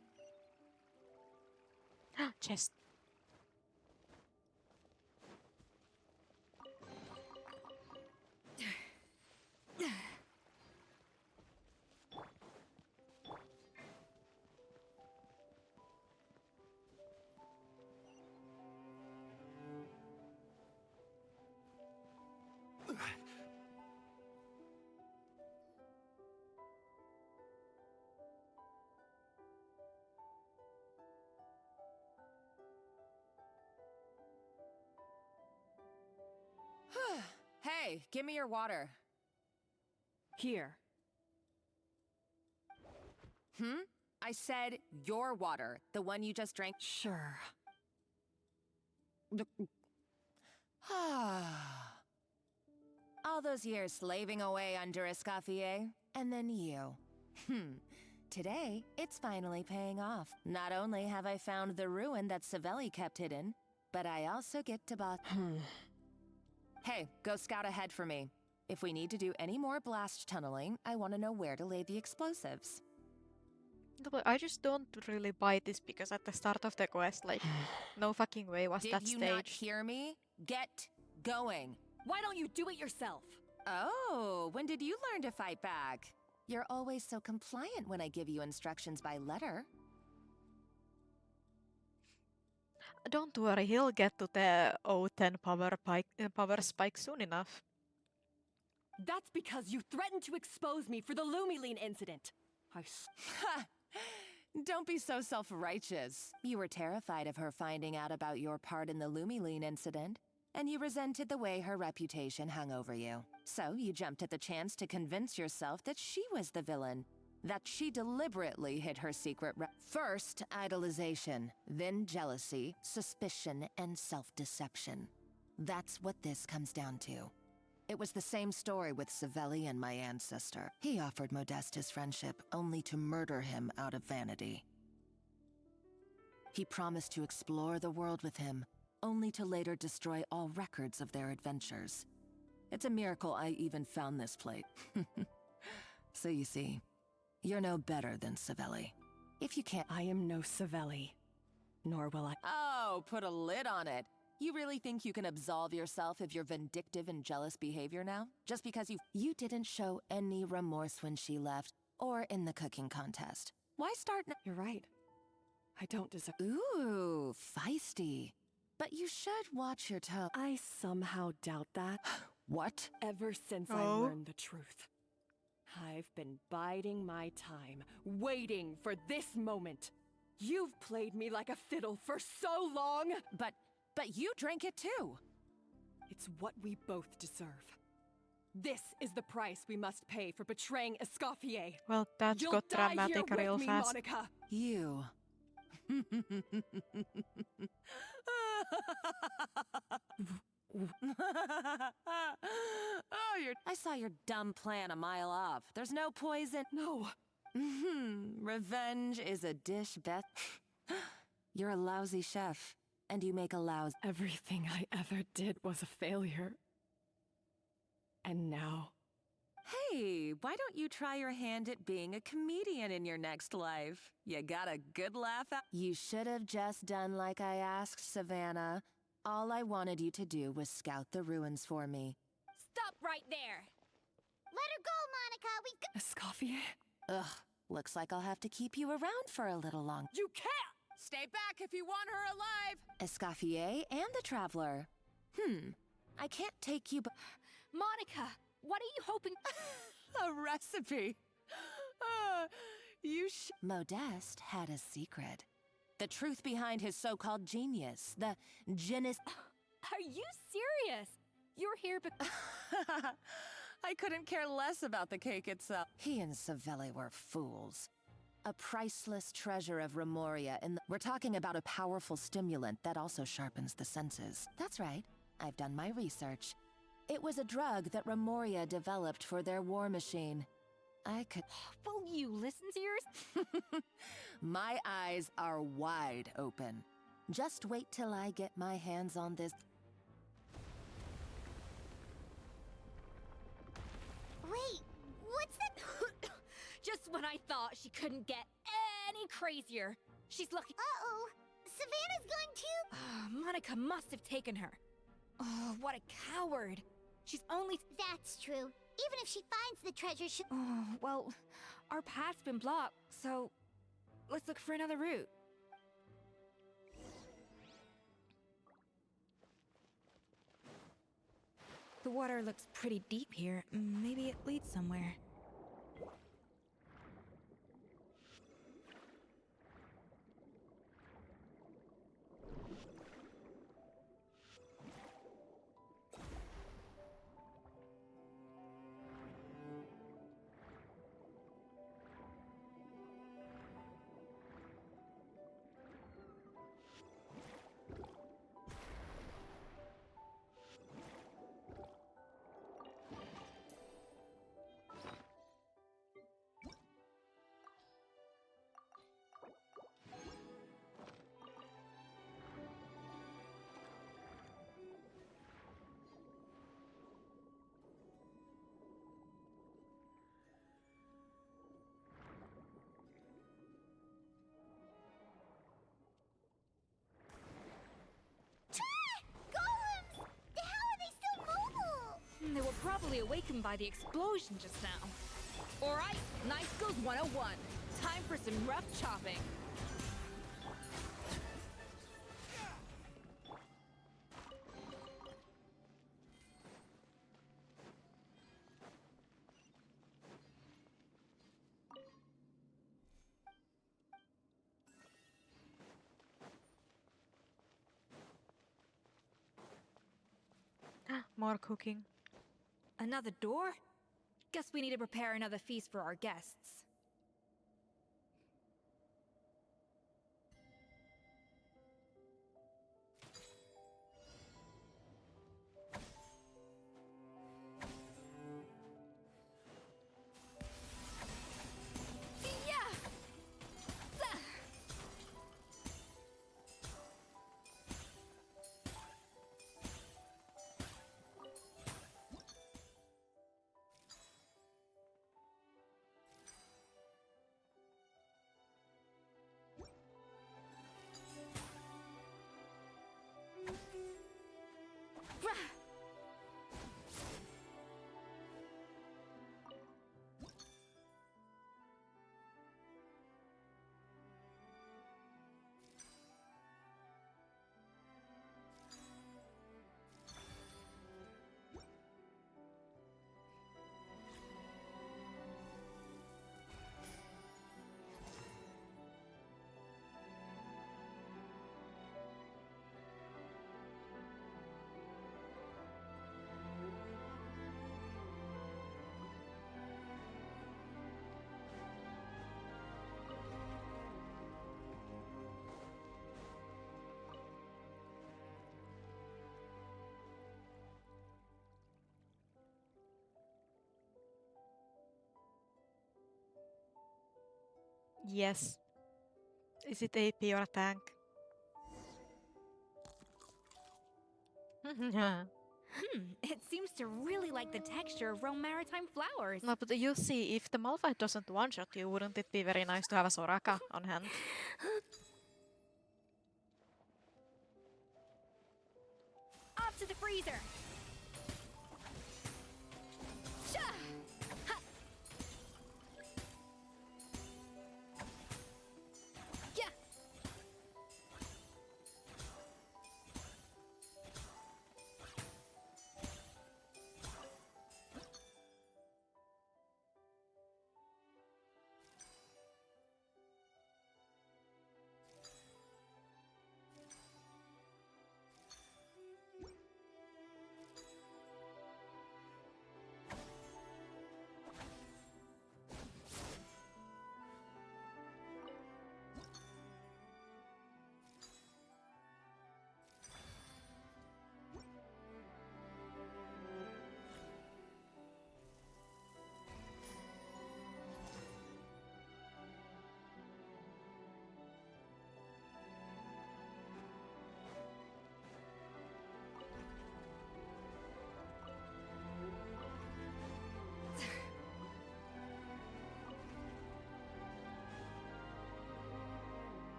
Chest. Hey, give me your water. Here. I said your water, the one you just drank. Sure. All those years slaving away under Escoffier, and then you. Today, it's finally paying off. Not only have I found the ruin that Savelli kept hidden, but I also get to Hey, go scout ahead for me. If we need to do any more blast tunneling, I want to know where to lay the explosives. No, but I just don't really buy this because at the start of the quest, like, no fucking way was that Did you staged. not hear me? Get going. Why don't you do it yourself? Oh, when did you learn to fight back? You're always so compliant when I give you instructions by letter. Don't worry, he'll get to the O10 power spike soon enough. That's because you threatened to expose me for the Lumiline incident. Don't be so self-righteous. You were terrified of her finding out about your part in the Lumiline incident, and you resented the way her reputation hung over you. So you jumped at the chance to convince yourself that she was the villain, that she deliberately hid her secret First, idolization, then jealousy, suspicion, and self-deception. That's what this comes down to. It was the same story with Savelli and my ancestor. He offered Modeste his friendship only to murder him out of vanity. He promised to explore the world with him, only to later destroy all records of their adventures. It's a miracle I even found this plate. So you see, you're no better than Savelli. If you can't— I am no Savelli, nor will I— Oh, put a lid on it. You really think you can absolve yourself of your vindictive and jealous behavior now? Just because you didn't show any remorse when she left, or in the cooking contest. Why start now? You're right. I don't deserve— Ooh, feisty. But you should watch your tone. I somehow doubt that. What? Ever since I learned the truth. I've been biding my time, waiting for this moment. You've played me like a fiddle for so long! But you drank it too! It's what we both deserve. This is the price we must pay for betraying Escoffier. Well, that's You'll got die dramatic here real with me, fast. Monica! You. I saw your dumb plan a mile off. There's no poison. No. Revenge is a dish best. You're a lousy chef, and you make a lousy— Everything I ever did was a failure. And now— Hey, why don't you try your hand at being a comedian in your next life? You got a good laugh out— You should have just done like I asked, Savannah. All I wanted you to do was scout the ruins for me. Stop right there! Let her go, Monica. We've got— Escoffier? Ugh, looks like I'll have to keep you around for a little longer. You can't! Stay back if you want her alive! Escoffier and the Traveler. I can't take you, but— Monica, what are you hoping— A recipe! Modeste had a secret. The truth behind his so-called genius. The genius— Are you serious? You're here because— I couldn't care less about the cake itself. He and Savelli were fools. A priceless treasure of Remoria We're talking about a powerful stimulant that also sharpens the senses. That's right. I've done my research. It was a drug that Remoria developed for their war machine. I could— Will you listen to yours? My eyes are wide open. Just wait till I get my hands on this. Wait, what's that? Just when I thought she couldn't get any crazier. She's lucky— Uh-oh. Savannah's going too? Monica must have taken her. Oh, what a coward. She's only— That's true. Even if she finds the treasure, she— Oh, well, our path's been blocked, so let's look for another route. The water looks pretty deep here. Maybe it leads somewhere. probably awakened by the explosion just now. Alright, Night Skills 101. Time for some rough chopping. More cooking. Another door? Guess we need to prepare another feast for our guests. Yeah! Yes. Is it AP or a tank? It seems to really like the texture of Rome maritime flowers. No, but you see, if the Malphite doesn't one-shot you, wouldn't it be very nice to have a Soraka on hand? Off to the freezer! Sha! Ha! Yeah!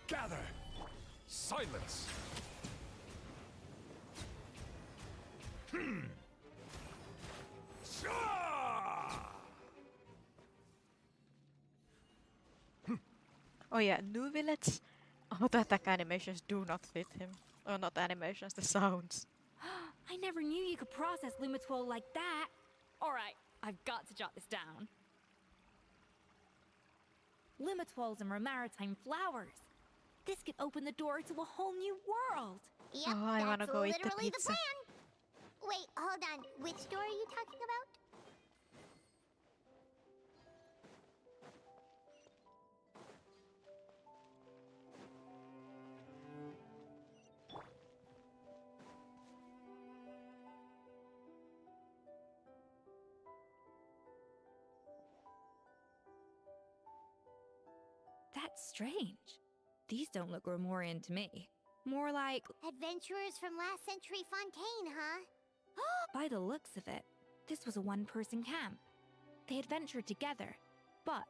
Gather! Silence! Oh yeah, new village. Oh, the attack animations do not fit him. Or not animations, the sounds. I never knew you could process Lumitwol like that. Alright, I've got to jot this down. Lumitwols and maritime flowers. This could open the door to a whole new world. Yep, Oh, I wanna that's go eat the literally the pizza. plan. Wait, hold on. Which door are you talking about? Strange. These don't look Romorian to me. More like... Adventurers from last century Fontaine, huh? By the looks of it, this was a one-person camp. They adventured together, but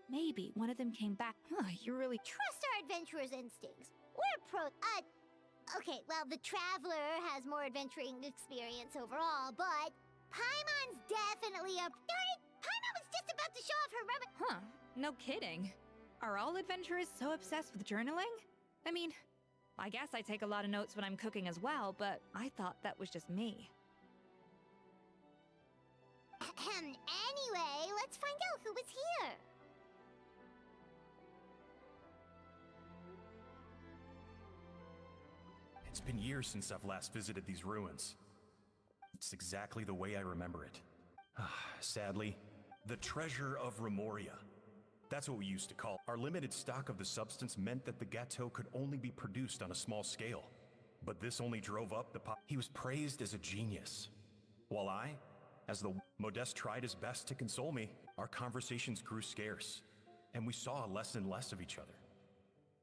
maybe one of them came back. You really... Trust our adventurers' instincts. We're okay, well, the Traveler has more adventuring experience overall, but Paimon's definitely a... Darn it! Paimon was just about to show off her rubber... Huh, no kidding. Are all adventurers so obsessed with journaling? I mean, I guess I take a lot of notes when I'm cooking as well, but I thought that was just me. Anyway, let's find out who was here. It's been years since I've last visited these ruins. It's exactly the way I remember it. Sadly, the treasure of Remoria. That's what we used to call it. Our limited stock of the substance meant that the gâteau could only be produced on a small scale. But this only drove up the He was praised as a genius. While I, as the Modeste tried his best to console me, our conversations grew scarce, and we saw less and less of each other.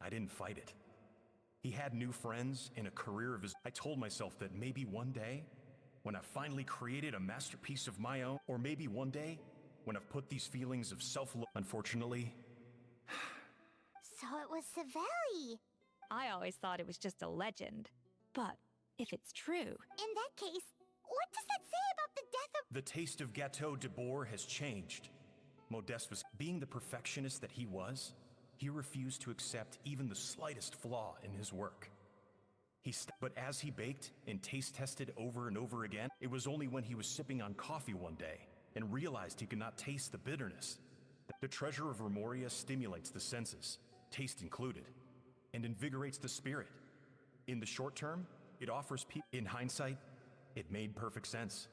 I didn't fight it. He had new friends and a career of his. I told myself that maybe one day, when I've finally created a masterpiece of my own, or maybe one day, when I've put these feelings of self-love, unfortunately... So it was Savelli. I always thought it was just a legend. But if it's true... In that case, what does that say about the death of... The taste of Gâteau de Bourg has changed. Modeste was... Being the perfectionist that he was, he refused to accept even the slightest flaw in his work. But as he baked and taste tested over and over again, it was only when he was sipping on coffee one day and realized he could not taste the bitterness. The treasure of Remoria stimulates the senses, taste included, and invigorates the spirit. In the short term, it offers in hindsight, it made perfect sense.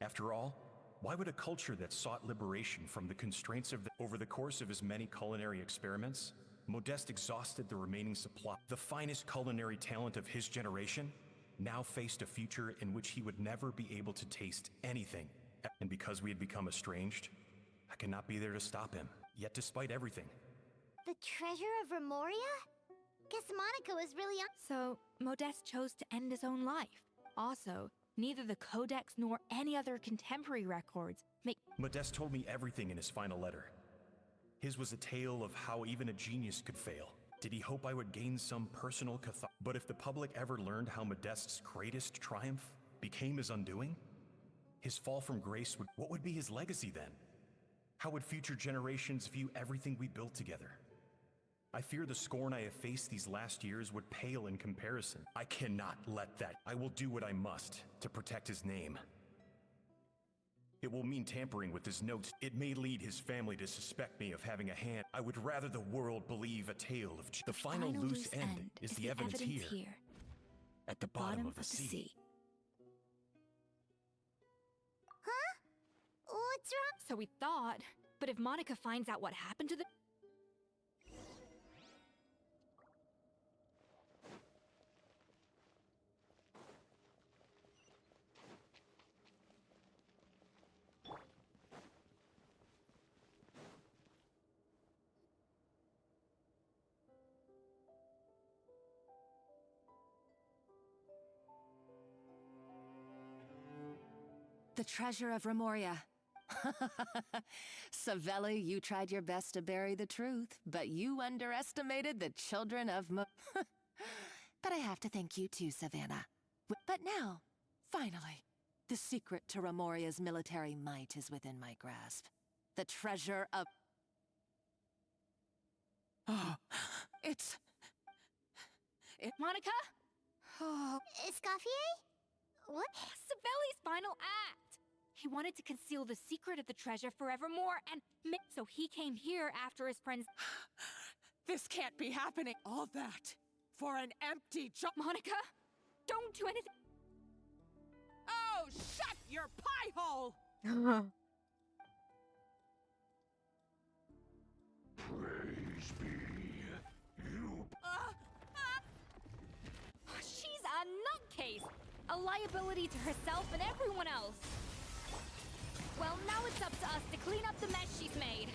After all, why would a culture that sought liberation from the constraints of over the course of his many culinary experiments, Modeste exhausted the remaining supply. The finest culinary talent of his generation now faced a future in which he would never be able to taste anything. And because we had become estranged, I cannot be there to stop him. Yet despite everything... The treasure of Remoria? Guess Monica was really So, Modeste chose to end his own life. Also, neither the Codex nor any other contemporary records make... Modeste told me everything in his final letter. His was a tale of how even a genius could fail. Did he hope I would gain some personal But if the public ever learned how Modeste's greatest triumph became his undoing, his fall from grace what would be his legacy then? How would future generations view everything we built together? I fear the scorn I have faced these last years would pale in comparison. I cannot let that. I will do what I must to protect his name. It will mean tampering with his notes. It may lead his family to suspect me of having a hand. I would rather the world believe a tale of... The final loose end is the evidence here. At the bottom of the sea. Huh? What's wrong? So we thought, but if Monica finds out what happened to the... The treasure of Remoria. Savelli, you tried your best to bury the truth, but you underestimated the children of But I have to thank you too, Savannah. But now, finally, the secret to Remoria's military might is within my grasp. The treasure of... Oh, it's... Monica? Oh. Escoffier? What? Savelli's final act! He wanted to conceal the secret of the treasure forevermore, and so he came here after his friends... This can't be happening! All that for an empty job! Monica, don't do anything... Oh, shut your pie hole! Praise be you. She's a nutcase! A liability to herself and everyone else! Well, now it's up to us to clean up the mess she's made.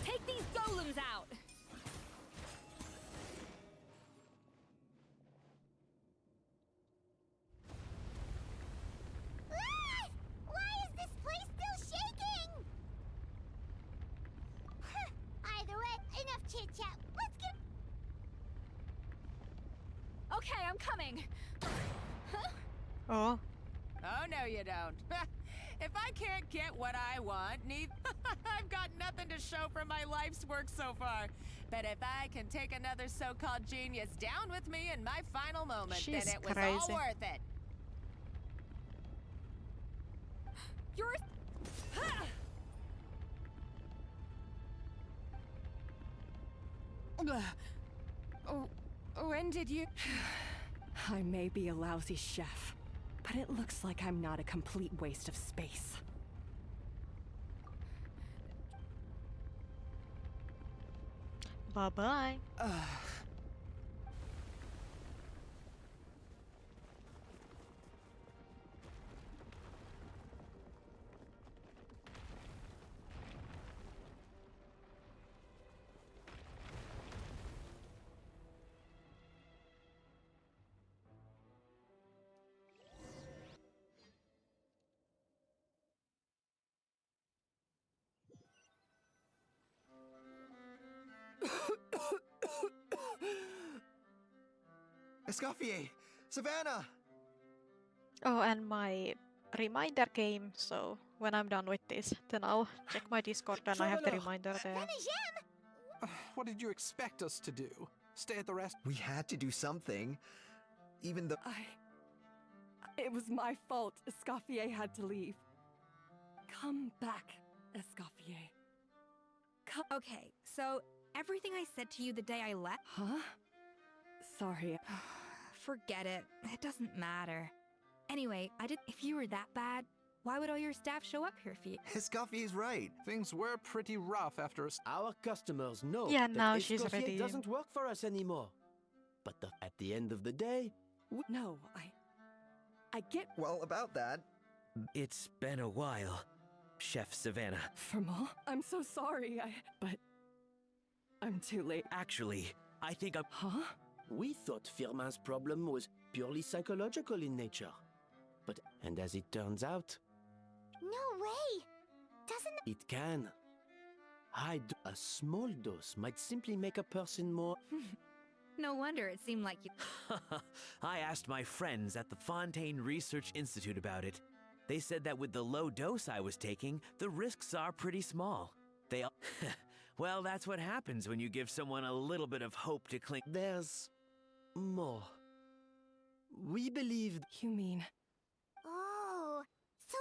Take these golems out! Okay, I'm coming. Oh. Oh, no, you don't. If I can't get what I want, I've got nothing to show for my life's work so far. But if I can take another so-called genius down with me in my final moment, She's then it was crazy. all worth it. You're... When did you... I may be a lousy chef, but it looks like I'm not a complete waste of space. Bye-bye. Escoffier! Savannah! Oh, and my reminder came, so when I'm done with this, then I'll check my Discord and I have the reminder there. What did you expect us to do? Stay at the rest? We had to do something. Even though... It was my fault. Escoffier had to leave. Come back, Escoffier. Okay, so everything I said to you the day I left... Huh? Sorry. Forget it. It doesn't matter. Anyway, if you were that bad, why would all your staff show up here for you? Escoffier's right. Things were pretty rough after us. Our customers know Yeah, that now she's Escoffier ready. doesn't work for us anymore. But at the end of the day... No, I get... Well, about that... It's been a while, Chef Savannah. Fermal? I'm so sorry, but... I'm too late. Actually, I think I'm... Huh? We thought Firmin's problem was purely psychological in nature. And as it turns out... No way! Doesn't... It can. A small dose might simply make a person more... No wonder it seemed like you... I asked my friends at the Fontaine Research Institute about it. They said that with the low dose I was taking, the risks are pretty small. Well, that's what happens when you give someone a little bit of hope to cling... There's... more. We believe... You mean... Oh, so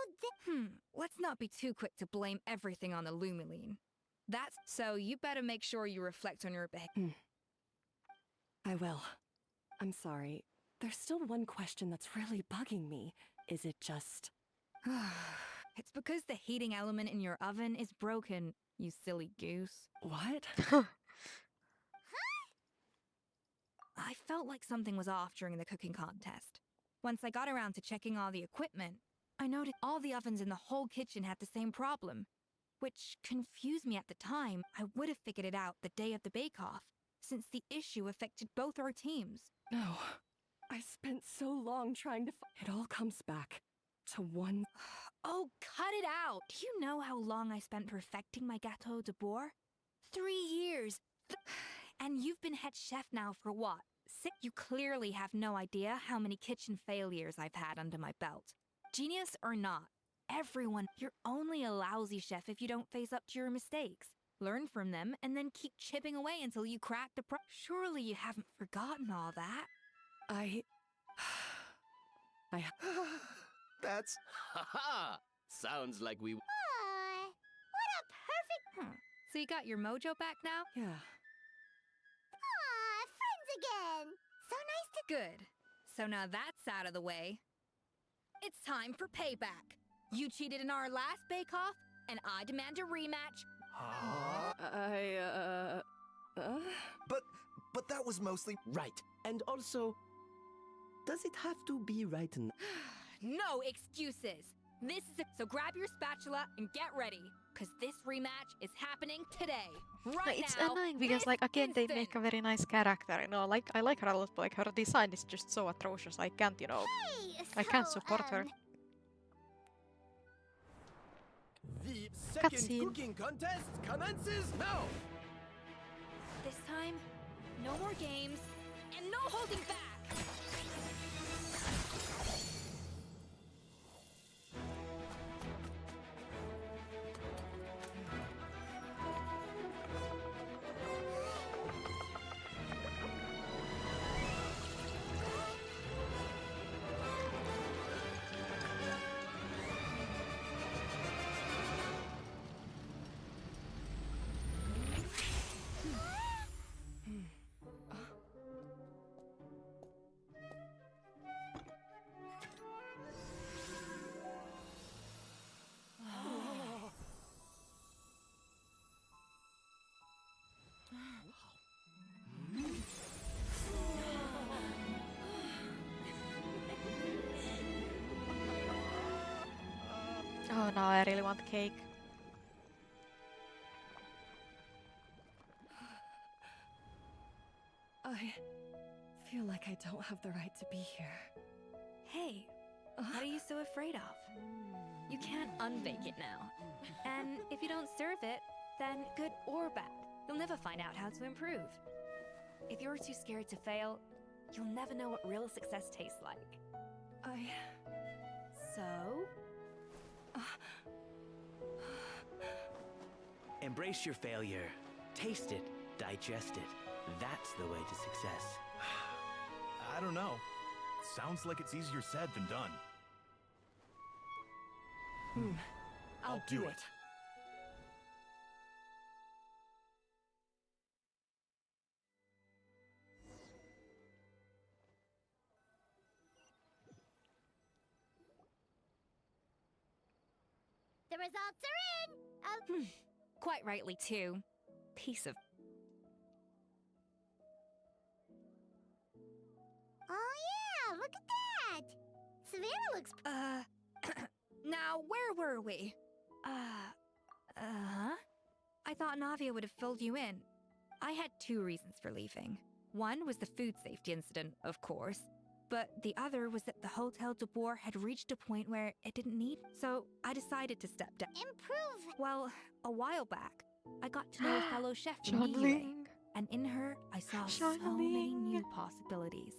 let's not be too quick to blame everything on the Lumiline. So you better make sure you reflect on your behavior. I will. I'm sorry. There's still one question that's really bugging me. Is it just... It's because the heating element in your oven is broken, you silly goose. What? I felt like something was off during the cooking contest. Once I got around to checking all the equipment, I noticed all the ovens in the whole kitchen had the same problem, which confused me at the time. I would have figured it out the day of the bake-off, since the issue affected both our teams. No. I spent so long trying to It all comes back to one... Oh, cut it out! Do you know how long I spent perfecting my Gâteau de Bourg? 3 years! And you've been head chef now for what? 6? You clearly have no idea how many kitchen failures I've had under my belt. Genius or not, you're only a lousy chef if you don't face up to your mistakes. Learn from them, and then keep chipping away until you crack the Surely you haven't forgotten all that. That's... Haha! Sounds like we... what a perfect... So you got your mojo back now? Yeah. Friends again! So nice to... Good. So now that's out of the way. It's time for payback. You cheated in our last bake-off, and I demand a rematch. But that was mostly... Right. And also... Does it have to be right now? No excuses. So grab your spatula and get ready, because this rematch is happening today. Right It's now. annoying because, like, again, they make a very nice character, you know. Like, I like her a lot, but like her design is just so atrocious. I can't, you know, I can't support her. The second Cutscene. cooking contest commences now! This time, no more games and no holding back. really want cake. I feel like I don't have the right to be here. Hey, what are you so afraid of? You can't unbake it now. And if you don't serve it, then good or bad, you'll never find out how to improve. If you're too scared to fail, you'll never know what real success tastes like. So? Embrace your failure. Taste it. Digest it. That's the way to success. I don't know. Sounds like it's easier said than done. I'll do it. The results are in! Quite rightly, too. Piece of... Oh yeah, look at that! Savannah looks... Now, where were we? I thought Navia would have filled you in. I had two reasons for leaving. One was the food safety incident, of course. But the other was that the Hotel de Boer had reached a point where it didn't need, so I decided to step down. Improve! Well, a while back, I got to know a fellow chef from Shan UA, Ling. and in her, I saw so Shan many Ling. new possibilities.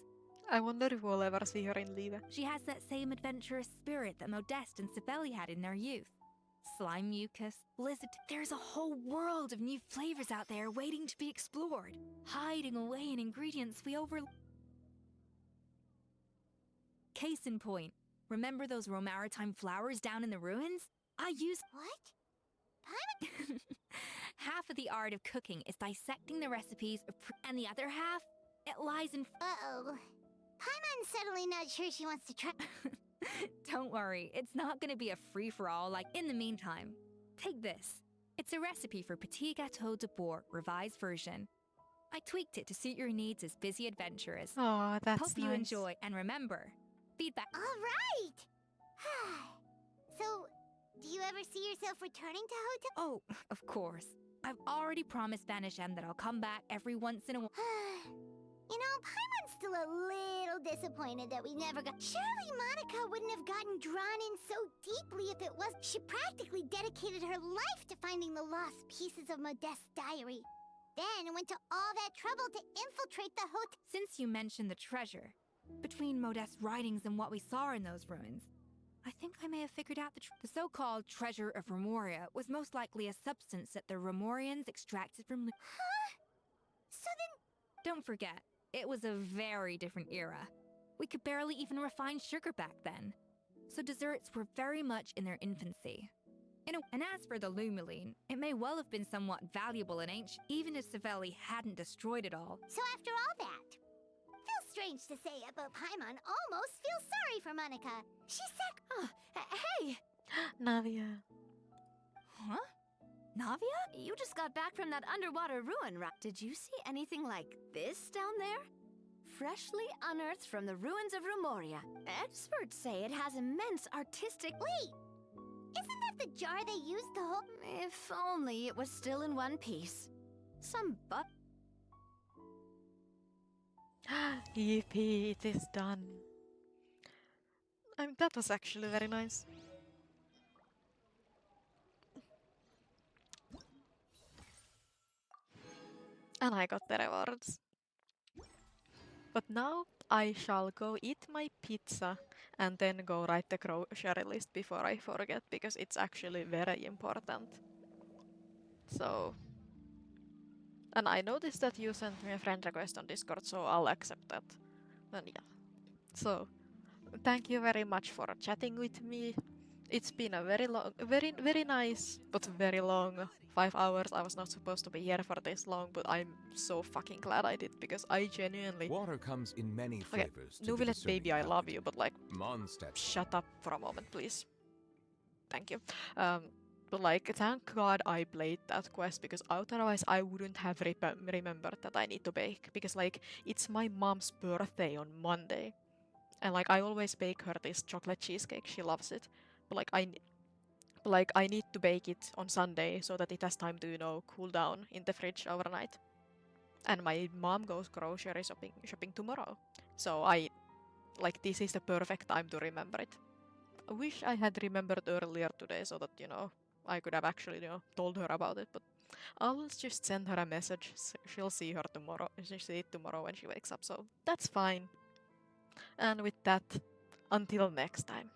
I wonder if we'll ever see her in Live. She has that same adventurous spirit that Modeste and Sibeli had in their youth. Slime mucus, blizzard. There's a whole world of new flavors out there waiting to be explored, hiding away in ingredients we Case in point, remember those Romaritime flowers down in the ruins? I used... What? Half of the art of cooking is dissecting the recipes, and the other half, it lies in... Uh-oh. Paimon's suddenly not sure she wants to try... Don't worry, it's not gonna be a free-for-all like in the meantime. Take this. It's a recipe for Petit Gâteau de Boer, revised version. I tweaked it to suit your needs as busy adventurers. Oh, that's Hope you nice. enjoy, and remember, feedback... All right! So, do you ever see yourself returning to Hotel? Oh, of course. I've already promised Banishem that I'll come back every once in a while. You know, Paimon's still a little disappointed that we never got... Surely Monica wouldn't have gotten drawn in so deeply if it was... She practically dedicated her life to finding the lost pieces of Modeste's diary. Then went to all that trouble to infiltrate the hotel... Since you mentioned the treasure, between Modeste's writings and what we saw in those ruins, I think I may have figured out the so-called treasure of Remoria was most likely a substance that the Remorians extracted from... Huh? So then... Don't forget, it was a very different era. We could barely even refine sugar back then. So desserts were very much in their infancy. And as for the Lumiline, it may well have been somewhat valuable and ancient, even if Savelli hadn't destroyed it all. So after all that, feels strange to say it, but Paimon almost feels sorry for Monica. She said, hey! Navia. Huh? Navia? You just got back from that underwater ruin, right? Did you see anything like this down there? Freshly unearthed from the ruins of Rumoria. Experts say it has immense artistic... Wait! Isn't that the jar they used to hold... If only it was still in one piece. Some but... Yippee, it is done. That was actually very nice. And I got the rewards. But now I shall go eat my pizza and then go write the grocery list before I forget, because it's actually very important. So... And I noticed that you sent me a friend request on Discord, so I'll accept that. And yeah. So, thank you very much for chatting with me. It's been a very long, very nice, but very long 5 hours. I was not supposed to be here for this long, but I'm so fucking glad I did, because I genuinely... Water comes in many Okay, flavors. to the Nuvilet discerning baby, I palate. love you, but like... Mondstadt. Shut up for a moment, please. Thank you. But like, thank God I played that quest, because otherwise I wouldn't have remembered that I need to bake. Because like, it's my mom's birthday on Monday. And like, I always bake her this chocolate cheesecake, she loves it. But like, Like, I need to bake it on Sunday so that it has time to, you know, cool down in the fridge overnight. And my mom goes grocery shopping tomorrow. So like, this is the perfect time to remember it. I wish I had remembered earlier today so that, you know, I could have actually, you know, told her about it. But I'll just send her a message. She'll see her tomorrow. She'll see it tomorrow when she wakes up. So that's fine. And with that, until next time.